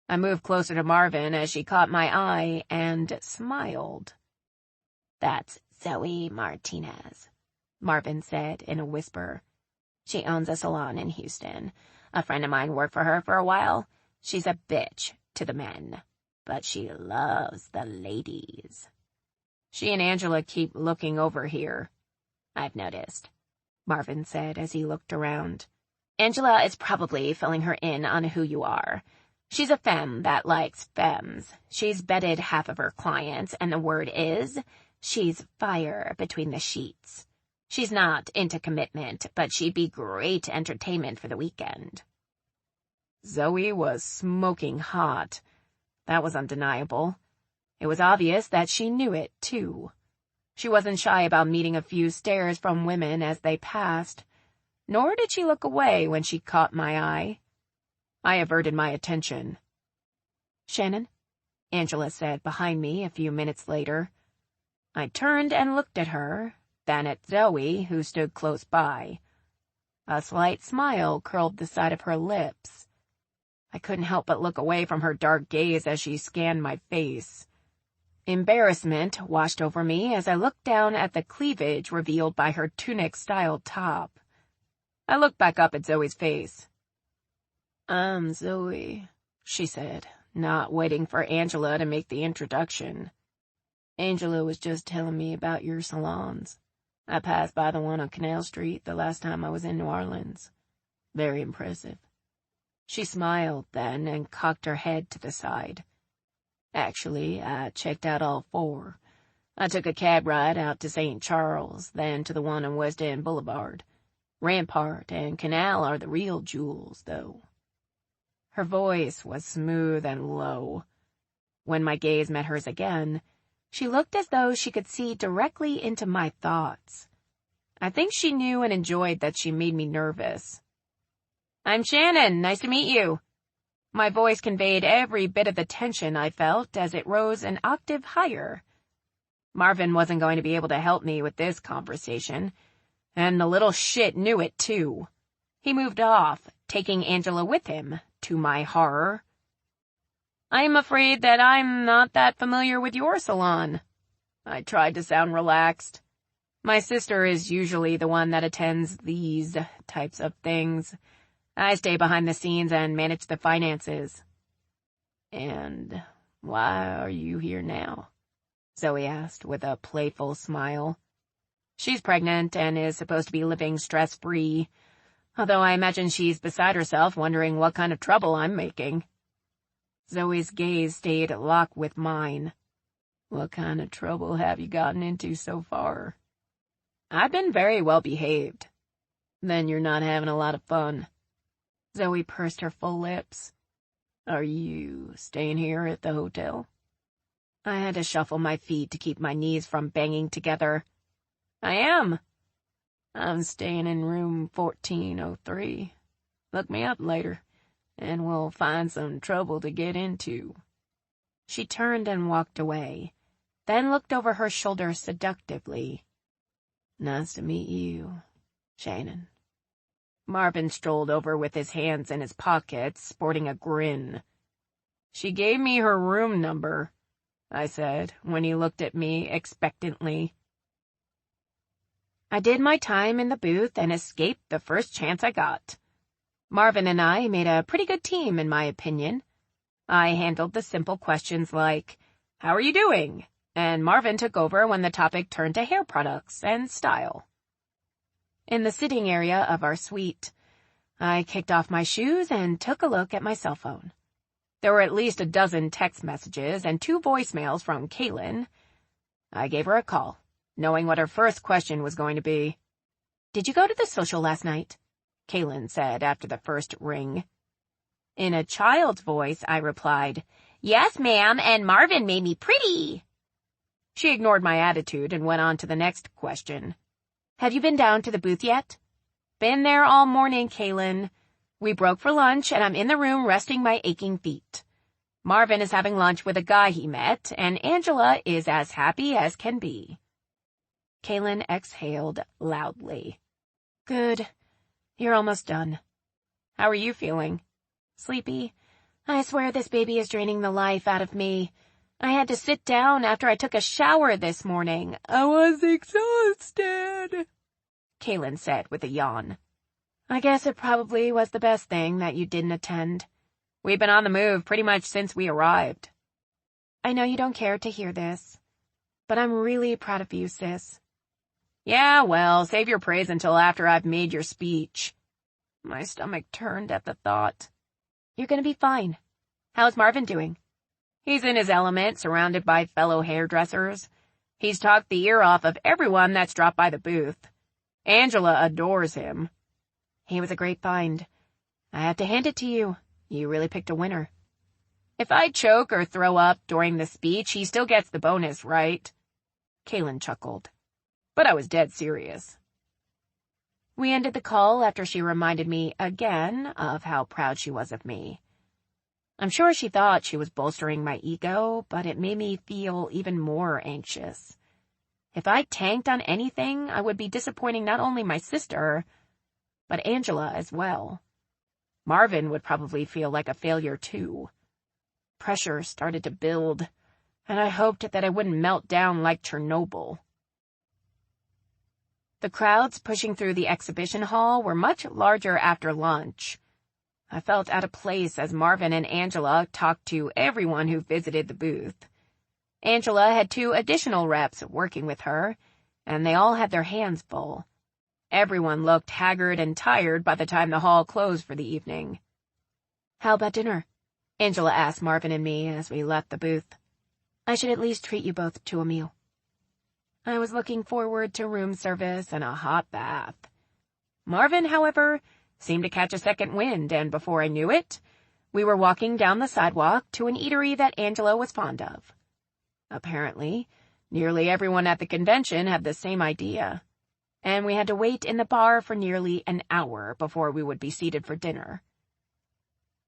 I moved closer to Marvin as she caught my eye and smiled. That's Zoe Martinez, Marvin said in a whisper. She owns a salon in Houston. A friend of mine worked for her for a while. She's a bitch to the men, but she loves the ladies. She and Angela keep looking over here, I've noticed, Marvin said as he looked around. Angela is probably filling her in on who you are. She's a femme that likes femmes. She's vetted half of her clients, and the word is, she's fire between the sheets. She's not into commitment, but she'd be great entertainment for the weekend. Zoe was smoking hot. That was undeniable. It was obvious that she knew it, too. She wasn't shy about meeting a few stares from women as they passed. nor did she look away when she caught my eye. I averted my attention. "Shannon," Angela said behind me a few minutes later. I turned and looked at her, then at Zoe, who stood close by. A slight smile curled the side of her lips. I couldn't help but look away from her dark gaze as she scanned my face. Embarrassment washed over me as I looked down at the cleavage revealed by her tunic-style top. I looked back up at Zoe's face. "I'm Zoe," she said, not waiting for Angela to make the introduction. "Angela was just telling me about your salons. I passed by the one on Canal Street the last time I was in New Orleans. Very impressive." She smiled then and cocked her head to the side. "Actually, I checked out all 4. I took a cab ride out to St. Charles, then to the one on West End Boulevard. Rampart and Canal are the real jewels, though." Her voice was smooth and low. When my gaze met hers again, she looked as though she could see directly into my thoughts. I think she knew and enjoyed that she made me nervous. "I'm Shannon. Nice to meet you." My voice conveyed every bit of the tension I felt as it rose an octave higher. Marvin wasn't going to be able to help me with this conversation, and the little shit knew it too. He moved off, taking Angela with him, to my horror. "I'm afraid that I'm not that familiar with your salon." I tried to sound relaxed. My sister is usually the one that attends these types of things. I stay behind the scenes and manage the finances. "And why are you here now?" Zoe asked with a playful smile. "She's pregnant and is supposed to be living stress-free, although I imagine she's beside herself wondering what kind of trouble I'm making." Zoe's gaze stayed locked with mine. "What kind of trouble have you gotten into so far?" "I've been very well behaved." "Then you're not having a lot of fun." Zoe pursed her full lips. "Are you staying here at the hotel?" I had to shuffle my feet to keep my knees from banging together. "I am." "I'm staying in room 1403. Look me up later, and we'll find some trouble to get into." She turned and walked away, then looked over her shoulder seductively. "Nice to meet you, Shannon." Marvin strolled over with his hands in his pockets, sporting a grin. "She gave me her room number," I said, when he looked at me expectantly. I did my time in the booth and escaped the first chance I got. Marvin and I made a pretty good team, in my opinion. I handled the simple questions like, "How are you doing?" and Marvin took over when the topic turned to hair products and style. In the sitting area of our suite, I kicked off my shoes and took a look at my cell phone. There were at least a dozen text messages and 2 voicemails from Kaylin. I gave her a call, knowing what her first question was going to be. "Did you go to the social last night?" Kaylin said after the first ring. In a child's voice, I replied, "Yes, ma'am, and Marvin made me pretty." She ignored my attitude and went on to the next question. "Have you been down to the booth yet?" "Been there all morning, Kaylin. We broke for lunch, and I'm in the room resting my aching feet. Marvin is having lunch with a guy he met, and Angela is as happy as can be." Kaylin exhaled loudly. "Good. You're almost done. How are you feeling?" "Sleepy. I swear this baby is draining the life out of me. I had to sit down after I took a shower this morning. I was exhausted," Kaylin said with a yawn. "I guess it probably was the best thing that you didn't attend. We've been on the move pretty much since we arrived." "I know you don't care to hear this, but I'm really proud of you, sis." "Yeah, well, save your praise until after I've made your speech." My stomach turned at the thought. "You're gonna be fine. How's Marvin doing?" "He's in his element, surrounded by fellow hairdressers. He's talked the ear off of everyone that's dropped by the booth. Angela adores him." "He was a great find. I have to hand it to you. You really picked a winner." "If I choke or throw up during the speech, he still gets the bonus, right?" Kaylin chuckled. But I was dead serious. We ended the call after she reminded me again of how proud she was of me. I'm sure she thought she was bolstering my ego, but it made me feel even more anxious. If I tanked on anything, I would be disappointing not only my sister, but Angela as well. Marvin would probably feel like a failure too. Pressure started to build, and I hoped that I wouldn't melt down like Chernobyl. The crowds pushing through the exhibition hall were much larger after lunch. I felt out of place as Marvin and Angela talked to everyone who visited the booth. Angela had 2 additional reps working with her, and they all had their hands full. Everyone looked haggard and tired by the time the hall closed for the evening. "How about dinner?" Angela asked Marvin and me as we left the booth. "I should at least treat you both to a meal." I was looking forward to room service and a hot bath. Marvin, however, seemed to catch a second wind, and before I knew it, we were walking down the sidewalk to an eatery that Angela was fond of. Apparently, nearly everyone at the convention had the same idea, and we had to wait in the bar for nearly an hour before we would be seated for dinner.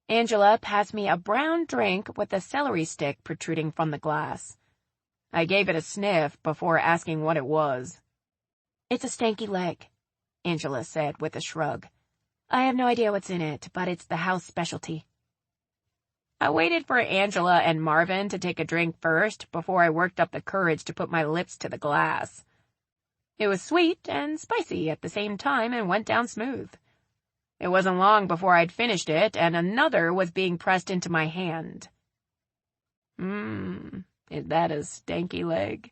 Angela passed me a brown drink with a celery stick protruding from the glass. I gave it a sniff before asking what it was. "It's a stanky leg," Angela said with a shrug. "I have no idea what's in it, but it's the house specialty." I waited for Angela and Marvin to take a drink first before I worked up the courage to put my lips to the glass. It was sweet and spicy at the same time and went down smooth. It wasn't long before I'd finished it and another was being pressed into my hand. Is that a stanky leg?"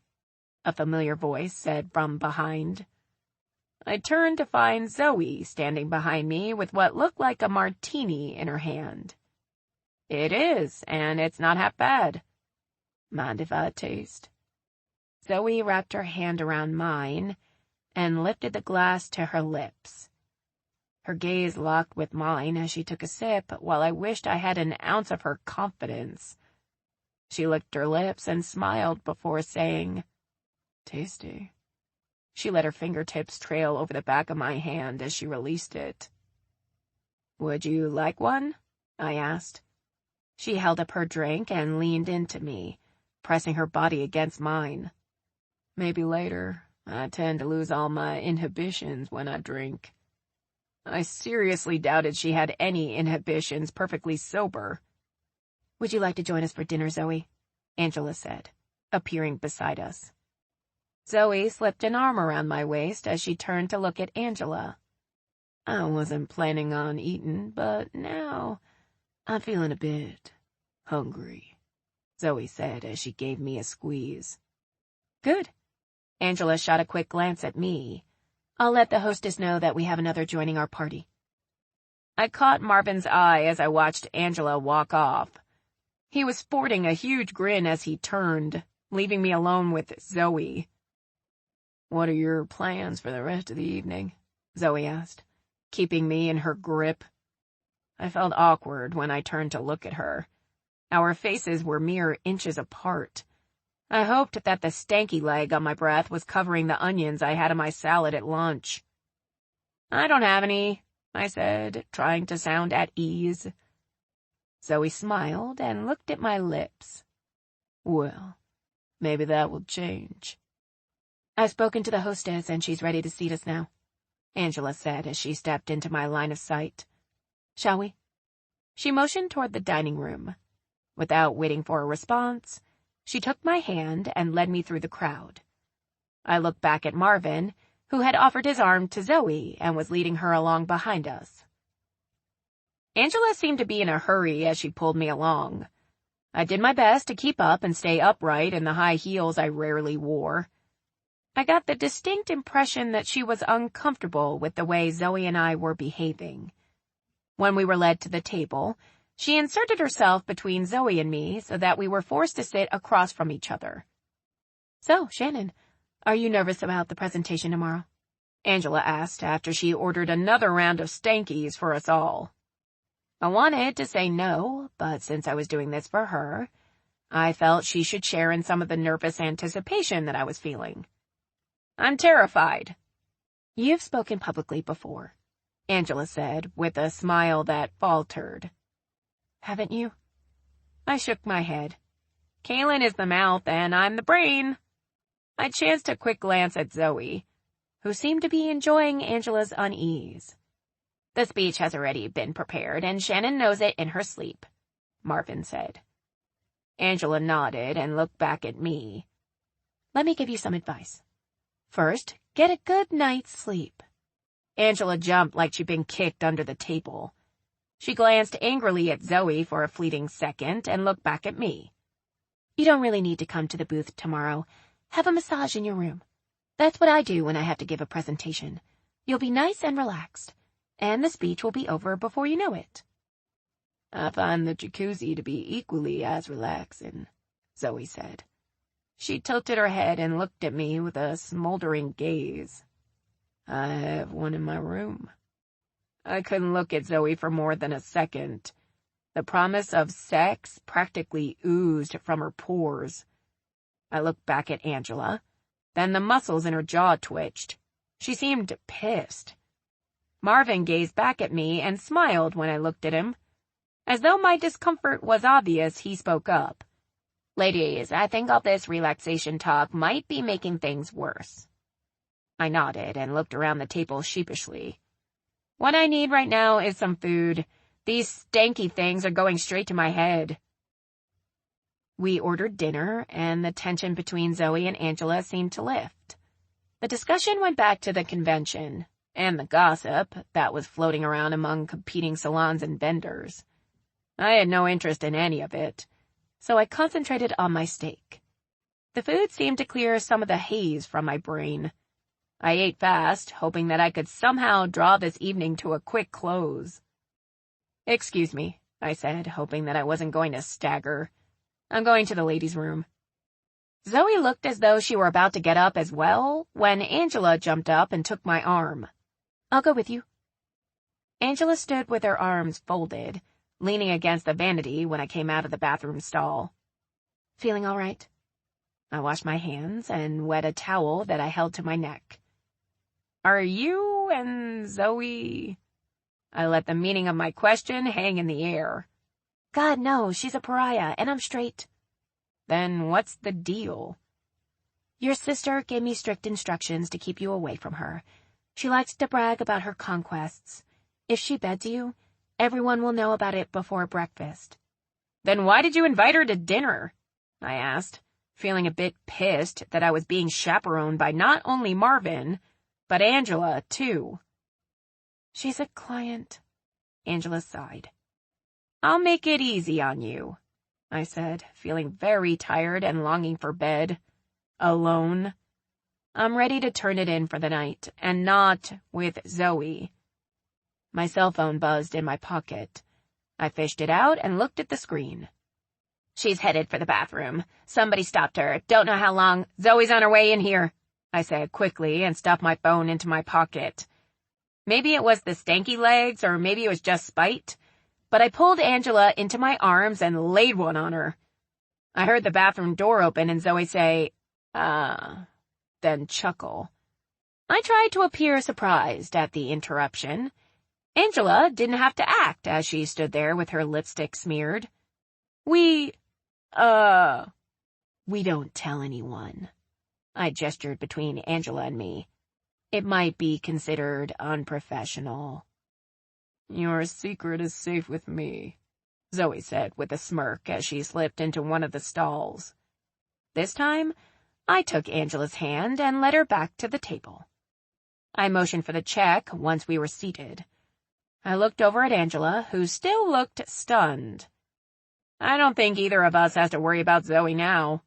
a familiar voice said from behind. I turned to find Zoe standing behind me with what looked like a martini in her hand. "It is, and it's not half bad." "Mind if I taste?" Zoe wrapped her hand around mine and lifted the glass to her lips. Her gaze locked with mine as she took a sip, while I wished I had an ounce of her confidence. She licked her lips and smiled before saying, "Tasty." She let her fingertips trail over the back of my hand as she released it. "Would you like one?" I asked. She held up her drink and leaned into me, pressing her body against mine. "Maybe later. I tend to lose all my inhibitions when I drink." I seriously doubted she had any inhibitions perfectly sober. "Would you like to join us for dinner, Zoe?" Angela said, appearing beside us. Zoe slipped an arm around my waist as she turned to look at Angela. "I wasn't planning on eating, but now I'm feeling a bit hungry," Zoe said as she gave me a squeeze. "Good." Angela shot a quick glance at me. "I'll let the hostess know that we have another joining our party." I caught Marvin's eye as I watched Angela walk off. He was sporting a huge grin as he turned, leaving me alone with Zoe. "What are your plans for the rest of the evening?" Zoe asked, keeping me in her grip. I felt awkward when I turned to look at her. Our faces were mere inches apart. I hoped that the stanky leg on my breath was covering the onions I had in my salad at lunch. "I don't have any," I said, trying to sound at ease. Zoe smiled and looked at my lips. "Well, maybe that will change." "I've spoken to the hostess and she's ready to seat us now," Angela said as she stepped into my line of sight. "Shall we?" She motioned toward the dining room. Without waiting for a response, she took my hand and led me through the crowd. I looked back at Marvin, who had offered his arm to Zoe and was leading her along behind us. Angela seemed to be in a hurry as she pulled me along. I did my best to keep up and stay upright in the high heels I rarely wore. I got the distinct impression that she was uncomfortable with the way Zoe and I were behaving. When we were led to the table, she inserted herself between Zoe and me so that we were forced to sit across from each other. "So, Shannon, are you nervous about the presentation tomorrow?" Angela asked after she ordered another round of stankies for us all. I wanted to say no, but since I was doing this for her, I felt she should share in some of the nervous anticipation that I was feeling. "I'm terrified." You've spoken publicly before, Angela said, with a smile that faltered. Haven't you? I shook my head. Kaylin is the mouth and I'm the brain. I chanced a quick glance at Zoe, who seemed to be enjoying Angela's unease. The speech has already been prepared, and Shannon knows it in her sleep, Marvin said. Angela nodded and looked back at me. Let me give you some advice. First, get a good night's sleep. Angela jumped like she'd been kicked under the table. She glanced angrily at Zoe for a fleeting second and looked back at me. You don't really need to come to the booth tomorrow. Have a massage in your room. That's what I do when I have to give a presentation. You'll be nice and relaxed, and the speech will be over before you know it. I find the jacuzzi to be equally as relaxing, Zoe said. She tilted her head and looked at me with a smoldering gaze. I have one in my room. I couldn't look at Zoe for more than a second. The promise of sex practically oozed from her pores. I looked back at Angela. Then the muscles in her jaw twitched. She seemed pissed. Marvin gazed back at me and smiled when I looked at him. As though my discomfort was obvious, he spoke up. Ladies, I think all this relaxation talk might be making things worse. I nodded and looked around the table sheepishly. What I need right now is some food. These stanky things are going straight to my head. We ordered dinner, and the tension between Zoe and Angela seemed to lift. The discussion went back to the convention, and the gossip that was floating around among competing salons and vendors. I had no interest in any of it, so I concentrated on my steak. The food seemed to clear some of the haze from my brain. I ate fast, hoping that I could somehow draw this evening to a quick close. Excuse me, I said, hoping that I wasn't going to stagger. I'm going to the ladies' room. Zoe looked as though she were about to get up as well, when Angela jumped up and took my arm. I'll go with you. Angela stood with her arms folded, leaning against the vanity when I came out of the bathroom stall. Feeling all right? I washed my hands and wet a towel that I held to my neck. Are you and Zoe... I let the meaning of my question hang in the air. God, no, she's a pariah, and I'm straight. Then what's the deal? Your sister gave me strict instructions to keep you away from her. She likes to brag about her conquests. If she beds you, everyone will know about it before breakfast. Then why did you invite her to dinner? I asked, feeling a bit pissed that I was being chaperoned by not only Marvin, but Angela, too. She's a client, Angela sighed. I'll make it easy on you, I said, feeling very tired and longing for bed. Alone. I'm ready to turn it in for the night, and not with Zoe. My cell phone buzzed in my pocket. I fished it out and looked at the screen. She's headed for the bathroom. Somebody stopped her. Don't know how long. Zoe's on her way in here, I said quickly and stuffed my phone into my pocket. Maybe it was the stanky legs, or maybe it was just spite, but I pulled Angela into my arms and laid one on her. I heard the bathroom door open and Zoe say, then chuckle. I tried to appear surprised at the interruption. Angela didn't have to act as she stood there with her lipstick smeared. We don't tell anyone. I gestured between Angela and me. It might be considered unprofessional. Your secret is safe with me, Zoe said with a smirk as she slipped into one of the stalls. This time, I took Angela's hand and led her back to the table. I motioned for the check once we were seated. I looked over at Angela, who still looked stunned. I don't think either of us has to worry about Zoe now.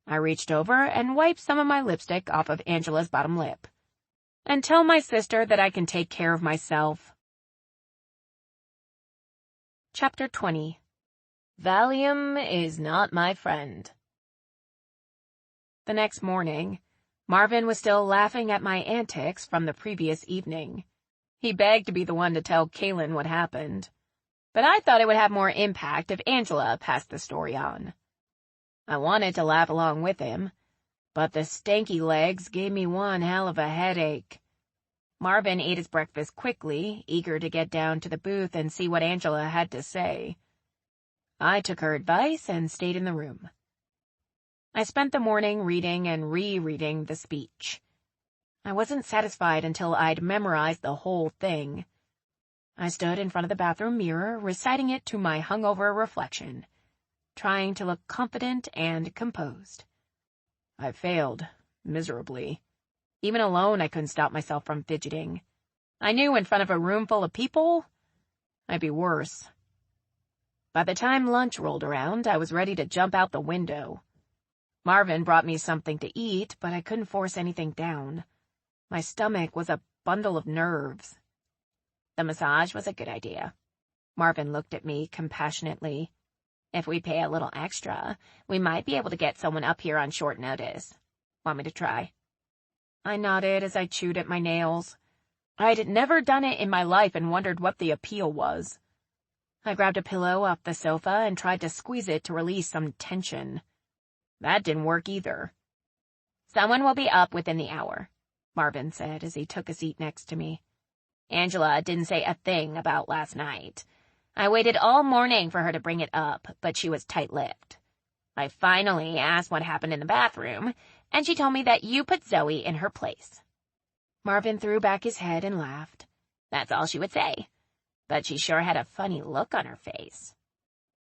I reached over and wiped some of my lipstick off of Angela's bottom lip. And tell my sister that I can take care of myself. Chapter 20. Valium is not my friend. The next morning, Marvin was still laughing at my antics from the previous evening. He begged to be the one to tell Kaylin what happened, but I thought it would have more impact if Angela passed the story on. I wanted to laugh along with him, but the stanky legs gave me one hell of a headache. Marvin ate his breakfast quickly, eager to get down to the booth and see what Angela had to say. I took her advice and stayed in the room. I spent the morning reading and rereading the speech. I wasn't satisfied until I'd memorized the whole thing. I stood in front of the bathroom mirror, reciting it to my hungover reflection, trying to look confident and composed. I failed, miserably. Even alone, I couldn't stop myself from fidgeting. I knew in front of a room full of people, I'd be worse. By the time lunch rolled around, I was ready to jump out the window. Marvin brought me something to eat, but I couldn't force anything down. My stomach was a bundle of nerves. The massage was a good idea. Marvin looked at me compassionately. If we pay a little extra, we might be able to get someone up here on short notice. Want me to try? I nodded as I chewed at my nails. I'd never done it in my life and wondered what the appeal was. I grabbed a pillow off the sofa and tried to squeeze it to release some tension. That didn't work either. Someone will be up within the hour, Marvin said as he took a seat next to me. Angela didn't say a thing about last night. I waited all morning for her to bring it up, but she was tight-lipped. I finally asked what happened in the bathroom, and she told me that you put Zoe in her place. Marvin threw back his head and laughed. That's all she would say. But she sure had a funny look on her face.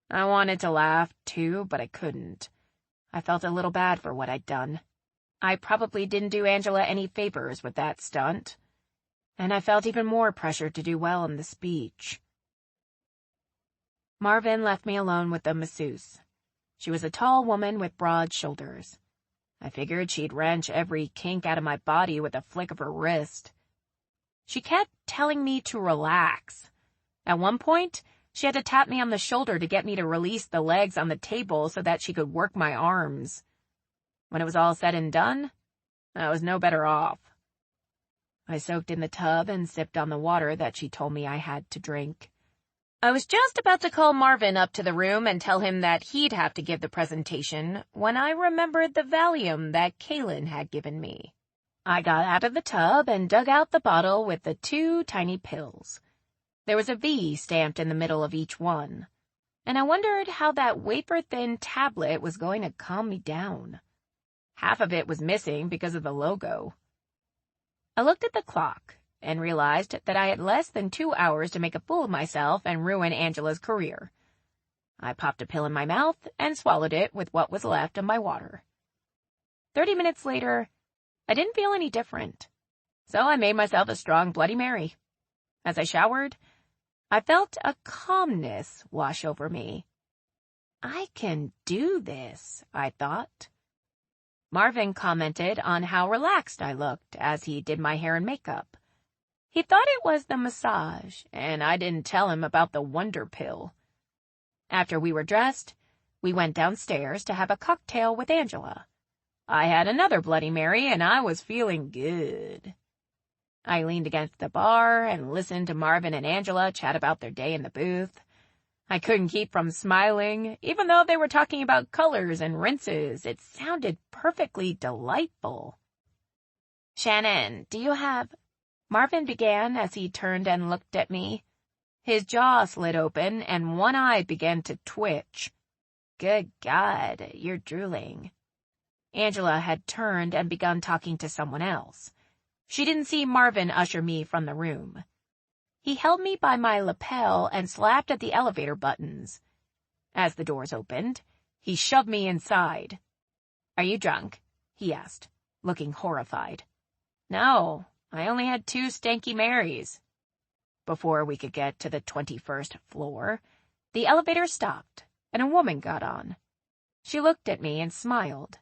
I wanted to laugh, too, but I couldn't. I felt a little bad for what I'd done. I probably didn't do Angela any favors with that stunt. And I felt even more pressure to do well in the speech. Marvin left me alone with the masseuse. She was a tall woman with broad shoulders. I figured she'd wrench every kink out of my body with a flick of her wrist. She kept telling me to relax. At one point, she had to tap me on the shoulder to get me to release the legs on the table so that she could work my arms. When it was all said and done, I was no better off. I soaked in the tub and sipped on the water that she told me I had to drink. I was just about to call Marvin up to the room and tell him that he'd have to give the presentation when I remembered the Valium that Kaylin had given me. I got out of the tub and dug out the bottle with the 2 tiny pills. There was a V stamped in the middle of each one, and I wondered how that wafer-thin tablet was going to calm me down. Half of it was missing because of the logo. I looked at the clock and realized that I had less than 2 hours to make a fool of myself and ruin Angela's career. I popped a pill in my mouth and swallowed it with what was left of my water. 30 minutes later, I didn't feel any different, so I made myself a strong Bloody Mary. As I showered, I felt a calmness wash over me. I can do this, I thought. Marvin commented on how relaxed I looked as he did my hair and makeup. He thought it was the massage, and I didn't tell him about the wonder pill. After we were dressed, we went downstairs to have a cocktail with Angela. I had another Bloody Mary, and I was feeling good. I leaned against the bar and listened to Marvin and Angela chat about their day in the booth. I couldn't keep from smiling, even though they were talking about colors and rinses. It sounded perfectly delightful. Shannon, do you have... Marvin began as he turned and looked at me. His jaw slid open and one eye began to twitch. Good God, you're drooling. Angela had turned and begun talking to someone else. She didn't see Marvin usher me from the room. He held me by my lapel and slapped at the elevator buttons. As the doors opened, he shoved me inside. Are you drunk? He asked, looking horrified. No, I only had 2 stanky Marys. Before we could get to the 21st floor, the elevator stopped and a woman got on. She looked at me and smiled.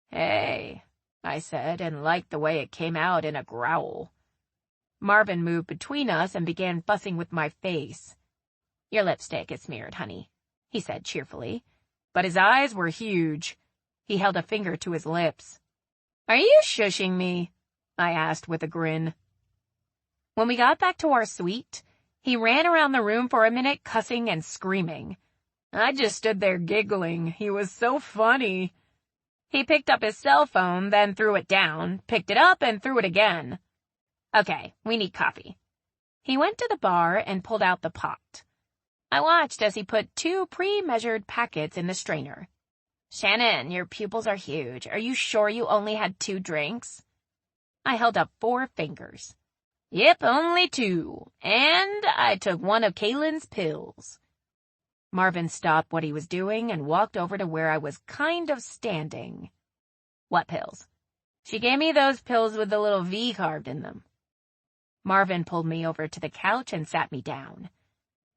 Hey, I said, and liked the way it came out in a growl. Marvin moved between us and began fussing with my face. Your lipstick is smeared, honey, he said cheerfully, but his eyes were huge. He held a finger to his lips. Are you shushing me? I asked with a grin. When we got back to our suite, he ran around the room for a minute cussing and screaming. I just stood there giggling. He was so funny. He picked up his cell phone, then threw it down, picked it up, and threw it again. Okay, we need coffee. He went to the bar and pulled out the pot. I watched as he put 2 pre-measured packets in the strainer. Shannon, your pupils are huge. Are you sure you only had 2 drinks? I held up 4 fingers. Yep, only 2. And I took one of Kaylin's pills. Marvin stopped what he was doing and walked over to where I was kind of standing. What pills? She gave me those pills with the little V carved in them. Marvin pulled me over to the couch and sat me down.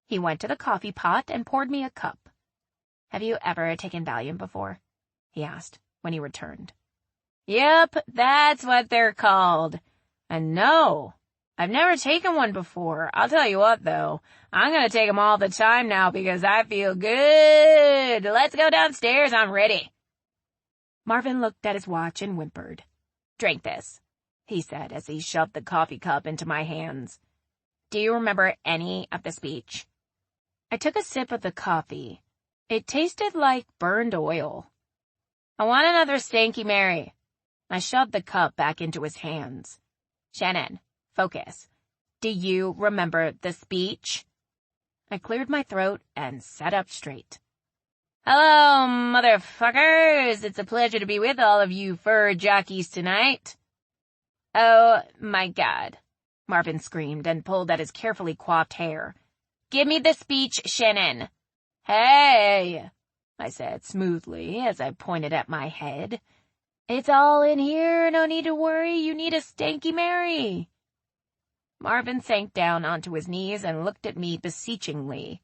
He went to the coffee pot and poured me a cup. Have you ever taken Valium before? He asked when he returned. Yep, that's what they're called. And no, I've never taken one before. I'll tell you what, though. I'm going to take them all the time now because I feel good. Let's go downstairs. I'm ready. Marvin looked at his watch and whimpered. Drink this, he said as he shoved the coffee cup into my hands. Do you remember any of the speech? I took a sip of the coffee. It tasted like burned oil. I want another Stanky Mary. I shoved the cup back into his hands. Shannon, focus. Do you remember the speech? I cleared my throat and sat up straight. Hello, motherfuckers. It's a pleasure to be with all of you fur jockeys tonight. Oh, my God, Marvin screamed and pulled at his carefully coiffed hair. Give me the speech, Shannon. Hey, I said smoothly as I pointed at my head. It's all in here, no need to worry, you need a Stanky Mary. Marvin sank down onto his knees and looked at me beseechingly.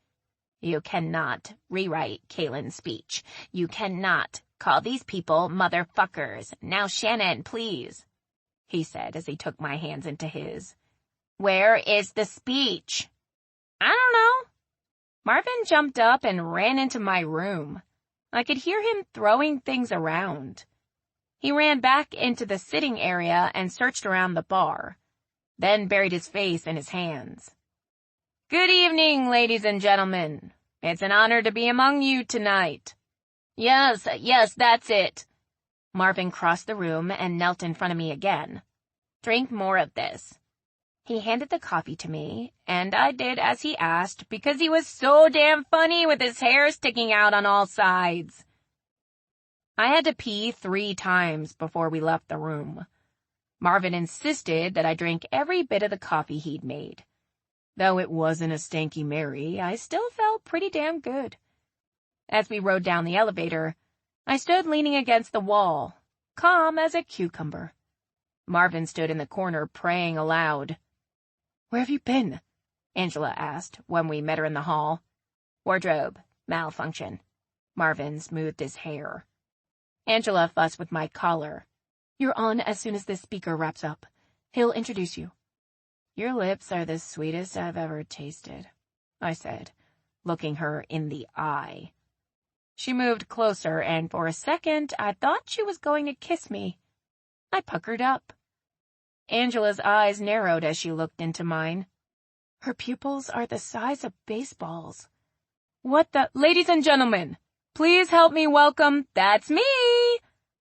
You cannot rewrite Kaylin's speech. You cannot call these people motherfuckers. Now, Shannon, please, he said as he took my hands into his. Where is the speech? I don't know. Marvin jumped up and ran into my room. I could hear him throwing things around. He ran back into the sitting area and searched around the bar, then buried his face in his hands. Good evening, ladies and gentlemen. It's an honor to be among you tonight. Yes, that's it. Marvin crossed the room and knelt in front of me again. Drink more of this. He handed the coffee to me, and I did as he asked because he was so damn funny with his hair sticking out on all sides. I had to pee 3 times before we left the room. Marvin insisted that I drink every bit of the coffee he'd made. Though it wasn't a Stanky Mary, I still felt pretty damn good. As we rode down the elevator, I stood leaning against the wall, calm as a cucumber. Marvin stood in the corner praying aloud. Where have you been? Angela asked when we met her in the hall. Wardrobe malfunction. Marvin smoothed his hair. Angela fussed with my collar. You're on as soon as this speaker wraps up. He'll introduce you. Your lips are the sweetest I've ever tasted, I said, looking her in the eye. She moved closer, and for a second I thought she was going to kiss me. I puckered up. Angela's eyes narrowed as she looked into mine. Her pupils are the size of baseballs. What the— Ladies and gentlemen, please help me welcome— That's me!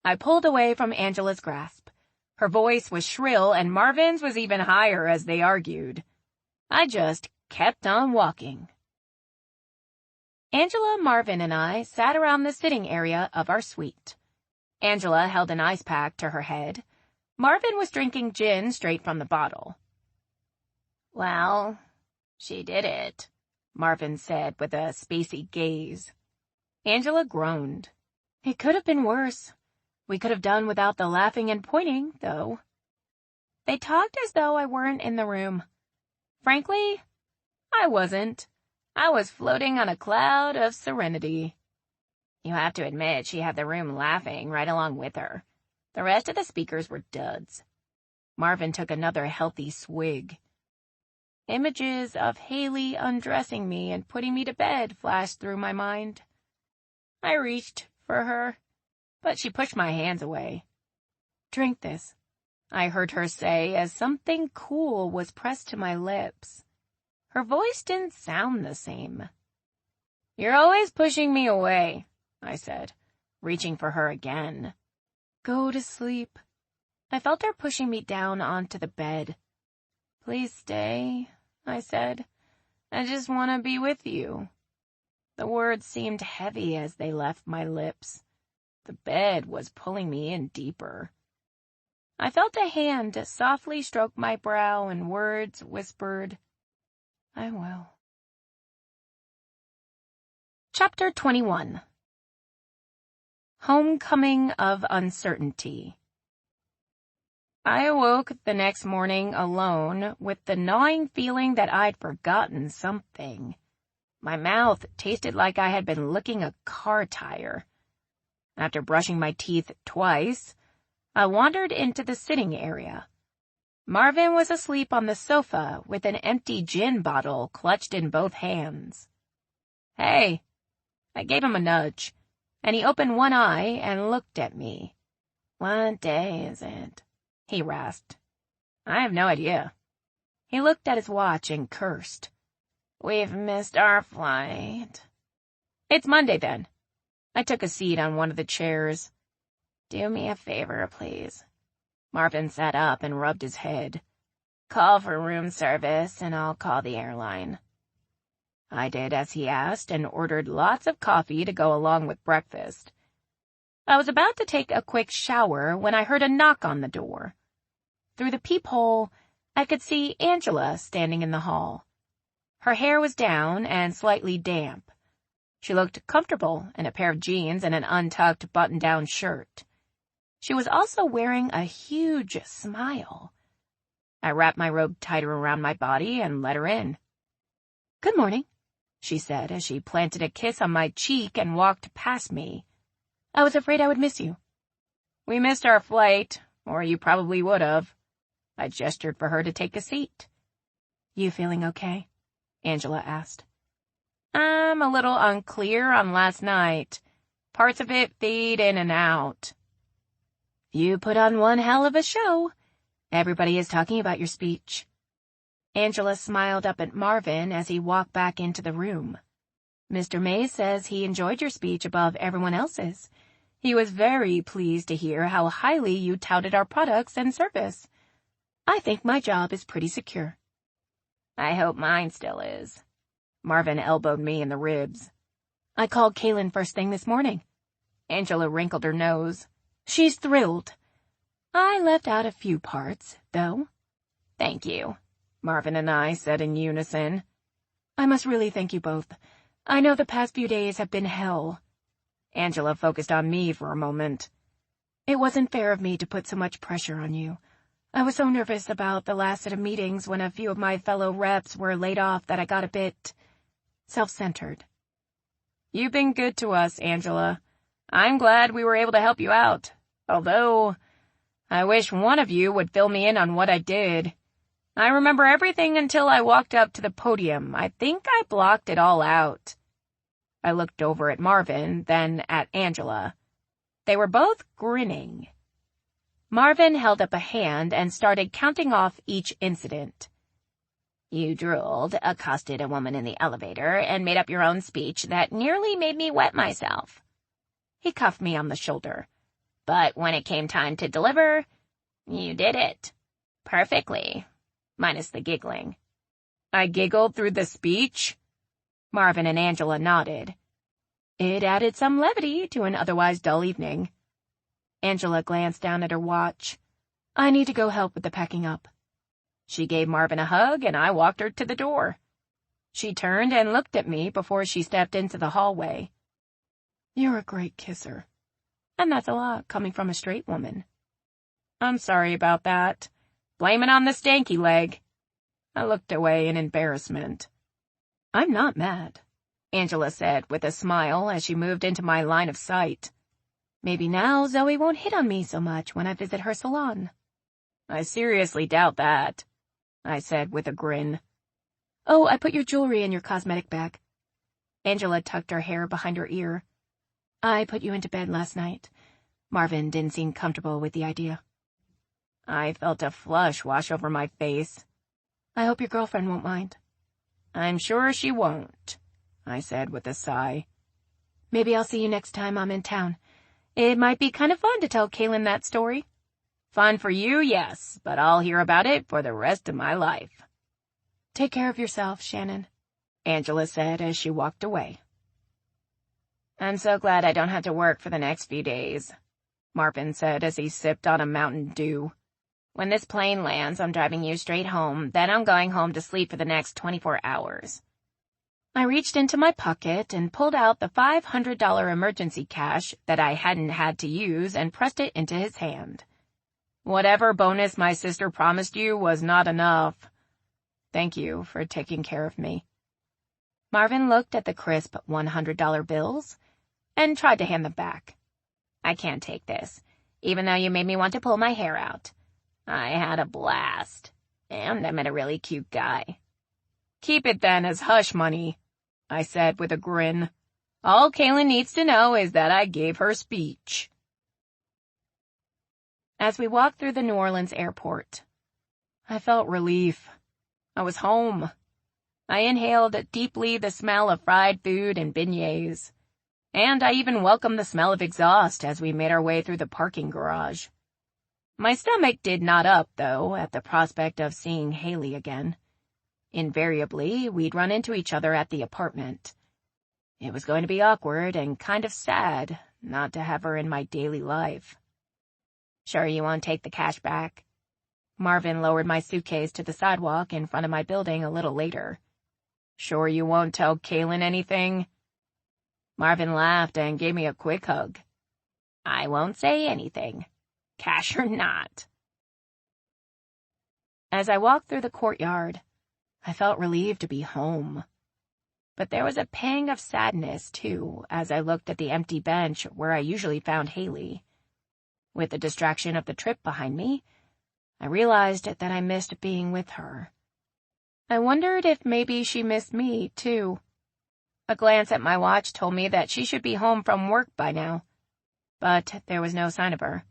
I pulled away from Angela's grasp. Her voice was shrill, and Marvin's was even higher as they argued. I just kept on walking. Angela, Marvin, and I sat around the sitting area of our suite. Angela held an ice pack to her head. Marvin was drinking gin straight from the bottle. Well, she did it, Marvin said with a spacey gaze. Angela groaned. It could have been worse. We could have done without the laughing and pointing, though. They talked as though I weren't in the room. Frankly, I wasn't. I was floating on a cloud of serenity. You have to admit she had the room laughing right along with her. The rest of the speakers were duds. Marvin took another healthy swig. Images of Haley undressing me and putting me to bed flashed through my mind. I reached for her, but she pushed my hands away. Drink this, I heard her say as something cool was pressed to my lips. Her voice didn't sound the same. You're always pushing me away, I said, reaching for her again. Go to sleep. I felt her pushing me down onto the bed. Please stay, I said. I just want to be with you. The words seemed heavy as they left my lips. The bed was pulling me in deeper. I felt a hand softly stroke my brow and words whispered, I will. Chapter 21. Homecoming of Uncertainty. I awoke the next morning alone with the gnawing feeling that I'd forgotten something. My mouth tasted like I had been licking a car tire. After brushing my teeth twice, I wandered into the sitting area. Marvin was asleep on the sofa with an empty gin bottle clutched in both hands. Hey, I gave him a nudge, and he opened one eye and looked at me. What day is it? He rasped. I have no idea. He looked at his watch and cursed. We've missed our flight. It's Monday then. I took a seat on one of the chairs. Do me a favor, please. Marvin sat up and rubbed his head. Call for room service and I'll call the airline. I did as he asked and ordered lots of coffee to go along with breakfast. I was about to take a quick shower when I heard a knock on the door. Through the peephole, I could see Angela standing in the hall. Her hair was down and slightly damp. She looked comfortable in a pair of jeans and an untucked button-down shirt. She was also wearing a huge smile. I wrapped my robe tighter around my body and let her in. Good morning, she said as she planted a kiss on my cheek and walked past me. I was afraid I would miss you. We missed our flight, or you probably would have. I gestured for her to take a seat. You feeling okay? Angela asked. I'm a little unclear on last night. Parts of it fade in and out. You put on one hell of a show. Everybody is talking about your speech. Angela smiled up at Marvin as he walked back into the room. Mr. Mays says he enjoyed your speech above everyone else's. He was very pleased to hear how highly you touted our products and service. I think my job is pretty secure. I hope mine still is. Marvin elbowed me in the ribs. I called Kaylin first thing this morning. Angela wrinkled her nose. She's thrilled. I left out a few parts, though. Thank you, Marvin and I said in unison. I must really thank you both. I know the past few days have been hell. Angela focused on me for a moment. It wasn't fair of me to put so much pressure on you. I was so nervous about the last set of meetings when a few of my fellow reps were laid off that I got a bit self-centered. You've been good to us, Angela. I'm glad we were able to help you out. Although, I wish one of you would fill me in on what I did. I remember everything until I walked up to the podium. I think I blocked it all out. I looked over at Marvin, then at Angela. They were both grinning. Marvin held up a hand and started counting off each incident. You drooled, accosted a woman in the elevator, and made up your own speech that nearly made me wet myself. He cuffed me on the shoulder. But when it came time to deliver, you did it. Perfectly. Minus the giggling. I giggled through the speech? Marvin and Angela nodded. It added some levity to an otherwise dull evening. Angela glanced down at her watch. I need to go help with the packing up. She gave Marvin a hug, and I walked her to the door. She turned and looked at me before she stepped into the hallway. You're a great kisser. And that's a lot coming from a straight woman. I'm sorry about that. Blame it on the stanky leg. I looked away in embarrassment. I'm not mad, Angela said with a smile as she moved into my line of sight. Maybe now Zoe won't hit on me so much when I visit her salon. I seriously doubt that, I said with a grin. Oh, I put your jewelry in your cosmetic bag. Angela tucked her hair behind her ear. I put you into bed last night. Marvin didn't seem comfortable with the idea. I felt a flush wash over my face. I hope your girlfriend won't mind. I'm sure she won't, I said with a sigh. Maybe I'll see you next time I'm in town. It might be kind of fun to tell Kaylin that story. Fun for you, yes, but I'll hear about it for the rest of my life. Take care of yourself, Shannon, Angela said as she walked away. I'm so glad I don't have to work for the next few days, Marvin said as he sipped on a Mountain Dew. When this plane lands, I'm driving you straight home, then I'm going home to sleep for the next 24 hours. I reached into my pocket and pulled out the $500 emergency cash that I hadn't had to use and pressed it into his hand. Whatever bonus my sister promised you was not enough. Thank you for taking care of me. Marvin looked at the crisp $100 bills and tried to hand them back. I can't take this, even though you made me want to pull my hair out. I had a blast, and I met a really cute guy. Keep it then as hush money, I said with a grin. All Kaylin needs to know is that I gave her speech. As we walked through the New Orleans airport, I felt relief. I was home. I inhaled deeply the smell of fried food and beignets, and I even welcomed the smell of exhaust as we made our way through the parking garage. My stomach did knot up, though, at the prospect of seeing Haley again. Invariably, we'd run into each other at the apartment. It was going to be awkward and kind of sad not to have her in my daily life. Sure you won't take the cash back? Marvin lowered my suitcase to the sidewalk in front of my building a little later. Sure you won't tell Kaylin anything? Marvin laughed and gave me a quick hug. I won't say anything, cash or not. As I walked through the courtyard, I felt relieved to be home. But there was a pang of sadness, too, as I looked at the empty bench where I usually found Haley. With the distraction of the trip behind me, I realized that I missed being with her. I wondered if maybe she missed me, too. A glance at my watch told me that she should be home from work by now, but there was no sign of her.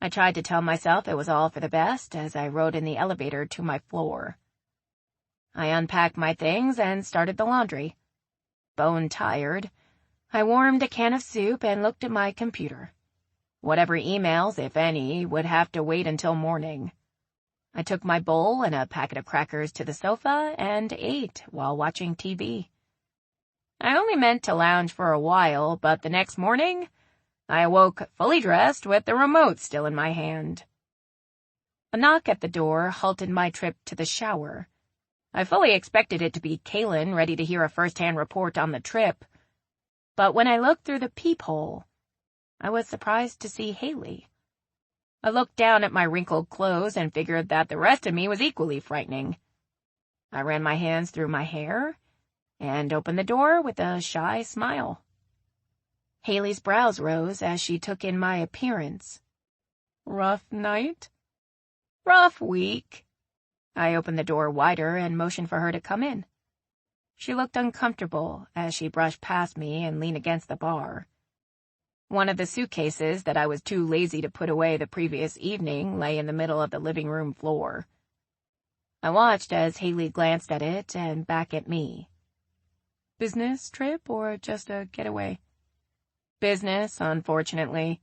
I tried to tell myself it was all for the best as I rode in the elevator to my floor. I unpacked my things and started the laundry. Bone-tired, I warmed a can of soup and looked at my computer. Whatever emails, if any, would have to wait until morning. I took my bowl and a packet of crackers to the sofa and ate while watching TV. I only meant to lounge for a while, but the next morning, I awoke fully dressed with the remote still in my hand. A knock at the door halted my trip to the shower. I fully expected it to be Kaylin, ready to hear a first-hand report on the trip. But when I looked through the peephole, I was surprised to see Haley. I looked down at my wrinkled clothes and figured that the rest of me was equally frightening. I ran my hands through my hair and opened the door with a shy smile. Haley's brows rose as she took in my appearance. Rough night? Rough week. I opened the door wider and motioned for her to come in. She looked uncomfortable as she brushed past me and leaned against the bar. One of the suitcases that I was too lazy to put away the previous evening lay in the middle of the living room floor. I watched as Haley glanced at it and back at me. Business trip or just a getaway? Business, unfortunately.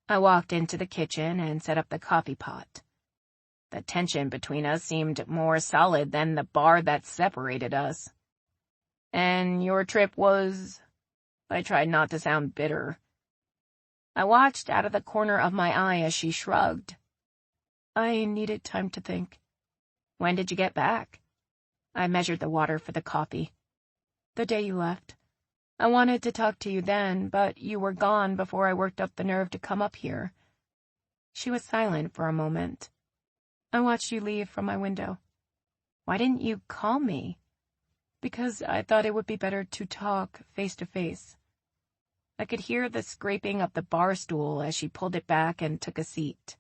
I walked into the kitchen and set up the coffee pot. The tension between us seemed more solid than the bar that separated us. And your trip was... I tried not to sound bitter. I watched out of the corner of my eye as she shrugged. I needed time to think. When did you get back? I measured the water for the coffee. The day you left. I wanted to talk to you then, but you were gone before I worked up the nerve to come up here. She was silent for a moment. I watched you leave from my window. Why didn't you call me? Because I thought it would be better to talk face to face. I could hear the scraping of the bar stool as she pulled it back and took a seat.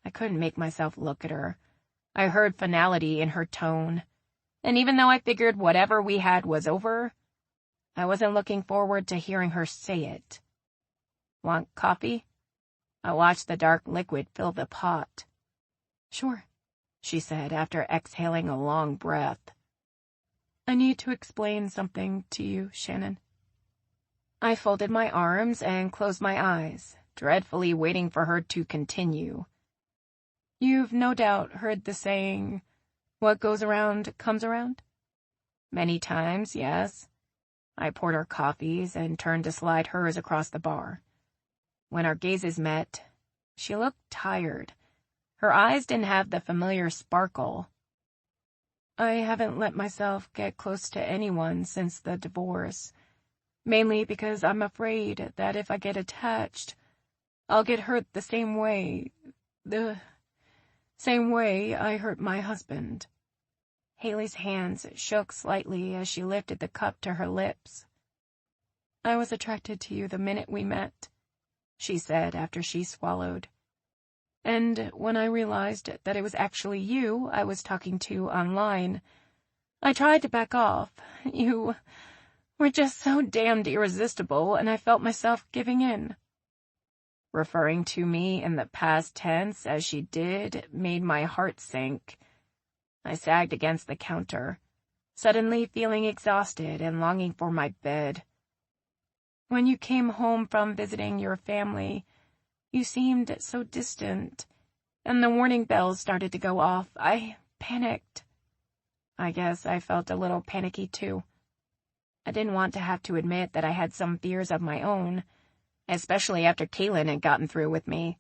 I couldn't make myself look at her. I heard finality in her tone, and even though I figured whatever we had was over, I wasn't looking forward to hearing her say it. Want coffee? I watched the dark liquid fill the pot. Sure, she said after exhaling a long breath. I need to explain something to you, Shannon. I folded my arms and closed my eyes, dreadfully waiting for her to continue. You've no doubt heard the saying, "What goes around comes around?" Many times, yes. I poured her coffees and turned to slide hers across the bar. When our gazes met, she looked tired. Her eyes didn't have the familiar sparkle. I haven't let myself get close to anyone since the divorce, mainly because I'm afraid that if I get attached, I'll get hurt the same way I hurt my husband. Haley's hands shook slightly as she lifted the cup to her lips. I was attracted to you the minute we met, she said after she swallowed. And when I realized that it was actually you I was talking to online, I tried to back off. You were just so damned irresistible, and I felt myself giving in. Referring to me in the past tense as she did made my heart sink. I sagged against the counter, suddenly feeling exhausted and longing for my bed. When you came home from visiting your family, you seemed so distant, and the warning bells started to go off. I panicked. I guess I felt a little panicky too. I didn't want to have to admit that I had some fears of my own, especially after Kaylin had gotten through with me.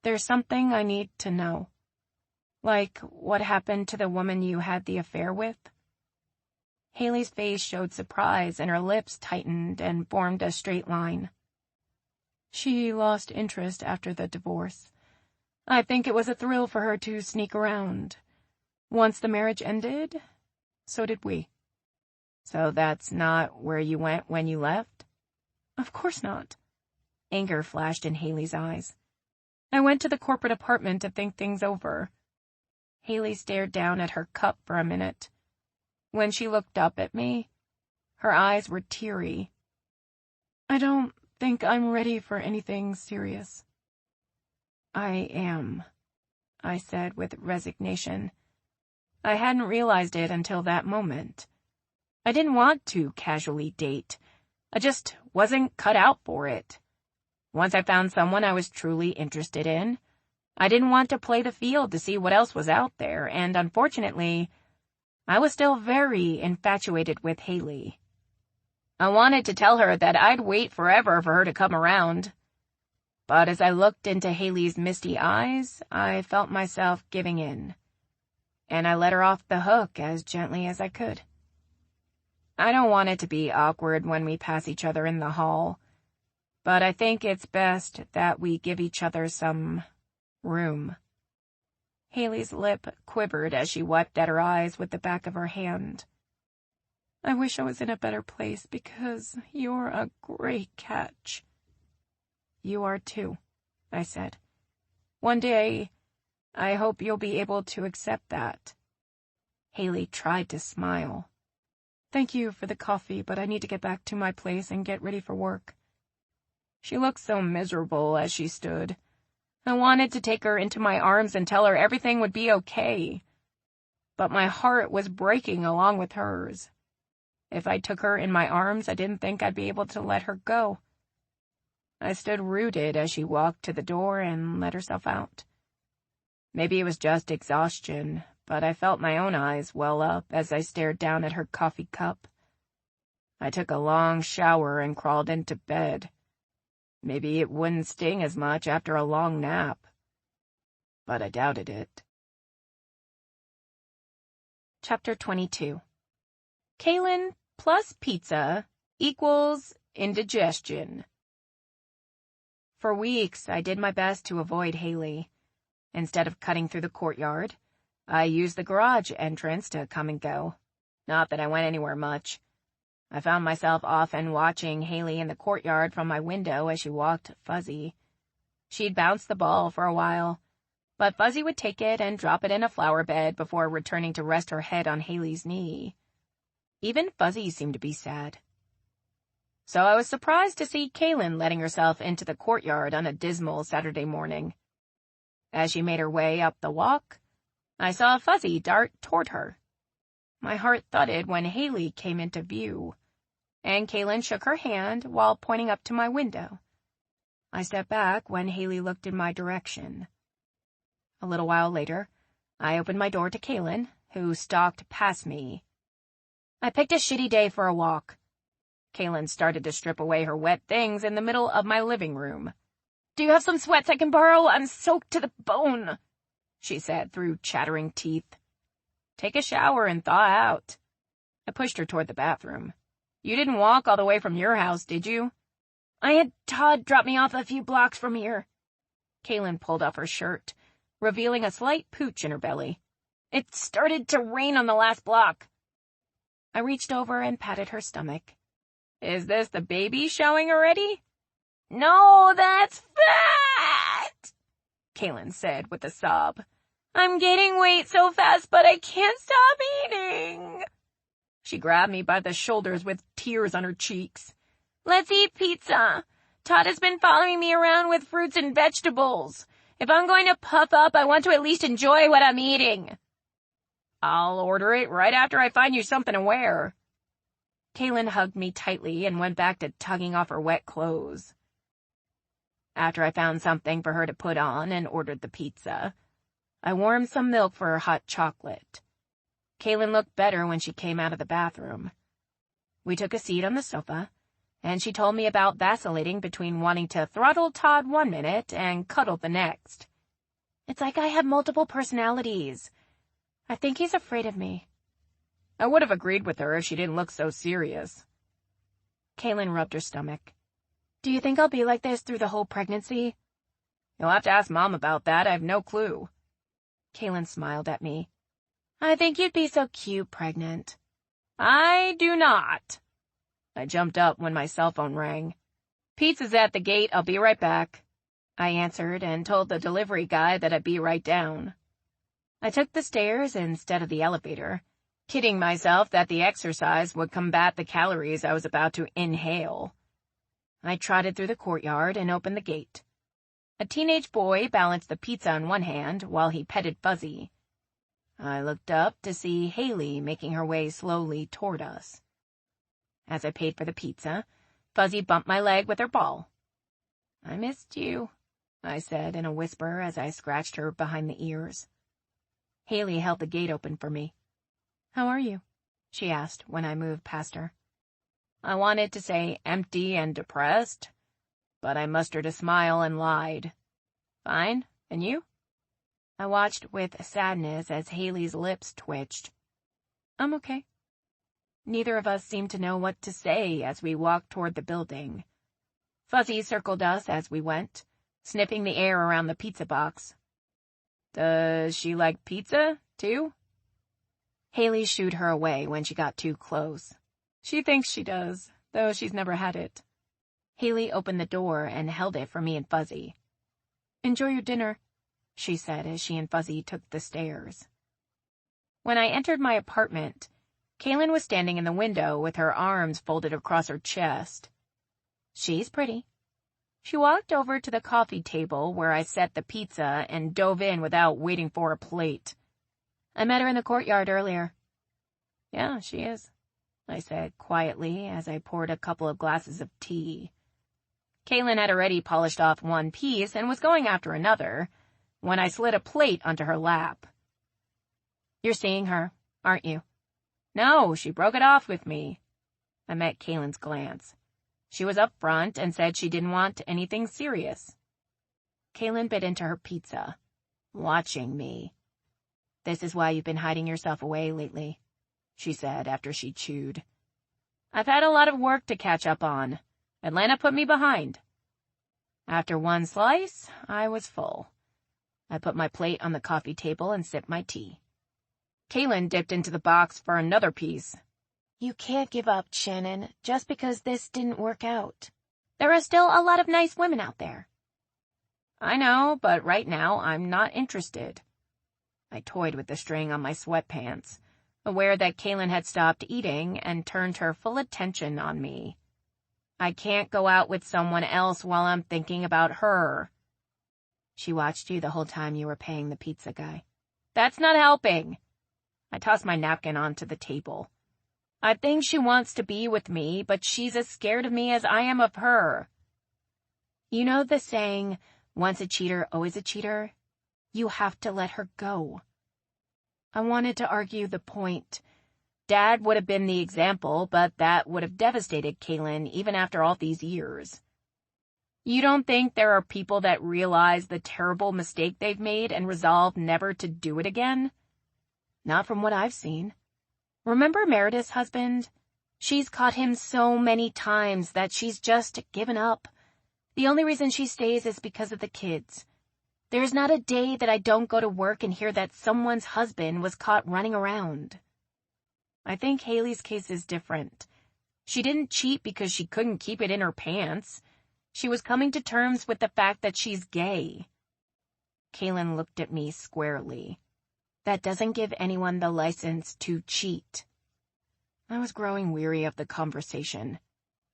There's something I need to know. Like what happened to the woman you had the affair with? Haley's face showed surprise and her lips tightened and formed a straight line. She lost interest after the divorce. I think it was a thrill for her to sneak around. Once the marriage ended, so did we. So that's not where you went when you left? Of course not. Anger flashed in Haley's eyes. I went to the corporate apartment to think things over. Haley stared down at her cup for a minute. When she looked up at me, her eyes were teary. I don't think I'm ready for anything serious. I am, I said with resignation. I hadn't realized it until that moment. I didn't want to casually date. I just wasn't cut out for it. Once I found someone I was truly interested in, I didn't want to play the field to see what else was out there, and unfortunately, I was still very infatuated with Haley. I wanted to tell her that I'd wait forever for her to come around. But as I looked into Haley's misty eyes, I felt myself giving in, and I let her off the hook as gently as I could. I don't want it to be awkward when we pass each other in the hall, but I think it's best that we give each other some room. Haley's lip quivered as she wiped at her eyes with the back of her hand. I wish I was in a better place because you're a great catch. You are too, I said. One day, I hope you'll be able to accept that. Haley tried to smile. Thank you for the coffee, but I need to get back to my place and get ready for work. She looked so miserable as she stood. I wanted to take her into my arms and tell her everything would be okay. But my heart was breaking along with hers. If I took her in my arms, I didn't think I'd be able to let her go. I stood rooted as she walked to the door and let herself out. Maybe it was just exhaustion, but I felt my own eyes well up as I stared down at her coffee cup. I took a long shower and crawled into bed. Maybe it wouldn't sting as much after a long nap. But I doubted it. Chapter 22. Kaylin plus pizza equals indigestion. For weeks, I did my best to avoid Haley. Instead of cutting through the courtyard, I used the garage entrance to come and go. Not that I went anywhere much. I found myself often watching Haley in the courtyard from my window as she walked Fuzzy. She'd bounce the ball for a while, but Fuzzy would take it and drop it in a flower bed before returning to rest her head on Haley's knee. Even Fuzzy seemed to be sad. So I was surprised to see Kaylin letting herself into the courtyard on a dismal Saturday morning. As she made her way up the walk, I saw Fuzzy dart toward her. My heart thudded when Haley came into view, and Kaylin shook her hand while pointing up to my window. I stepped back when Haley looked in my direction. A little while later, I opened my door to Kaylin, who stalked past me. I picked a shitty day for a walk. Kaylin started to strip away her wet things in the middle of my living room. Do you have some sweats I can borrow? I'm soaked to the bone, she said through chattering teeth. Take a shower and thaw out. I pushed her toward the bathroom. You didn't walk all the way from your house, did you? I had Todd drop me off a few blocks from here. Kaylin pulled off her shirt, revealing a slight pooch in her belly. It started to rain on the last block. I reached over and patted her stomach. Is this the baby showing already? No, that's fat, Kaylin said with a sob. I'm gaining weight so fast, but I can't stop eating. She grabbed me by the shoulders with tears on her cheeks. Let's eat pizza. Todd has been following me around with fruits and vegetables. If I'm going to puff up, I want to at least enjoy what I'm eating. I'll order it right after I find you something to wear. Kaylin hugged me tightly and went back to tugging off her wet clothes. After I found something for her to put on and ordered the pizza, I warmed some milk for her hot chocolate. Kaylin looked better when she came out of the bathroom. We took a seat on the sofa, and she told me about vacillating between wanting to throttle Todd 1 minute and cuddle the next. It's like I have multiple personalities. I think he's afraid of me. I would have agreed with her if she didn't look so serious. Kaylin rubbed her stomach. Do you think I'll be like this through the whole pregnancy? You'll have to ask Mom about that. I have no clue. Kaylin smiled at me. I think you'd be so cute pregnant. I do not. I jumped up when my cell phone rang. Pizza's at the gate. I'll be right back, I answered and told the delivery guy that I'd be right down. I took the stairs instead of the elevator, kidding myself that the exercise would combat the calories I was about to inhale. I trotted through the courtyard and opened the gate. A teenage boy balanced the pizza in one hand while he petted Fuzzy. I looked up to see Haley making her way slowly toward us. As I paid for the pizza, Fuzzy bumped my leg with her ball. I missed you, I said in a whisper as I scratched her behind the ears. Haley held the gate open for me. How are you? She asked when I moved past her. I wanted to say empty and depressed, but I mustered a smile and lied. Fine, and you? I watched with sadness as Haley's lips twitched. I'm okay. Neither of us seemed to know what to say as we walked toward the building. Fuzzy circled us as we went, sniffing the air around the pizza box. Does she like pizza, too? Haley shooed her away when she got too close. She thinks she does, though she's never had it. Haley opened the door and held it for me and Fuzzy. Enjoy your dinner, she said as she and Fuzzy took the stairs. When I entered my apartment, Kaylin was standing in the window with her arms folded across her chest. She's pretty. She walked over to the coffee table where I set the pizza and dove in without waiting for a plate. I met her in the courtyard earlier. Yeah, she is, I said quietly as I poured a couple of glasses of tea. Kaylin had already polished off one piece and was going after another when I slid a plate onto her lap. You're seeing her, aren't you? No, she broke it off with me. I met Kaylin's glance. She was up front and said she didn't want anything serious. Kaylin bit into her pizza, watching me. This is why you've been hiding yourself away lately, she said after she chewed. I've had a lot of work to catch up on. Atlanta put me behind. After one slice, I was full. I put my plate on the coffee table and sipped my tea. Kaylin dipped into the box for another piece. You can't give up, Shannon, just because this didn't work out. There are still a lot of nice women out there. I know, but right now I'm not interested. I toyed with the string on my sweatpants, aware that Kaylin had stopped eating and turned her full attention on me. I can't go out with someone else while I'm thinking about her. She watched you the whole time you were paying the pizza guy. That's not helping. I tossed my napkin onto the table. I think she wants to be with me, but she's as scared of me as I am of her. You know the saying, once a cheater, always a cheater? You have to let her go. I wanted to argue the point. Dad would have been the example, but that would have devastated Kaylin even after all these years. You don't think there are people that realize the terrible mistake they've made and resolve never to do it again? Not from what I've seen. Remember Meredith's husband? She's caught him so many times that she's just given up. The only reason she stays is because of the kids. There's not a day that I don't go to work and hear that someone's husband was caught running around. I think Haley's case is different. She didn't cheat because she couldn't keep it in her pants. She was coming to terms with the fact that she's gay. Kaylin looked at me squarely. That doesn't give anyone the license to cheat. I was growing weary of the conversation.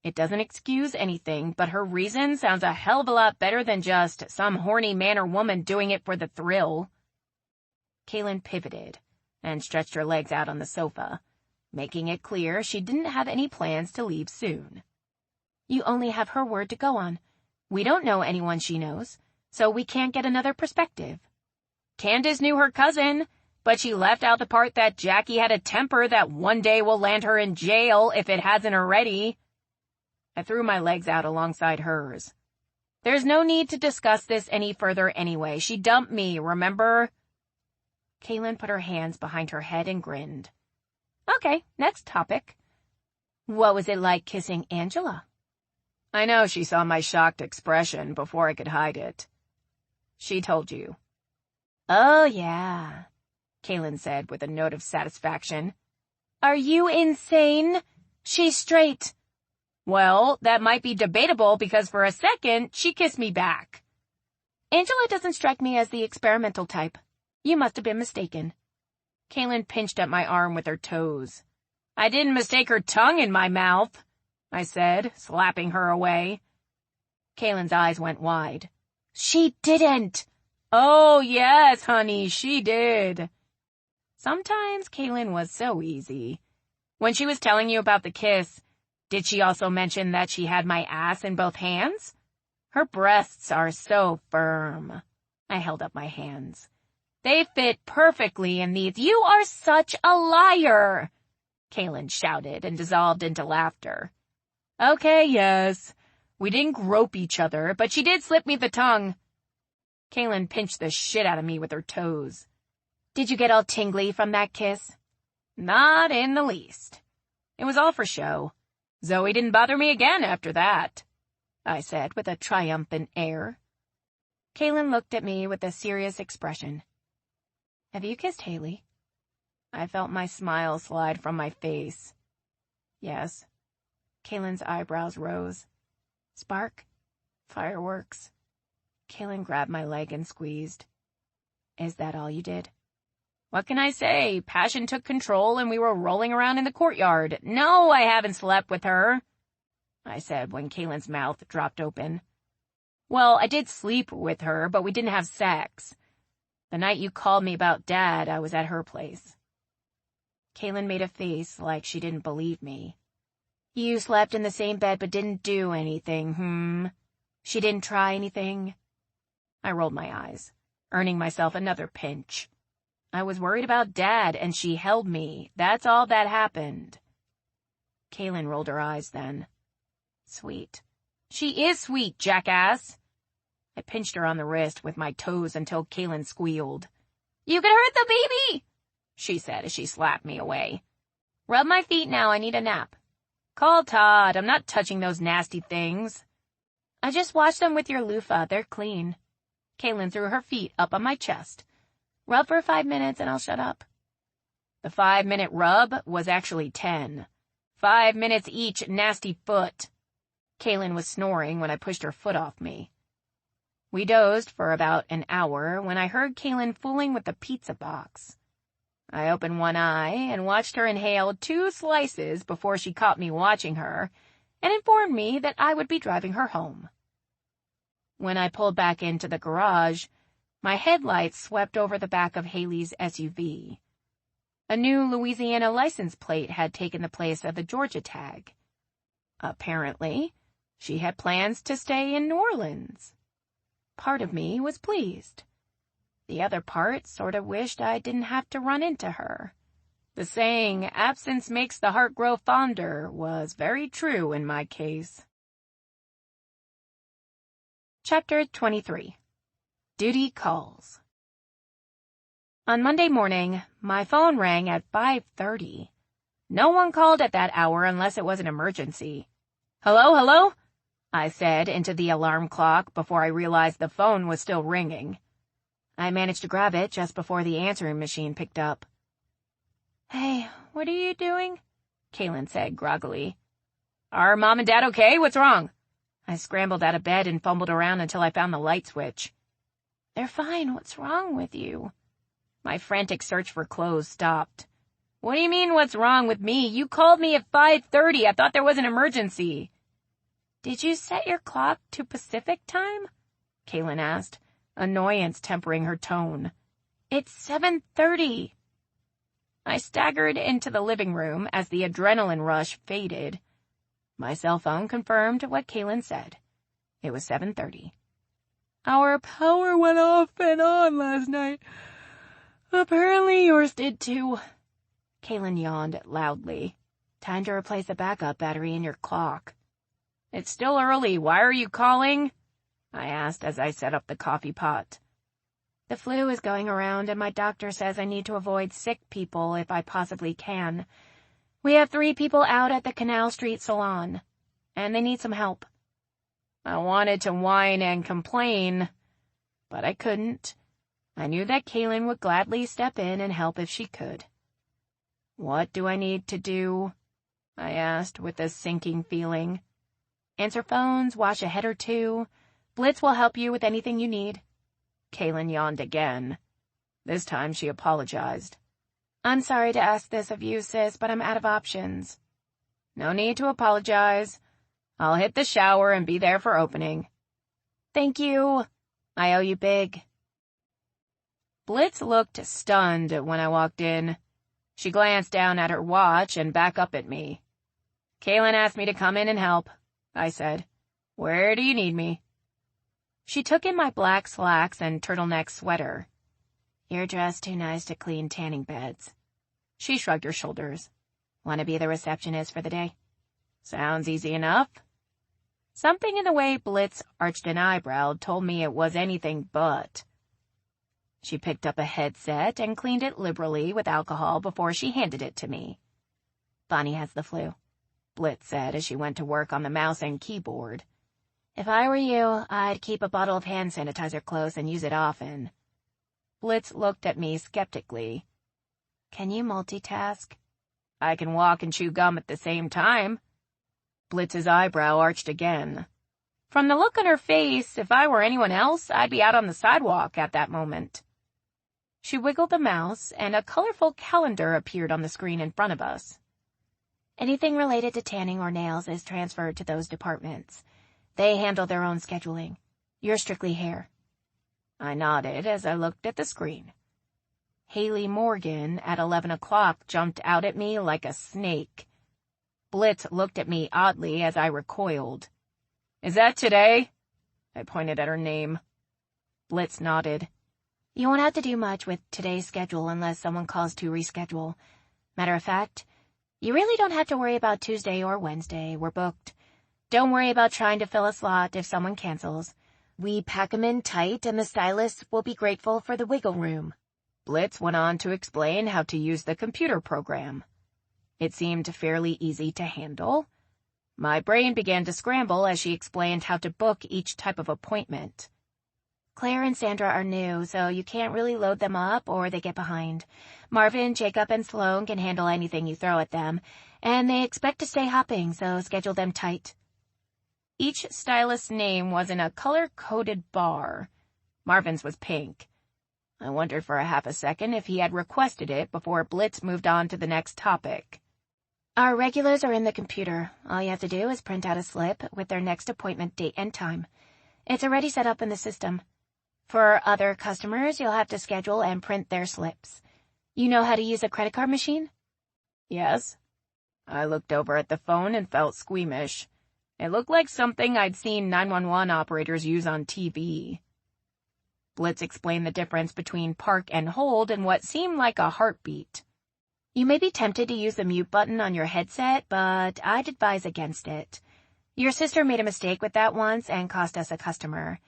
It doesn't excuse anything, but her reason sounds a hell of a lot better than just some horny man or woman doing it for the thrill. Kaylin pivoted and stretched her legs out on the sofa, making it clear she didn't have any plans to leave soon. You only have her word to go on. We don't know anyone she knows, so we can't get another perspective. Candace knew her cousin, but she left out the part that Jackie had a temper that one day will land her in jail if it hasn't already. I threw my legs out alongside hers. There's no need to discuss this any further anyway. She dumped me, remember? Kaylin put her hands behind her head and grinned. Okay, next topic. What was it like kissing Angela? I know she saw my shocked expression before I could hide it. She told you. Oh, yeah, Kaylin said with a note of satisfaction. Are you insane? She's straight. Well, that might be debatable because for a second, she kissed me back. Angela doesn't strike me as the experimental type. You must have been mistaken. Kaylin pinched at my arm with her toes. I didn't mistake her tongue in my mouth, I said, slapping her away. Kaylin's eyes went wide. She didn't. Oh, yes, honey, she did. Sometimes Kaylin was so easy. When she was telling you about the kiss, did she also mention that she had my ass in both hands? Her breasts are so firm. I held up my hands. They fit perfectly in these. You are such a liar, Kaylin shouted and dissolved into laughter. Okay, yes. We didn't grope each other, but she did slip me the tongue. Kaylin pinched the shit out of me with her toes. Did you get all tingly from that kiss? Not in the least. It was all for show. Zoe didn't bother me again after that, I said with a triumphant air. Kaylin looked at me with a serious expression. Have you kissed Haley? I felt my smile slide from my face. Yes. Kaylin's eyebrows rose. Spark? Fireworks? Kaylin grabbed my leg and squeezed. Is that all you did? What can I say? Passion took control and we were rolling around in the courtyard. No, I haven't slept with her, I said when Kaylin's mouth dropped open. Well, I did sleep with her, but we didn't have sex. The night you called me about Dad, I was at her place. Kaylin made a face like she didn't believe me. You slept in the same bed but didn't do anything, She didn't try anything? I rolled my eyes, earning myself another pinch. I was worried about Dad, and she held me. That's all that happened. Kaylin rolled her eyes then. Sweet. She is sweet, jackass. I pinched her on the wrist with my toes until Kaylin squealed. You could hurt the baby, she said as she slapped me away. Rub my feet now, I need a nap. Call Todd, I'm not touching those nasty things. I just washed them with your loofah, they're clean. Kaylin threw her feet up on my chest. Rub for 5 minutes and I'll shut up. The 5-minute rub was actually 10. 5 minutes each nasty foot. Kaylin was snoring when I pushed her foot off me. We dozed for about an hour when I heard Kaylin fooling with the pizza box. I opened one eye and watched her inhale 2 slices before she caught me watching her and informed me that I would be driving her home. When I pulled back into the garage, my headlights swept over the back of Haley's SUV. A new Louisiana license plate had taken the place of the Georgia tag. Apparently, She had plans to stay in New Orleans. Part of me was pleased. The other part sort of wished I didn't have to run into her. The saying, absence makes the heart grow fonder, was very true in my case. Chapter 23. Duty Calls. On Monday morning, my phone rang at 5:30. No one called at that hour unless it was an emergency. "Hello, hello?" I said into the alarm clock before I realized the phone was still ringing. I managed to grab it just before the answering machine picked up. "Hey, what are you doing?" Kaylin said groggily. "Are Mom and Dad okay? What's wrong?" I scrambled out of bed and fumbled around until I found the light switch. "They're fine. What's wrong with you?" My frantic search for clothes stopped. "What do you mean, what's wrong with me? You called me at 5:30. I thought there was an emergency." "Did you set your clock to Pacific time?" Kaylin asked, annoyance tempering her tone. "It's 7:30. I staggered into the living room as the adrenaline rush faded. My cell phone confirmed what Kaylin said. It was 7:30. "Our power went off and on last night. Apparently yours did too." Kaylin yawned loudly. "Time to replace the backup battery in your clock." "It's still early. Why are you calling?" I asked as I set up the coffee pot. "The flu is going around and my doctor says I need to avoid sick people if I possibly can. We have 3 people out at the Canal Street salon, and they need some help." I wanted to whine and complain, but I couldn't. I knew that Kaylin would gladly step in and help if she could. "What do I need to do?" I asked with a sinking feeling. "Answer phones, wash a head or two. Blitz will help you with anything you need." Kaylin yawned again. This time she apologized. "I'm sorry to ask this of you, sis, but I'm out of options." "No need to apologize. I'll hit the shower and be there for opening." "Thank you. I owe you big." Blitz looked stunned when I walked in. She glanced down at her watch and back up at me. "Kaylin asked me to come in and help," I said. "Where do you need me?" She took in my black slacks and turtleneck sweater. "You're dressed too nice to clean tanning beds." She shrugged her shoulders. "Want to be the receptionist for the day?" "Sounds easy enough." Something in the way Blitz arched an eyebrow told me it was anything but. She picked up a headset and cleaned it liberally with alcohol before she handed it to me. "Bonnie has the flu," Blitz said as she went to work on the mouse and keyboard. "If I were you, I'd keep a bottle of hand sanitizer close and use it often." Blitz looked at me skeptically. "Can you multitask?" "I can walk and chew gum at the same time." Blitz's eyebrow arched again. From the look on her face, if I were anyone else, I'd be out on the sidewalk at that moment. She wiggled the mouse, and a colorful calendar appeared on the screen in front of us. "Anything related to tanning or nails is transferred to those departments. They handle their own scheduling. You're strictly hair." I nodded as I looked at the screen. Haley Morgan at 11 o'clock jumped out at me like a snake. Blitz looked at me oddly as I recoiled. "Is that today?" I pointed at her name. Blitz nodded. "You won't have to do much with today's schedule unless someone calls to reschedule. Matter of fact, you really don't have to worry about Tuesday or Wednesday. We're booked. Don't worry about trying to fill a slot if someone cancels. We pack 'em in tight and the stylists will be grateful for the wiggle room." Blitz went on to explain how to use the computer program. It seemed fairly easy to handle. My brain began to scramble as she explained how to book each type of appointment. "Claire and Sandra are new, so you can't really load them up or they get behind. Marvin, Jacob, and Sloan can handle anything you throw at them, and they expect to stay hopping, so schedule them tight." Each stylist's name was in a color-coded bar. Marvin's was pink. I wondered for a half a second if he had requested it before Blitz moved on to the next topic. "Our regulars are in the computer. All you have to do is print out a slip with their next appointment date and time. It's already set up in the system. For other customers, you'll have to schedule and print their slips. You know how to use a credit card machine?" "Yes." I looked over at the phone and felt squeamish. It looked like something I'd seen 911 operators use on TV. Blitz explained the difference between park and hold and what seemed like a heartbeat. You may be tempted to use the mute button on your headset, but I'd advise against it. Your sister made a mistake with that once and cost us a customer.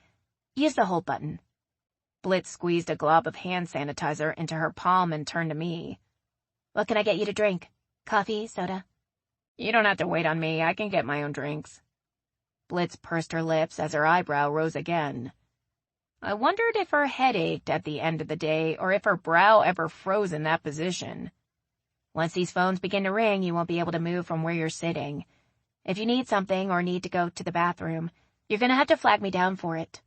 Use the hold button. Blitz squeezed a glob of hand sanitizer into her palm and turned to me. What can I get you to drink? Coffee, soda? You don't have to wait on me. I can get my own drinks. Blitz pursed her lips as her eyebrow rose again. I wondered if her head ached at the end of the day or if her brow ever froze in that position. Once these phones begin to ring, you won't be able to move from where you're sitting. If you need something or need to go to the bathroom, you're going to have to flag me down for it.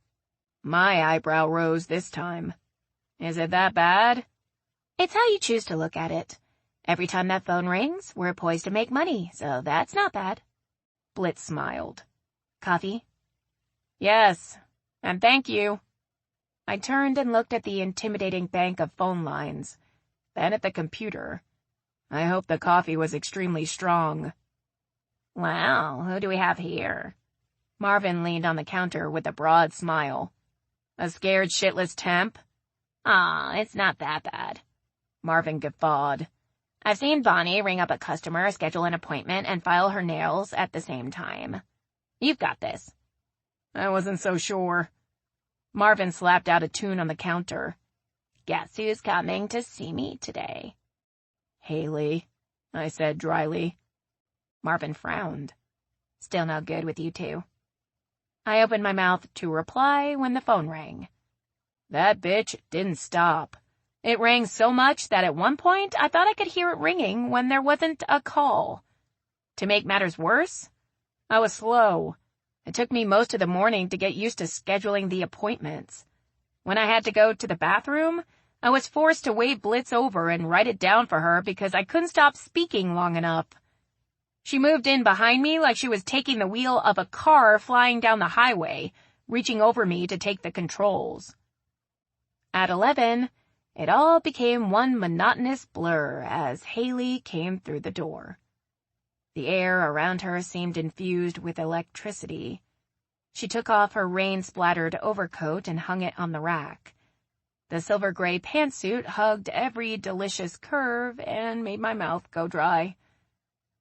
My eyebrow rose this time. Is it that bad? It's how you choose to look at it. Every time that phone rings, we're poised to make money, so that's not bad. Blitz smiled. Coffee? Yes, and thank you. I turned and looked at the intimidating bank of phone lines, then at the computer. I hoped the coffee was extremely strong. Wow, who do we have here? Marvin leaned on the counter with a broad smile. A scared shitless temp? Aw, it's not that bad. Marvin guffawed. I've seen Bonnie ring up a customer, schedule an appointment, and file her nails at the same time. You've got this. I wasn't so sure. Marvin slapped out a tune on the counter. Guess who's coming to see me today? Haley, I said dryly. Marvin frowned. Still no good with you two. I opened my mouth to reply when the phone rang. That bitch didn't stop. It rang so much that at one point I thought I could hear it ringing when there wasn't a call. To make matters worse, I was slow. It took me most of the morning to get used to scheduling the appointments. When I had to go to the bathroom, I was forced to wave Blitz over and write it down for her because I couldn't stop speaking long enough. She moved in behind me like she was taking the wheel of a car flying down the highway, reaching over me to take the controls. At 11, it all became one monotonous blur as Haley came through the door. The air around her seemed infused with electricity. She took off her rain-splattered overcoat and hung it on the rack. The silver-gray pantsuit hugged every delicious curve and made my mouth go dry.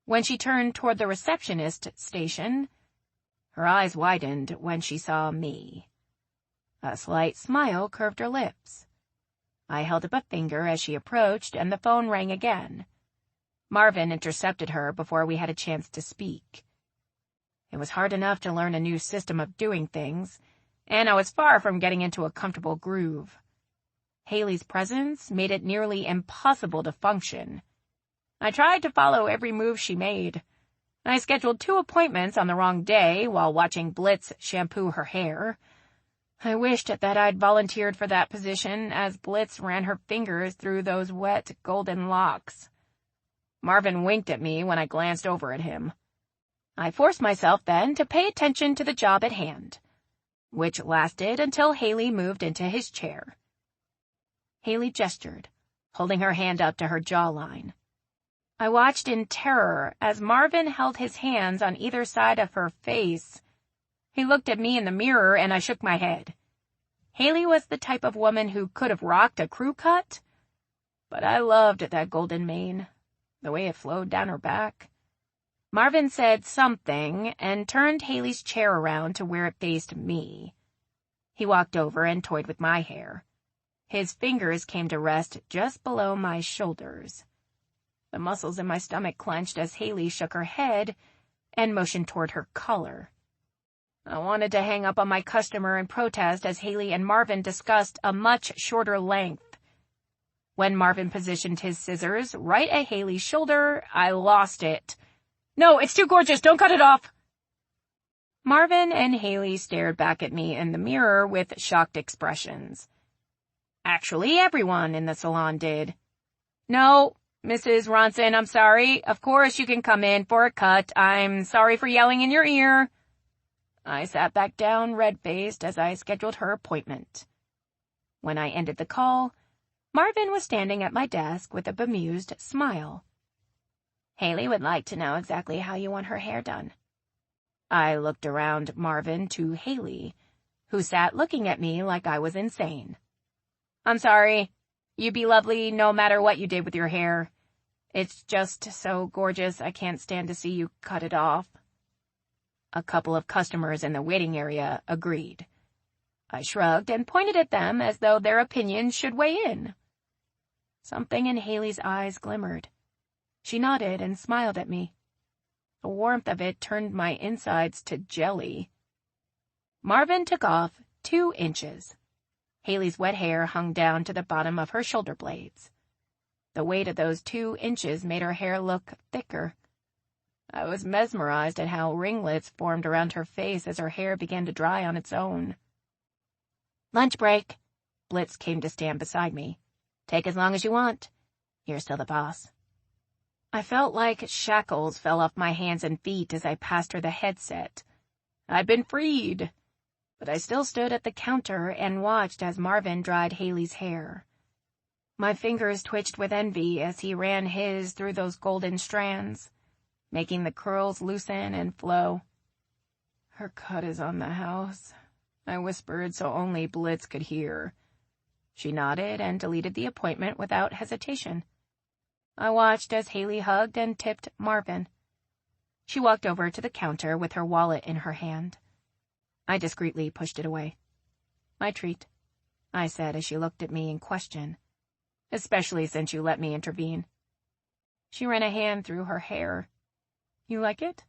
When she turned toward the receptionist station, her eyes widened when she saw me. A slight smile curved her lips. I held up a finger as she approached, and the phone rang again. Marvin intercepted her before we had a chance to speak. It was hard enough to learn a new system of doing things, and I was far from getting into a comfortable groove. Haley's presence made it nearly impossible to function. I tried to follow every move she made. I scheduled 2 appointments on the wrong day while watching Blitz shampoo her hair. I wished that I'd volunteered for that position as Blitz ran her fingers through those wet, golden locks. Marvin winked at me when I glanced over at him. I forced myself then to pay attention to the job at hand, which lasted until Haley moved into his chair. Haley gestured, holding her hand up to her jawline. I watched in terror as Marvin held his hands on either side of her face. He looked at me in the mirror and I shook my head. Haley was the type of woman who could have rocked a crew cut, but I loved that golden mane, the way it flowed down her back. Marvin said something and turned Haley's chair around to where it faced me. He walked over and toyed with my hair. His fingers came to rest just below my shoulders. The muscles in my stomach clenched as Haley shook her head and motioned toward her collar. I wanted to hang up on my customer and protest as Haley and Marvin discussed a much shorter length. When Marvin positioned his scissors right at Haley's shoulder, I lost it. "No, it's too gorgeous, don't cut it off!" Marvin and Haley stared back at me in the mirror with shocked expressions. Actually, everyone in the salon did. "No, Mrs. Ronson, I'm sorry. Of course you can come in for a cut. I'm sorry for yelling in your ear." I sat back down, red-faced, as I scheduled her appointment. When I ended the call, Marvin was standing at my desk with a bemused smile. "Haley would like to know exactly how you want her hair done." I looked around Marvin to Haley, who sat looking at me like I was insane. "I'm sorry. You'd be lovely no matter what you did with your hair. It's just so gorgeous I can't stand to see you cut it off." A couple of customers in the waiting area agreed. I shrugged and pointed at them as though their opinions should weigh in. Something in Haley's eyes glimmered. She nodded and smiled at me. The warmth of it turned my insides to jelly. Marvin took off 2 inches. Haley's wet hair hung down to the bottom of her shoulder blades. The weight of those 2 inches made her hair look thicker. I was mesmerized at how ringlets formed around her face as her hair began to dry on its own. "Lunch break." Blitz came to stand beside me. "Take as long as you want. You're still the boss." I felt like shackles fell off my hands and feet as I passed her the headset. I'd been freed, but I still stood at the counter and watched as Marvin dried Haley's hair. My fingers twitched with envy as he ran his through those golden strands, making the curls loosen and flow. "Her cut is on the house," I whispered so only Blitz could hear. She nodded and deleted the appointment without hesitation. I watched as Haley hugged and tipped Marvin. She walked over to the counter with her wallet in her hand. I discreetly pushed it away. "My treat," I said as she looked at me in question, "especially since you let me intervene." She ran a hand through her hair. "You like it?"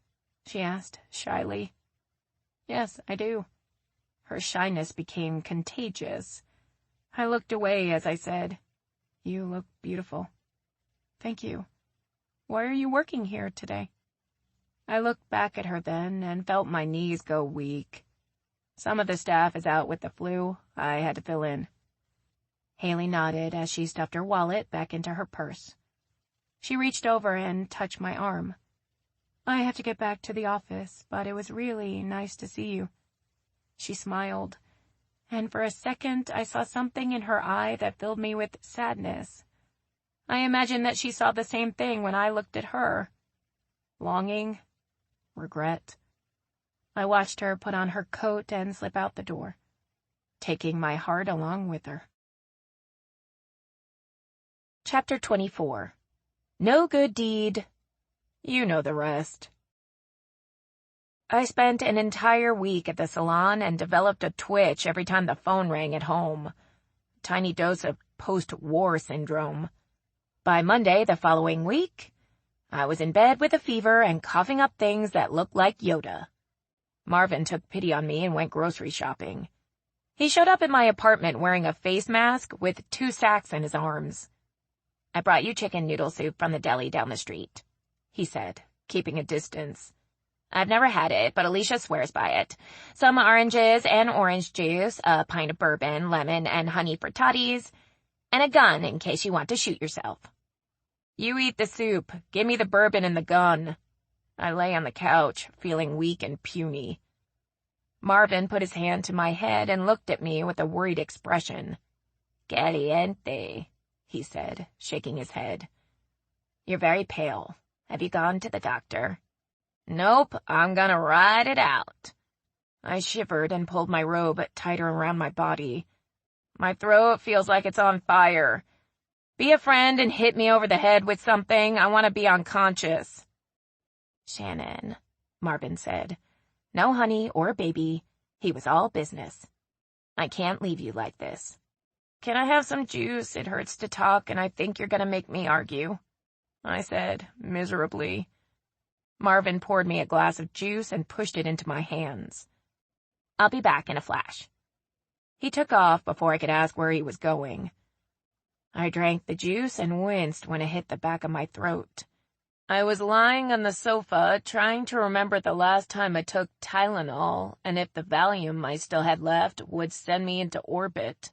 she asked, shyly. "Yes, I do." Her shyness became contagious. I looked away as I said, "You look beautiful." "Thank you. Why are you working here today?" I looked back at her then and felt my knees go weak. Some of the staff is out with the flu. I had to fill in. Haley nodded as she stuffed her wallet back into her purse. She reached over and touched my arm. "I have to get back to the office, but it was really nice to see you." She smiled, and for a second I saw something in her eye that filled me with sadness. I imagined that she saw the same thing when I looked at her. Longing, regret. I watched her put on her coat and slip out the door, taking my heart along with her. Chapter 24. No good deed. You know the rest. I spent an entire week at the salon and developed a twitch every time the phone rang at home. A tiny dose of post-war syndrome. By Monday the following week, I was in bed with a fever and coughing up things that looked like Yoda. Marvin took pity on me and went grocery shopping. He showed up at my apartment wearing a face mask with 2 sacks in his arms. "I brought you chicken noodle soup from the deli down the street," he said, keeping a distance. "I've never had it, but Alicia swears by it. Some oranges and orange juice, a pint of bourbon, lemon, and honey for toddies, and a gun in case you want to shoot yourself." "You eat the soup. Give me the bourbon and the gun." I lay on the couch, feeling weak and puny. Marvin put his hand to my head and looked at me with a worried expression. "Caliente," he said, shaking his head. "You're very pale. Have you gone to the doctor?" "Nope, I'm gonna ride it out." I shivered and pulled my robe tighter around my body. My throat feels like it's on fire. Be a friend and hit me over the head with something. I want to be unconscious. "Shannon," Marvin said. "No honey or baby. He was all business. I can't leave you like this." "Can I have some juice? It hurts to talk, and I think you're gonna make me argue," I said, miserably. Marvin poured me a glass of juice and pushed it into my hands. "I'll be back in a flash." He took off before I could ask where he was going. I drank the juice and winced when it hit the back of my throat. I was lying on the sofa, trying to remember the last time I took Tylenol and if the Valium I still had left would send me into orbit.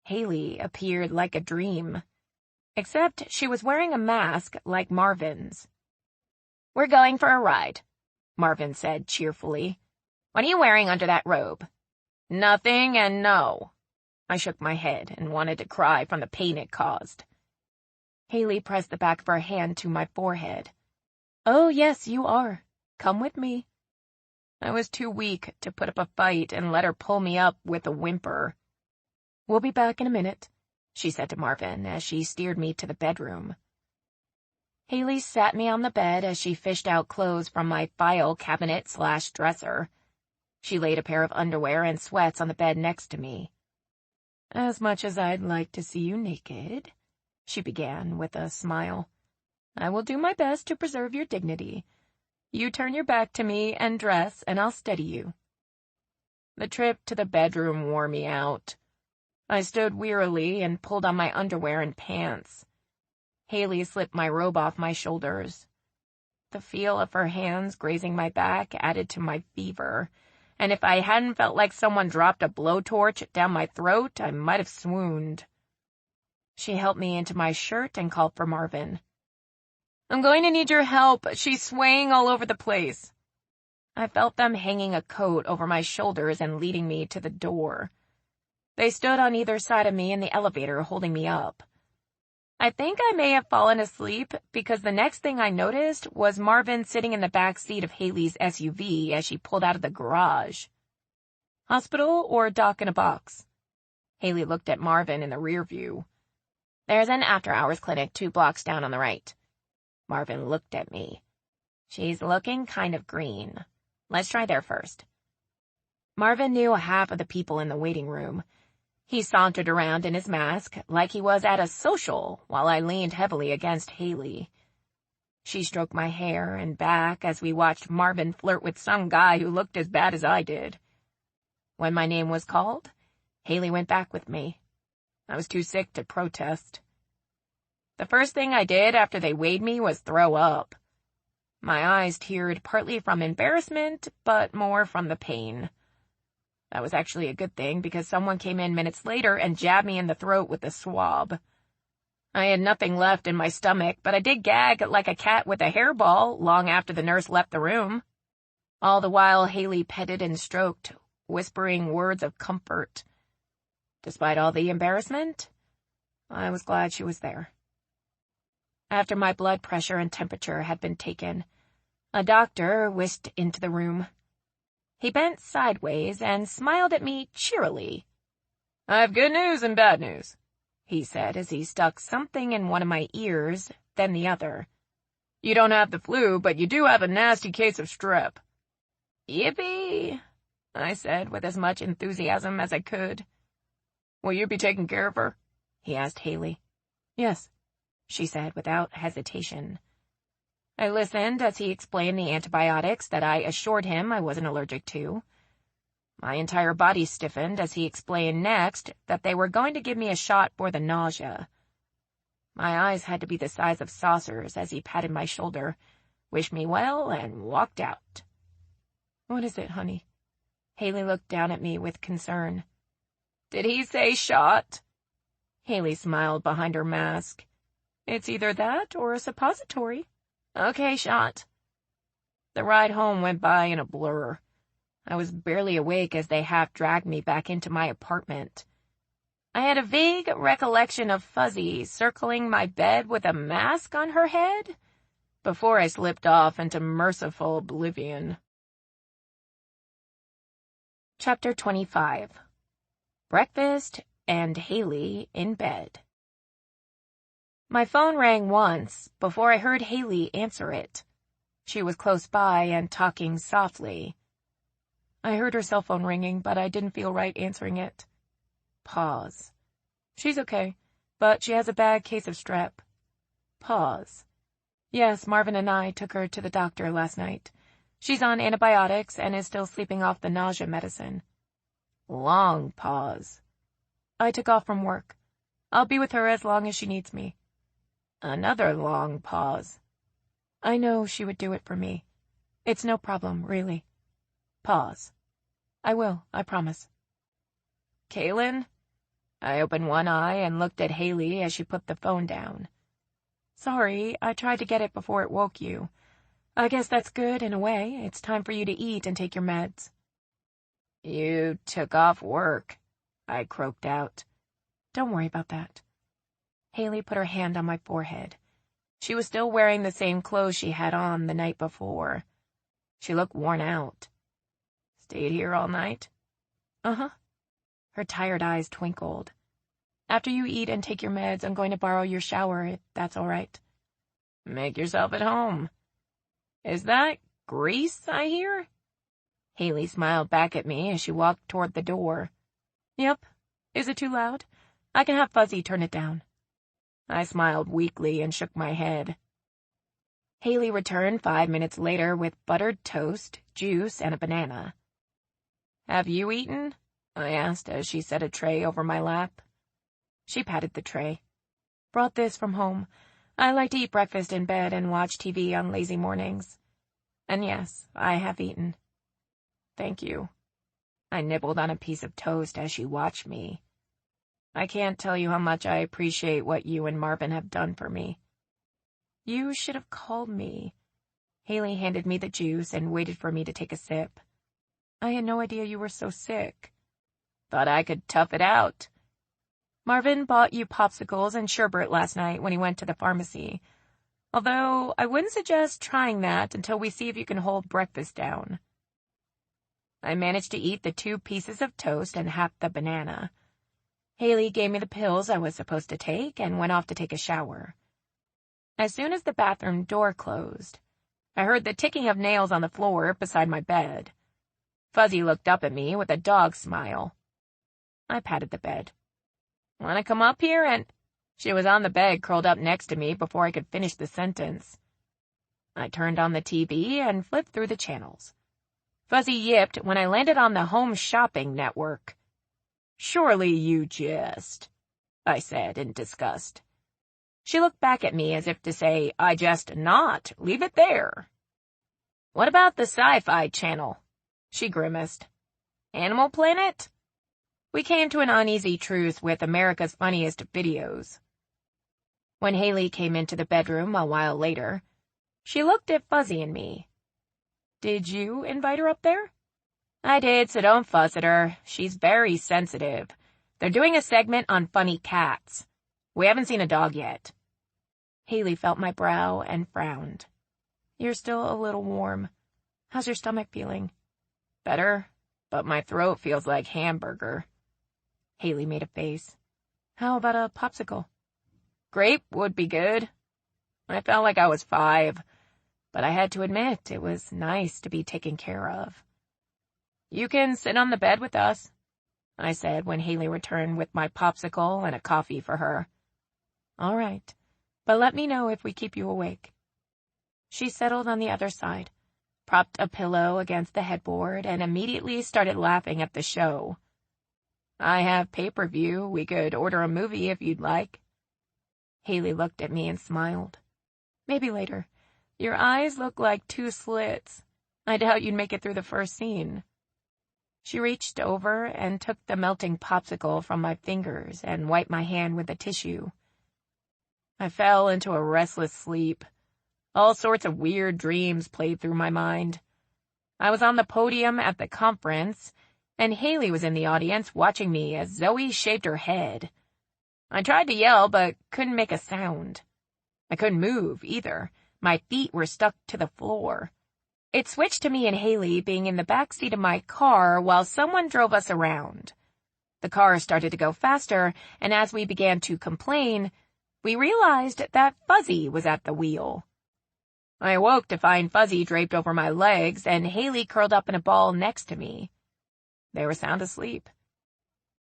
Haley appeared like a dream, except she was wearing a mask like Marvin's. "We're going for a ride," Marvin said cheerfully. "What are you wearing under that robe?" "Nothing and no." I shook my head and wanted to cry from the pain it caused. Haley pressed the back of her hand to my forehead. "Oh, yes, you are. Come with me." I was too weak to put up a fight and let her pull me up with a whimper. "We'll be back in a minute," she said to Marvin as she steered me to the bedroom. Haley sat me on the bed as she fished out clothes from my file cabinet/dresser. She laid a pair of underwear and sweats on the bed next to me. "As much as I'd like to see you naked," she began with a smile, "I will do my best to preserve your dignity. You turn your back to me and dress, and I'll steady you." The trip to the bedroom wore me out. I stood wearily and pulled on my underwear and pants. Haley slipped my robe off my shoulders. The feel of her hands grazing my back added to my fever, and if I hadn't felt like someone dropped a blowtorch down my throat, I might have swooned. She helped me into my shirt and called for Marvin. "I'm going to need your help. She's swaying all over the place." I felt them hanging a coat over my shoulders and leading me to the door. They stood on either side of me in the elevator, holding me up. I think I may have fallen asleep because the next thing I noticed was Marvin sitting in the back seat of Haley's SUV as she pulled out of the garage. "Hospital or doc in a box?" Haley looked at Marvin in the rear view. "There's an after-hours clinic 2 blocks down on the right." Marvin looked at me. "She's looking kind of green. Let's try there first." Marvin knew half of the people in the waiting room. He sauntered around in his mask like he was at a social while I leaned heavily against Haley. She stroked my hair and back as we watched Marvin flirt with some guy who looked as bad as I did. When my name was called, Haley went back with me. I was too sick to protest. The first thing I did after they weighed me was throw up. My eyes teared partly from embarrassment, but more from the pain. That was actually a good thing because someone came in minutes later and jabbed me in the throat with a swab. I had nothing left in my stomach, but I did gag like a cat with a hairball long after the nurse left the room. All the while, Haley petted and stroked, whispering words of comfort. Despite all the embarrassment, I was glad she was there. After my blood pressure and temperature had been taken, a doctor whisked into the room. He bent sideways and smiled at me cheerily. "I have good news and bad news," he said as he stuck something in one of my ears, then the other. "You don't have the flu, but you do have a nasty case of strep." "Yippee," I said with as much enthusiasm as I could. "Will you be taking care of her?" he asked Haley. "Yes," she said without hesitation. I listened as he explained the antibiotics that I assured him I wasn't allergic to. My entire body stiffened as he explained next that they were going to give me a shot for the nausea. My eyes had to be the size of saucers as he patted my shoulder, wished me well, and walked out. "What is it, honey?" Haley looked down at me with concern. "Did he say shot?" Haley smiled behind her mask. "It's either that or a suppository." "Okay, shot." The ride home went by in a blur. I was barely awake as they half-dragged me back into my apartment. I had a vague recollection of Fuzzy circling my bed with a mask on her head before I slipped off into merciful oblivion. Chapter 25. Breakfast and Haley in bed. My phone rang once before I heard Haley answer it. She was close by and talking softly. I heard her cell phone ringing, but I didn't feel right answering it. Pause. "She's okay, but she has a bad case of strep." Pause. "Yes, Marvin and I took her to the doctor last night. She's on antibiotics and is still sleeping off the nausea medicine." Long pause. "I took off from work. I'll be with her as long as she needs me." Another long pause. "I know she would do it for me. It's no problem, really." Pause. "I will, I promise." "Kaylin?" I opened one eye and looked at Haley as she put the phone down. "Sorry, I tried to get it before it woke you. I guess that's good in a way. It's time for you to eat and take your meds." "You took off work," I croaked out. "Don't worry about that." Haley put her hand on my forehead. She was still wearing the same clothes she had on the night before. She looked worn out. Stayed here all night? Uh-huh. Her tired eyes twinkled. After you eat and take your meds, I'm going to borrow your shower, if that's all right. Make yourself at home. Is that grease I hear? Haley smiled back at me as she walked toward the door. Yep. Is it too loud? I can have Fuzzy turn it down. I smiled weakly and shook my head. Haley returned 5 minutes later with buttered toast, juice, and a banana. Have you eaten? I asked as she set a tray over my lap. She patted the tray. Brought this from home. I like to eat breakfast in bed and watch TV on lazy mornings. And yes, I have eaten. Thank you. I nibbled on a piece of toast as she watched me. I can't tell you how much I appreciate what you and Marvin have done for me. You should have called me. Haley handed me the juice and waited for me to take a sip. I had no idea you were so sick. Thought I could tough it out. Marvin bought you popsicles and sherbet last night when he went to the pharmacy. Although I wouldn't suggest trying that until we see if you can hold breakfast down. I managed to eat the 2 pieces of toast and half the banana. Haley gave me the pills I was supposed to take and went off to take a shower. As soon as the bathroom door closed, I heard the ticking of nails on the floor beside my bed. Fuzzy looked up at me with a dog smile. I patted the bed. Want to come up here and... She was on the bed curled up next to me before I could finish the sentence. I turned on the TV and flipped through the channels. Fuzzy yipped when I landed on the Home Shopping Network. Surely you jest, I said in disgust. She looked back at me as if to say, I jest not, leave it there. What about the Sci-Fi Channel? She grimaced. Animal Planet? We came to an uneasy truce with America's Funniest Videos. When Haley came into the bedroom a while later, she looked at Fuzzy and me. Did you invite her up there? I did, so don't fuss at her. She's very sensitive. They're doing a segment on funny cats. We haven't seen a dog yet. Haley felt my brow and frowned. You're still a little warm. How's your stomach feeling? Better, but my throat feels like hamburger. Haley made a face. How about a popsicle? Grape would be good. I felt like I was 5, but I had to admit it was nice to be taken care of. You can sit on the bed with us, I said when Haley returned with my popsicle and a coffee for her. All right, but let me know if we keep you awake. She settled on the other side, propped a pillow against the headboard, and immediately started laughing at the show. I have pay-per-view. We could order a movie if you'd like. Haley looked at me and smiled. Maybe later. Your eyes look like 2 slits. I doubt you'd make it through the first scene. She reached over and took the melting popsicle from my fingers and wiped my hand with a tissue. I fell into a restless sleep. All sorts of weird dreams played through my mind. I was on the podium at the conference, and Haley was in the audience watching me as Zoe shaved her head. I tried to yell, but couldn't make a sound. I couldn't move, either. My feet were stuck to the floor. It switched to me and Haley being in the back seat of my car while someone drove us around. The car started to go faster, and as we began to complain, we realized that Fuzzy was at the wheel. I awoke to find Fuzzy draped over my legs and Haley curled up in a ball next to me. They were sound asleep.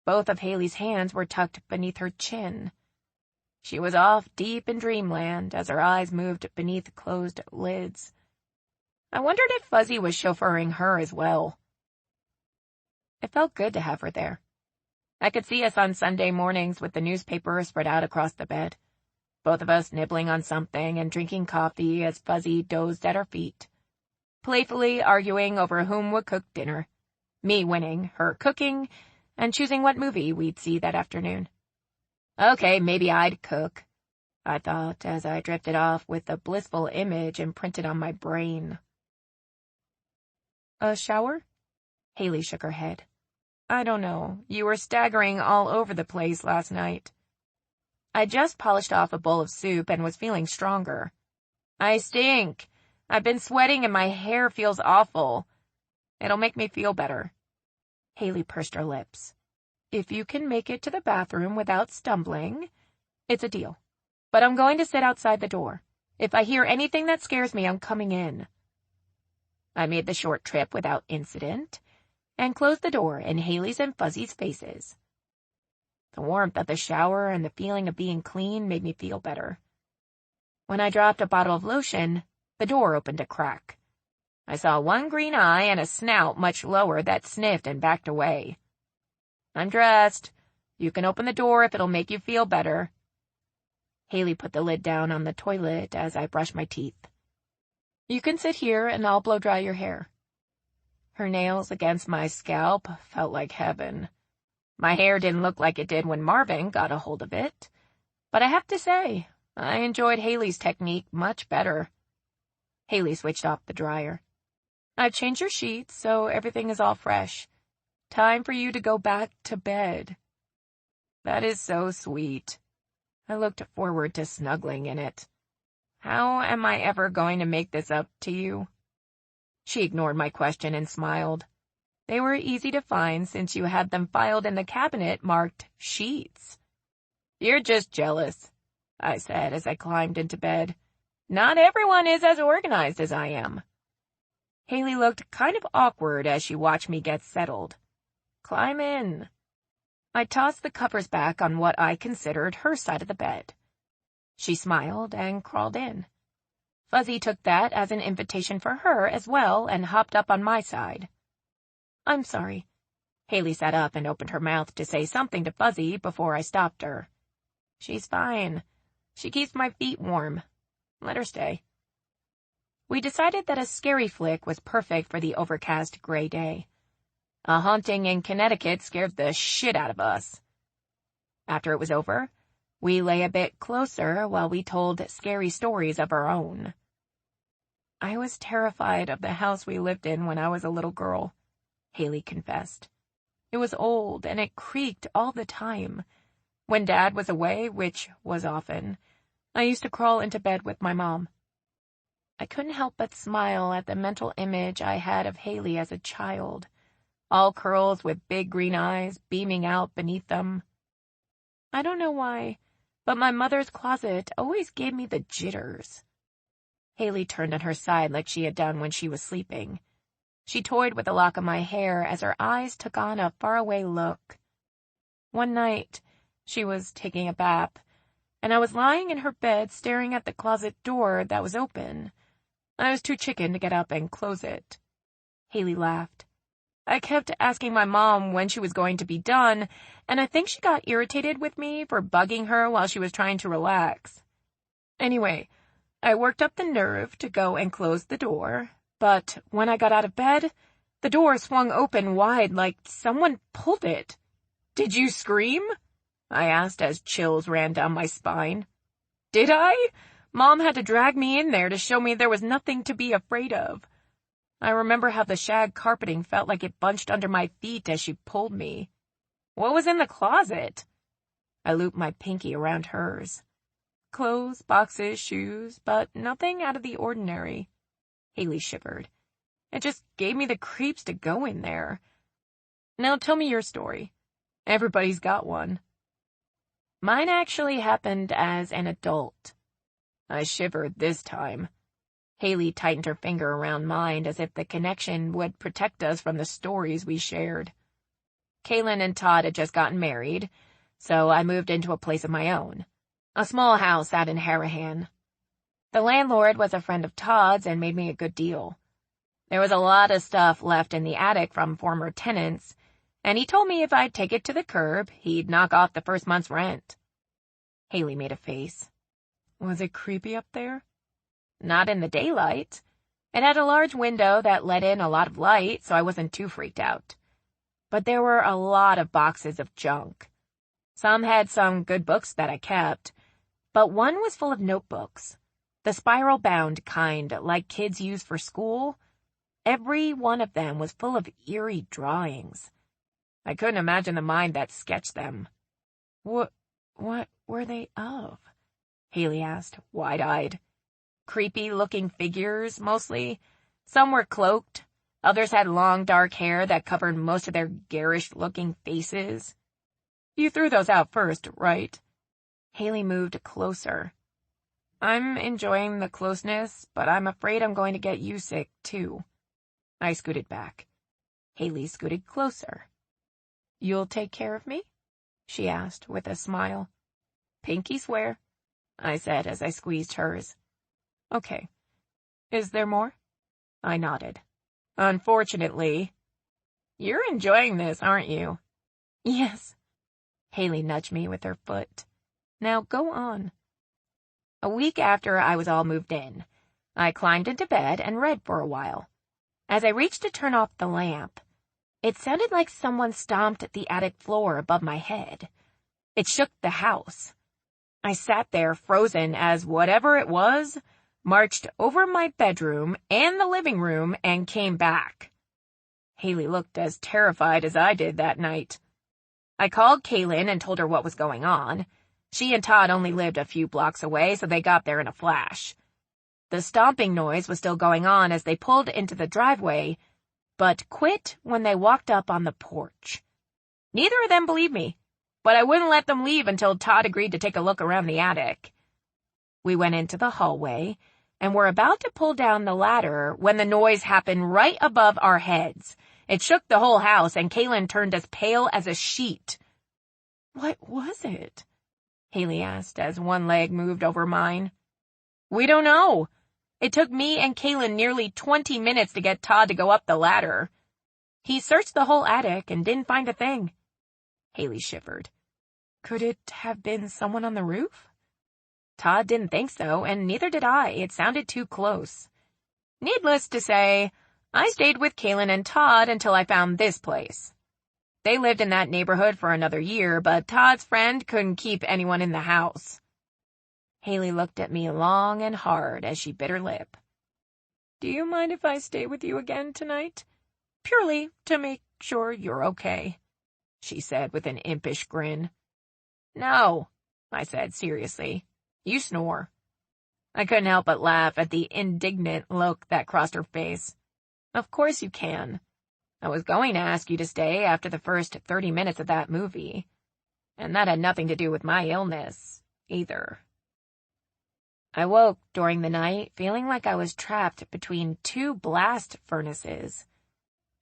Both of Haley's hands were tucked beneath her chin. She was off deep in dreamland as her eyes moved beneath closed lids. I wondered if Fuzzy was chauffeuring her as well. It felt good to have her there. I could see us on Sunday mornings with the newspaper spread out across the bed, both of us nibbling on something and drinking coffee as Fuzzy dozed at our feet, playfully arguing over whom would cook dinner, me winning, her cooking, and choosing what movie we'd see that afternoon. Okay, maybe I'd cook, I thought as I drifted off with a blissful image imprinted on my brain. A shower? Haley shook her head. I don't know. You were staggering all over the place last night. I just polished off a bowl of soup and was feeling stronger. I stink. I've been sweating and my hair feels awful. It'll make me feel better. Haley pursed her lips. If you can make it to the bathroom without stumbling, it's a deal. But I'm going to sit outside the door. If I hear anything that scares me, I'm coming in. I made the short trip without incident and closed the door in Haley's and Fuzzy's faces. The warmth of the shower and the feeling of being clean made me feel better. When I dropped a bottle of lotion, the door opened a crack. I saw one green eye and a snout much lower that sniffed and backed away. I'm dressed. You can open the door if it'll make you feel better. Haley put the lid down on the toilet as I brushed my teeth. You can sit here and I'll blow dry your hair. Her nails against my scalp felt like heaven. My hair didn't look like it did when Marvin got a hold of it, but I have to say, I enjoyed Haley's technique much better. Haley switched off the dryer. I've changed your sheets, so everything is all fresh. Time for you to go back to bed. That is so sweet. I looked forward to snuggling in it. How am I ever going to make this up to you? She ignored my question and smiled. They were easy to find since you had them filed in the cabinet marked sheets. You're just jealous, I said as I climbed into bed. Not everyone is as organized as I am. Haley looked kind of awkward as she watched me get settled. Climb in. I tossed the covers back on what I considered her side of the bed. She smiled and crawled in. Fuzzy took that as an invitation for her as well and hopped up on my side. I'm sorry. Haley sat up and opened her mouth to say something to Fuzzy before I stopped her. She's fine. She keeps my feet warm. Let her stay. We decided that a scary flick was perfect for the overcast gray day. A haunting in Connecticut scared the shit out of us. After it was over, we lay a bit closer while we told scary stories of our own. I was terrified of the house we lived in when I was a little girl, Haley confessed. It was old and it creaked all the time. When Dad was away, which was often, I used to crawl into bed with my mom. I couldn't help but smile at the mental image I had of Haley as a child, all curls with big green eyes beaming out beneath them. I don't know why, but my mother's closet always gave me the jitters. Haley turned on her side like she had done when she was sleeping. She toyed with a lock of my hair as her eyes took on a faraway look. One night, she was taking a bath, and I was lying in her bed staring at the closet door that was open. I was too chicken to get up and close it. Haley laughed. I kept asking my mom when she was going to be done, and I think she got irritated with me for bugging her while she was trying to relax. Anyway, I worked up the nerve to go and close the door, but when I got out of bed, the door swung open wide like someone pulled it. Did you scream? I asked as chills ran down my spine. Did I? Mom had to drag me in there to show me there was nothing to be afraid of. I remember how the shag carpeting felt like it bunched under my feet as she pulled me. What was in the closet? I looped my pinky around hers. Clothes, boxes, shoes, but nothing out of the ordinary. Haley shivered. It just gave me the creeps to go in there. Now tell me your story. Everybody's got one. Mine actually happened as an adult. I shivered this time. Haley tightened her finger around mine as if the connection would protect us from the stories we shared. Kaylin and Todd had just gotten married, so I moved into a place of my own, a small house out in Harahan. The landlord was a friend of Todd's and made me a good deal. There was a lot of stuff left in the attic from former tenants, and he told me if I'd take it to the curb, he'd knock off the first month's rent. Haley made a face. Was it creepy up there? Not in the daylight. It had a large window that let in a lot of light, so I wasn't too freaked out. But there were a lot of boxes of junk. Some had some good books that I kept, but one was full of notebooks. The spiral-bound kind, like kids use for school. Every one of them was full of eerie drawings. I couldn't imagine the mind that sketched them. What were they of? Haley asked, wide-eyed. Creepy-looking figures, mostly. Some were cloaked. Others had long dark hair that covered most of their garish-looking faces. You threw those out first, right? Haley moved closer. I'm enjoying the closeness, but I'm afraid I'm going to get you sick, too. I scooted back. Haley scooted closer. You'll take care of me? She asked with a smile. Pinky swear, I said as I squeezed hers. Okay. Is there more? I nodded. Unfortunately. You're enjoying this, aren't you? Yes. Haley nudged me with her foot. Now go on. A week after I was all moved in, I climbed into bed and read for a while. As I reached to turn off the lamp, it sounded like someone stomped the attic floor above my head. It shook the house. I sat there frozen as whatever it was marched over my bedroom and the living room and came back. Haley looked as terrified as I did that night. I called Kaylin and told her what was going on. She and Todd only lived a few blocks away, so they got there in a flash. The stomping noise was still going on as they pulled into the driveway, but quit when they walked up on the porch. Neither of them believed me, but I wouldn't let them leave until Todd agreed to take a look around the attic. We went into the hallway and were about to pull down the ladder when the noise happened right above our heads. It shook the whole house, and Kaylin turned as pale as a sheet. What was it? Haley asked as one leg moved over mine. We don't know. It took me and Kaylin nearly 20 minutes to get Todd to go up the ladder. He searched the whole attic and didn't find a thing. Haley shivered. Could it have been someone on the roof? Todd didn't think so, and neither did I. It sounded too close. Needless to say, I stayed with Kaylin and Todd until I found this place. They lived in that neighborhood for another year, but Todd's friend couldn't keep anyone in the house. Haley looked at me long and hard as she bit her lip. Do you mind if I stay with you again tonight? Purely to make sure you're okay, she said with an impish grin. No, I said seriously. You snore. I couldn't help but laugh at the indignant look that crossed her face. Of course you can. I was going to ask you to stay after the first 30 minutes of that movie. And that had nothing to do with my illness, either. I woke during the night feeling like I was trapped between two blast furnaces.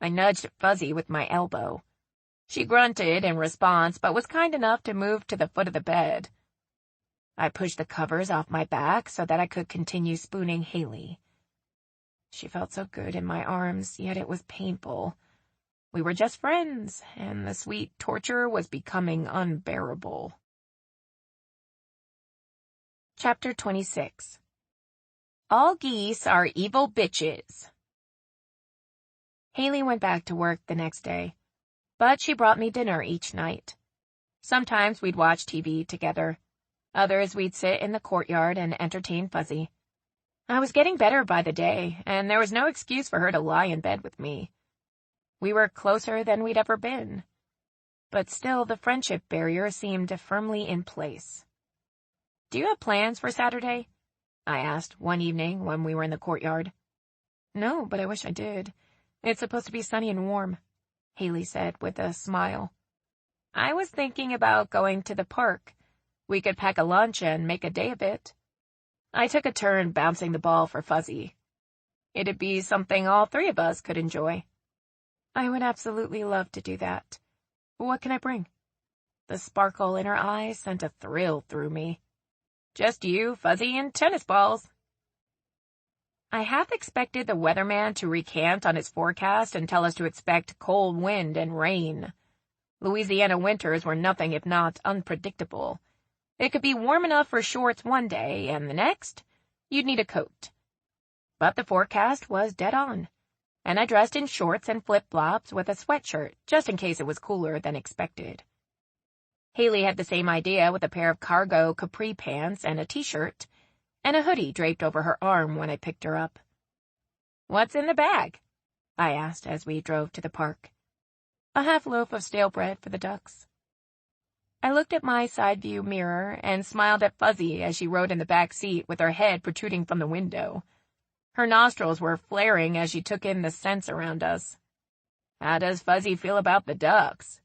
I nudged Fuzzy with my elbow. She grunted in response, but was kind enough to move to the foot of the bed. I pushed the covers off my back so that I could continue spooning Haley. She felt so good in my arms, yet it was painful. We were just friends, and the sweet torture was becoming unbearable. Chapter 26. All geese are evil bitches. Haley went back to work the next day, but she brought me dinner each night. Sometimes we'd watch TV together. Others we'd sit in the courtyard and entertain Fuzzy. I was getting better by the day, and there was no excuse for her to lie in bed with me. We were closer than we'd ever been. But still, the friendship barrier seemed firmly in place. Do you have plans for Saturday? I asked one evening when we were in the courtyard. No, but I wish I did. It's supposed to be sunny and warm, Haley said with a smile. I was thinking about going to the park. We could pack a lunch and make a day of it. I took a turn bouncing the ball for Fuzzy. It'd be something all three of us could enjoy. I would absolutely love to do that. What can I bring? The sparkle in her eyes sent a thrill through me. Just you, Fuzzy, and tennis balls. I half expected the weatherman to recant on his forecast and tell us to expect cold wind and rain. Louisiana winters were nothing if not unpredictable. It could be warm enough for shorts one day, and the next, you'd need a coat. But the forecast was dead on, and I dressed in shorts and flip-flops with a sweatshirt, just in case it was cooler than expected. Haley had the same idea with a pair of cargo capri pants and a t-shirt, and a hoodie draped over her arm when I picked her up. What's in the bag? I asked as we drove to the park. A half loaf of stale bread for the ducks. I looked at my side view mirror and smiled at Fuzzy as she rode in the back seat with her head protruding from the window. Her nostrils were flaring as she took in the scents around us. "How does Fuzzy feel about the ducks?"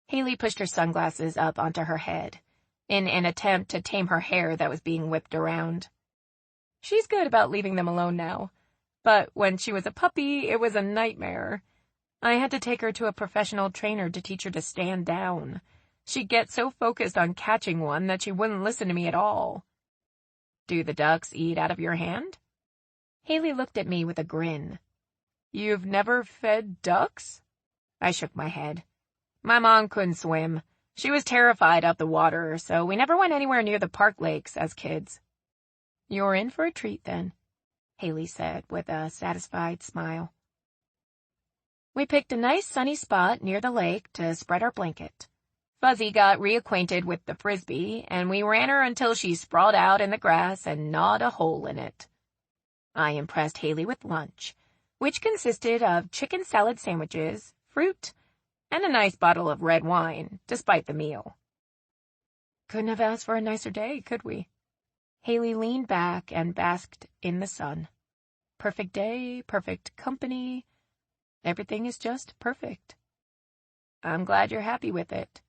Haley pushed her sunglasses up onto her head, in an attempt to tame her hair that was being whipped around. "She's good about leaving them alone now, but when she was a puppy, it was a nightmare. I had to take her to a professional trainer to teach her to stand down. She'd get so focused on catching one that she wouldn't listen to me at all." "Do the ducks eat out of your hand?" Haley looked at me with a grin. "You've never fed ducks?" I shook my head. "My mom couldn't swim. She was terrified of the water, so we never went anywhere near the park lakes as kids." "You're in for a treat then," Haley said with a satisfied smile. We picked a nice sunny spot near the lake to spread our blanket. Fuzzy got reacquainted with the frisbee, and we ran her until she sprawled out in the grass and gnawed a hole in it. I impressed Haley with lunch, which consisted of chicken salad sandwiches, fruit, and a nice bottle of red wine, despite the meal. "Couldn't have asked for a nicer day, could we?" Haley leaned back and basked in the sun. "Perfect day, perfect company. Everything is just perfect." "I'm glad you're happy with it."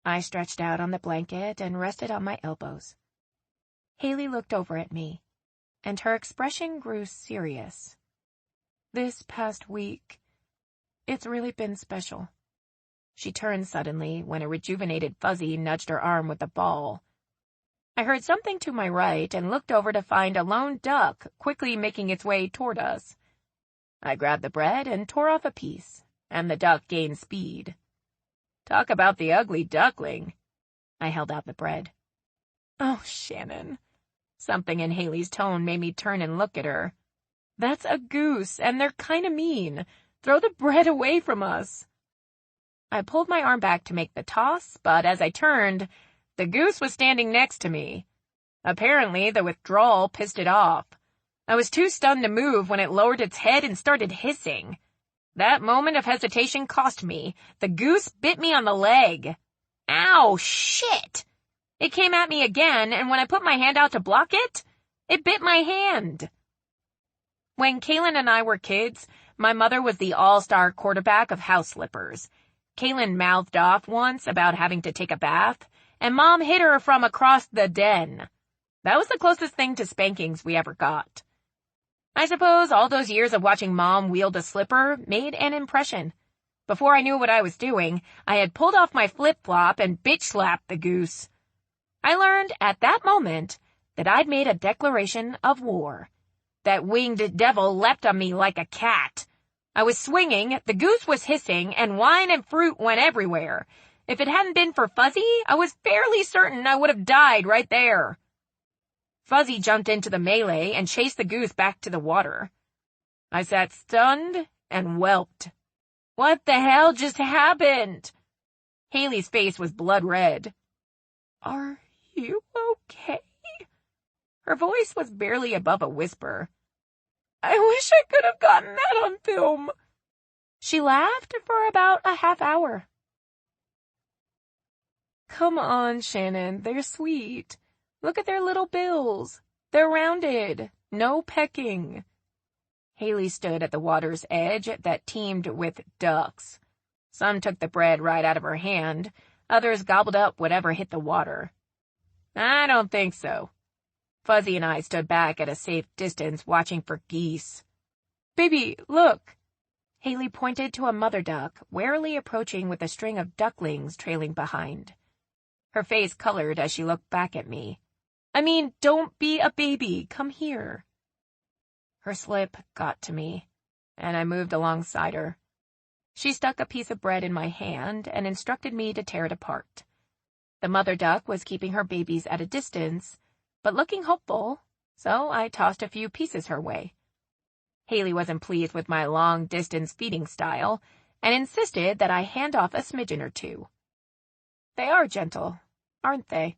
I stretched out on the blanket and rested on my elbows. Haley looked over at me, and her expression grew serious. "This past week, it's really been special." She turned suddenly when a rejuvenated Fuzzy nudged her arm with a ball. I heard something to my right and looked over to find a lone duck quickly making its way toward us. I grabbed the bread and tore off a piece, and the duck gained speed. "Talk about the ugly duckling." I held out the bread. "Oh, Shannon." Something in Haley's tone made me turn and look at her. "That's a goose, and they're kinda mean. Throw the bread away from us." I pulled my arm back to make the toss, but as I turned, the goose was standing next to me. Apparently, the withdrawal pissed it off. I was too stunned to move when it lowered its head and started hissing. That moment of hesitation cost me. The goose bit me on the leg. Ow, shit! It came at me again, and when I put my hand out to block it, it bit my hand. When Kaylin and I were kids, my mother was the all-star quarterback of house slippers. Kaylin mouthed off once about having to take a bath, and Mom hit her from across the den. That was the closest thing to spankings we ever got. I suppose all those years of watching Mom wield a slipper made an impression. Before I knew what I was doing, I had pulled off my flip-flop and bitch-slapped the goose. I learned at that moment that I'd made a declaration of war. That winged devil leapt on me like a cat. I was swinging, the goose was hissing, and wine and fruit went everywhere. If it hadn't been for Fuzzy, I was fairly certain I would have died right there. Fuzzy jumped into the melee and chased the goose back to the water. I sat stunned and whelped. What the hell just happened? Haley's face was blood red. "Are you okay?" Her voice was barely above a whisper. "I wish I could have gotten that on film." She laughed for about a half hour. "Come on, Shannon, they're sweet. Look at their little bills. They're rounded. No pecking." Haley stood at the water's edge that teemed with ducks. Some took the bread right out of her hand. Others gobbled up whatever hit the water. I don't think so. Fuzzy and I stood back at a safe distance watching for geese. "Baby, look." Haley pointed to a mother duck warily approaching with a string of ducklings trailing behind. Her face colored as she looked back at me. "I mean, don't be a baby. Come here." Her slip got to me, and I moved alongside her. She stuck a piece of bread in my hand and instructed me to tear it apart. The mother duck was keeping her babies at a distance, but looking hopeful, so I tossed a few pieces her way. Haley wasn't pleased with my long-distance feeding style and insisted that I hand off a smidgen or two. "They are gentle, aren't they?"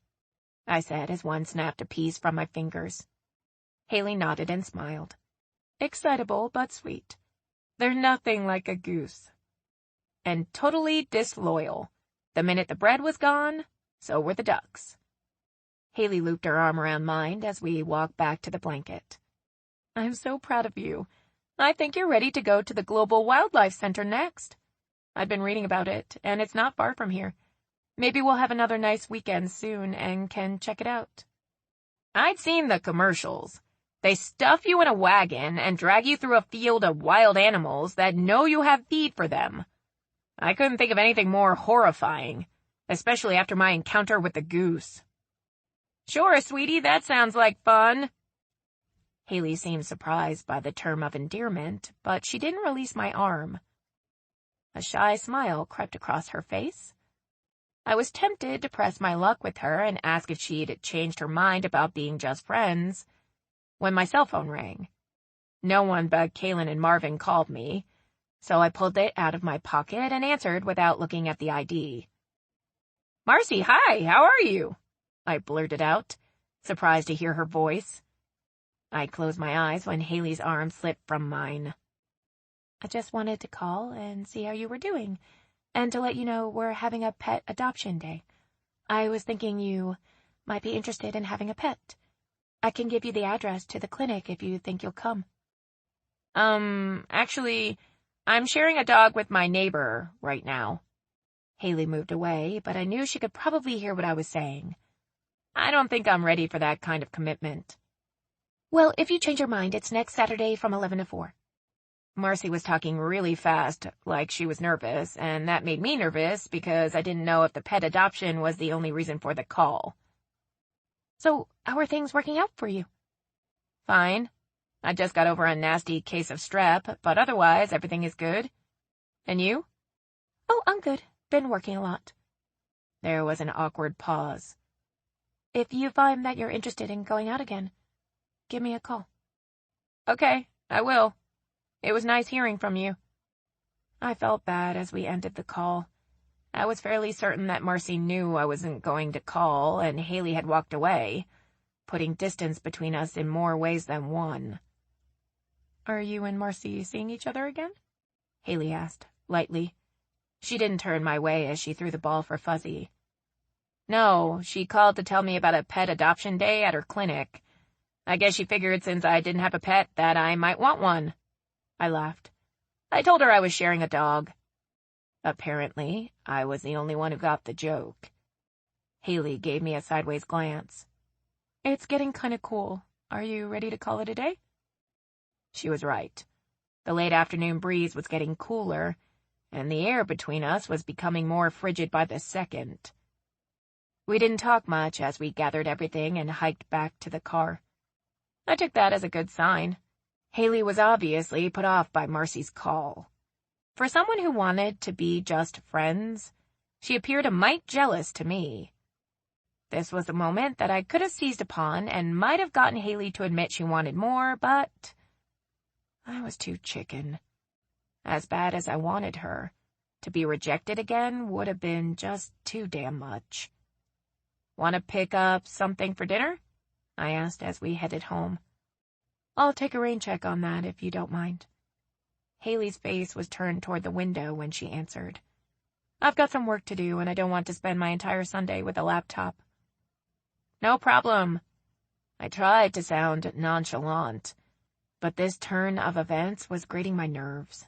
I said as one snapped a piece from my fingers. Haley nodded and smiled. "Excitable but sweet. They're nothing like a goose." And totally disloyal. The minute the bread was gone, so were the ducks. Haley looped her arm around mine as we walked back to the blanket. I'm so proud of you. I think you're ready to go to the Global Wildlife Center next. I've been reading about it, and it's not far from here. Maybe we'll have another nice weekend soon and can check it out. I'd seen the commercials. They stuff you in a wagon and drag you through a field of wild animals that know you have feed for them. I couldn't think of anything more horrifying, especially after my encounter with the goose. Sure, sweetie, that sounds like fun. Haley seemed surprised by the term of endearment, but she didn't release my arm. A shy smile crept across her face. I was tempted to press my luck with her and ask if she'd changed her mind about being just friends, when my cell phone rang. No one but Kaylin and Marvin called me, so I pulled it out of my pocket and answered without looking at the ID. Marcy, hi, how are you? I blurted out, surprised to hear her voice. I closed my eyes when Haley's arm slipped from mine. I just wanted to call and see how you were doing, and to let you know we're having a pet adoption day. I was thinking you might be interested in having a pet. I can give you the address to the clinic if you think you'll come. Actually, I'm sharing a dog with my neighbor right now. Haley moved away, but I knew she could probably hear what I was saying. I don't think I'm ready for that kind of commitment. Well, if you change your mind, it's next Saturday from 11 to 4. Marcy was talking really fast, like she was nervous, and that made me nervous because I didn't know if the pet adoption was the only reason for the call. So, how are things working out for you? Fine. I just got over a nasty case of strep, but otherwise everything is good. And you? Oh, I'm good. Been working a lot. There was an awkward pause. If you find that you're interested in going out again, give me a call. Okay, I will. It was nice hearing from you. I felt bad as we ended the call. I was fairly certain that Marcy knew I wasn't going to call, and Haley had walked away, putting distance between us in more ways than one. Are you and Marcy seeing each other again? Haley asked, lightly. She didn't turn my way as she threw the ball for Fuzzy. No, she called to tell me about a pet adoption day at her clinic. I guess she figured since I didn't have a pet that I might want one. I laughed. I told her I was sharing a dog. Apparently, I was the only one who got the joke. Haley gave me a sideways glance. It's getting kind of cool. Are you ready to call it a day? She was right. The late afternoon breeze was getting cooler, and the air between us was becoming more frigid by the second. We didn't talk much as we gathered everything and hiked back to the car. I took that as a good sign. Haley was obviously put off by Marcy's call. For someone who wanted to be just friends, she appeared a mite jealous to me. This was a moment that I could have seized upon and might have gotten Haley to admit she wanted more, but I was too chicken. As bad as I wanted her, to be rejected again would have been just too damn much. Want to pick up something for dinner? I asked as we headed home. I'll take a rain check on that if you don't mind. Haley's face was turned toward the window when she answered. I've got some work to do and I don't want to spend my entire Sunday with a laptop. No problem. I tried to sound nonchalant, but this turn of events was grating my nerves.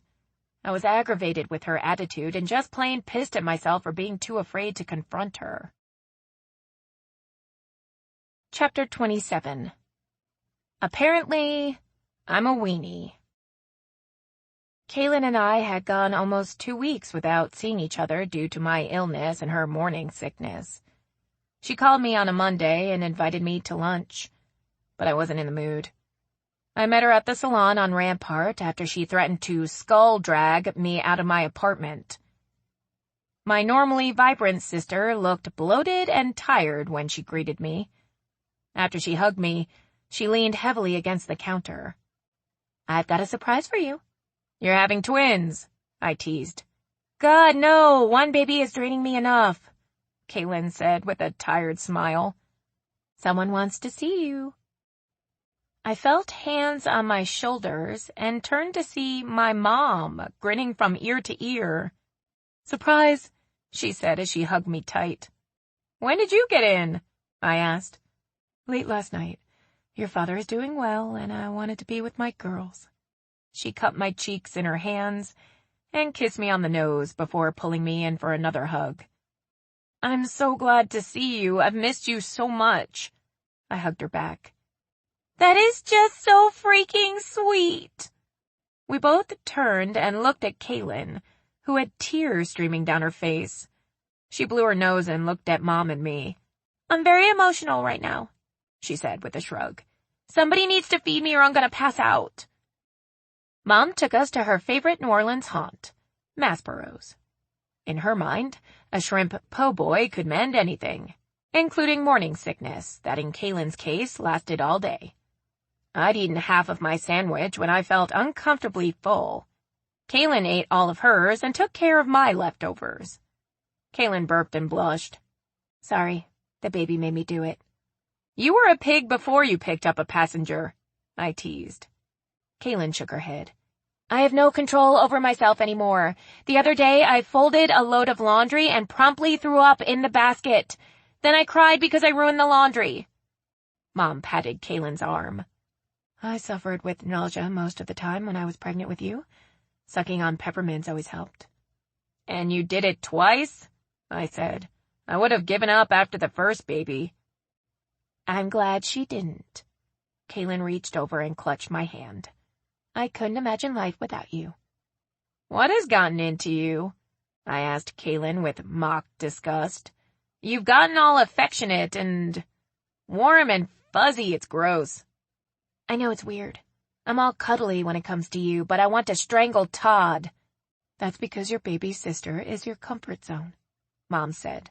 I was aggravated with her attitude and just plain pissed at myself for being too afraid to confront her. Chapter 27. Apparently, I'm a weenie. Kaylin and I had gone almost 2 weeks without seeing each other due to my illness and her morning sickness. She called me on a Monday and invited me to lunch, but I wasn't in the mood. I met her at the salon on Rampart after she threatened to skull-drag me out of my apartment. My normally vibrant sister looked bloated and tired when she greeted me. After she hugged me, she leaned heavily against the counter. I've got a surprise for you. You're having twins, I teased. God, no, one baby is draining me enough, Kaylin said with a tired smile. Someone wants to see you. I felt hands on my shoulders and turned to see my mom, grinning from ear to ear. Surprise, she said as she hugged me tight. When did you get in? I asked. Late last night. Your father is doing well, and I wanted to be with my girls." She cupped my cheeks in her hands and kissed me on the nose before pulling me in for another hug. "I'm so glad to see you. I've missed you so much." I hugged her back. "That is just so freaking sweet." We both turned and looked at Kaylin, who had tears streaming down her face. She blew her nose and looked at Mom and me. "I'm very emotional right now," she said with a shrug. "Somebody needs to feed me or I'm gonna pass out." Mom took us to her favorite New Orleans haunt, Masborough's. In her mind, a shrimp po' boy could mend anything, including morning sickness that in Kaylin's case lasted all day. I'd eaten half of my sandwich when I felt uncomfortably full. Kaylin ate all of hers and took care of my leftovers. Kaylin burped and blushed. "Sorry, the baby made me do it." "You were a pig before you picked up a passenger," I teased. Kaylin shook her head. "I have no control over myself anymore. The other day I folded a load of laundry and promptly threw up in the basket. Then I cried because I ruined the laundry." Mom patted Kaylin's arm. "I suffered with nausea most of the time when I was pregnant with you. Sucking on peppermints always helped." "And you did it twice?" I said. "I would have given up after the first baby." "I'm glad she didn't." Kaylin reached over and clutched my hand. "I couldn't imagine life without you." "What has gotten into you?" I asked Kaylin with mock disgust. "You've gotten all affectionate and warm and fuzzy. It's gross." "I know it's weird. I'm all cuddly when it comes to you, but I want to strangle Todd." "That's because your baby sister is your comfort zone," Mom said.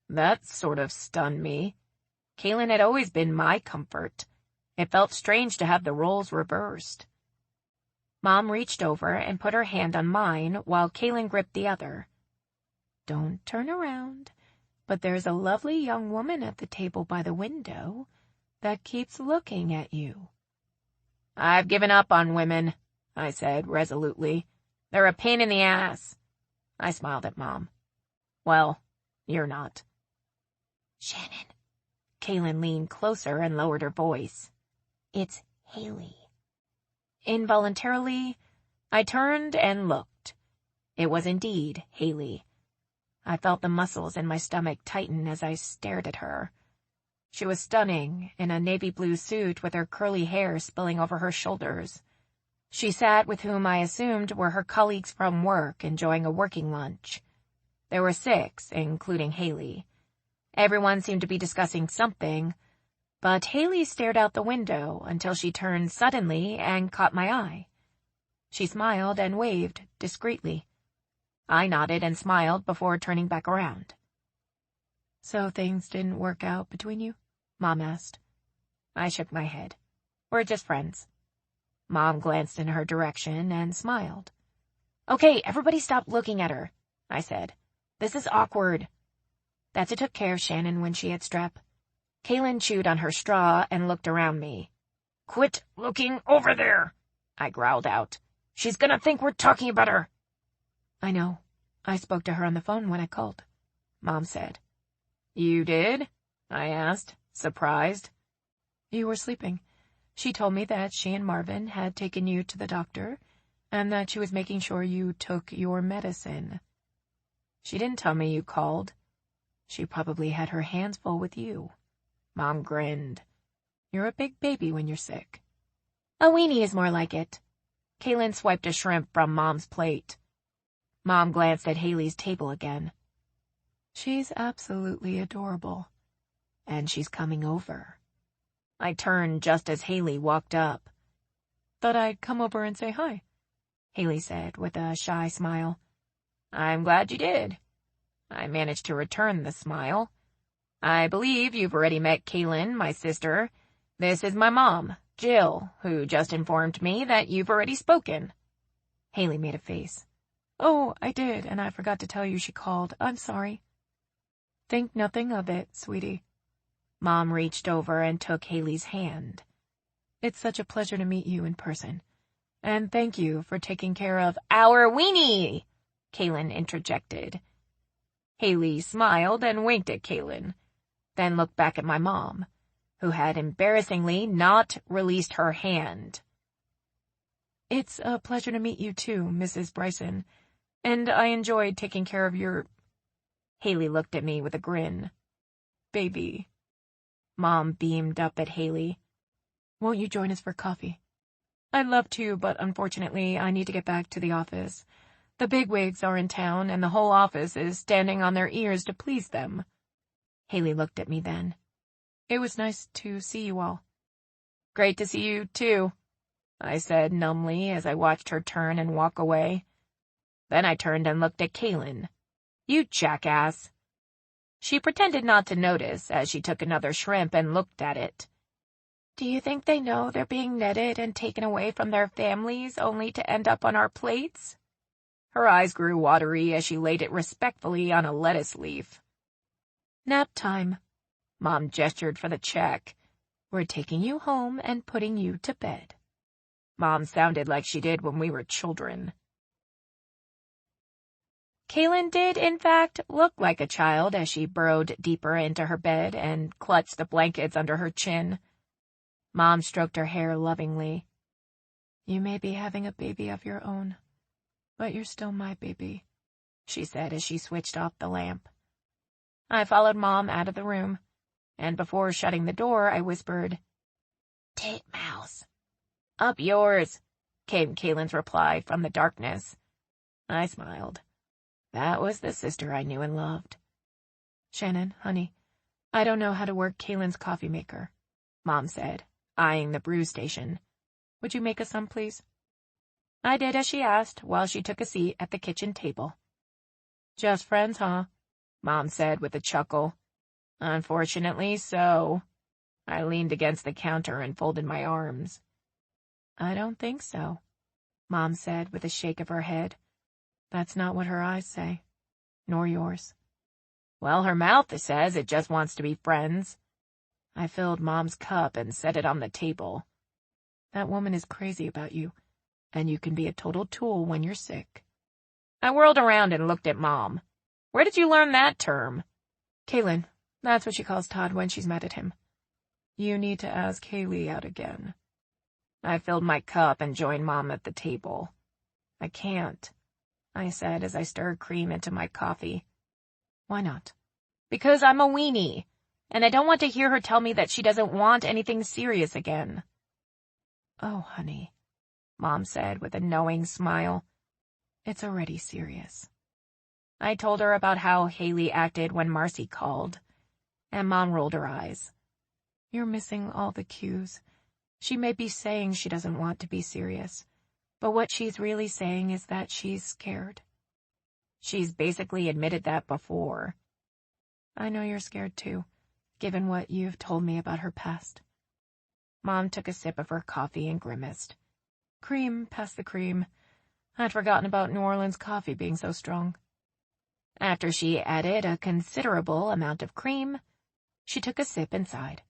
That sort of stunned me. Kaylin had always been my comfort. It felt strange to have the roles reversed. Mom reached over and put her hand on mine while Kaylin gripped the other. "Don't turn around, but there's a lovely young woman at the table by the window that keeps looking at you." "I've given up on women," I said resolutely. "They're a pain in the ass." I smiled at Mom. "Well, you're not." "Shannon." Kaylin leaned closer and lowered her voice. "It's Haley." Involuntarily, I turned and looked. It was indeed Haley. I felt the muscles in my stomach tighten as I stared at her. She was stunning, in a navy blue suit with her curly hair spilling over her shoulders. She sat with whom I assumed were her colleagues from work, enjoying a working lunch. There were 6, including Haley. Everyone seemed to be discussing something, but Haley stared out the window until she turned suddenly and caught my eye. She smiled and waved discreetly. I nodded and smiled before turning back around. "So things didn't work out between you?" Mom asked. I shook my head. "We're just friends." Mom glanced in her direction and smiled. "Okay, everybody stop looking at her," I said. "This is awkward." That's who took care of Shannon when she had strep. Kaylin chewed on her straw and looked around me. "Quit looking over there," I growled out. "She's gonna think we're talking about her." "I know. I spoke to her on the phone when I called," Mom said. "You did?" I asked, surprised. "You were sleeping. She told me that she and Marvin had taken you to the doctor and that she was making sure you took your medicine." "She didn't tell me you called." "She probably had her hands full with you." Mom grinned. "You're a big baby when you're sick." "A weenie is more like it." Kaylin swiped a shrimp from Mom's plate. Mom glanced at Haley's table again. "She's absolutely adorable. And she's coming over." I turned just as Haley walked up. "Thought I'd come over and say hi," Haley said with a shy smile. "I'm glad you did." I managed to return the smile. "I believe you've already met Kaylin, my sister. This is my mom, Jill, who just informed me that you've already spoken." Haley made a face. "Oh, I did, and I forgot to tell you she called. I'm sorry." "Think nothing of it, sweetie." Mom reached over and took Haley's hand. "It's such a pleasure to meet you in person. And thank you for taking care of our weenie," Kaylin interjected. Haley smiled and winked at Kaylin, then looked back at my mom, who had embarrassingly not released her hand. "It's a pleasure to meet you too, Mrs. Bryson, and I enjoyed taking care of your—" Haley looked at me with a grin. "Baby." Mom beamed up at Haley. "Won't you join us for coffee?" "I'd love to, but unfortunately I need to get back to the office. The bigwigs are in town, and the whole office is standing on their ears to please them." Haley looked at me then. "It was nice to see you all." "Great to see you, too," I said numbly as I watched her turn and walk away. Then I turned and looked at Kaylin. "You jackass." She pretended not to notice as she took another shrimp and looked at it. "Do you think they know they're being netted and taken away from their families only to end up on our plates?" Her eyes grew watery as she laid it respectfully on a lettuce leaf. "Nap time." Mom gestured for the check. "We're taking you home and putting you to bed." Mom sounded like she did when we were children. Kaylin did, in fact, look like a child as she burrowed deeper into her bed and clutched the blankets under her chin. Mom stroked her hair lovingly. "You may be having a baby of your own, but you're still my baby," she said as she switched off the lamp. I followed Mom out of the room, and before shutting the door, I whispered, "Titmouse." "Up yours," came Kaylin's reply from the darkness. I smiled. That was the sister I knew and loved. "Shannon, honey, I don't know how to work Kaylin's coffee maker," Mom said, eyeing the brew station. "Would you make us some, please?" I did as she asked while she took a seat at the kitchen table. "Just friends, huh?" Mom said with a chuckle. "Unfortunately so." I leaned against the counter and folded my arms. "I don't think so," Mom said with a shake of her head. "That's not what her eyes say. Nor yours." "Well, her mouth says it just wants to be friends." I filled Mom's cup and set it on the table. "That woman is crazy about you, and you can be a total tool when you're sick." I whirled around and looked at Mom. "Where did you learn that term?" "Kaylin, that's what she calls Todd when she's mad at him. You need to ask Haley out again." I filled my cup and joined Mom at the table. "I can't," I said as I stirred cream into my coffee. "Why not?" "Because I'm a weenie, and I don't want to hear her tell me that she doesn't want anything serious again." "Oh, honey," Mom said with a knowing smile. "It's already serious." I told her about how Haley acted when Marcy called, and Mom rolled her eyes. "You're missing all the cues. She may be saying she doesn't want to be serious, but what she's really saying is that she's scared." "She's basically admitted that before." "I know you're scared too, given what you've told me about her past." Mom took a sip of her coffee and grimaced. "Cream, pass the cream. I'd forgotten about New Orleans coffee being so strong." After she added a considerable amount of cream, she took a sip and sighed.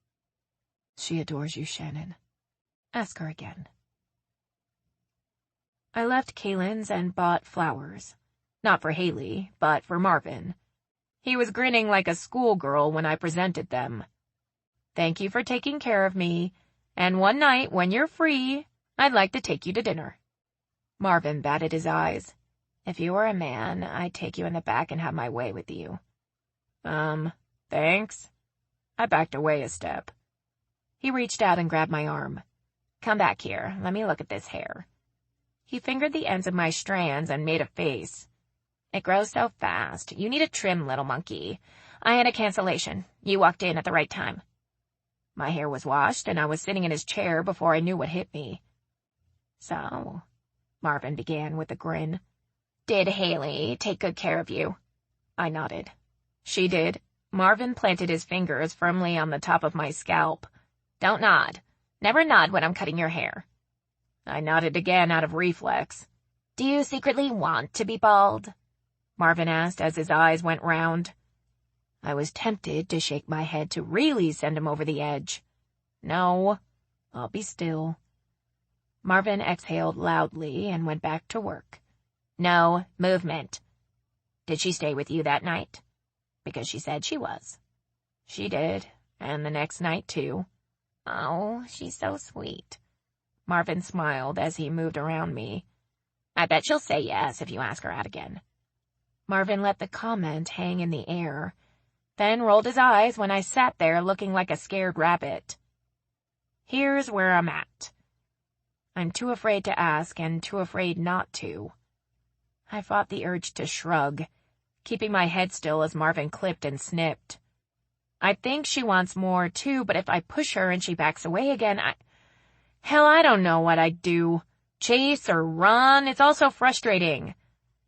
"She adores you, Shannon. Ask her again." I left Kaylin's and bought flowers. Not for Haley, but for Marvin. He was grinning like a schoolgirl when I presented them. "Thank you for taking care of me, and one night when you're free, I'd like to take you to dinner." Marvin batted his eyes. "If you were a man, I'd take you in the back and have my way with you." Thanks." I backed away a step. He reached out and grabbed my arm. "Come back here, let me look at this hair." He fingered the ends of my strands and made a face. "It grows so fast. You need a trim, little monkey. I had a cancellation. You walked in at the right time." My hair was washed, and I was sitting in his chair before I knew what hit me. "So," Marvin began with a grin, "did Haley take good care of you?" I nodded. "She did." Marvin planted his fingers firmly on the top of my scalp. "Don't nod. Never nod when I'm cutting your hair." I nodded again out of reflex. "Do you secretly want to be bald?" Marvin asked as his eyes went round. I was tempted to shake my head to really send him over the edge. "No, I'll be still." Marvin exhaled loudly and went back to work. "No movement." "Did she stay with you that night?" "Because she said she was." "She did, and the next night, too." Oh, she's so sweet. Marvin smiled as he moved around me. I bet she'll say yes if you ask her out again. Marvin let the comment hang in the air, then rolled his eyes when I sat there looking like a scared rabbit. Here's where I'm at. I'm too afraid to ask and too afraid not to. I fought the urge to shrug, keeping my head still as Marvin clipped and snipped. I think she wants more, too, but if I push her and she backs away again, I don't know what I'd do. Chase or run, it's all so frustrating.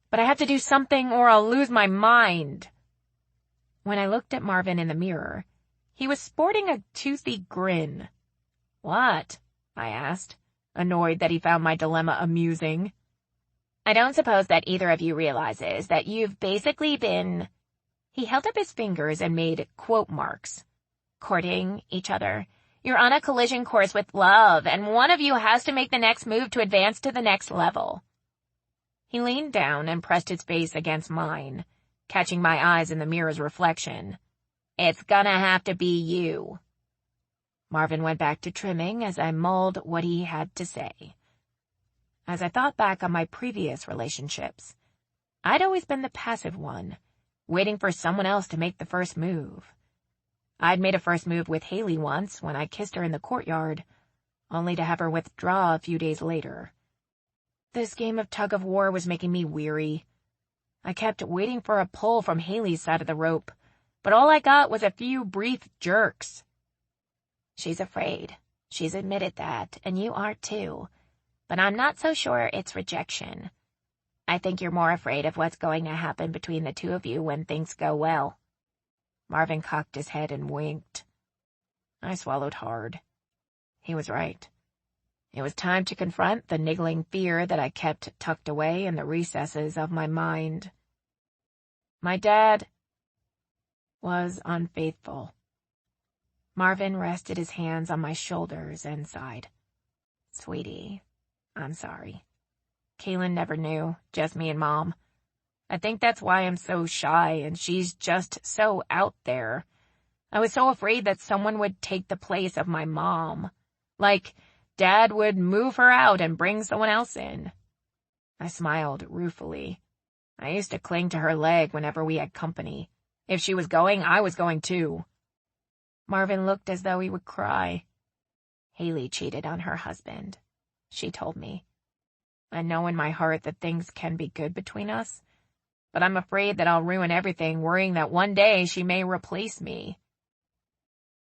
But I have to do something or I'll lose my mind. When I looked at Marvin in the mirror, he was sporting a toothy grin. What? I asked, annoyed that he found my dilemma amusing. I don't suppose that either of you realizes that you've basically been... He held up his fingers and made quote marks. Courting each other. You're on a collision course with love, and one of you has to make the next move to advance to the next level. He leaned down and pressed his face against mine, catching my eyes in the mirror's reflection. It's gonna have to be you. Marvin went back to trimming as I mulled what he had to say. As I thought back on my previous relationships, I'd always been the passive one, waiting for someone else to make the first move. I'd made a first move with Haley once when I kissed her in the courtyard, only to have her withdraw a few days later. This game of tug-of-war was making me weary. I kept waiting for a pull from Haley's side of the rope, but all I got was a few brief jerks. She's afraid. She's admitted that, and you are too. But I'm not so sure it's rejection. I think you're more afraid of what's going to happen between the two of you when things go well. Marvin cocked his head and winked. I swallowed hard. He was right. It was time to confront the niggling fear that I kept tucked away in the recesses of my mind. My dad was unfaithful. Marvin rested his hands on my shoulders and sighed. Sweetie, I'm sorry. Kaylin never knew, just me and Mom. I think that's why I'm so shy and she's just so out there. I was so afraid that someone would take the place of my mom. Like, Dad would move her out and bring someone else in. I smiled ruefully. I used to cling to her leg whenever we had company. If she was going, I was going too. Marvin looked as though he would cry. Haley cheated on her husband, she told me. I know in my heart that things can be good between us, but I'm afraid that I'll ruin everything, worrying that one day she may replace me.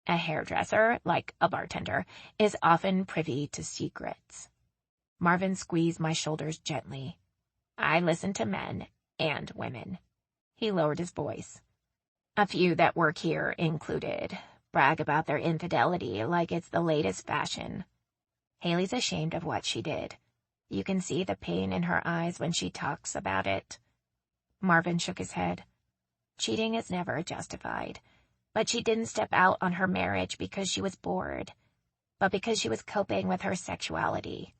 A hairdresser, like a bartender, is often privy to secrets. Marvin squeezed my shoulders gently. I listen to men and women. He lowered his voice. A few that work here included. Brag about their infidelity like it's the latest fashion. Haley's ashamed of what she did. You can see the pain in her eyes when she talks about it. Marvin shook his head. Cheating is never justified, but she didn't step out on her marriage because she was bored, but because she was coping with her sexuality.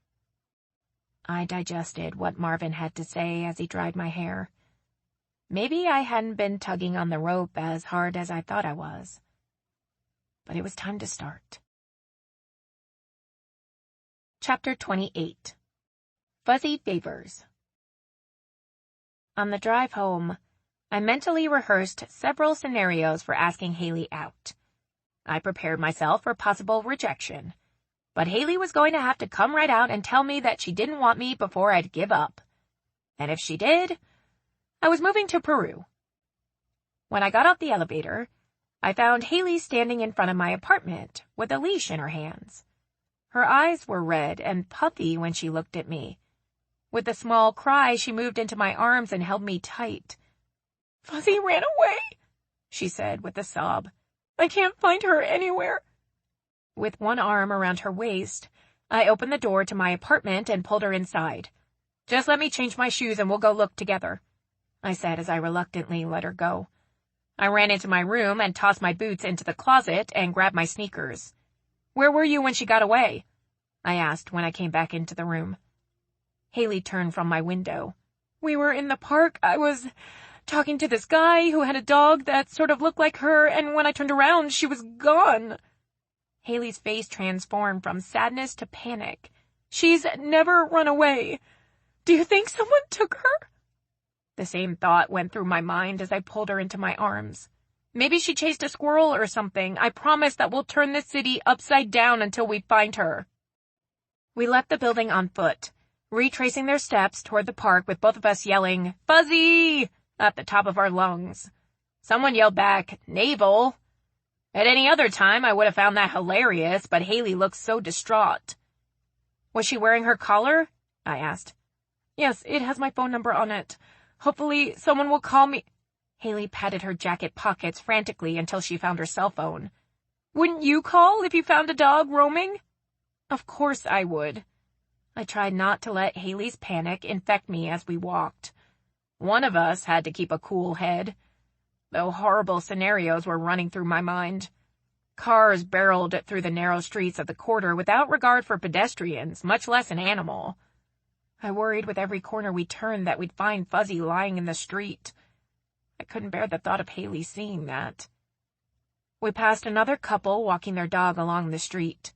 I digested what Marvin had to say as he dried my hair. Maybe I hadn't been tugging on the rope as hard as I thought I was. But it was time to start. Chapter 28. Fuzzy Favors. On the drive home, I mentally rehearsed several scenarios for asking Haley out. I prepared myself for possible rejection, but Haley was going to have to come right out and tell me that she didn't want me before I'd give up. And if she did, I was moving to Peru. When I got off the elevator, I found Haley standing in front of my apartment with a leash in her hands. Her eyes were red and puffy when she looked at me. With a small cry, she moved into my arms and held me tight. Fuzzy ran away, she said with a sob. I can't find her anywhere. With one arm around her waist, I opened the door to my apartment and pulled her inside. Just let me change my shoes and we'll go look together, I said as I reluctantly let her go. I ran into my room and tossed my boots into the closet and grabbed my sneakers. Where were you when she got away? I asked when I came back into the room. Haley turned from my window. We were in the park. I was talking to this guy who had a dog that sort of looked like her, and when I turned around, she was gone. Haley's face transformed from sadness to panic. "She's never run away. Do you think someone took her?" The same thought went through my mind as I pulled her into my arms. "Maybe she chased a squirrel or something. I promise that we'll turn this city upside down until we find her." We left the building on foot, retracing their steps toward the park with both of us yelling, "Fuzzy!" at the top of our lungs. Someone yelled back, "Navel!" At any other time, I would have found that hilarious, but Haley looked so distraught. "Was she wearing her collar?" I asked. "Yes, it has my phone number on it. Hopefully someone will call me." Haley patted her jacket pockets frantically until she found her cell phone. "Wouldn't you call if you found a dog roaming?" Of course I would. I tried not to let Haley's panic infect me as we walked. One of us had to keep a cool head, though horrible scenarios were running through my mind. Cars barreled through the narrow streets of the quarter without regard for pedestrians, much less an animal. I worried with every corner we turned that we'd find Fuzzy lying in the street. I couldn't bear the thought of Haley seeing that. We passed another couple walking their dog along the street.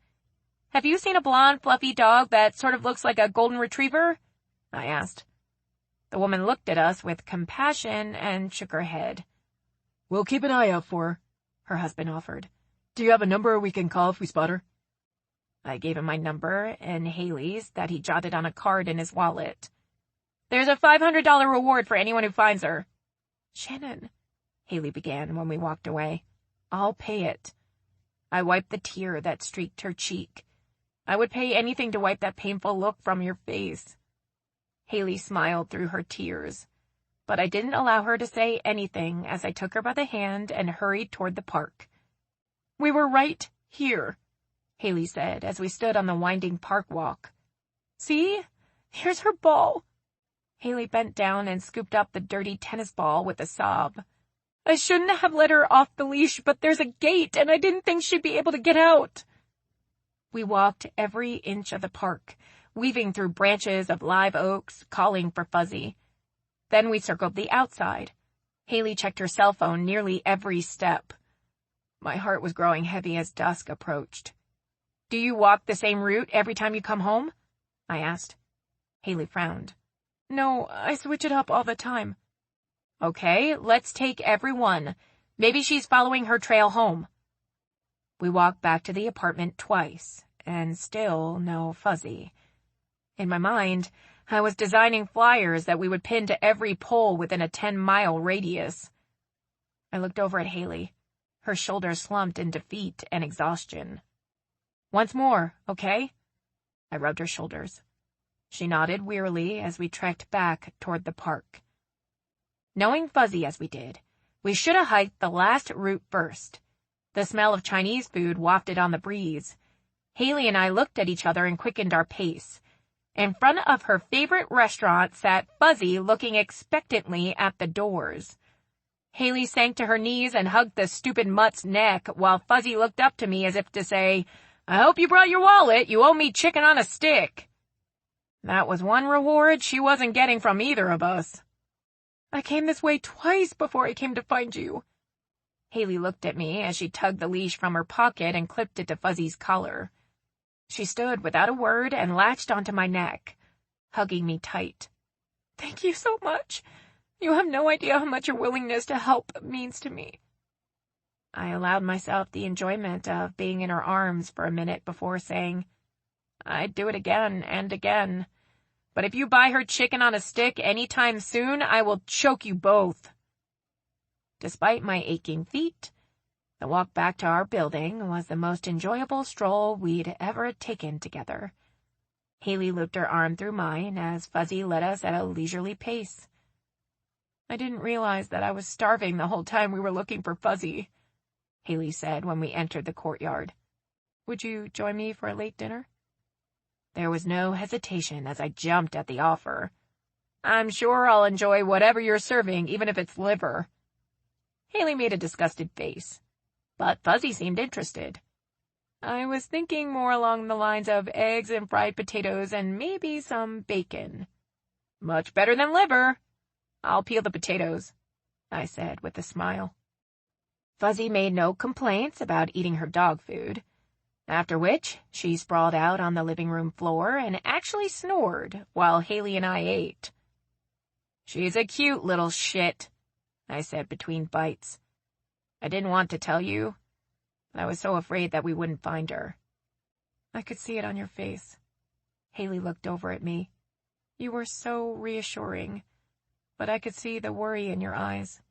"Have you seen a blonde, fluffy dog that sort of looks like a golden retriever?" I asked. The woman looked at us with compassion and shook her head. "We'll keep an eye out for her husband offered. "Do you have a number we can call if we spot her?" I gave him my number and Haley's that he jotted on a card in his wallet. "There's a $500 reward for anyone who finds her." "Shannon," Haley began when we walked away, "I'll pay it." I wiped the tear that streaked her cheek. I would pay anything to wipe that painful look from your face. Haley smiled through her tears, but I didn't allow her to say anything as I took her by the hand and hurried toward the park. "We were right here," Haley said as we stood on the winding park walk. "See? Here's her ball." Haley bent down and scooped up the dirty tennis ball with a sob. "I shouldn't have let her off the leash, but there's a gate, and I didn't think she'd be able to get out." We walked every inch of the park, weaving through branches of live oaks, calling for Fuzzy. Then we circled the outside. Haley checked her cell phone nearly every step. My heart was growing heavy as dusk approached. "Do you walk the same route every time you come home?" I asked. Haley frowned. "No, I switch it up all the time." "Okay, let's take every one. Maybe she's following her trail home." We walked back to the apartment twice, and still no Fuzzy. In my mind, I was designing flyers that we would pin to every pole within a 10-mile radius. I looked over at Haley. Her shoulders slumped in defeat and exhaustion. "Once more, okay?" I rubbed her shoulders. She nodded wearily as we trekked back toward the park. Knowing Fuzzy as we did, we should have hiked the last route first. The smell of Chinese food wafted on the breeze. Haley and I looked at each other and quickened our pace. In front of her favorite restaurant sat Fuzzy, looking expectantly at the doors. Haley sank to her knees and hugged the stupid mutt's neck, while Fuzzy looked up to me as if to say, "I hope you brought your wallet. You owe me chicken on a stick." That was one reward she wasn't getting from either of us. "I came this way twice before I came to find you." Haley looked at me as she tugged the leash from her pocket and clipped it to Fuzzy's collar. She stood without a word and latched onto my neck, hugging me tight. "Thank you so much. You have no idea how much your willingness to help means to me." I allowed myself the enjoyment of being in her arms for a minute before saying, "I'd do it again and again. But if you buy her chicken on a stick any time soon, I will choke you both." Despite my aching feet, the walk back to our building was the most enjoyable stroll we'd ever taken together. Haley looped her arm through mine as Fuzzy led us at a leisurely pace. "I didn't realize that I was starving the whole time we were looking for Fuzzy," Haley said when we entered the courtyard. "Would you join me for a late dinner?" There was no hesitation as I jumped at the offer. "I'm sure I'll enjoy whatever you're serving, even if it's liver." Haley made a disgusted face, but Fuzzy seemed interested. "I was thinking more along the lines of eggs and fried potatoes and maybe some bacon." "Much better than liver." "I'll peel the potatoes," I said with a smile. Fuzzy made no complaints about eating her dog food. After which, she sprawled out on the living room floor and actually snored while Haley and I ate. "She's a cute little shit," I said between bites. "I didn't want to tell you, but I was so afraid that we wouldn't find her." "I could see it on your face." Haley looked over at me. "You were so reassuring, but I could see the worry in your eyes.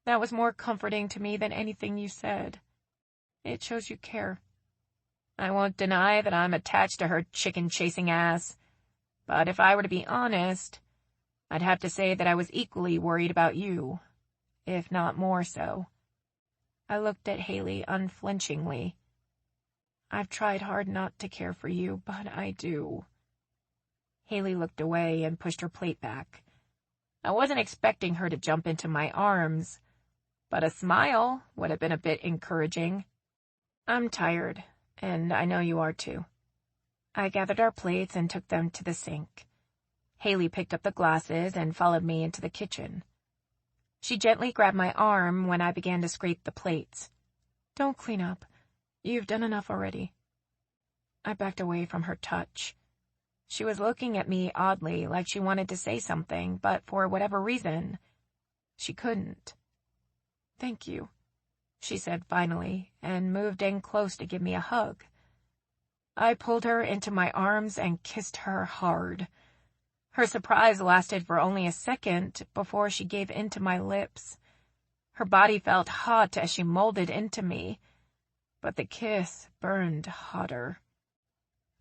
That was more comforting to me than anything you said. It shows you care." I won't deny that I'm attached to her chicken-chasing ass, but if I were to be honest, I'd have to say that I was equally worried about you, if not more so. I looked at Haley unflinchingly. "I've tried hard not to care for you, but I do." Haley looked away and pushed her plate back. I wasn't expecting her to jump into my arms, but a smile would have been a bit encouraging. "I'm tired, and I know you are too." I gathered our plates and took them to the sink. Haley picked up the glasses and followed me into the kitchen. She gently grabbed my arm when I began to scrape the plates. "Don't clean up. You've done enough already." I backed away from her touch. She was looking at me oddly, like she wanted to say something, but for whatever reason, she couldn't. "Thank you," she said finally, and moved in close to give me a hug. I pulled her into my arms and kissed her hard. Her surprise lasted for only a second before she gave in to my lips. Her body felt hot as she molded into me, but the kiss burned hotter.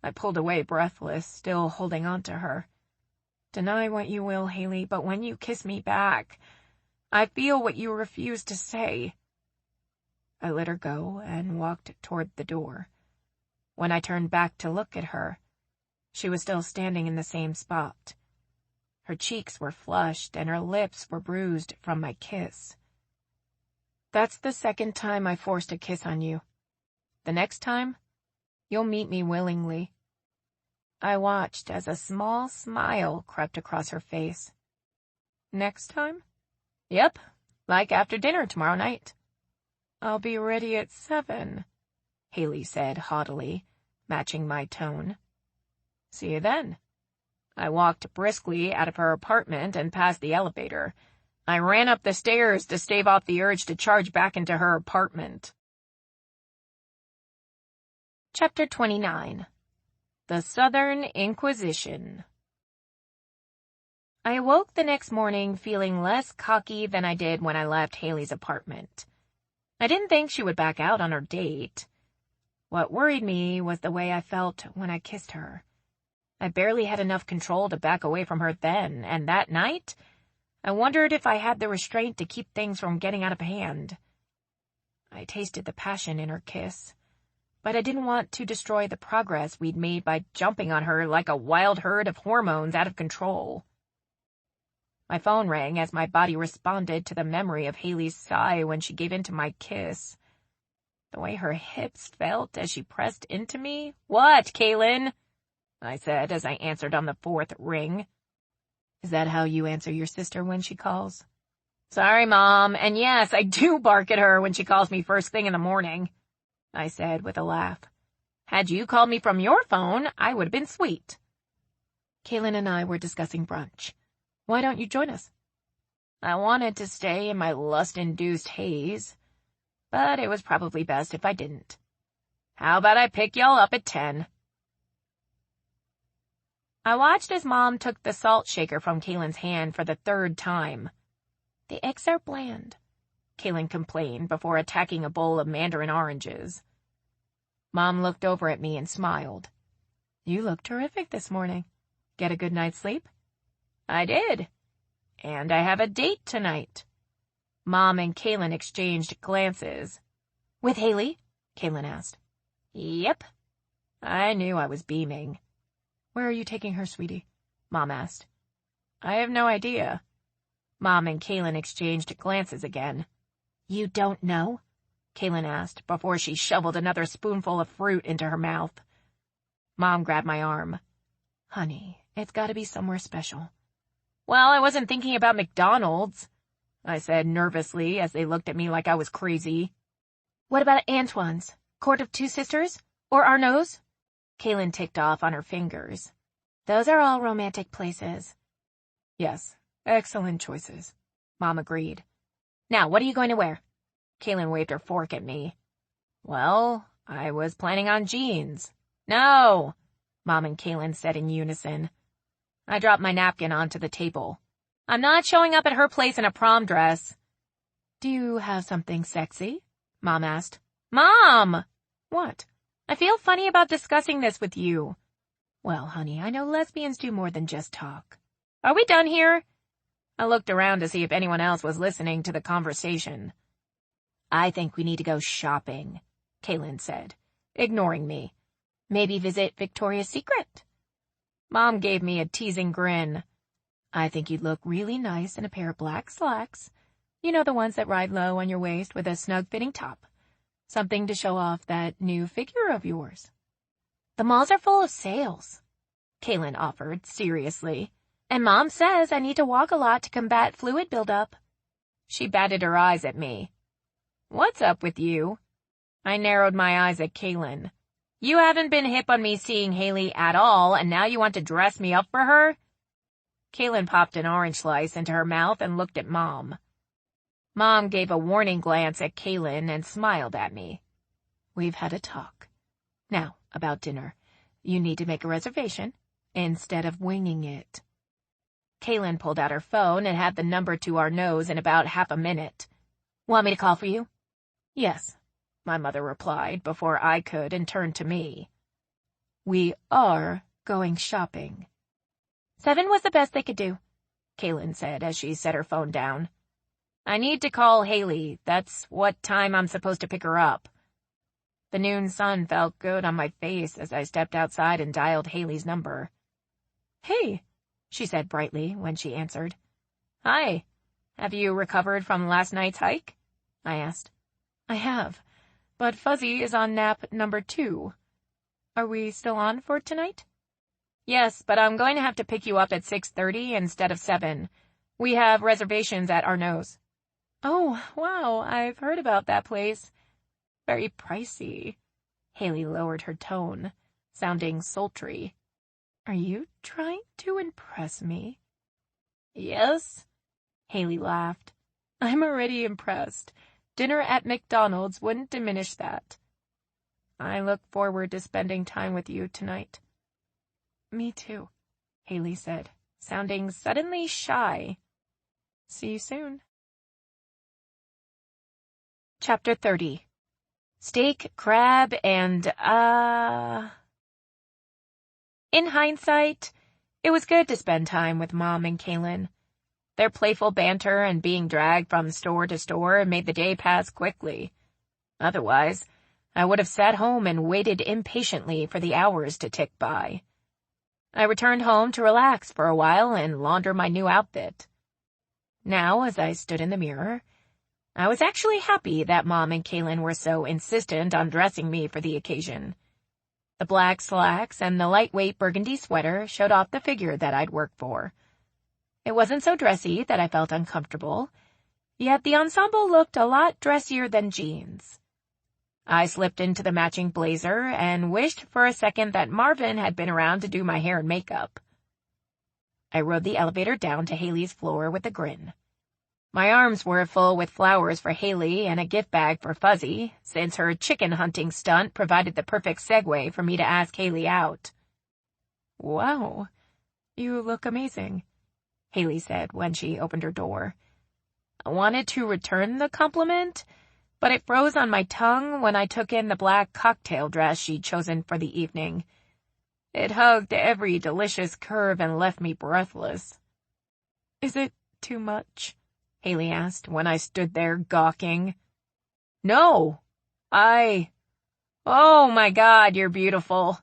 I pulled away breathless, still holding on to her. Deny what you will, Haley, but when you kiss me back, I feel what you refuse to say. I let her go and walked toward the door. When I turned back to look at her, she was still standing in the same spot. Her cheeks were flushed and her lips were bruised from my kiss. "That's the second time I forced a kiss on you. The next time, you'll meet me willingly." I watched as a small smile crept across her face. "Next time?" "Yep, like after dinner tomorrow night." "I'll be ready at 7, Haley said haughtily, matching my tone. "See you then." I walked briskly out of her apartment and past the elevator. I ran up the stairs to stave off the urge to charge back into her apartment. Chapter 29. The Southern Inquisition. I awoke the next morning feeling less cocky than I did when I left Haley's apartment. I didn't think she would back out on her date. What worried me was the way I felt when I kissed her. I barely had enough control to back away from her then, and that night, I wondered if I had the restraint to keep things from getting out of hand. I tasted the passion in her kiss, but I didn't want to destroy the progress we'd made by jumping on her like a wild herd of hormones out of control. My phone rang as my body responded to the memory of Haley's sigh when she gave in to my kiss. The way her hips felt as she pressed into me. "What, Kaylin?" I said as I answered on the 4th ring. "Is that how you answer your sister when she calls?" "Sorry, Mom, and yes, I do bark at her when she calls me first thing in the morning," I said with a laugh. "Had you called me from your phone, I would have been sweet." "Kaylin and I were discussing brunch. Why don't you join us?" I wanted to stay in my lust-induced haze, but it was probably best if I didn't. "How about I pick y'all up at 10? I watched as Mom took the salt shaker from Kaylin's hand for the 3rd time. "The eggs are bland," Kaylin complained before attacking a bowl of mandarin oranges. Mom looked over at me and smiled. "You look terrific this morning. Get a good night's sleep?" "I did. And I have a date tonight." Mom and Kaylin exchanged glances. "With Haley?" Kaylin asked. "Yep." I knew I was beaming. "Where are you taking her, sweetie?" Mom asked. "I have no idea." Mom and Kaylin exchanged glances again. "You don't know?" Kaylin asked before she shoveled another spoonful of fruit into her mouth. Mom grabbed my arm. "Honey, it's got to be somewhere special." "Well, I wasn't thinking about McDonald's," I said nervously as they looked at me like I was crazy. "What about Antoine's? Court of Two Sisters? Or Arnaud's? Kaylin ticked off on her fingers. Those are all romantic places. Yes, excellent choices, Mom agreed. Now, what are you going to wear? Kaylin waved her fork at me. Well, I was planning on jeans. No, Mom and Kaylin said in unison. I dropped my napkin onto the table. I'm not showing up at her place in a prom dress. Do you have something sexy? Mom asked. Mom! What? I feel funny about discussing this with you. Well, honey, I know lesbians do more than just talk. Are we done here? I looked around to see if anyone else was listening to the conversation. I think we need to go shopping, Kaylin said, ignoring me. Maybe visit Victoria's Secret. Mom gave me a teasing grin. I think you'd look really nice in a pair of black slacks. You know, the ones that ride low on your waist with a snug-fitting top. Something to show off that new figure of yours. The malls are full of sales, Kaylin offered seriously. And Mom says I need to walk a lot to combat fluid buildup. She batted her eyes at me. What's up with you? I narrowed my eyes at Kaylin. You haven't been hip on me seeing Haley at all, and now you want to dress me up for her? Kaylin popped an orange slice into her mouth and looked at Mom. Mom gave a warning glance at Kaylin and smiled at me. We've had a talk. Now, about dinner. You need to make a reservation instead of winging it. Kaylin pulled out her phone and had the number to Arnaud's in about half a minute. Want me to call for you? Yes, my mother replied before I could and turned to me. We are going shopping. 7 was the best they could do, Kaylin said as she set her phone down. I need to call Haley. That's what time I'm supposed to pick her up. The noon sun felt good on my face as I stepped outside and dialed Haley's number. Hey, she said brightly when she answered. Hi. Have you recovered from last night's hike? I asked. I have, but Fuzzy is on nap number 2. Are we still on for tonight? Yes, but I'm going to have to pick you up at 6:30 instead of 7. We have reservations at Arnaud's. Oh, wow, I've heard about that place. Very pricey. Haley lowered her tone, sounding sultry. Are you trying to impress me? Yes, Haley laughed. I'm already impressed. Dinner at McDonald's wouldn't diminish that. I look forward to spending time with you tonight. Me too, Haley said, sounding suddenly shy. See you soon. Chapter 30. Steak, crab, and, In hindsight, it was good to spend time with Mom and Kaylin. Their playful banter and being dragged from store to store made the day pass quickly. Otherwise, I would have sat home and waited impatiently for the hours to tick by. I returned home to relax for a while and launder my new outfit. Now, as I stood in the mirror, I was actually happy that Mom and Kaylin were so insistent on dressing me for the occasion. The black slacks and the lightweight burgundy sweater showed off the figure that I'd worked for. It wasn't so dressy that I felt uncomfortable, yet the ensemble looked a lot dressier than jeans. I slipped into the matching blazer and wished for a second that Marvin had been around to do my hair and makeup. I rode the elevator down to Haley's floor with a grin. My arms were full with flowers for Haley and a gift bag for Fuzzy, since her chicken hunting stunt provided the perfect segue for me to ask Haley out. Wow, you look amazing, Haley said when she opened her door. I wanted to return the compliment, but it froze on my tongue when I took in the black cocktail dress she'd chosen for the evening. It hugged every delicious curve and left me breathless. Is it too much? Haley asked when I stood there gawking. No, Oh my God, you're beautiful.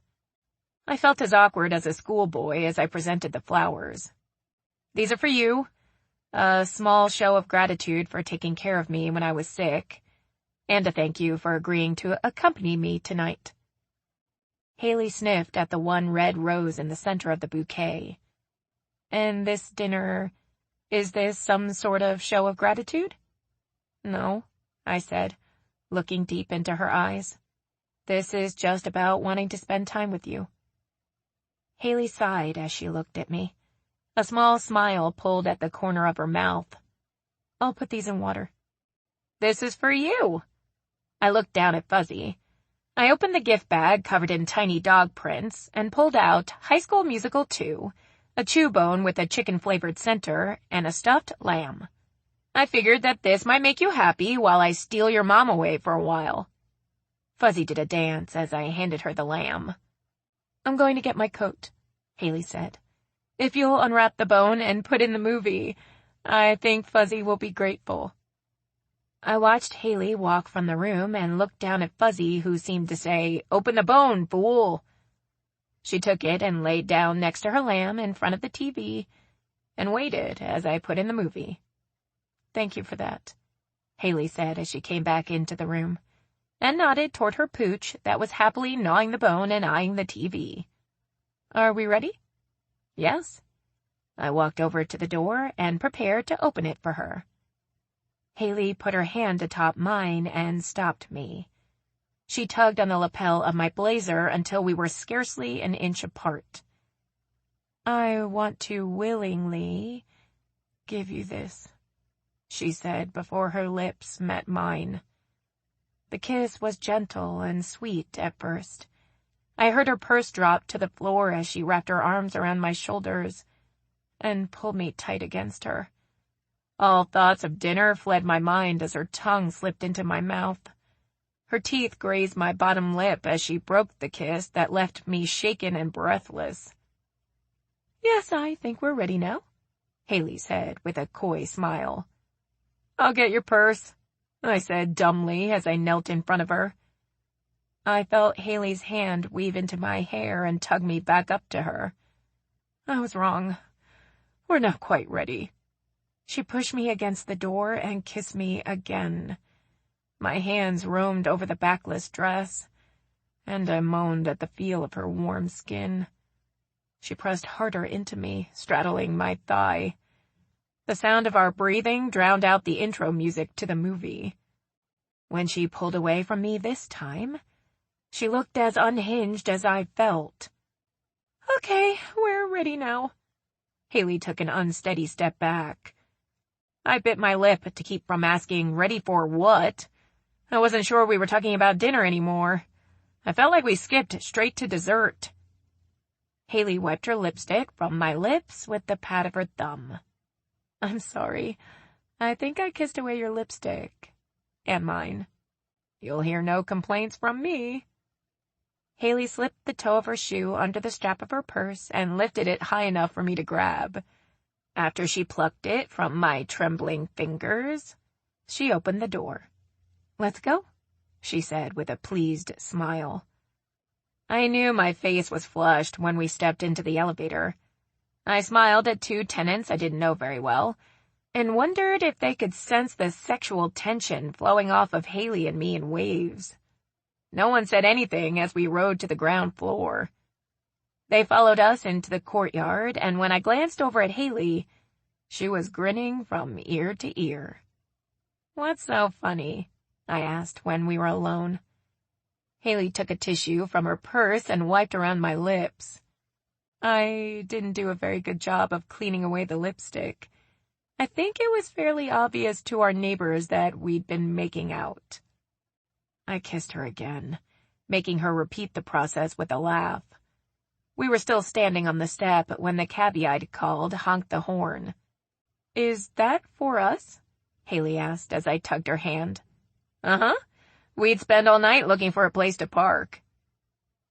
I felt as awkward as a schoolboy as I presented the flowers. These are for you. A small show of gratitude for taking care of me when I was sick, and a thank you for agreeing to accompany me tonight. Haley sniffed at the one red rose in the center of the bouquet. And this dinner, is this some sort of show of gratitude? No, I said, looking deep into her eyes. This is just about wanting to spend time with you." Haley sighed as she looked at me. A small smile pulled at the corner of her mouth. "I'll put these in water." "This is for you." I looked down at Fuzzy. I opened the gift bag covered in tiny dog prints and pulled out High School Musical 2, a chew bone with a chicken-flavored center, and a stuffed lamb. "I figured that this might make you happy while I steal your mom away for a while." Fuzzy did a dance as I handed her the lamb. "I'm going to get my coat," Haley said. "If you'll unwrap the bone and put in the movie, I think Fuzzy will be grateful." I watched Haley walk from the room and looked down at Fuzzy, who seemed to say, "Open the bone, fool." She took it and laid down next to her lamb in front of the TV and waited as I put in the movie. "Thank you for that," Haley said as she came back into the room, and nodded toward her pooch that was happily gnawing the bone and eyeing the TV. "Are we ready?" "Yes." I walked over to the door and prepared to open it for her. Haley put her hand atop mine and stopped me. She tugged on the lapel of my blazer until we were scarcely an inch apart. "I want to willingly give you this," she said before her lips met mine. The kiss was gentle and sweet at first. I heard her purse drop to the floor as she wrapped her arms around my shoulders and pulled me tight against her. All thoughts of dinner fled my mind as her tongue slipped into my mouth. Her teeth grazed my bottom lip as she broke the kiss that left me shaken and breathless. "Yes, I think we're ready now," Haley said with a coy smile. "I'll get your purse," I said dumbly as I knelt in front of her. I felt Haley's hand weave into my hair and tug me back up to her. I was wrong. We're not quite ready. She pushed me against the door and kissed me again. My hands roamed over the backless dress, and I moaned at the feel of her warm skin. She pressed harder into me, straddling my thigh. The sound of our breathing drowned out the intro music to the movie. When she pulled away from me this time, she looked as unhinged as I felt. "Okay, we're ready now." Haley took an unsteady step back. I bit my lip to keep from asking, "Ready for what?" I wasn't sure we were talking about dinner anymore. I felt like we skipped straight to dessert. Haley wiped her lipstick from my lips with the pad of her thumb. "I'm sorry. I think I kissed away your lipstick. And mine. You'll hear no complaints from me." Haley slipped the toe of her shoe under the strap of her purse and lifted it high enough for me to grab. After she plucked it from my trembling fingers, she opened the door. "Let's go," she said with a pleased smile. I knew my face was flushed when we stepped into the elevator. I smiled at two tenants I didn't know very well, and wondered if they could sense the sexual tension flowing off of Haley and me in waves. No one said anything as we rode to the ground floor. They followed us into the courtyard, and when I glanced over at Haley, she was grinning from ear to ear. "What's so funny?" I asked when we were alone. Haley took a tissue from her purse and wiped around my lips. I didn't do a very good job of cleaning away the lipstick. I think it was fairly obvious to our neighbors that we'd been making out. I kissed her again, making her repeat the process with a laugh. We were still standing on the step when the cabbie I'd called honked the horn. "Is that for us?" Haley asked as I tugged her hand. "Uh-huh. We'd spend all night looking for a place to park."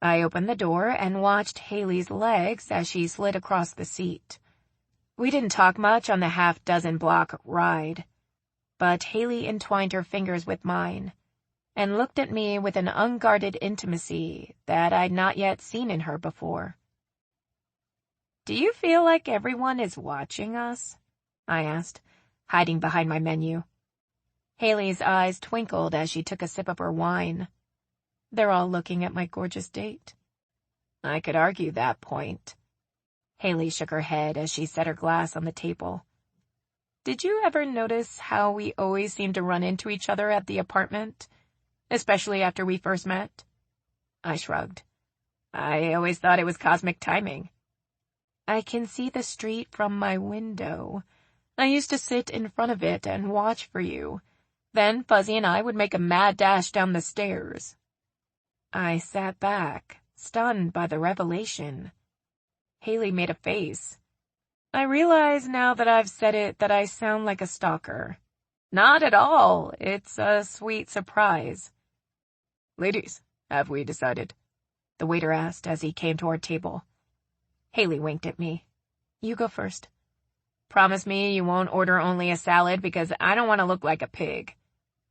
I opened the door and watched Haley's legs as she slid across the seat. We didn't talk much on the half-dozen block ride, but Haley entwined her fingers with mine and looked at me with an unguarded intimacy that I'd not yet seen in her before. "Do you feel like everyone is watching us?" I asked, hiding behind my menu. Haley's eyes twinkled as she took a sip of her wine. "They're all looking at my gorgeous date." I could argue that point. Haley shook her head as she set her glass on the table. "Did you ever notice how we always seem to run into each other at the apartment, especially after we first met?" I shrugged. I always thought it was cosmic timing. I can see the street from my window. I used to sit in front of it and watch for you. Then Fuzzy and I would make a mad dash down the stairs. I sat back, stunned by the revelation. Haley made a face. I realize now that I've said it that I sound like a stalker. Not at all. It's a sweet surprise. Ladies, have we decided? The waiter asked as he came to our table. Haley winked at me. You go first. Promise me you won't order only a salad because I don't want to look like a pig,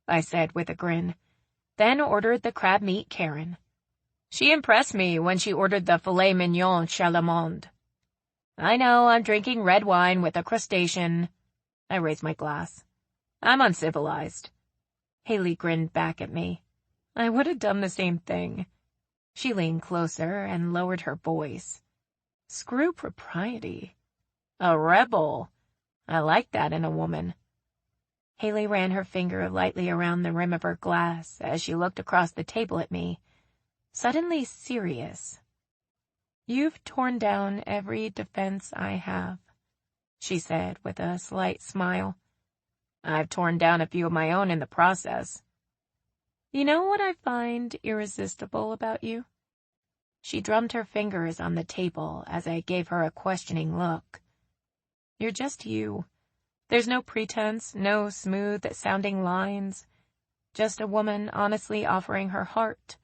I said with a grin, then ordered the crab meat Karen. She impressed me when she ordered the filet mignon Chalamande. I know I'm drinking red wine with a crustacean. I raised my glass. I'm uncivilized. Haley grinned back at me. I would have done the same thing. She leaned closer and lowered her voice. Screw propriety. A rebel. I like that in a woman. Haley ran her finger lightly around the rim of her glass as she looked across the table at me, suddenly serious. You've torn down every defense I have, she said with a slight smile. I've torn down a few of my own in the process. You know what I find irresistible about you? She drummed her fingers on the table as I gave her a questioning look. You're just you. There's no pretense, no smooth-sounding lines. Just a woman honestly offering her heart,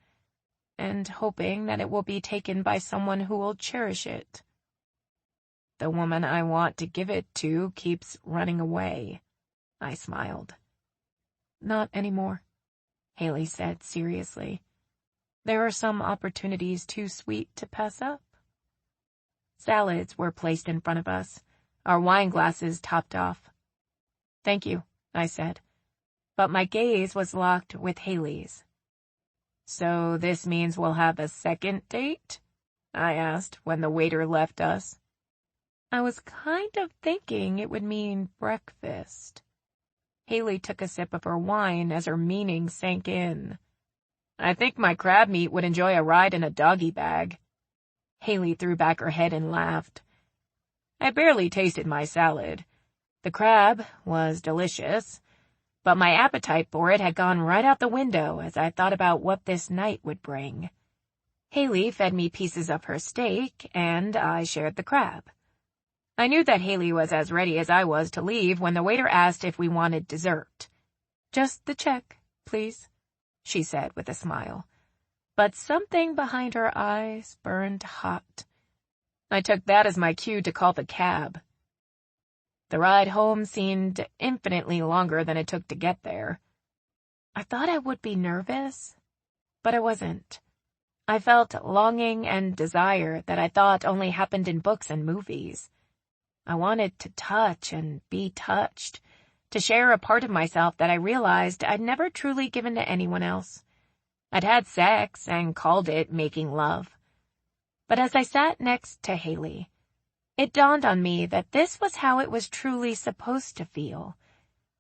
and hoping that it will be taken by someone who will cherish it. The woman I want to give it to keeps running away, I smiled. Not anymore, Haley said seriously. There are some opportunities too sweet to pass up. Salads were placed in front of us, our wine glasses topped off. Thank you, I said, but my gaze was locked with Haley's. So this means we'll have a second date? I asked when the waiter left us. I was kind of thinking it would mean breakfast. Haley took a sip of her wine as her meaning sank in. I think my crab meat would enjoy a ride in a doggy bag. Haley threw back her head and laughed. I barely tasted my salad. The crab was delicious, but my appetite for it had gone right out the window as I thought about what this night would bring. Haley fed me pieces of her steak, and I shared the crab. I knew that Haley was as ready as I was to leave when the waiter asked if we wanted dessert. Just the check, please, she said with a smile. But something behind her eyes burned hot. I took that as my cue to call the cab. The ride home seemed infinitely longer than it took to get there. I thought I would be nervous, but I wasn't. I felt longing and desire that I thought only happened in books and movies. I wanted to touch and be touched, to share a part of myself that I realized I'd never truly given to anyone else. I'd had sex and called it making love. But as I sat next to Haley, it dawned on me that this was how it was truly supposed to feel,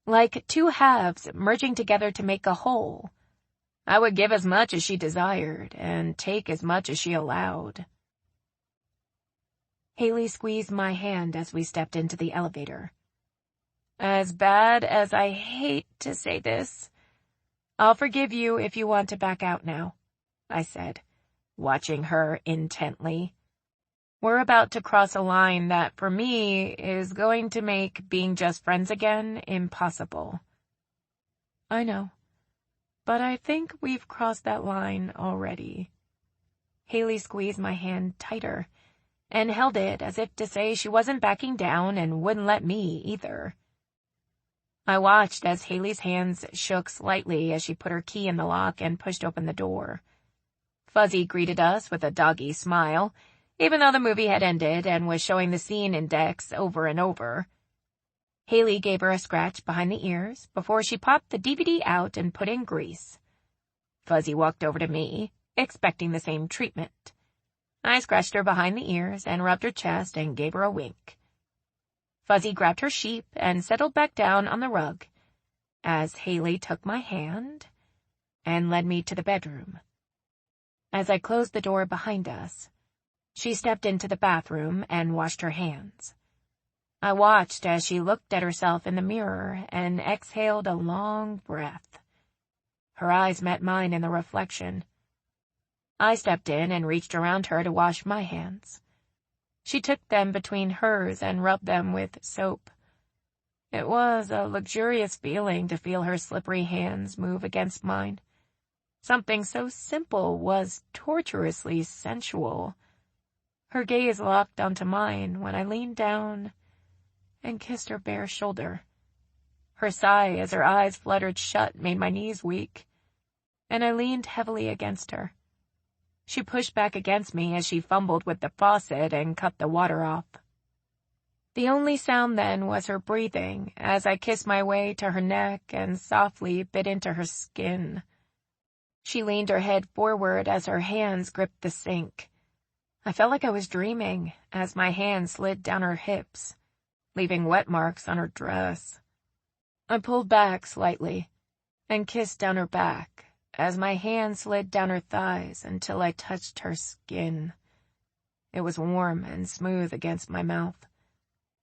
like two halves merging together to make a whole. I would give as much as she desired and take as much as she allowed. Haley squeezed my hand as we stepped into the elevator. As bad as I hate to say this, I'll forgive you if you want to back out now, I said, watching her intently. We're about to cross a line that, for me, is going to make being just friends again impossible. I know, but I think we've crossed that line already. Haley squeezed my hand tighter and held it as if to say she wasn't backing down and wouldn't let me either. I watched as Haley's hands shook slightly as she put her key in the lock and pushed open the door. Fuzzy greeted us with a doggy smile, even though the movie had ended and was showing the scene index over and over. Haley gave her a scratch behind the ears before she popped the DVD out and put in grease. Fuzzy walked over to me, expecting the same treatment. I scratched her behind the ears and rubbed her chest and gave her a wink. Fuzzy grabbed her sheep and settled back down on the rug as Haley took my hand and led me to the bedroom. As I closed the door behind us, she stepped into the bathroom and washed her hands. I watched as she looked at herself in the mirror and exhaled a long breath. Her eyes met mine in the reflection. I stepped in and reached around her to wash my hands. She took them between hers and rubbed them with soap. It was a luxurious feeling to feel her slippery hands move against mine. Something so simple was torturously sensual. Her gaze locked onto mine when I leaned down and kissed her bare shoulder. Her sigh as her eyes fluttered shut made my knees weak, and I leaned heavily against her. She pushed back against me as she fumbled with the faucet and cut the water off. The only sound then was her breathing as I kissed my way to her neck and softly bit into her skin. She leaned her head forward as her hands gripped the sink. I felt like I was dreaming as my hand slid down her hips, leaving wet marks on her dress. I pulled back slightly and kissed down her back as my hand slid down her thighs until I touched her skin. It was warm and smooth against my mouth,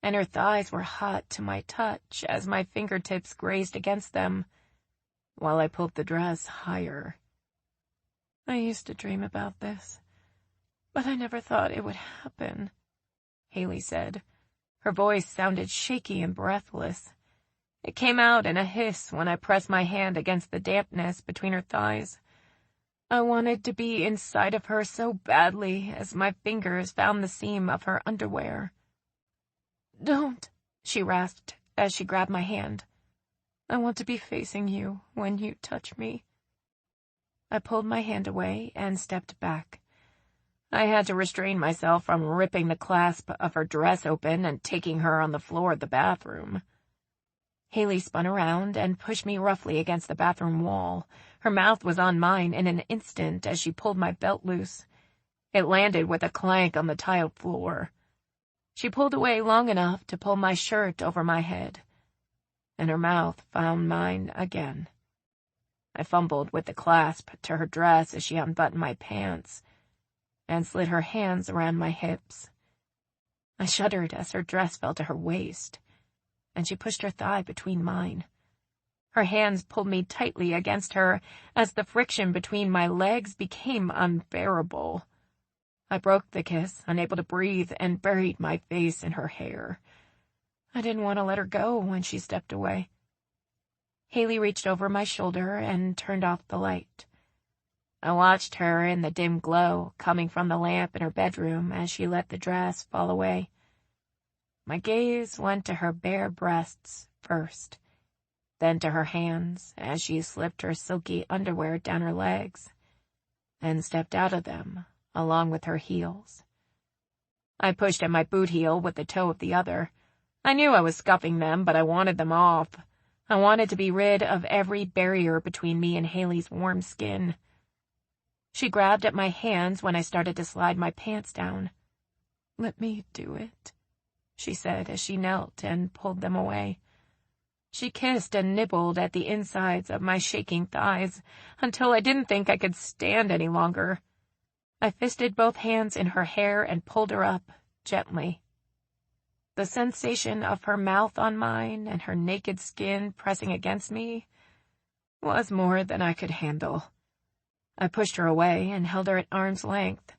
and her thighs were hot to my touch as my fingertips grazed against them while I pulled the dress higher. I used to dream about this, but I never thought it would happen, Haley said. Her voice sounded shaky and breathless. It came out in a hiss when I pressed my hand against the dampness between her thighs. I wanted to be inside of her so badly as my fingers found the seam of her underwear. "Don't," she rasped as she grabbed my hand. "I want to be facing you when you touch me." I pulled my hand away and stepped back. I had to restrain myself from ripping the clasp of her dress open and taking her on the floor of the bathroom. Haley spun around and pushed me roughly against the bathroom wall. Her mouth was on mine in an instant as she pulled my belt loose. It landed with a clank on the tiled floor. She pulled away long enough to pull my shirt over my head, and her mouth found mine again. I fumbled with the clasp to her dress as she unbuttoned my pants and slid her hands around my hips. I shuddered as her dress fell to her waist, and she pushed her thigh between mine. Her hands pulled me tightly against her as the friction between my legs became unbearable. I broke the kiss, unable to breathe, and buried my face in her hair. I didn't want to let her go when she stepped away. Haley reached over my shoulder and turned off the light. I watched her in the dim glow coming from the lamp in her bedroom as she let the dress fall away. My gaze went to her bare breasts first, then to her hands as she slipped her silky underwear down her legs and stepped out of them along with her heels. I pushed at my boot heel with the toe of the other. I knew I was scuffing them, but I wanted them off. I wanted to be rid of every barrier between me and Haley's warm skin. She grabbed at my hands when I started to slide my pants down. "Let me do it," she said as she knelt and pulled them away. She kissed and nibbled at the insides of my shaking thighs until I didn't think I could stand any longer. I fisted both hands in her hair and pulled her up gently. The sensation of her mouth on mine and her naked skin pressing against me was more than I could handle. I pushed her away and held her at arm's length.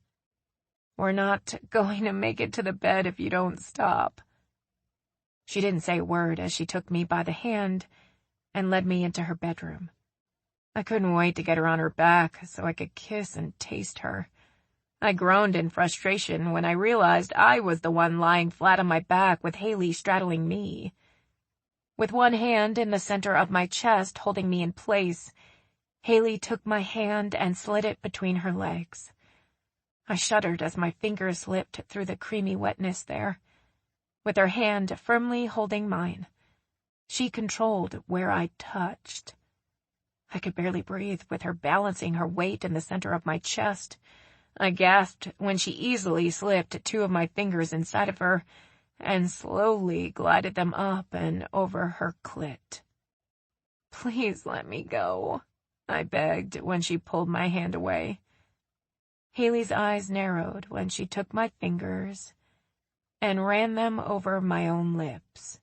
"We're not going to make it to the bed if you don't stop." She didn't say a word as she took me by the hand and led me into her bedroom. I couldn't wait to get her on her back so I could kiss and taste her. I groaned in frustration when I realized I was the one lying flat on my back with Haley straddling me. With one hand in the center of my chest holding me in place, Haley took my hand and slid it between her legs. I shuddered as my fingers slipped through the creamy wetness there. With her hand firmly holding mine, she controlled where I touched. I could barely breathe with her balancing her weight in the center of my chest. I gasped when she easily slipped two of my fingers inside of her and slowly glided them up and over her clit. "Please let me go," I begged when she pulled my hand away. Haley's eyes narrowed when she took my fingers and ran them over my own lips.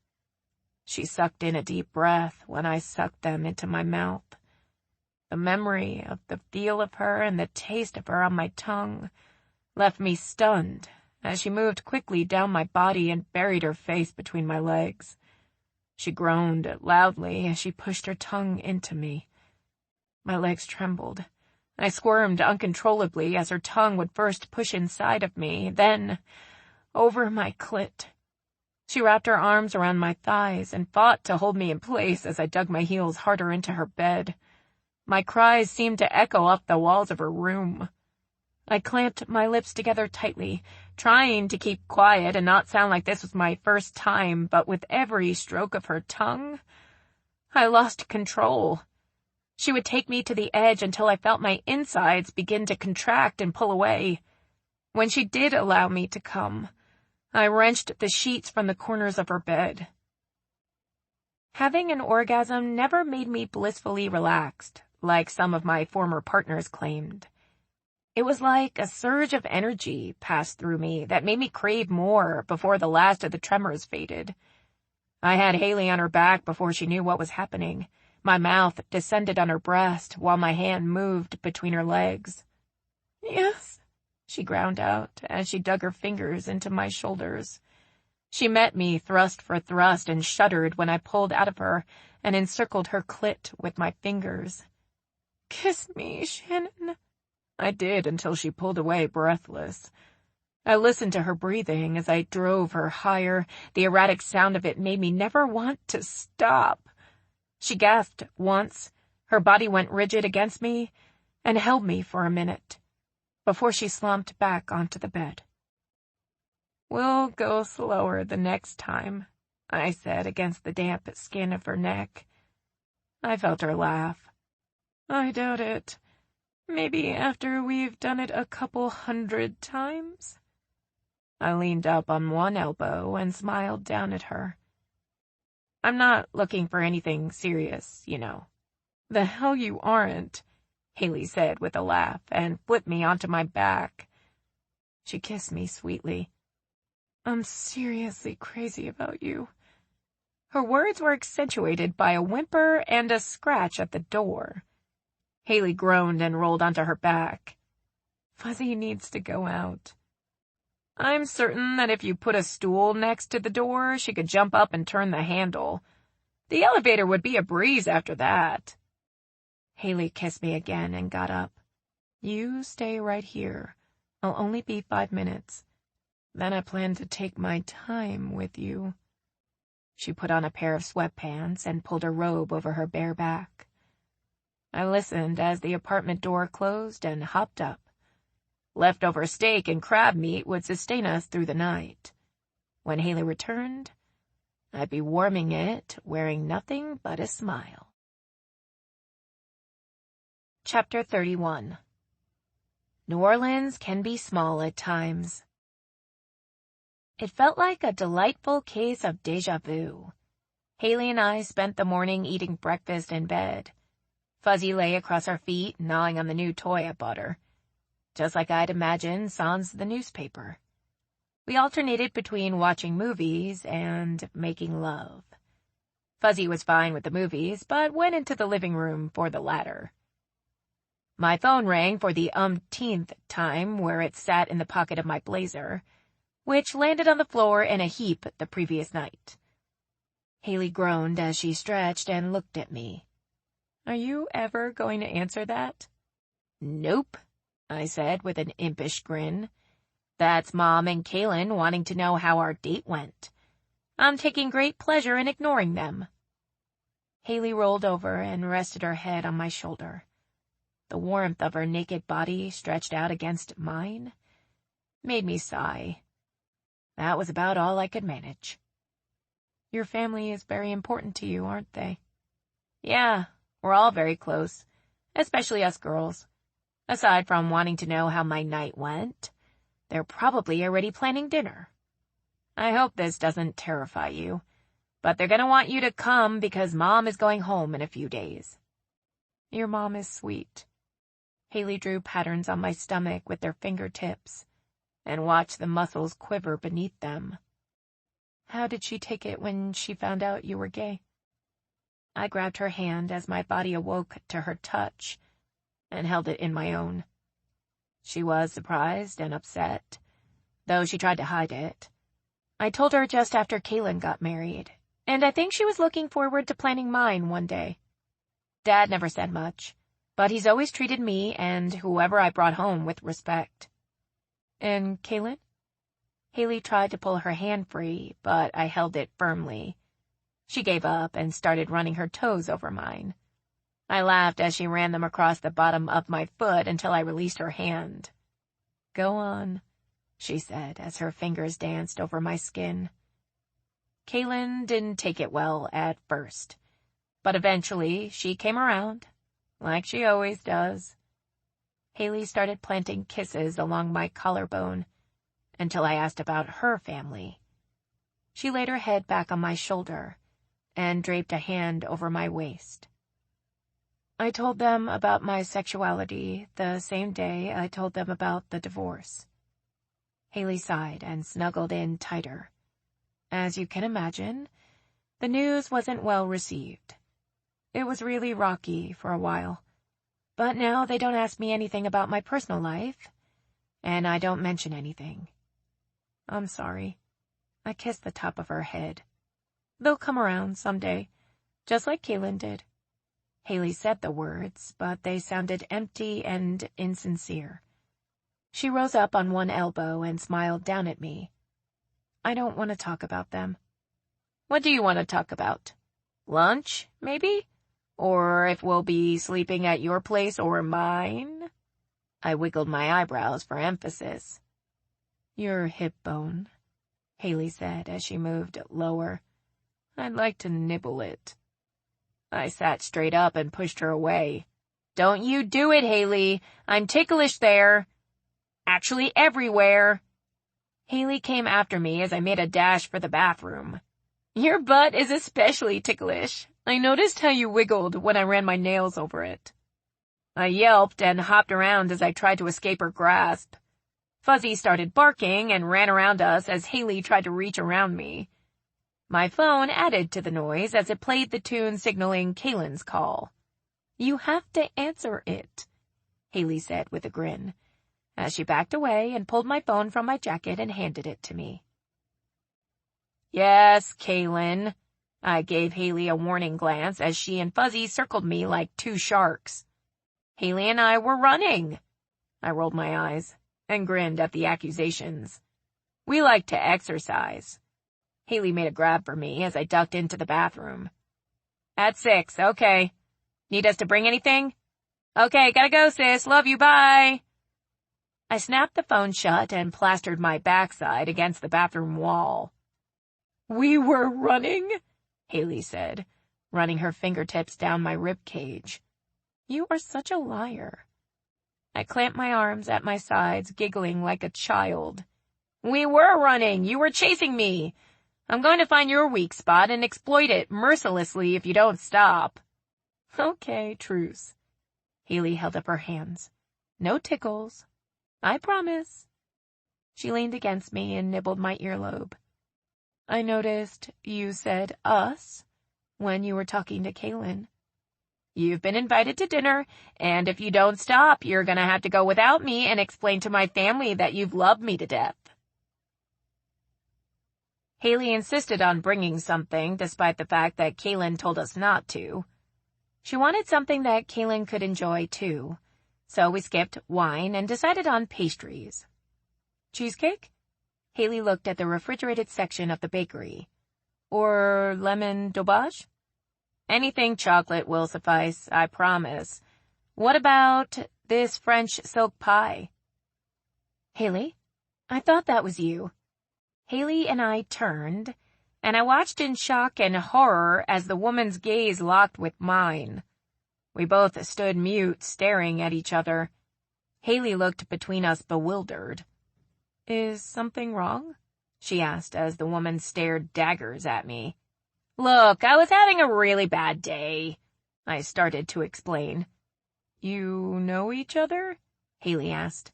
She sucked in a deep breath when I sucked them into my mouth. The memory of the feel of her and the taste of her on my tongue left me stunned as she moved quickly down my body and buried her face between my legs. She groaned loudly as she pushed her tongue into me. My legs trembled. I squirmed uncontrollably as her tongue would first push inside of me, then over my clit. She wrapped her arms around my thighs and fought to hold me in place as I dug my heels harder into her bed. My cries seemed to echo off the walls of her room. I clamped my lips together tightly, trying to keep quiet and not sound like this was my first time, but with every stroke of her tongue, I lost control. She would take me to the edge until I felt my insides begin to contract and pull away. When she did allow me to come, I wrenched the sheets from the corners of her bed. Having an orgasm never made me blissfully relaxed, like some of my former partners claimed. It was like a surge of energy passed through me that made me crave more before the last of the tremors faded. I had Haley on her back before she knew what was happening. My mouth descended on her breast while my hand moved between her legs. "Yes," she ground out as she dug her fingers into my shoulders. She met me thrust for thrust and shuddered when I pulled out of her and encircled her clit with my fingers. "Kiss me, Shannon." I did until she pulled away breathless. I listened to her breathing as I drove her higher. The erratic sound of it made me never want to stop. She gasped once, her body went rigid against me, and held me for a minute, before she slumped back onto the bed. "We'll go slower the next time," I said against the damp skin of her neck. I felt her laugh. "I doubt it. Maybe after we've done it a couple 100 times. I leaned up on one elbow and smiled down at her. "I'm not looking for anything serious, you know." "The hell you aren't," Haley said with a laugh and flipped me onto my back. She kissed me sweetly. "I'm seriously crazy about you." Her words were accentuated by a whimper and a scratch at the door. Haley groaned and rolled onto her back. "Fuzzy needs to go out." I'm certain that if you put a stool next to the door, she could jump up and turn the handle. The elevator would be a breeze after that. Haley kissed me again and got up. "You stay right here. I'll only be 5 minutes. Then I plan to take my time with you." She put on a pair of sweatpants and pulled her robe over her bare back. I listened as the apartment door closed and hopped up. Leftover steak and crab meat would sustain us through the night. When Haley returned, I'd be warming it, wearing nothing but a smile. Chapter 31. New Orleans can be small at times. It felt like a delightful case of déjà vu. Haley and I spent the morning eating breakfast in bed. Fuzzy lay across our feet, gnawing on the new toy I bought her. Just like I'd imagined sans the newspaper. We alternated between watching movies and making love. Fuzzy was fine with the movies, but went into the living room for the latter. My phone rang for the umpteenth time where it sat in the pocket of my blazer, which landed on the floor in a heap the previous night. Haley groaned as she stretched and looked at me. "Are you ever going to answer that?" "Nope," I said with an impish grin. "That's Mom and Kaylin wanting to know how our date went. I'm taking great pleasure in ignoring them." Haley rolled over and rested her head on my shoulder. The warmth of her naked body stretched out against mine made me sigh. That was about all I could manage. "Your family is very important to you, aren't they?" "Yeah, we're all very close, especially us girls. Aside from wanting to know how my night went, they're probably already planning dinner. I hope this doesn't terrify you, but they're gonna want you to come because Mom is going home in a few days." "Your mom is sweet." Haley drew patterns on my stomach with their fingertips and watched the muscles quiver beneath them. How did she take it when she found out you were gay? I grabbed her hand as my body awoke to her touch and held it in my own. She was surprised and upset, though she tried to hide it. I told her just after Kaylin got married, and I think she was looking forward to planning mine one day. Dad never said much, but he's always treated me and whoever I brought home with respect. And Kaylin? Haley tried to pull her hand free, but I held it firmly. She gave up and started running her toes over mine. I laughed as she ran them across the bottom of my foot until I released her hand. Go on, she said as her fingers danced over my skin. Kaylin didn't take it well at first, but eventually she came around, like she always does. Haley started planting kisses along my collarbone until I asked about her family. She laid her head back on my shoulder and draped a hand over my waist. I told them about my sexuality the same day I told them about the divorce. Haley sighed and snuggled in tighter. As you can imagine, the news wasn't well received. It was really rocky for a while, but now they don't ask me anything about my personal life, and I don't mention anything. I'm sorry. I kissed the top of her head. They'll come around someday, just like Kaylin did. Haley said the words, but they sounded empty and insincere. She rose up on one elbow and smiled down at me. I don't want to talk about them. What do you want to talk about? Lunch, maybe? Or if we'll be sleeping at your place or mine? I wiggled my eyebrows for emphasis. Your hip bone, Haley said as she moved lower. I'd like to nibble it. I sat straight up and pushed her away. Don't you do it, Haley. I'm ticklish there. Actually, everywhere. Haley came after me as I made a dash for the bathroom. Your butt is especially ticklish. I noticed how you wiggled when I ran my nails over it. I yelped and hopped around as I tried to escape her grasp. Fuzzy started barking and ran around us as Haley tried to reach around me. My phone added to the noise as it played the tune signaling Kaylin's call. You have to answer it, Haley said with a grin, as she backed away and pulled my phone from my jacket and handed it to me. Yes, Kaylin. I gave Haley a warning glance as she and Fuzzy circled me like two sharks. Haley and I were running. I rolled my eyes and grinned at the accusations. We like to exercise. Haley made a grab for me as I ducked into the bathroom. At 6, okay. Need us to bring anything? Okay, gotta go, sis. Love you, bye. I snapped the phone shut and plastered my backside against the bathroom wall. We were running, Haley said, running her fingertips down my rib cage. You are such a liar. I clamped my arms at my sides, giggling like a child. We were running. You were chasing me. I'm going to find your weak spot and exploit it mercilessly if you don't stop. Okay, truce. Haley held up her hands. No tickles. I promise. She leaned against me and nibbled my earlobe. I noticed you said us when you were talking to Kaylin. You've been invited to dinner, and if you don't stop, you're gonna have to go without me and explain to my family that you've loved me to death. Haley insisted on bringing something, despite the fact that Kaylin told us not to. She wanted something that Kaylin could enjoy, too, so we skipped wine and decided on pastries. Cheesecake? Haley looked at the refrigerated section of the bakery. Or lemon daubage? Anything chocolate will suffice, I promise. What about this French silk pie? Haley, I thought that was you. Haley and I turned, and I watched in shock and horror as the woman's gaze locked with mine. We both stood mute, staring at each other. Haley looked between us bewildered. Is something wrong? She asked as the woman stared daggers at me. Look, I was having a really bad day, I started to explain. You know each other? Haley asked.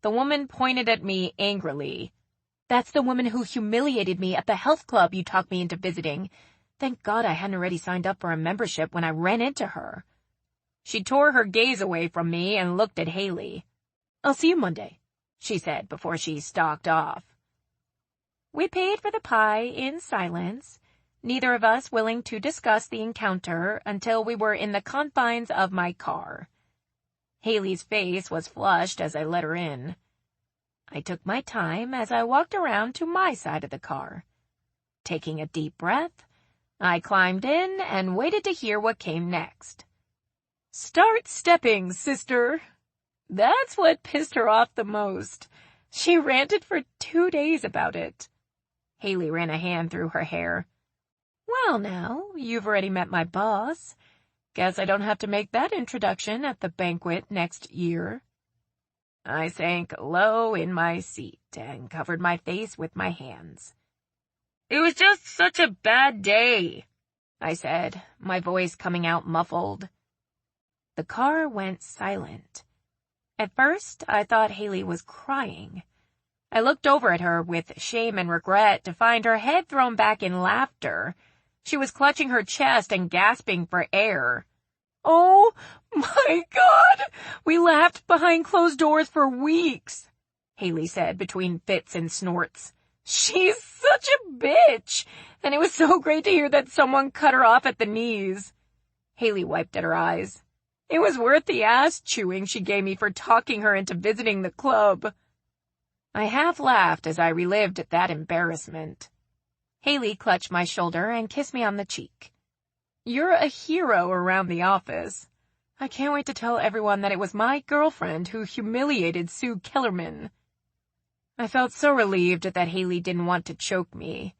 The woman pointed at me angrily. That's the woman who humiliated me at the health club you talked me into visiting. Thank God I hadn't already signed up for a membership when I ran into her. She tore her gaze away from me and looked at Haley. I'll see you Monday, she said before she stalked off. We paid for the pie in silence, neither of us willing to discuss the encounter until we were in the confines of my car. Haley's face was flushed as I let her in. I took my time as I walked around to my side of the car. Taking a deep breath, I climbed in and waited to hear what came next. Start stepping, sister. That's what pissed her off the most. She ranted for 2 days about it. Haley ran a hand through her hair. Well now, you've already met my boss. Guess I don't have to make that introduction at the banquet next year. I sank low in my seat and covered my face with my hands. It was just such a bad day, I said, my voice coming out muffled. The car went silent. At first, I thought Haley was crying. I looked over at her with shame and regret to find her head thrown back in laughter. She was clutching her chest and gasping for air. Oh, my God! We laughed behind closed doors for weeks, Haley said between fits and snorts. She's such a bitch, and it was so great to hear that someone cut her off at the knees. Haley wiped at her eyes. It was worth the ass chewing she gave me for talking her into visiting the club. I half laughed as I relived that embarrassment. Haley clutched my shoulder and kissed me on the cheek. You're a hero around the office. I can't wait to tell everyone that it was my girlfriend who humiliated Sue Kellerman. I felt so relieved that Haley didn't want to choke me,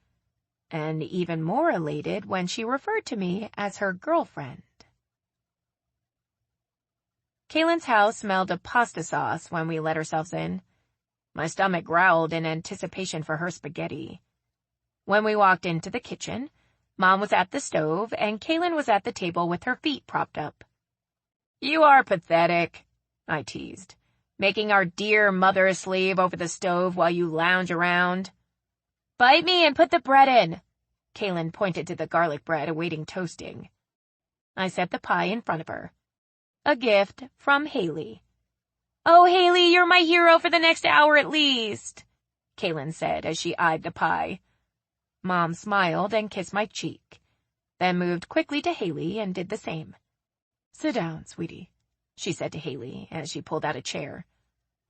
and even more elated when she referred to me as her girlfriend. Kaylin's house smelled of pasta sauce when we let ourselves in. My stomach growled in anticipation for her spaghetti. When we walked into the kitchen, Mom was at the stove and Kaylin was at the table with her feet propped up. You are pathetic, I teased, making our dear mother slave over the stove while you lounge around. Bite me and put the bread in. Kaylin pointed to the garlic bread awaiting toasting. I set the pie in front of her. A gift from Haley. Oh, Haley, you're my hero for the next hour at least, Kaylin said as she eyed the pie. Mom smiled and kissed my cheek, then moved quickly to Haley and did the same. Sit down, sweetie, she said to Haley as she pulled out a chair.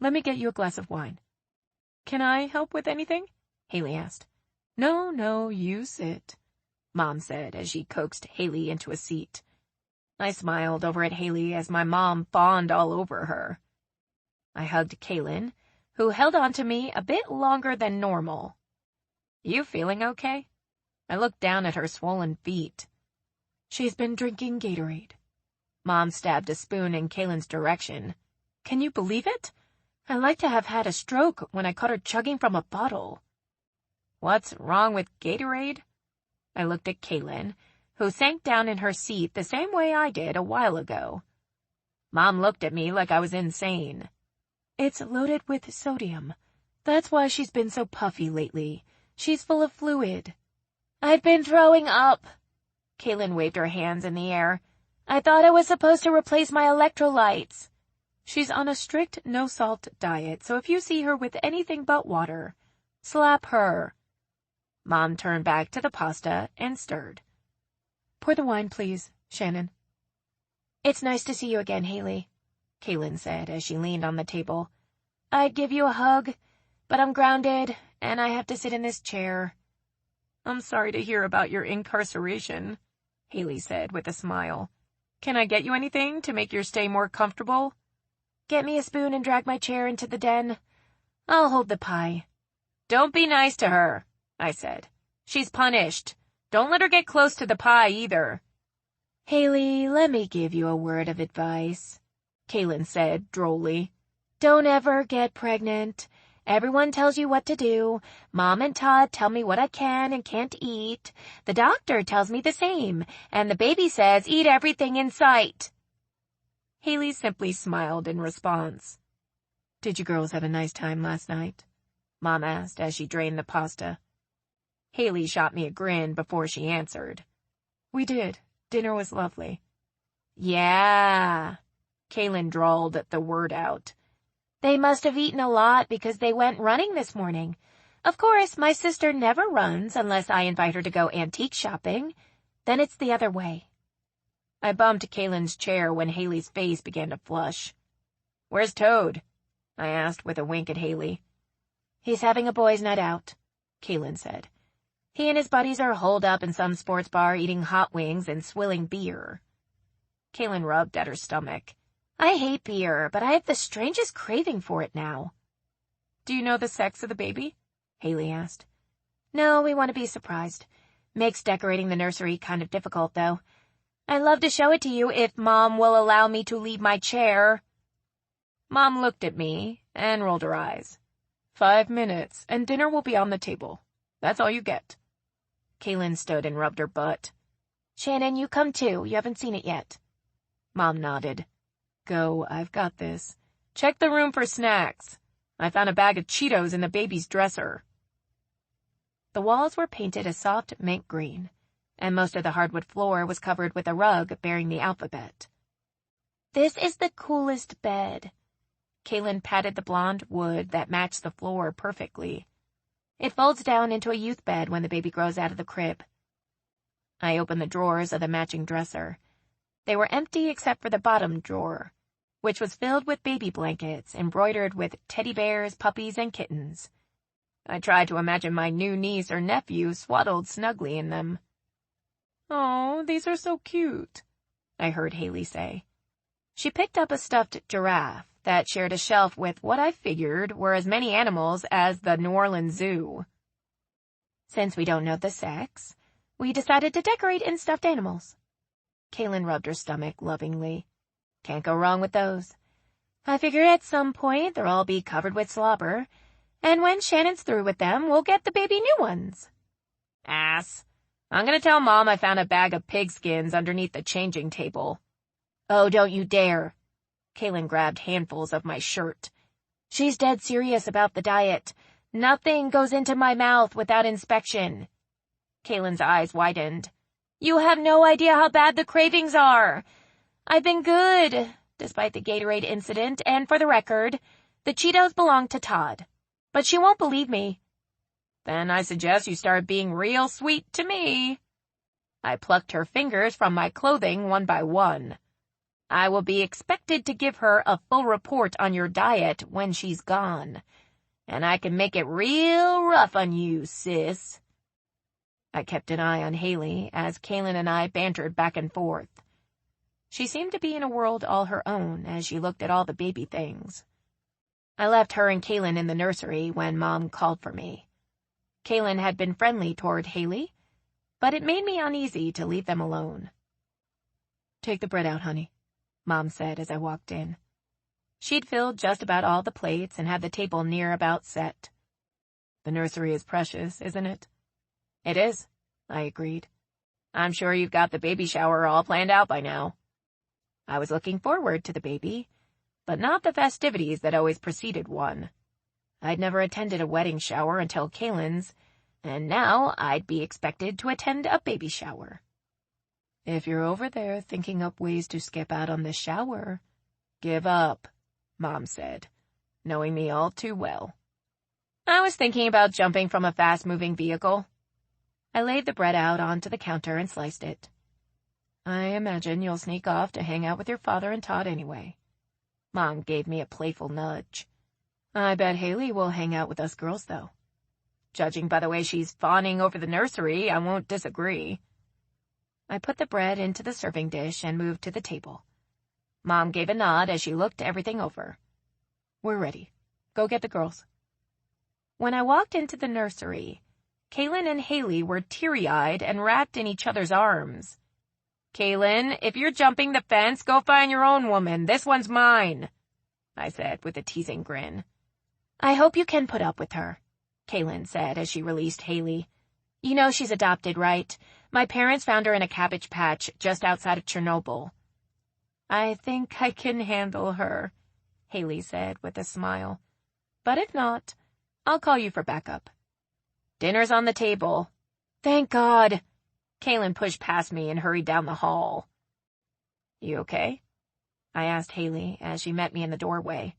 Let me get you a glass of wine. Can I help with anything? Haley asked. No, you sit, Mom said as she coaxed Haley into a seat. I smiled over at Haley as my mom fawned all over her. I hugged Kaylin, who held on to me a bit longer than normal. You feeling okay? I looked down at her swollen feet. She's been drinking Gatorade. Mom stabbed a spoon in Kaylin's direction. Can you believe it? I'd like to have had a stroke when I caught her chugging from a bottle. What's wrong with Gatorade? I looked at Kaylin, who sank down in her seat the same way I did a while ago. Mom looked at me like I was insane. It's loaded with sodium. That's why she's been so puffy lately. She's full of fluid. I've been throwing up. Kaylin waved her hands in the air. I thought I was supposed to replace my electrolytes. She's on a strict no-salt diet, so if you see her with anything but water, slap her. Mom turned back to the pasta and stirred. Pour the wine, please, Shannon. It's nice to see you again, Haley, Kaylin said as she leaned on the table. I'd give you a hug, but I'm grounded, and I have to sit in this chair. I'm sorry to hear about your incarceration, Haley said with a smile. Can I get you anything to make your stay more comfortable? Get me a spoon and drag my chair into the den. I'll hold the pie. Don't be nice to her, I said. She's punished. Don't let her get close to the pie either. Haley, let me give you a word of advice, Kaylin said drolly. Don't ever get pregnant. Everyone tells you what to do. Mom and Todd tell me what I can and can't eat. The doctor tells me the same, and the baby says eat everything in sight. Haley simply smiled in response. "Did you girls have a nice time last night?" Mom asked as she drained the pasta. Haley shot me a grin before she answered. "We did. Dinner was lovely." "Yeah," Kaylin drawled the word out. "They must have eaten a lot because they went running this morning. Of course, my sister never runs unless I invite her to go antique shopping. Then it's the other way." I bumped Kaylin's chair when Haley's face began to flush. "Where's Toad?" I asked with a wink at Haley. "He's having a boys' night out," Kaylin said. "He and his buddies are holed up in some sports bar eating hot wings and swilling beer." Kaylin rubbed at her stomach. "I hate beer, but I have the strangest craving for it now." "Do you know the sex of the baby?" Haley asked. "No, we want to be surprised. Makes decorating the nursery kind of difficult, though. I'd love to show it to you if Mom will allow me to leave my chair." Mom looked at me and rolled her eyes. 5 minutes, and dinner will be on the table. That's all you get." Kaylin stood and rubbed her butt. "Shannon, you come too. You haven't seen it yet." Mom nodded. "Go, I've got this. Check the room for snacks. I found a bag of Cheetos in the baby's dresser." The walls were painted a soft mint green, and most of the hardwood floor was covered with a rug bearing the alphabet. "This is the coolest bed." Kaylin patted the blonde wood that matched the floor perfectly. "It folds down into a youth bed when the baby grows out of the crib." I opened the drawers of the matching dresser. They were empty except for the bottom drawer, which was filled with baby blankets embroidered with teddy bears, puppies, and kittens. I tried to imagine my new niece or nephew swaddled snugly in them. "Oh, these are so cute," I heard Haley say. She picked up a stuffed giraffe that shared a shelf with what I figured were as many animals as the New Orleans Zoo. "Since we don't know the sex, we decided to decorate in stuffed animals." Kaylin rubbed her stomach lovingly. "Can't go wrong with those. I figure at some point they'll all be covered with slobber, and when Shannon's through with them, we'll get the baby new ones." "Ass. I'm gonna tell Mom I found a bag of pigskins underneath the changing table." "Oh, don't you dare." Kaylin grabbed handfuls of my shirt. "She's dead serious about the diet. Nothing goes into my mouth without inspection." Kaylin's eyes widened. "You have no idea how bad the cravings are. I've been good, despite the Gatorade incident, and for the record, the Cheetos belong to Todd. But she won't believe me." "Then I suggest you start being real sweet to me." I plucked her fingers from my clothing one by one. "I will be expected to give her a full report on your diet when she's gone. And I can make it real rough on you, sis." I kept an eye on Haley as Kaylin and I bantered back and forth. She seemed to be in a world all her own as she looked at all the baby things. I left her and Kaylin in the nursery when Mom called for me. Kaylin had been friendly toward Haley, but it made me uneasy to leave them alone. "Take the bread out, honey," Mom said as I walked in. She'd filled just about all the plates and had the table near about set. "The nursery is precious, isn't it?" "It is," I agreed. "I'm sure you've got the baby shower all planned out by now." I was looking forward to the baby, but not the festivities that always preceded one. I'd never attended a wedding shower until Kaylin's, and now I'd be expected to attend a baby shower. "If you're over there thinking up ways to skip out on the shower, give up," Mom said, knowing me all too well. I was thinking about jumping from a fast-moving vehicle. I laid the bread out onto the counter and sliced it. "I imagine you'll sneak off to hang out with your father and Todd anyway." Mom gave me a playful nudge. "I bet Haley will hang out with us girls, though." "Judging by the way she's fawning over the nursery, I won't disagree." I put the bread into the serving dish and moved to the table. Mom gave a nod as she looked everything over. "We're ready. Go get the girls." When I walked into the nursery, Kaylin and Haley were teary-eyed and wrapped in each other's arms. "Kaylin, if you're jumping the fence, go find your own woman. This one's mine," I said with a teasing grin. "I hope you can put up with her," Kaylin said as she released Haley. "You know she's adopted, right? My parents found her in a cabbage patch just outside of Chernobyl." I think I can handle her, Haley said with a smile. But if not, I'll call you for backup. Dinner's on the table. Thank God. Kaylin pushed past me and hurried down the hall. You okay? I asked Haley as she met me in the doorway.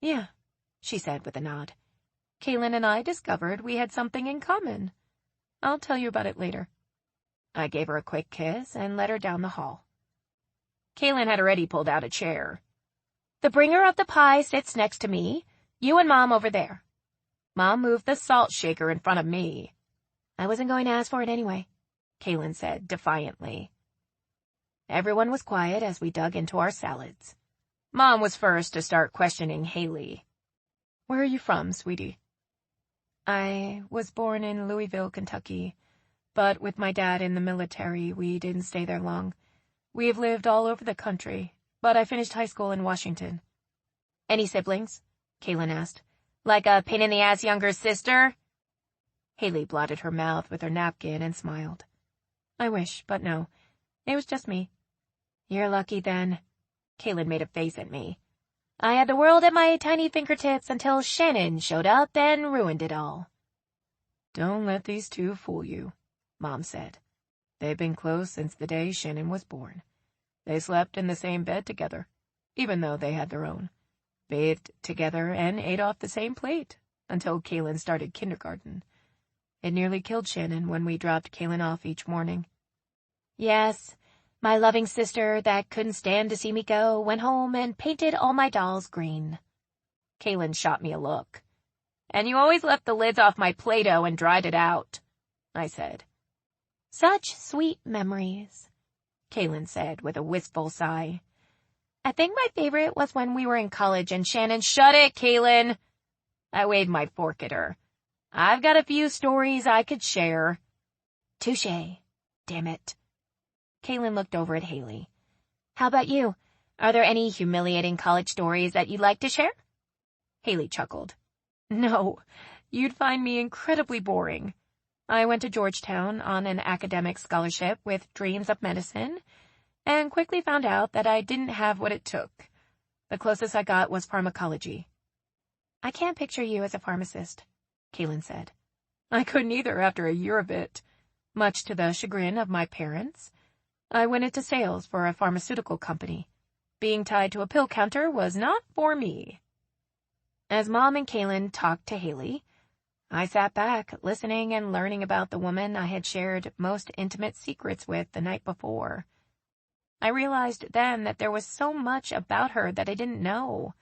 Yeah, she said with a nod. Kaylin and I discovered we had something in common. I'll tell you about it later. I gave her a quick kiss and led her down the hall. Kaylin had already pulled out a chair. The bringer of the pie sits next to me, you and Mom over there. Mom moved the salt shaker in front of me. I wasn't going to ask for it anyway, Kaylin said defiantly. Everyone was quiet as we dug into our salads. Mom was first to start questioning Haley. Where are you from, sweetie? I was born in Louisville, Kentucky, but with my dad in the military, we didn't stay there long. We've lived all over the country, but I finished high school in Washington. Any siblings? Kaylin asked. Like a pain-in-the-ass younger sister? Haley blotted her mouth with her napkin and smiled. I wish, but no. It was just me. You're lucky then. Kaylin made a face at me. I had the world at my tiny fingertips until Shannon showed up and ruined it all. Don't let these two fool you, Mom said. They've been close since the day Shannon was born. They slept in the same bed together, even though they had their own. Bathed together and ate off the same plate until Kaylin started kindergarten. It nearly killed Shannon when we dropped Kaylin off each morning. Yes, my loving sister that couldn't stand to see me go went home and painted all my dolls green. Kaylin shot me a look. And you always left the lids off my Play-Doh and dried it out, I said. Such sweet memories, Kaylin said with a wistful sigh. I think my favorite was when we were in college and Shannon— Shut it, Kaylin! I waved my fork at her. I've got a few stories I could share. Touché. Damn it. Kaylin looked over at Haley. How about you? Are there any humiliating college stories that you'd like to share? Haley chuckled. No, you'd find me incredibly boring. I went to Georgetown on an academic scholarship with dreams of medicine, and quickly found out that I didn't have what it took. The closest I got was pharmacology. I can't picture you as a pharmacist, Kaylin said. I couldn't either after a year of it. Much to the chagrin of my parents, I went into sales for a pharmaceutical company. Being tied to a pill counter was not for me. As Mom and Kaylin talked to Haley, I sat back, listening and learning about the woman I had shared most intimate secrets with the night before. I realized then that there was so much about her that I didn't know,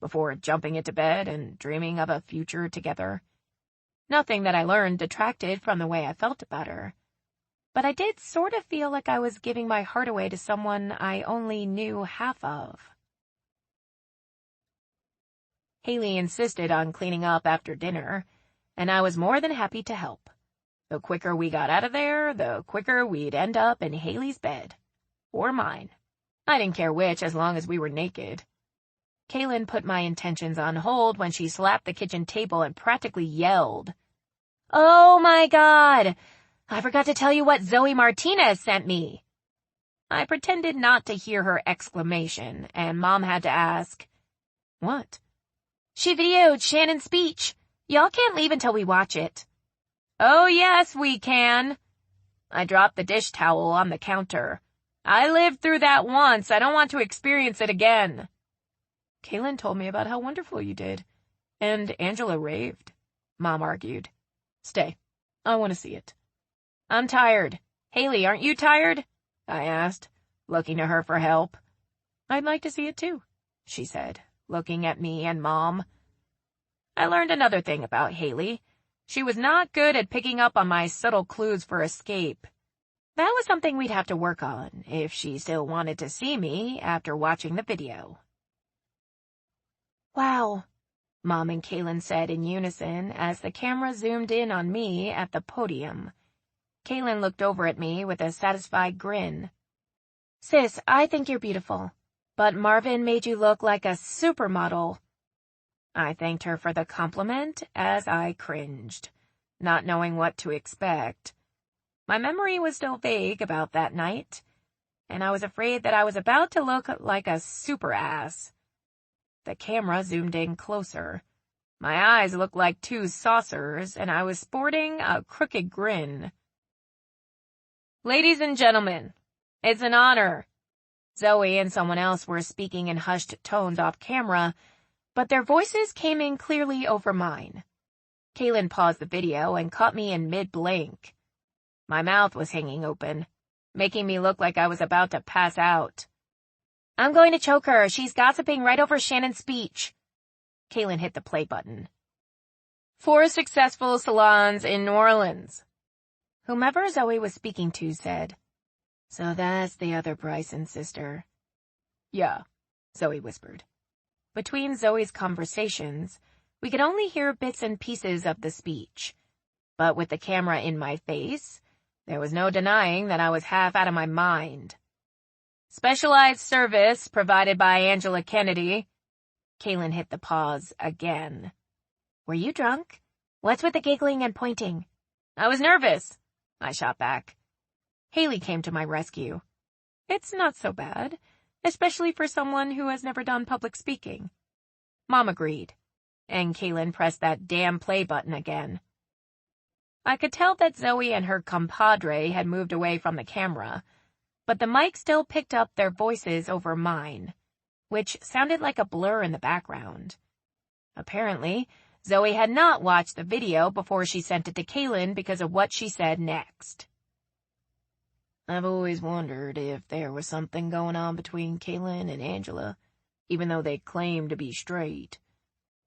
before jumping into bed and dreaming of a future together. Nothing that I learned detracted from the way I felt about her. But I did sort of feel like I was giving my heart away to someone I only knew half of. Haley insisted on cleaning up after dinner, and I was more than happy to help. The quicker we got out of there, the quicker we'd end up in Haley's bed. Or mine. I didn't care which as long as we were naked. Kaylin put my intentions on hold when she slapped the kitchen table and practically yelled. Oh my God! I forgot to tell you what Zoe Martinez sent me. I pretended not to hear her exclamation, and Mom had to ask, What? She videoed Shannon's speech. Y'all can't leave until we watch it. Oh yes, we can. I dropped the dish towel on the counter. I lived through that once. I don't want to experience it again. Kaylin told me about how wonderful you did. And Angela raved, Mom argued. Stay. I want to see it. I'm tired. Haley, aren't you tired? I asked, looking to her for help. I'd like to see it too, she said, looking at me and Mom. I learned another thing about Haley. She was not good at picking up on my subtle clues for escape. That was something we'd have to work on if she still wanted to see me after watching the video. Wow, Mom and Kaylin said in unison as the camera zoomed in on me at the podium. Kaylin looked over at me with a satisfied grin. Sis, I think you're beautiful, but Marvin made you look like a supermodel. I thanked her for the compliment as I cringed, not knowing what to expect. My memory was still vague about that night. and I was afraid that I was about to look like a super ass. The camera zoomed in closer. My eyes looked like two saucers, and I was sporting a crooked grin. "Ladies and gentlemen, it's an honor." Zoe and someone else were speaking in hushed tones off camera, but their voices came in clearly over mine. Kaylin paused the video and caught me in mid-blink. My mouth was hanging open, making me look like I was about to pass out. "I'm going to choke her. She's gossiping right over Shannon's speech." Kaylin hit the play button. "4 successful salons in New Orleans." Whomever Zoe was speaking to said, "So that's the other Bryson sister." "Yeah," Zoe whispered. Between Zoe's conversations, we could only hear bits and pieces of the speech. But with the camera in my face, there was no denying that I was half out of my mind. "Specialized service provided by Angela Kennedy." Kaylin hit the pause again. "Were you drunk? What's with the giggling and pointing?" "I was nervous," I shot back. Haley came to my rescue. "It's not so bad, especially for someone who has never done public speaking." Mom agreed, and Kaylin pressed that damn play button again. I could tell that Zoe and her compadre had moved away from the camera, but the mic still picked up their voices over mine, which sounded like a blur in the background. Apparently, Zoe had not watched the video before she sent it to Kaylin because of what she said next. "I've always wondered if there was something going on between Kaylin and Angela, even though they claim to be straight.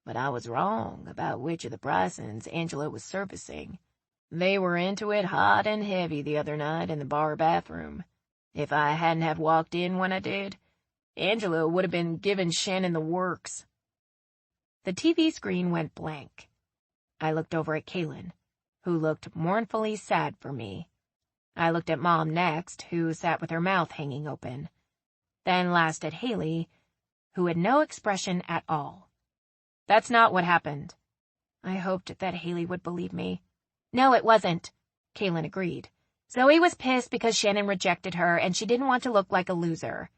But I was wrong about which of the Brysons Angela was servicing. They were into it hot and heavy the other night in the bar bathroom. If I hadn't have walked in when I did, Angela would have been giving Shannon the works." The TV screen went blank. I looked over at Kaylin, who looked mournfully sad for me. I looked at Mom next, who sat with her mouth hanging open. Then last at Haley, who had no expression at all. "That's not what happened." I hoped that Haley would believe me. "No, it wasn't," Kaylin agreed. "Zoe was pissed because Shannon rejected her, and she didn't want to look like a loser."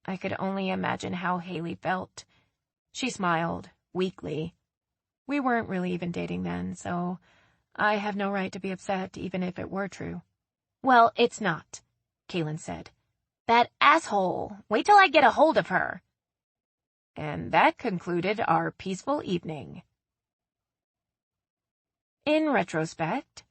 I could only imagine how Haley felt. She smiled, weakly. "We weren't really even dating then, so I have no right to be upset, even if it were true." "Well, it's not," Kaylin said. "That asshole. Wait till I get a hold of her." And that concluded our peaceful evening. In retrospect,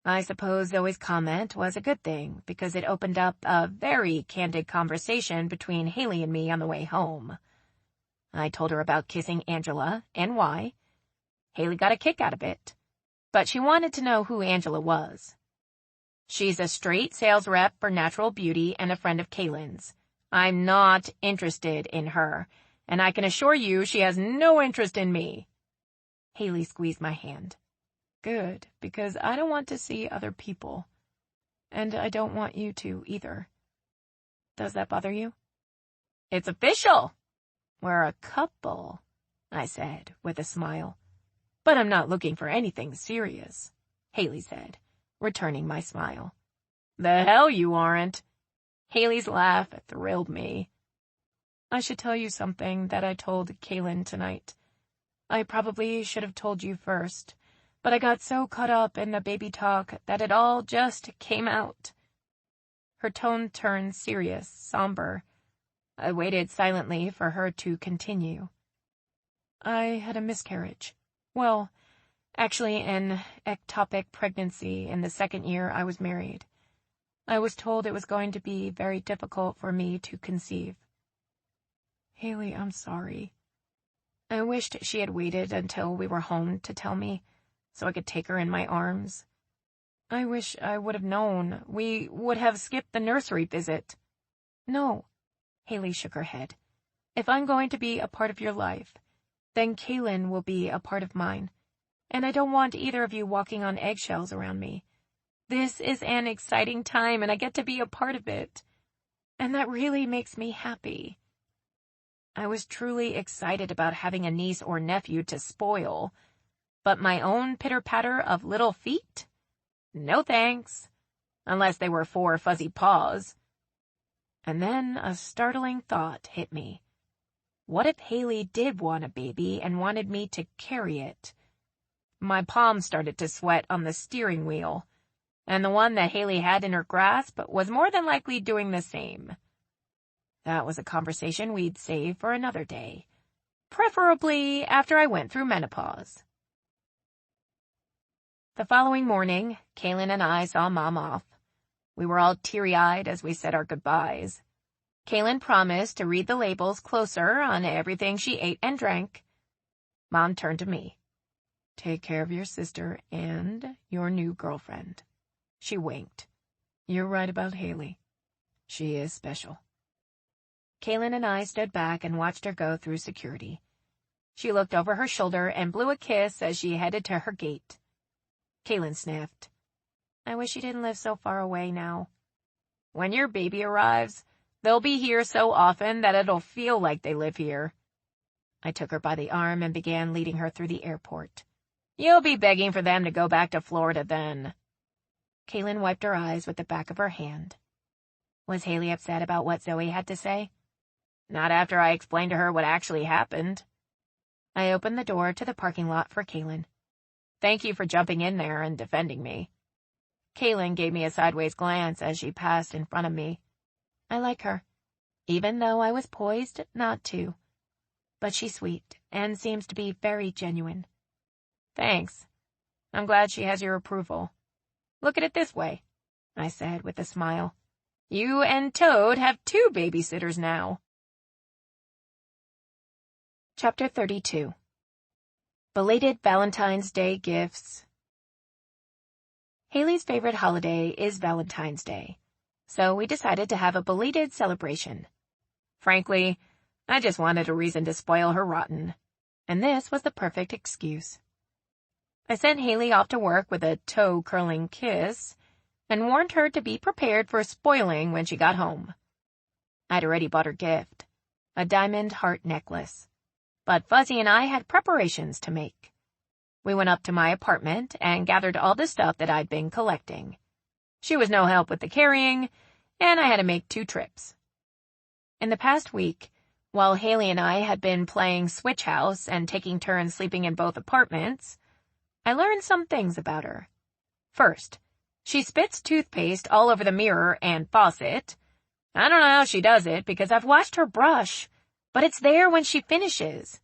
I suppose Zoe's comment was a good thing, because it opened up a very candid conversation between Haley and me on the way home. I told her about kissing Angela and why. Haley got a kick out of it, but she wanted to know who Angela was. She's a straight sales rep for Natural Beauty and a friend of Kaylin's. I'm not interested in her, and I can assure you she has no interest in me. Haley squeezed my hand. "Good, because I don't want to see other people. And I don't want you to either. Does that bother you?" "It's official. We're a couple," I said with a smile. "But I'm not looking for anything serious," Haley said, returning my smile. "The hell you aren't." Haley's laugh thrilled me. "I should tell you something that I told Kaylin tonight. I probably should have told you first, but I got so caught up in the baby talk that it all just came out." Her tone turned serious, somber. I waited silently for her to continue. "I had a miscarriage. Well, actually an ectopic pregnancy in the 2nd year I was married. I was told it was going to be very difficult for me to conceive. Haley, I'm sorry. I wished she had waited until we were home to tell me, so I could take her in my arms. I wish I would have known. We would have skipped the nursery visit." "No," Haley shook her head. "If I'm going to be a part of your life, then Kaylin will be a part of mine, and I don't want either of you walking on eggshells around me. This is an exciting time, and I get to be a part of it, and that really makes me happy." I was truly excited about having a niece or nephew to spoil, but my own pitter-patter of little feet? No thanks, unless they were 4 fuzzy paws. And then a startling thought hit me. What if Haley did want a baby and wanted me to carry it? My palms started to sweat on the steering wheel, and the one that Haley had in her grasp was more than likely doing the same. That was a conversation we'd save for another day, preferably after I went through menopause. The following morning, Kaylin and I saw Mom off. We were all teary-eyed as we said our goodbyes. Kaylin promised to read the labels closer on everything she ate and drank. Mom turned to me. "Take care of your sister and your new girlfriend." She winked. "You're right about Haley. She is special." Kaylin and I stood back and watched her go through security. She looked over her shoulder and blew a kiss as she headed to her gate. Kaylin sniffed. "I wish you didn't live so far away now. When your baby arrives, they'll be here so often that it'll feel like they live here." I took her by the arm and began leading her through the airport. "You'll be begging for them to go back to Florida then." Kaylin wiped her eyes with the back of her hand. Was Haley upset about what Zoe had to say? Not after I explained to her what actually happened. I opened the door to the parking lot for Kaylin. "Thank you for jumping in there and defending me." Kaylin gave me a sideways glance as she passed in front of me. I like her, even though I was poised not to. But she's sweet and seems to be very genuine. "Thanks. I'm glad she has your approval. Look at it this way," I said with a smile. "You and Toad have 2 babysitters now." Chapter 32. Belated Valentine's Day Gifts. Haley's favorite holiday is Valentine's Day, so we decided to have a belated celebration. Frankly, I just wanted a reason to spoil her rotten, and this was the perfect excuse. I sent Haley off to work with a toe-curling kiss and warned her to be prepared for spoiling when she got home. I'd already bought her gift, a diamond heart necklace, but Fuzzy and I had preparations to make. We went up to my apartment and gathered all the stuff that I'd been collecting. She was no help with the carrying, and I had to make 2 trips. In the past week, while Haley and I had been playing Switch House and taking turns sleeping in both apartments, I learned some things about her. First, she spits toothpaste all over the mirror and faucet. I don't know how she does it because I've watched her brush, but it's there when she finishes.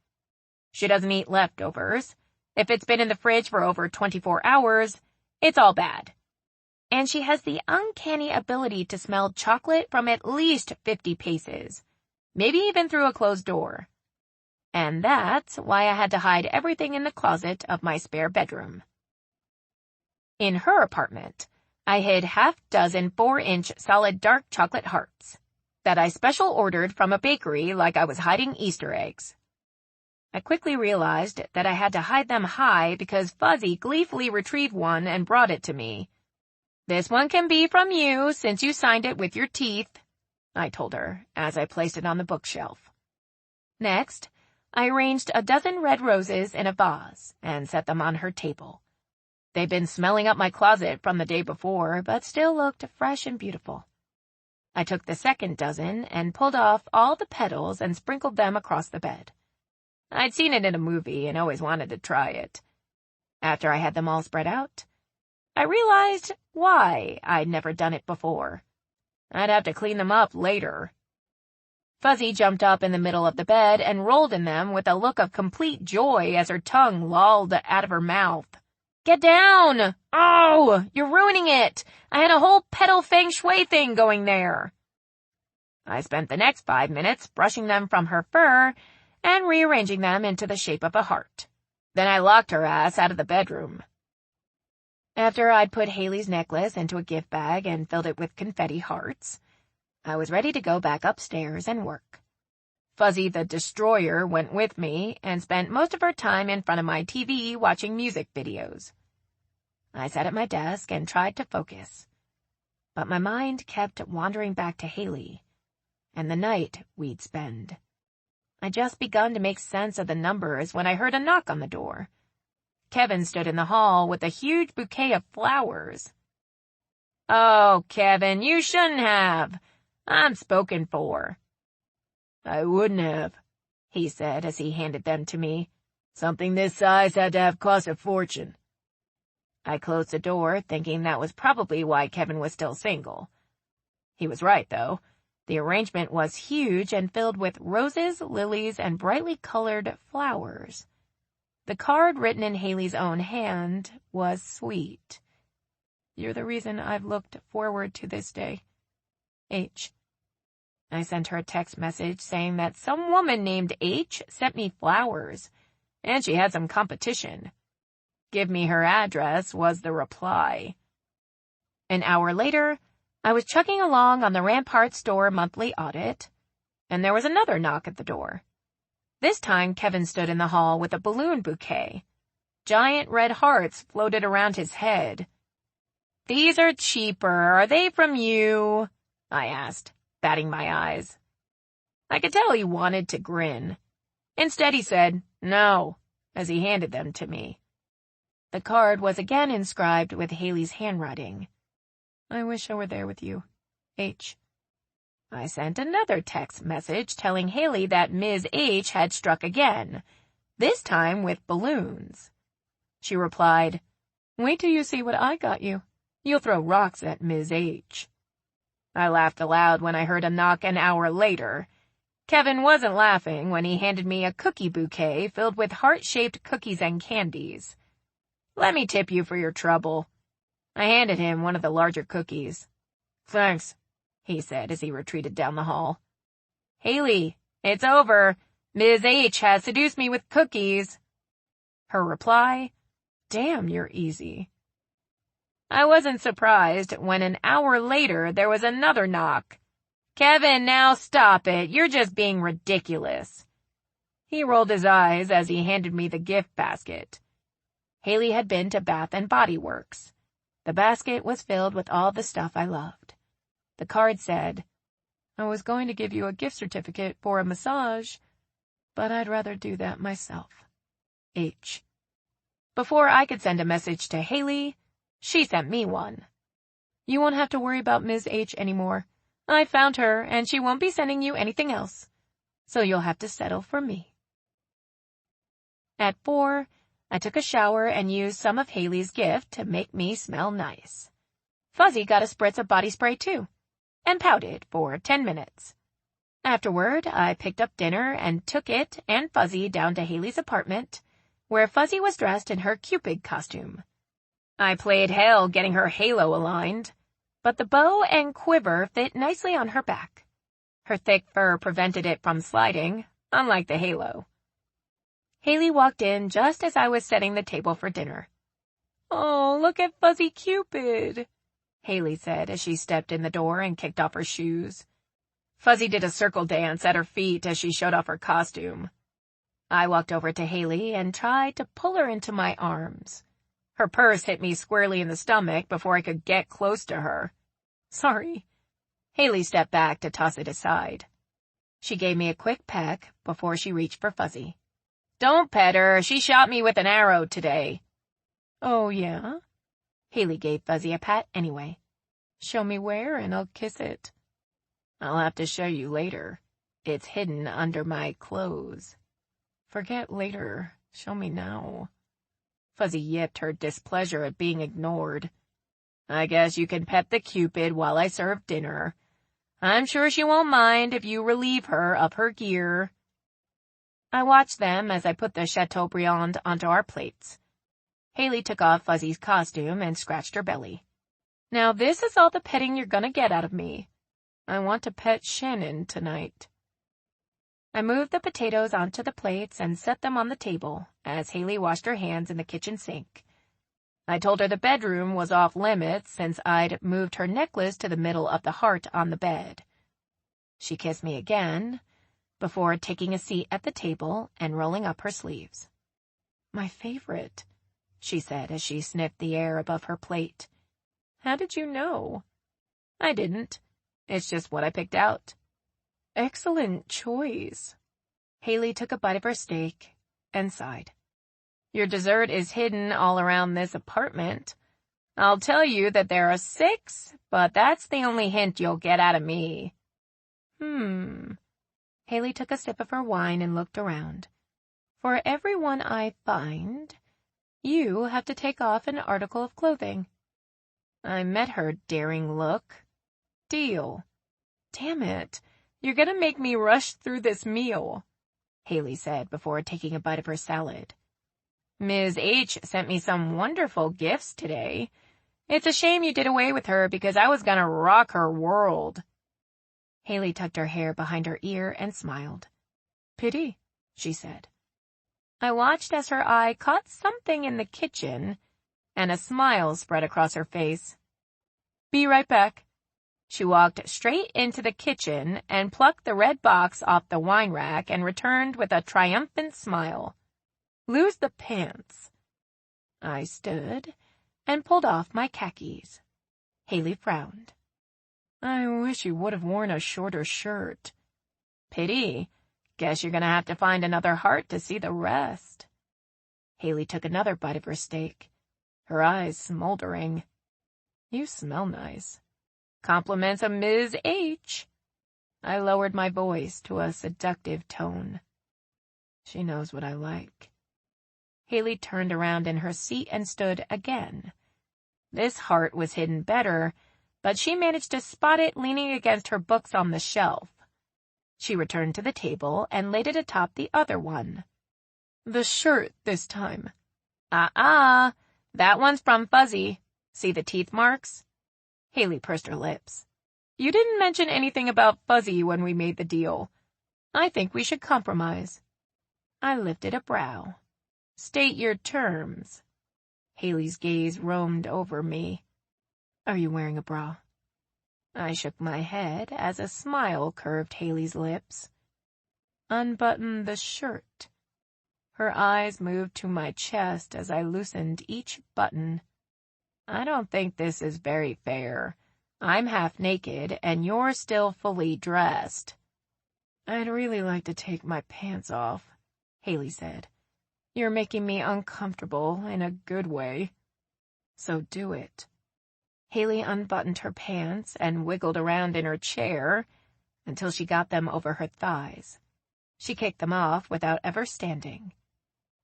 She doesn't eat leftovers. If it's been in the fridge for over 24 hours, it's all bad. And she has the uncanny ability to smell chocolate from at least 50 paces, maybe even through a closed door. And that's why I had to hide everything in the closet of my spare bedroom. In her apartment, I hid half-dozen 4-inch solid dark chocolate hearts that I special ordered from a bakery like I was hiding Easter eggs. I quickly realized that I had to hide them high because Fuzzy gleefully retrieved one and brought it to me. "This one can be from you since you signed it with your teeth," I told her as I placed it on the bookshelf. Next, I arranged a dozen red roses in a vase and set them on her table. They'd been smelling up my closet from the day before, but still looked fresh and beautiful. I took the second dozen and pulled off all the petals and sprinkled them across the bed. I'd seen it in a movie and always wanted to try it. After I had them all spread out, I realized why I'd never done it before. I'd have to clean them up later. Fuzzy jumped up in the middle of the bed and rolled in them with a look of complete joy as her tongue lolled out of her mouth. "Get down! Oh, you're ruining it! I had a whole petal feng shui thing going there." I spent the next 5 minutes brushing them from her fur and rearranging them into the shape of a heart. Then I locked her ass out of the bedroom. After I'd put Haley's necklace into a gift bag and filled it with confetti hearts, I was ready to go back upstairs and work. Fuzzy the Destroyer went with me and spent most of her time in front of my TV watching music videos. I sat at my desk and tried to focus, but my mind kept wandering back to Haley and the night we'd spend. I'd just begun to make sense of the numbers when I heard a knock on the door. Kevin stood in the hall with a huge bouquet of flowers. "Oh, Kevin, you shouldn't have. I'm spoken for." "I wouldn't have," he said as he handed them to me. "Something this size had to have cost a fortune." I closed the door, thinking that was probably why Kevin was still single. He was right, though. The arrangement was huge and filled with roses, lilies, and brightly colored flowers. The card, written in Haley's own hand, was sweet. "You're the reason I've looked forward to this day. H." I sent her a text message saying that some woman named H sent me flowers, and she had some competition. "Give me her address," was the reply. An hour later, I was chugging along on the Rampart Store monthly audit, and there was another knock at the door. This time, Kevin stood in the hall with a balloon bouquet. Giant red hearts floated around his head. "These are cheaper. Are they from you?" I asked, batting my eyes. I could tell he wanted to grin. Instead, he said, "No," as he handed them to me. The card was again inscribed with Haley's handwriting. "I wish I were there with you. H." I sent another text message telling Haley that Ms. H had struck again, this time with balloons. She replied, "Wait till you see what I got you. You'll throw rocks at Ms. H." I laughed aloud when I heard a knock an hour later. Kevin wasn't laughing when he handed me a cookie bouquet filled with heart-shaped cookies and candies. "Let me tip you for your trouble." I handed him one of the larger cookies. "Thanks," he said as he retreated down the hall. "Haley, it's over. Ms. H has seduced me with cookies." Her reply, "Damn, you're easy." I wasn't surprised when an hour later there was another knock. "Kevin, now stop it. You're just being ridiculous." He rolled his eyes as he handed me the gift basket. Haley had been to Bath and Body Works. The basket was filled with all the stuff I loved. The card said, "I was going to give you a gift certificate for a massage, but I'd rather do that myself. H." Before I could send a message to Haley, she sent me one. "You won't have to worry about Ms. H anymore. I found her, and she won't be sending you anything else. So you'll have to settle for me." At 4, I took a shower and used some of Haley's gift to make me smell nice. Fuzzy got a spritz of body spray too, and pouted for 10 minutes. Afterward, I picked up dinner and took it and Fuzzy down to Haley's apartment, where Fuzzy was dressed in her Cupid costume. I played hell getting her halo aligned, but the bow and quiver fit nicely on her back. Her thick fur prevented it from sliding, unlike the halo. Haley walked in just as I was setting the table for dinner. "Oh, look at Fuzzy Cupid," Haley said as she stepped in the door and kicked off her shoes. Fuzzy did a circle dance at her feet as she showed off her costume. I walked over to Haley and tried to pull her into my arms. Her purse hit me squarely in the stomach before I could get close to her. "Sorry." Haley stepped back to toss it aside. She gave me a quick peck before she reached for Fuzzy. "Don't pet her. She shot me with an arrow today." "Oh, yeah?" Haley gave Fuzzy a pat anyway. "Show me where and I'll kiss it." "I'll have to show you later. It's hidden under my clothes." "Forget later. Show me now." Fuzzy yipped her displeasure at being ignored. "I guess you can pet the Cupid while I serve dinner. I'm sure she won't mind if you relieve her of her gear." I watched them as I put the Chateaubriand onto our plates. Haley took off Fuzzy's costume and scratched her belly. "Now this is all the petting you're gonna get out of me. I want to pet Shannon tonight." I moved the potatoes onto the plates and set them on the table as Haley washed her hands in the kitchen sink. I told her the bedroom was off limits since I'd moved her necklace to the middle of the heart on the bed. She kissed me again, before taking a seat at the table and rolling up her sleeves. "My favorite," she said as she sniffed the air above her plate. "How did you know?" "I didn't. It's just what I picked out." "Excellent choice." Haley took a bite of her steak and sighed. "Your dessert is hidden all around this apartment. I'll tell you that there are 6, but that's the only hint you'll get out of me." Haley took a sip of her wine and looked around. For everyone I find, you have to take off an article of clothing. I met her daring look. Deal. Damn it, you're gonna make me rush through this meal, Haley said before taking a bite of her salad. Ms. H sent me some wonderful gifts today. It's a shame you did away with her because I was gonna rock her world. Haley tucked her hair behind her ear and smiled. Pity, she said. I watched as her eye caught something in the kitchen, and a smile spread across her face. Be right back. She walked straight into the kitchen and plucked the red box off the wine rack and returned with a triumphant smile. Lose the pants. I stood and pulled off my khakis. Haley frowned. I wish you would have worn a shorter shirt. Pity. Guess you're gonna have to find another heart to see the rest. Haley took another bite of her steak, her eyes smoldering. You smell nice. Compliments of Ms. H. I lowered my voice to a seductive tone. She knows what I like. Haley turned around in her seat and stood again. This heart was hidden better, but she managed to spot it leaning against her books on the shelf. She returned to the table and laid it atop the other one. The shirt this time. That one's from Fuzzy. See the teeth marks? Haley pursed her lips. You didn't mention anything about Fuzzy when we made the deal. I think we should compromise. I lifted a brow. State your terms. Haley's gaze roamed over me. Are you wearing a bra? I shook my head as a smile curved Haley's lips. Unbutton the shirt. Her eyes moved to my chest as I loosened each button. I don't think this is very fair. I'm half naked and you're still fully dressed. I'd really like to take my pants off, Haley said. You're making me uncomfortable in a good way. So do it. Haley unbuttoned her pants and wiggled around in her chair until she got them over her thighs. She kicked them off without ever standing.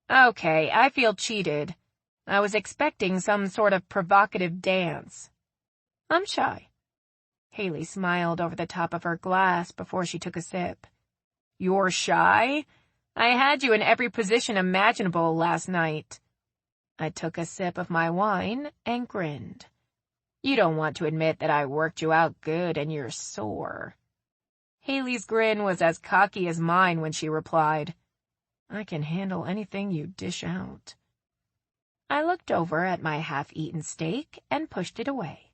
Okay, I feel cheated. I was expecting some sort of provocative dance. I'm shy. Haley smiled over the top of her glass before she took a sip. You're shy? I had you in every position imaginable last night. I took a sip of my wine and grinned. You don't want to admit that I worked you out good and you're sore. Haley's grin was as cocky as mine when she replied, I can handle anything you dish out. I looked over at my half-eaten steak and pushed it away.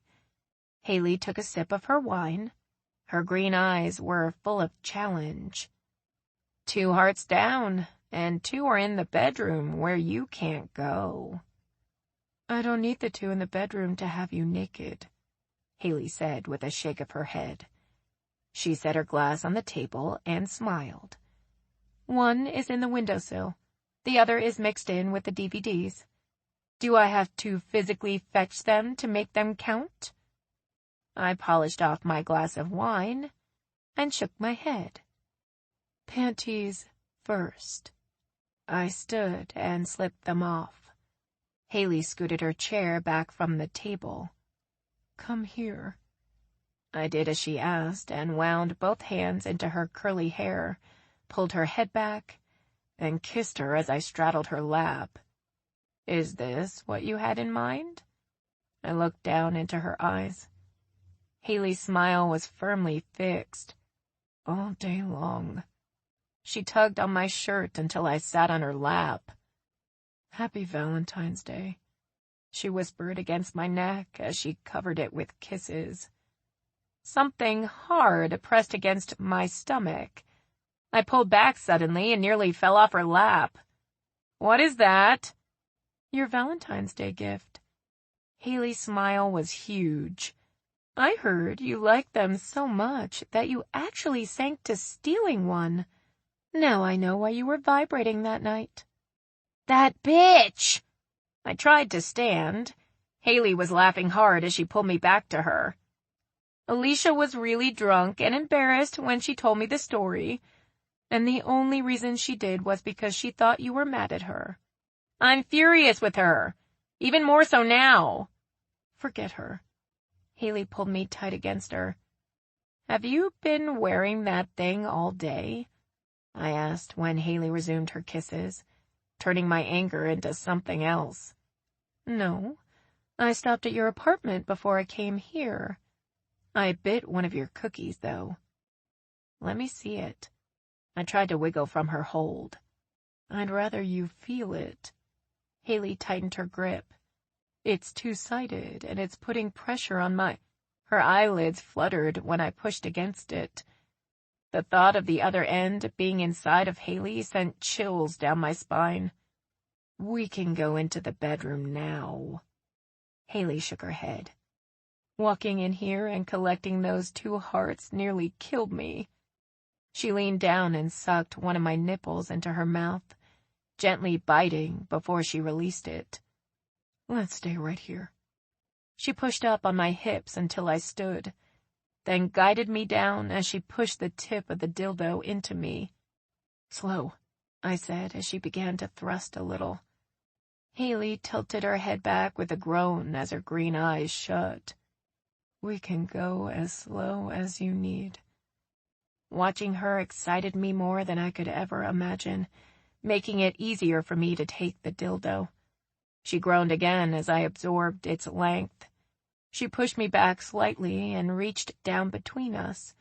Haley took a sip of her wine. Her green eyes were full of challenge. 2 hearts down, and 2 are in the bedroom where you can't go. I don't need the 2 in the bedroom to have you naked, Haley said with a shake of her head. She set her glass on the table and smiled. 1 is in the windowsill. The other is mixed in with the DVDs. Do I have to physically fetch them to make them count? I polished off my glass of wine and shook my head. Panties first. I stood and slipped them off. Haley scooted her chair back from the table. Come here. I did as she asked and wound both hands into her curly hair, pulled her head back, and kissed her as I straddled her lap. Is this what you had in mind? I looked down into her eyes. Haley's smile was firmly fixed. All day long. She tugged on my shirt until I sat on her lap. Happy Valentine's Day, she whispered against my neck as she covered it with kisses. Something hard pressed against my stomach. I pulled back suddenly and nearly fell off her lap. What is that? Your Valentine's Day gift. Haley's smile was huge. I heard you liked them so much that you actually sank to stealing one. Now I know why you were vibrating that night. That bitch! I tried to stand. Haley was laughing hard as she pulled me back to her. Alicia was really drunk and embarrassed when she told me the story, and the only reason she did was because she thought you were mad at her. I'm furious with her, even more so now." "Forget her." Haley pulled me tight against her. "Have you been wearing that thing all day?" I asked when Haley resumed her kisses, turning my anger into something else. "No, I stopped at your apartment before I came here. I bit one of your cookies, though." "Let me see it." I tried to wiggle from her hold. "I'd rather you feel it." Haley tightened her grip. "It's two-sided, and it's putting pressure on my—" Her eyelids fluttered when I pushed against it. The thought of the other end being inside of Haley sent chills down my spine. "We can go into the bedroom now." Haley shook her head. "Walking in here and collecting those two hearts nearly killed me." She leaned down and sucked one of my nipples into her mouth, gently biting before she released it. "Let's stay right here." She pushed up on my hips until I stood, then guided me down as she pushed the tip of the dildo into me. "Slow," I said as she began to thrust a little. Haley tilted her head back with a groan as her green eyes shut. "We can go as slow as you need." Watching her excited me more than I could ever imagine, making it easier for me to take the dildo. She groaned again as I absorbed its length. She pushed me back slightly and reached down between us,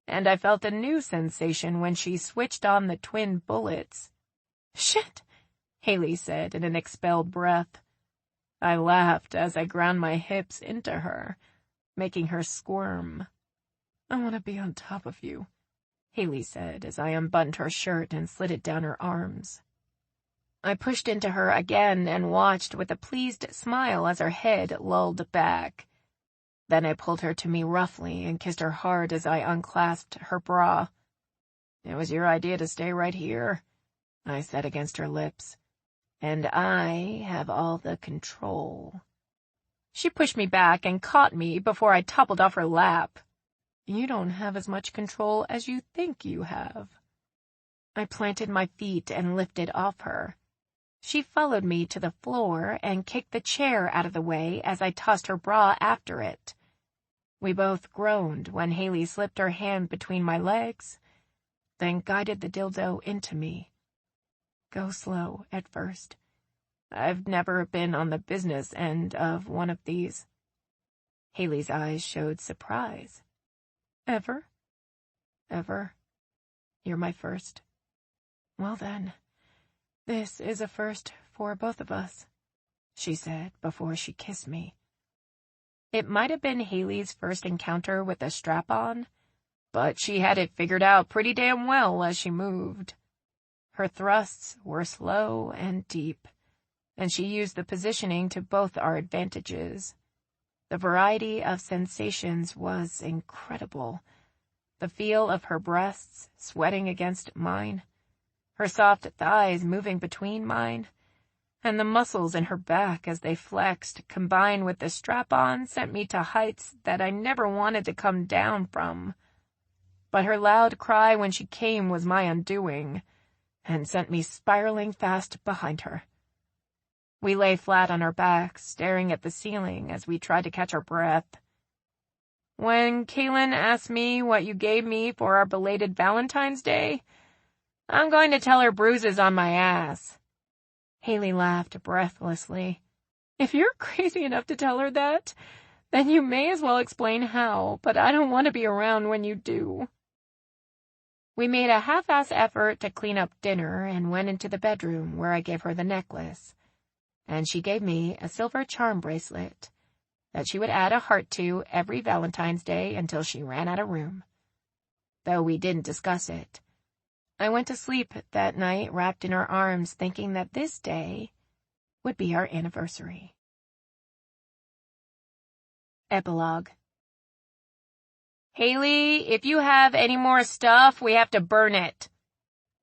and I felt a new sensation when she switched on the twin bullets. "Shit," Haley said in an expelled breath. I laughed as I ground my hips into her, making her squirm. "I want to be on top of you," Haley said as I unbuttoned her shirt and slid it down her arms. I pushed into her again and watched with a pleased smile as her head lulled back. Then I pulled her to me roughly and kissed her hard as I unclasped her bra. "It was your idea to stay right here," I said against her lips. "And I have all the control." She pushed me back and caught me before I toppled off her lap. "You don't have as much control as you think you have." I planted my feet and lifted off her. She followed me to the floor and kicked the chair out of the way as I tossed her bra after it. We both groaned when Haley slipped her hand between my legs, then guided the dildo into me. "Go slow at first. I've never been on the business end of one of these." Haley's eyes showed surprise. "Ever?" "Ever. You're my first." "Well then, this is a first for both of us," she said before she kissed me. It might have been Haley's first encounter with a strap-on, but she had it figured out pretty damn well as she moved. Her thrusts were slow and deep, and she used the positioning to both our advantages. The variety of sensations was incredible. The feel of her breasts sweating against mine, her soft thighs moving between mine, and the muscles in her back as they flexed, combined with the strap-on, sent me to heights that I never wanted to come down from. But her loud cry when she came was my undoing, and sent me spiraling fast behind her. We lay flat on our backs, staring at the ceiling as we tried to catch our breath. "When Kaylin asked me what you gave me for our belated Valentine's Day, I'm going to tell her bruises on my ass." Haley laughed breathlessly. "If you're crazy enough to tell her that, then you may as well explain how, but I don't want to be around when you do." We made a half-ass effort to clean up dinner and went into the bedroom where I gave her the necklace, and she gave me a silver charm bracelet that she would add a heart to every Valentine's Day until she ran out of room. Though we didn't discuss it, I went to sleep that night wrapped in her arms, thinking that this day would be our anniversary. Epilogue. "Haley, if you have any more stuff, we have to burn it."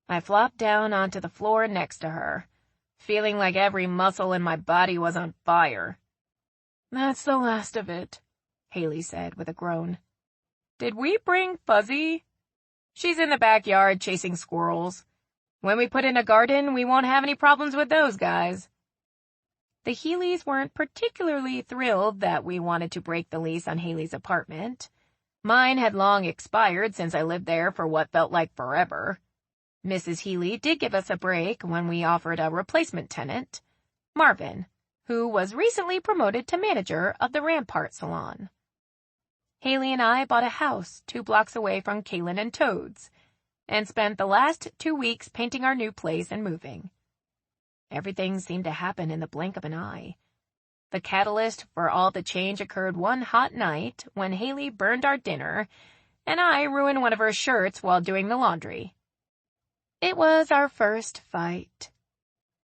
I flopped down onto the floor next to her, feeling like every muscle in my body was on fire. "That's the last of it," Haley said with a groan. Did we bring Fuzzy? She's in the backyard chasing squirrels. When we put in a garden, we won't have any problems with those guys. The Healy's weren't particularly thrilled that we wanted to break the lease on Haley's apartment. Mine had long expired since I lived there for what felt like forever. Mrs. Healy did give us a break when we offered a replacement tenant, Marvin, who was recently promoted to manager of the Rampart Salon. Haley and I bought a house 2 blocks away from Kaylin and Toad's, and spent the last 2 weeks painting our new place and moving. Everything seemed to happen in the blink of an eye. The catalyst for all the change occurred one hot night when Haley burned our dinner, and I ruined one of her shirts while doing the laundry. It was our first fight.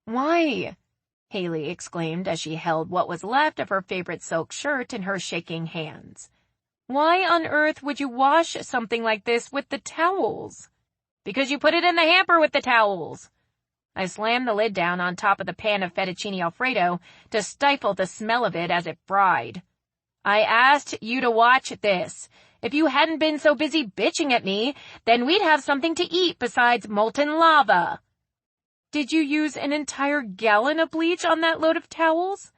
"Why?" Haley exclaimed as she held what was left of her favorite silk shirt in her shaking hands. "Why on earth would you wash something like this with the towels?" "Because you put it in the hamper with the towels." I slammed the lid down on top of the pan of fettuccine alfredo to stifle the smell of it as it fried. "I asked you to watch this. If you hadn't been so busy bitching at me, then we'd have something to eat besides molten lava." "Did you use an entire gallon of bleach on that load of towels?"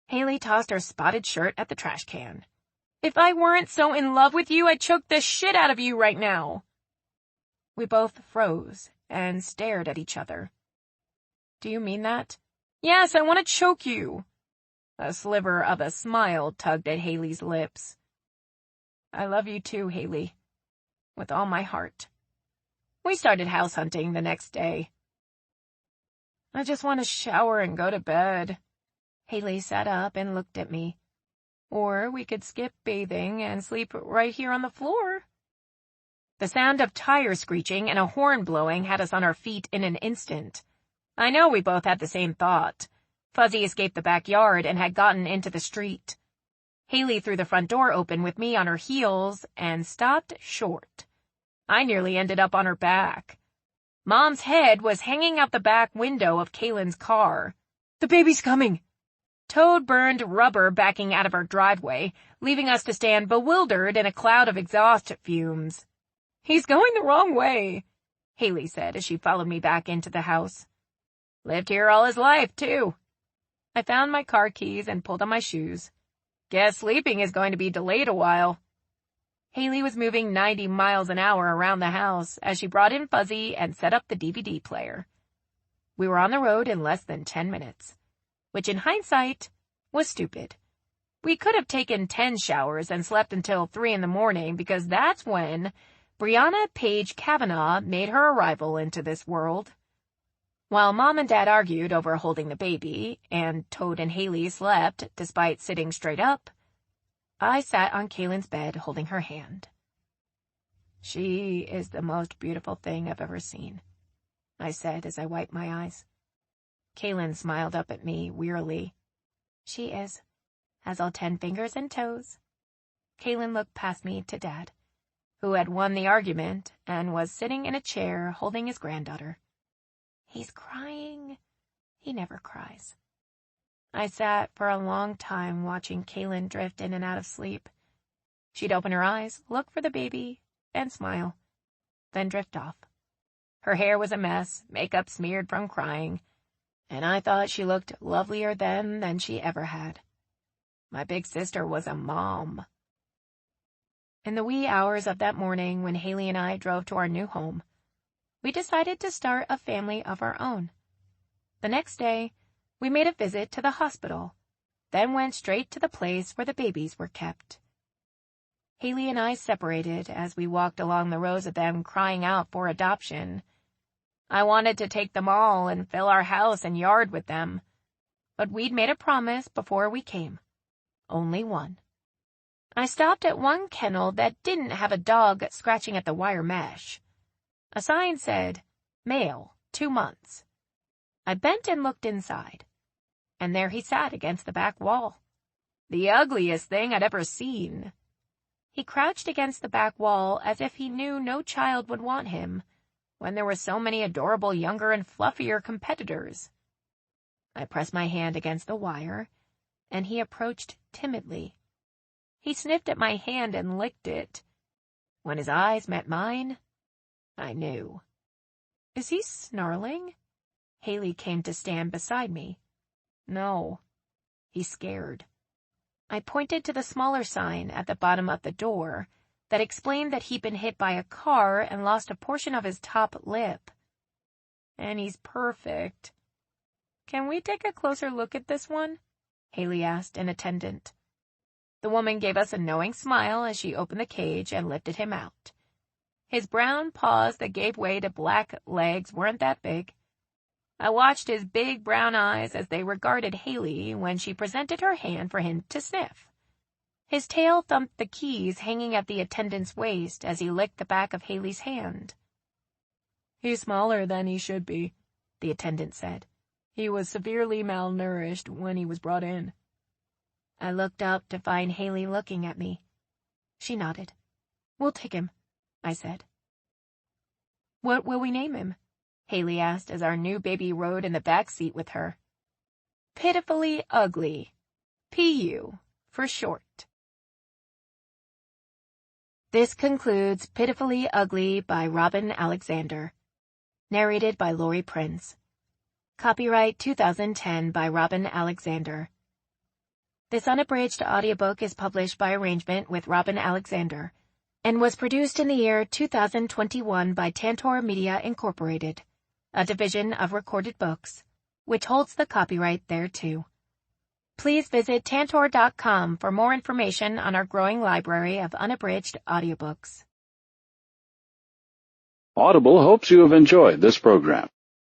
Haley tossed her spotted shirt at the trash can. "If I weren't so in love with you, I'd choke the shit out of you right now." We both froze and stared at each other. "Do you mean that?" "Yes, I want to choke you." A sliver of a smile tugged at Haley's lips. "I love you too, Haley. With all my heart." We started house hunting the next day. "I just want to shower and go to bed." Haley sat up and looked at me. "Or we could skip bathing and sleep right here on the floor." The sound of tires screeching and a horn blowing had us on our feet in an instant. I know we both had the same thought. Fuzzy escaped the backyard and had gotten into the street. Haley threw the front door open with me on her heels and stopped short. I nearly ended up on her back. Mom's head was hanging out the back window of Kaylin's car. "The baby's coming!" Toad burned rubber backing out of our driveway, leaving us to stand bewildered in a cloud of exhaust fumes. "He's going the wrong way," Haley said as she followed me back into the house. "Lived here all his life, too." I found my car keys and pulled on my shoes. "Guess sleeping is going to be delayed a while." Haley was moving 90 miles an hour around the house as she brought in Fuzzy and set up the DVD player. We were on the road in less than 10 minutes, which in hindsight was stupid. We could have taken 10 showers and slept until 3 in the morning because that's when Brianna Page Kavanaugh made her arrival into this world. While Mom and Dad argued over holding the baby, and Toad and Haley slept despite sitting straight up, I sat on Kaylin's bed holding her hand. "She is the most beautiful thing I've ever seen," I said as I wiped my eyes. Kaylin smiled up at me wearily. "She is. Has all 10 fingers and toes." Kaylin looked past me to Dad, who had won the argument and was sitting in a chair holding his granddaughter. "He's crying." "He never cries." I sat for a long time watching Kaylin drift in and out of sleep. She'd open her eyes, look for the baby, and smile, then drift off. Her hair was a mess, makeup smeared from crying, and I thought she looked lovelier then than she ever had. My big sister was a mom. In the wee hours of that morning when Haley and I drove to our new home, we decided to start a family of our own. The next day, we made a visit to the hospital, then went straight to the place where the babies were kept. Haley and I separated as we walked along the rows of them crying out for adoption. I wanted to take them all and fill our house and yard with them, but we'd made a promise before we came. Only one. I stopped at one kennel that didn't have a dog scratching at the wire mesh. A sign said, "Male, 2 months." I bent and looked inside, and there he sat against the back wall. The ugliest thing I'd ever seen. He crouched against the back wall as if he knew no child would want him, when there were so many adorable younger and fluffier competitors. I pressed my hand against the wire, and he approached timidly. He sniffed at my hand and licked it, When his eyes met mine, I knew. Is he snarling? Haley came to stand beside me. No. He's scared. I pointed to the smaller sign at the bottom of the door that explained that he'd been hit by a car and lost a portion of his top lip. And he's perfect. Can we take a closer look at this one? Haley asked an attendant. The woman gave us a knowing smile as she opened the cage and lifted him out. His brown paws that gave way to black legs weren't that big. I watched his big brown eyes as they regarded Haley when she presented her hand for him to sniff. His tail thumped the keys hanging at the attendant's waist as he licked the back of Haley's hand. He's smaller than he should be, the attendant said. He was severely malnourished when he was brought in. I looked up to find Haley looking at me. She nodded. We'll take him, I said. What will we name him? Haley asked as our new baby rode in the back seat with her. Pitifully Ugly. P.U. for short. This concludes Pitifully Ugly by Robin Alexander. Narrated by Lori Prince. Copyright 2010 by Robin Alexander. This unabridged audiobook is published by arrangement with Robin Alexander and was produced in the year 2021 by Tantor Media Incorporated, a division of Recorded Books, which holds the copyright thereto. Please visit tantor.com for more information on our growing library of unabridged audiobooks. Audible hopes you have enjoyed this program.